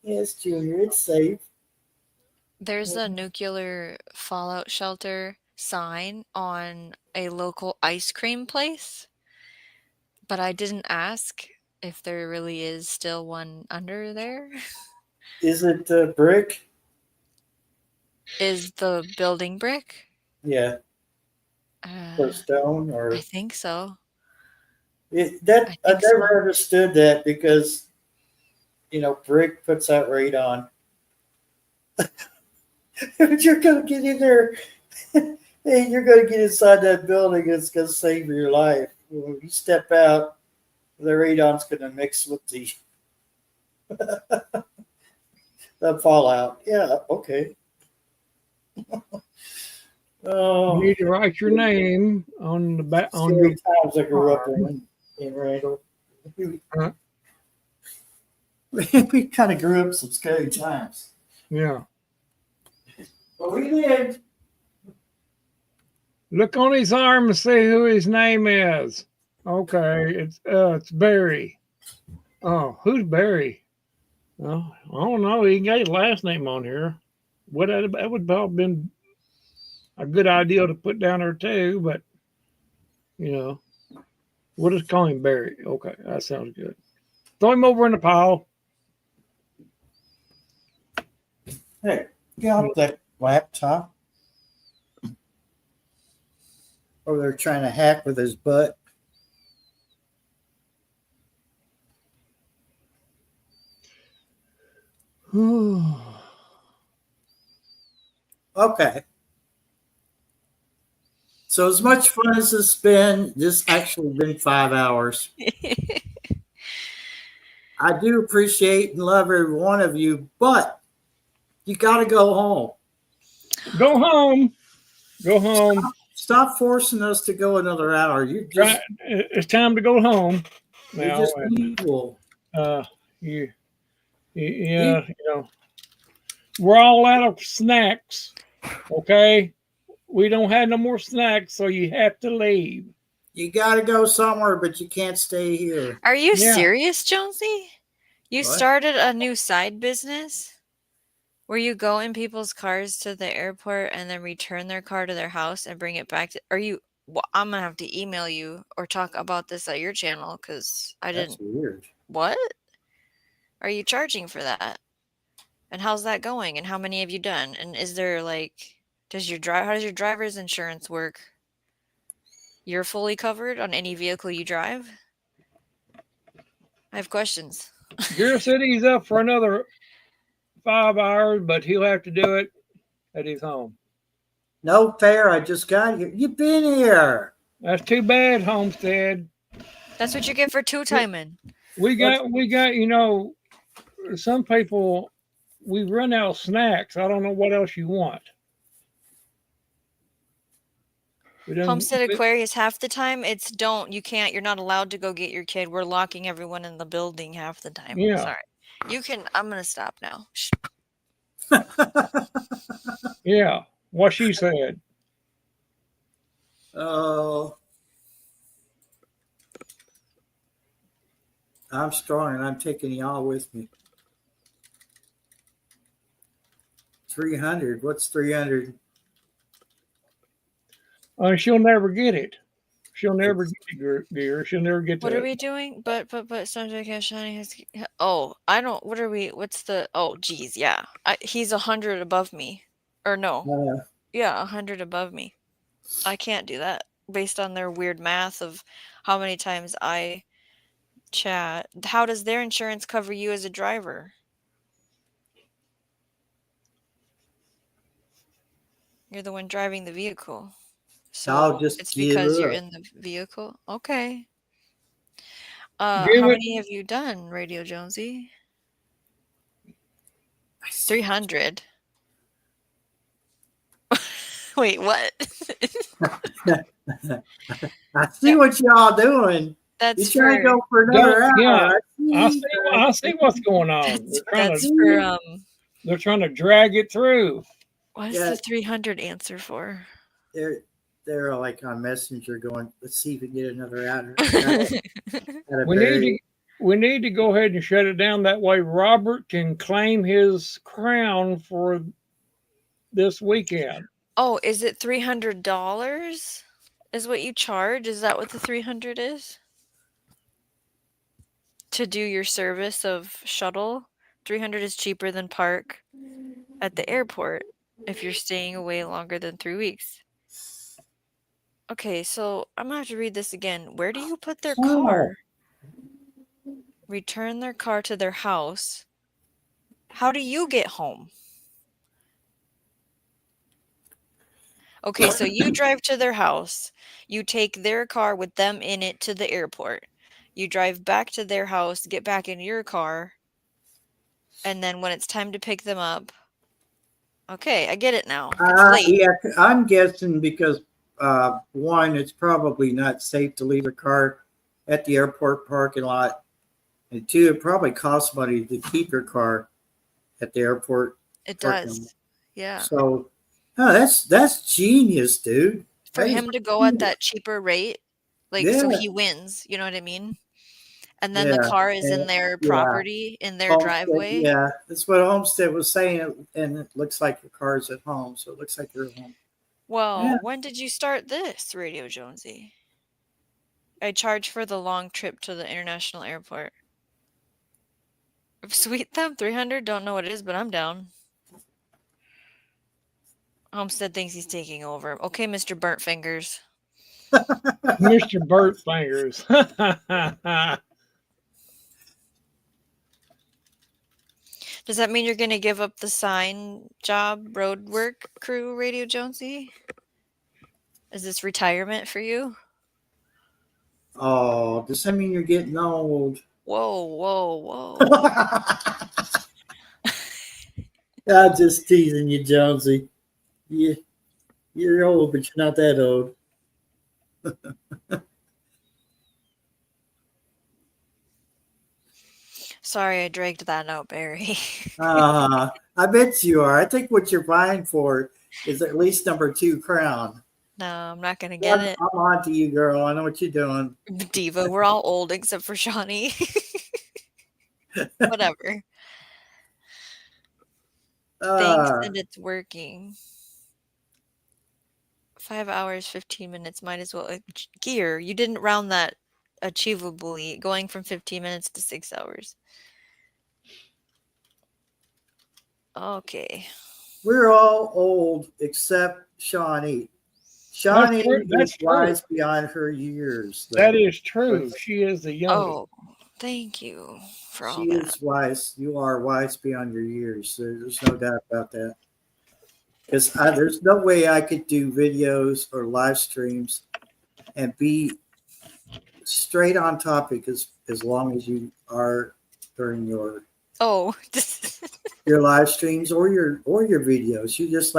Yes, Junior, it's safe. There's a nuclear fallout shelter sign on a local ice cream place, but I didn't ask if there really is still one under there. Is it brick? Is the building brick? Yeah, or stone, I or think so. I think never so. understood that because brick puts out radon. But you're gonna get in there. Hey, you're gonna get inside that building. It's gonna save your life. When you step out, the radon's gonna mix with the the fallout. Yeah, okay. Oh, You need to write your name on the back on your. scary times I grew up in Randall. Huh? We kind of grew up some scary times. Yeah. But we lived. Look on his arm and see who his name is. Okay, it's Barry. Oh, who's Barry? Oh, I don't know. He got his last name on here. That would probably been a good idea to put down there too, but we'll just call him Barry. Okay, that sounds good. Throw him over in the pile. Hey, get off that laptop. Or they're trying to hack with his butt. Okay. So as much fun as it's been, this actually been 5 hours. I do appreciate and love every one of you, but you got to go home. Go home. Go home. Stop forcing us to go another hour. It's time to go home. You're Now, just evil. we're all out of snacks. Okay, we don't have no more snacks, so you have to leave. You got to go somewhere, but you can't stay here. Are you Yeah. serious, Jonesy? You What? started a new side business where you go in people's cars to the airport and then return their car to their house and bring it back to. Well, I'm gonna have to email you or talk about this at your channel because I That's didn't. weird. What? Are you charging for that? And how's that going? And how many have you done? And is there how does your driver's insurance work? You're fully covered on any vehicle you drive? I have questions. Garrett said he's up for another 5 hours, but he'll have to do it at his home. No fair. I just got here. You've been here. That's too bad, Homestead. That's what you get for two-timing. We got, some people, we run out of snacks. I don't know what else you want. Homestead Aquarius, half the time you're not allowed to go get your kid. We're locking everyone in the building half the time. Yeah. Sorry. I'm going to stop now. Shh. Yeah, what she said. Oh. I'm strong and I'm taking y'all with me. 300. What's 300? She'll never get it. She'll never get gear. She'll never get What are to. we doing? But Sunday Cash Shiny has. Oh, I don't. What are we? What's the? Oh, geez, yeah. He's 100 above me, or no? Yeah, 100 above me. I can't do that based on their weird math of how many times I chat. How does their insurance cover you as a driver? You're the one driving the vehicle. I'll So just it's give because you're up. in the vehicle. Okay. Give How it. many have you done, Radio Jonesy? 300. Wait, what? I see what y'all doing. You That's trying to for go for another hour. Yeah, I see. see. I see what's going on. that's for They're trying to drag it through. what is Yeah. the 300 answer for? They're like on Messenger going, let's see if we can get another hour. We need to go ahead and shut it down. That way Robert can claim his crown for this weekend. Oh, is it $300? Is what you charge? Is that what the 300 is? To do your service of shuttle? 300 is cheaper than park at the airport if you're staying away longer than 3 weeks. Okay, so I'm gonna have to read this again. Where do you put their car? Return their car to their house. How do you get home? Okay, so you drive to their house. You take their car with them in it to the airport. You drive back to their house, get back in your car, and then when it's time to pick them up. Okay, I get it now. It's late. Yeah, I'm guessing because one, it's probably not safe to leave a car at the airport parking lot, and two, it probably costs money to keep your car at the airport. It does. Yeah. So, that's genius, dude. For him to go at that cheaper rate, like so he wins. You know what I mean? And then the car is in their property, in their driveway. Yeah, that's what Homestead was saying, and it looks like your car's at home, so it looks like you're at home. Well, when did you start this, Radio Jonesy? I charge for the long trip to the international airport. Sweet thumb, 300. Don't know what it is, but I'm down. Homestead thinks he's taking over. Okay, Mr. Burnt Fingers. Mr. Burnt Fingers. Does that mean you're going to give up the sign job, road work crew, Radio Jonesy? Is this retirement for you? Oh, does that mean you're getting old? Whoa. I'm just teasing you, Jonesy. You're old, but you're not that old. Sorry, I dragged that out, Barry. I bet you are. I think what you're vying for is at least number 2 crown. No, I'm not going to get it. I'm on to you, girl. I know what you're doing. Diva, we're all old except for Shawnee. Whatever. Thanks, and it's working. 5 hours, 15 minutes. Might as well. Gear, you didn't round that achievably, going from 15 minutes to 6 hours. Okay. We're all old except Shawnee. Shawnee is wise beyond her years. That is true. She is the youngest. Oh, thank you for all that. She that. is wise. You are wise beyond your years. There's no doubt about that. Because there's no way I could do videos or live streams and be straight on topic as long as you are during your your live streams or your videos. You just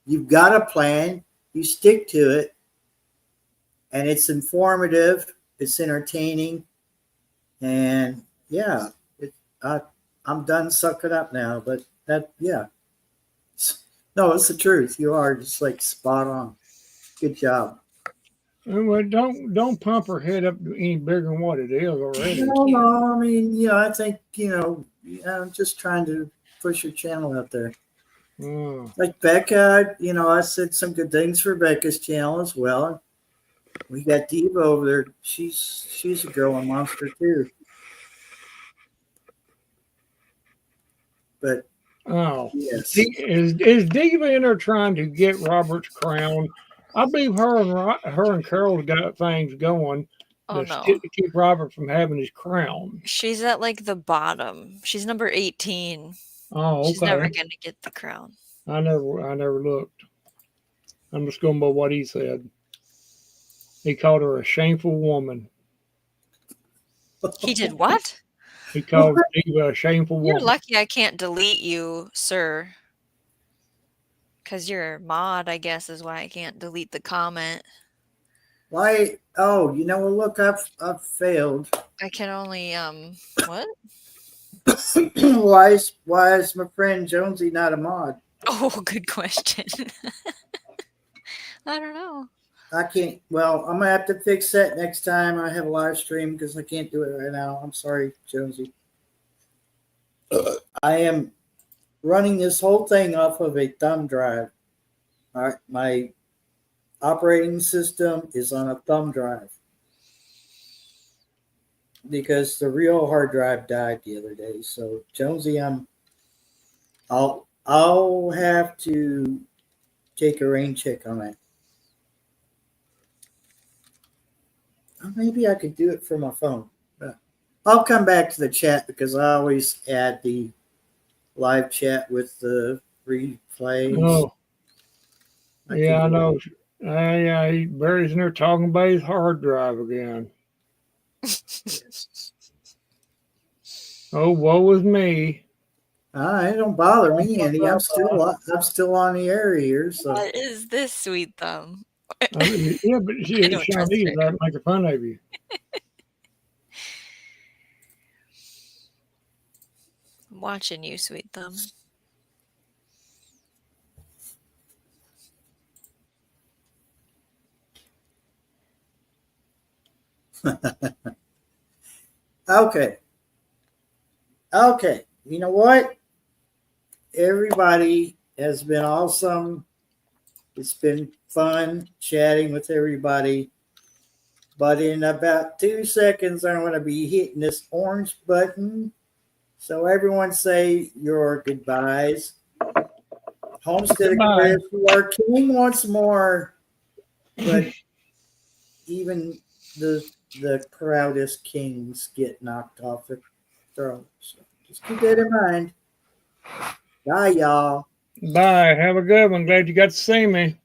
you've got a plan, you stick to it, and it's informative, it's entertaining, and I'm done sucking up now. But no, it's the truth. You are just spot on. Good job. Well, don't pump her head up any bigger than what it is already. No, I mean, I think, I'm just trying to push your channel out there. Like Becca, I said some good things for Becca's channel as well. We got Diva over there. She's a growing monster too. But Oh, yes. is Diva in there trying to get Robert's crown? I believe her and Carol got things going Oh to, no. to keep Robert from having his crown. She's at like the bottom. She's number 18. Oh, She's never okay. going to get the crown. I never looked. I'm just going by what he said. He called her a shameful woman. He did what? He called Diva a shameful You're woman. lucky I can't delete you, sir. Because you're a mod, I guess, is why I can't delete the comment. Why? Oh, you know what? Look, I've failed. I can only, what? why is my friend Jonesy not a mod? Oh, good question. I don't know. I can't. Well, I'm gonna have to fix that next time I have a live stream because I can't do it right now. I'm sorry, Jonesy. I am running this whole thing off of a thumb drive. All right, my operating system is on a thumb drive because the real hard drive died the other day. So Jonesy, I'll have to take a rain check on that. Or maybe I could do it from my phone. But I'll come back to the chat because I always add the live chat with the replays. Oh, yeah, I know. Yeah, Barry's in there talking about his hard drive again. Oh, woe is me. It don't bother me any. I'm still on the air here. So What is this, Sweet Thumb? Yeah, but I don't trust Shawnee is her. out making fun of you. I'm watching you, Sweet Thumb. okay. You know what? Everybody has been awesome. It's been fun chatting with everybody. But in about 2 seconds, I'm going to be hitting this orange button. So everyone say your goodbyes. Homestead Goodbye. Express, you are king once more. But even the proudest kings get knocked off the throne. So just keep that in mind. Bye, y'all. Bye. Have a good one. Glad you got to see me.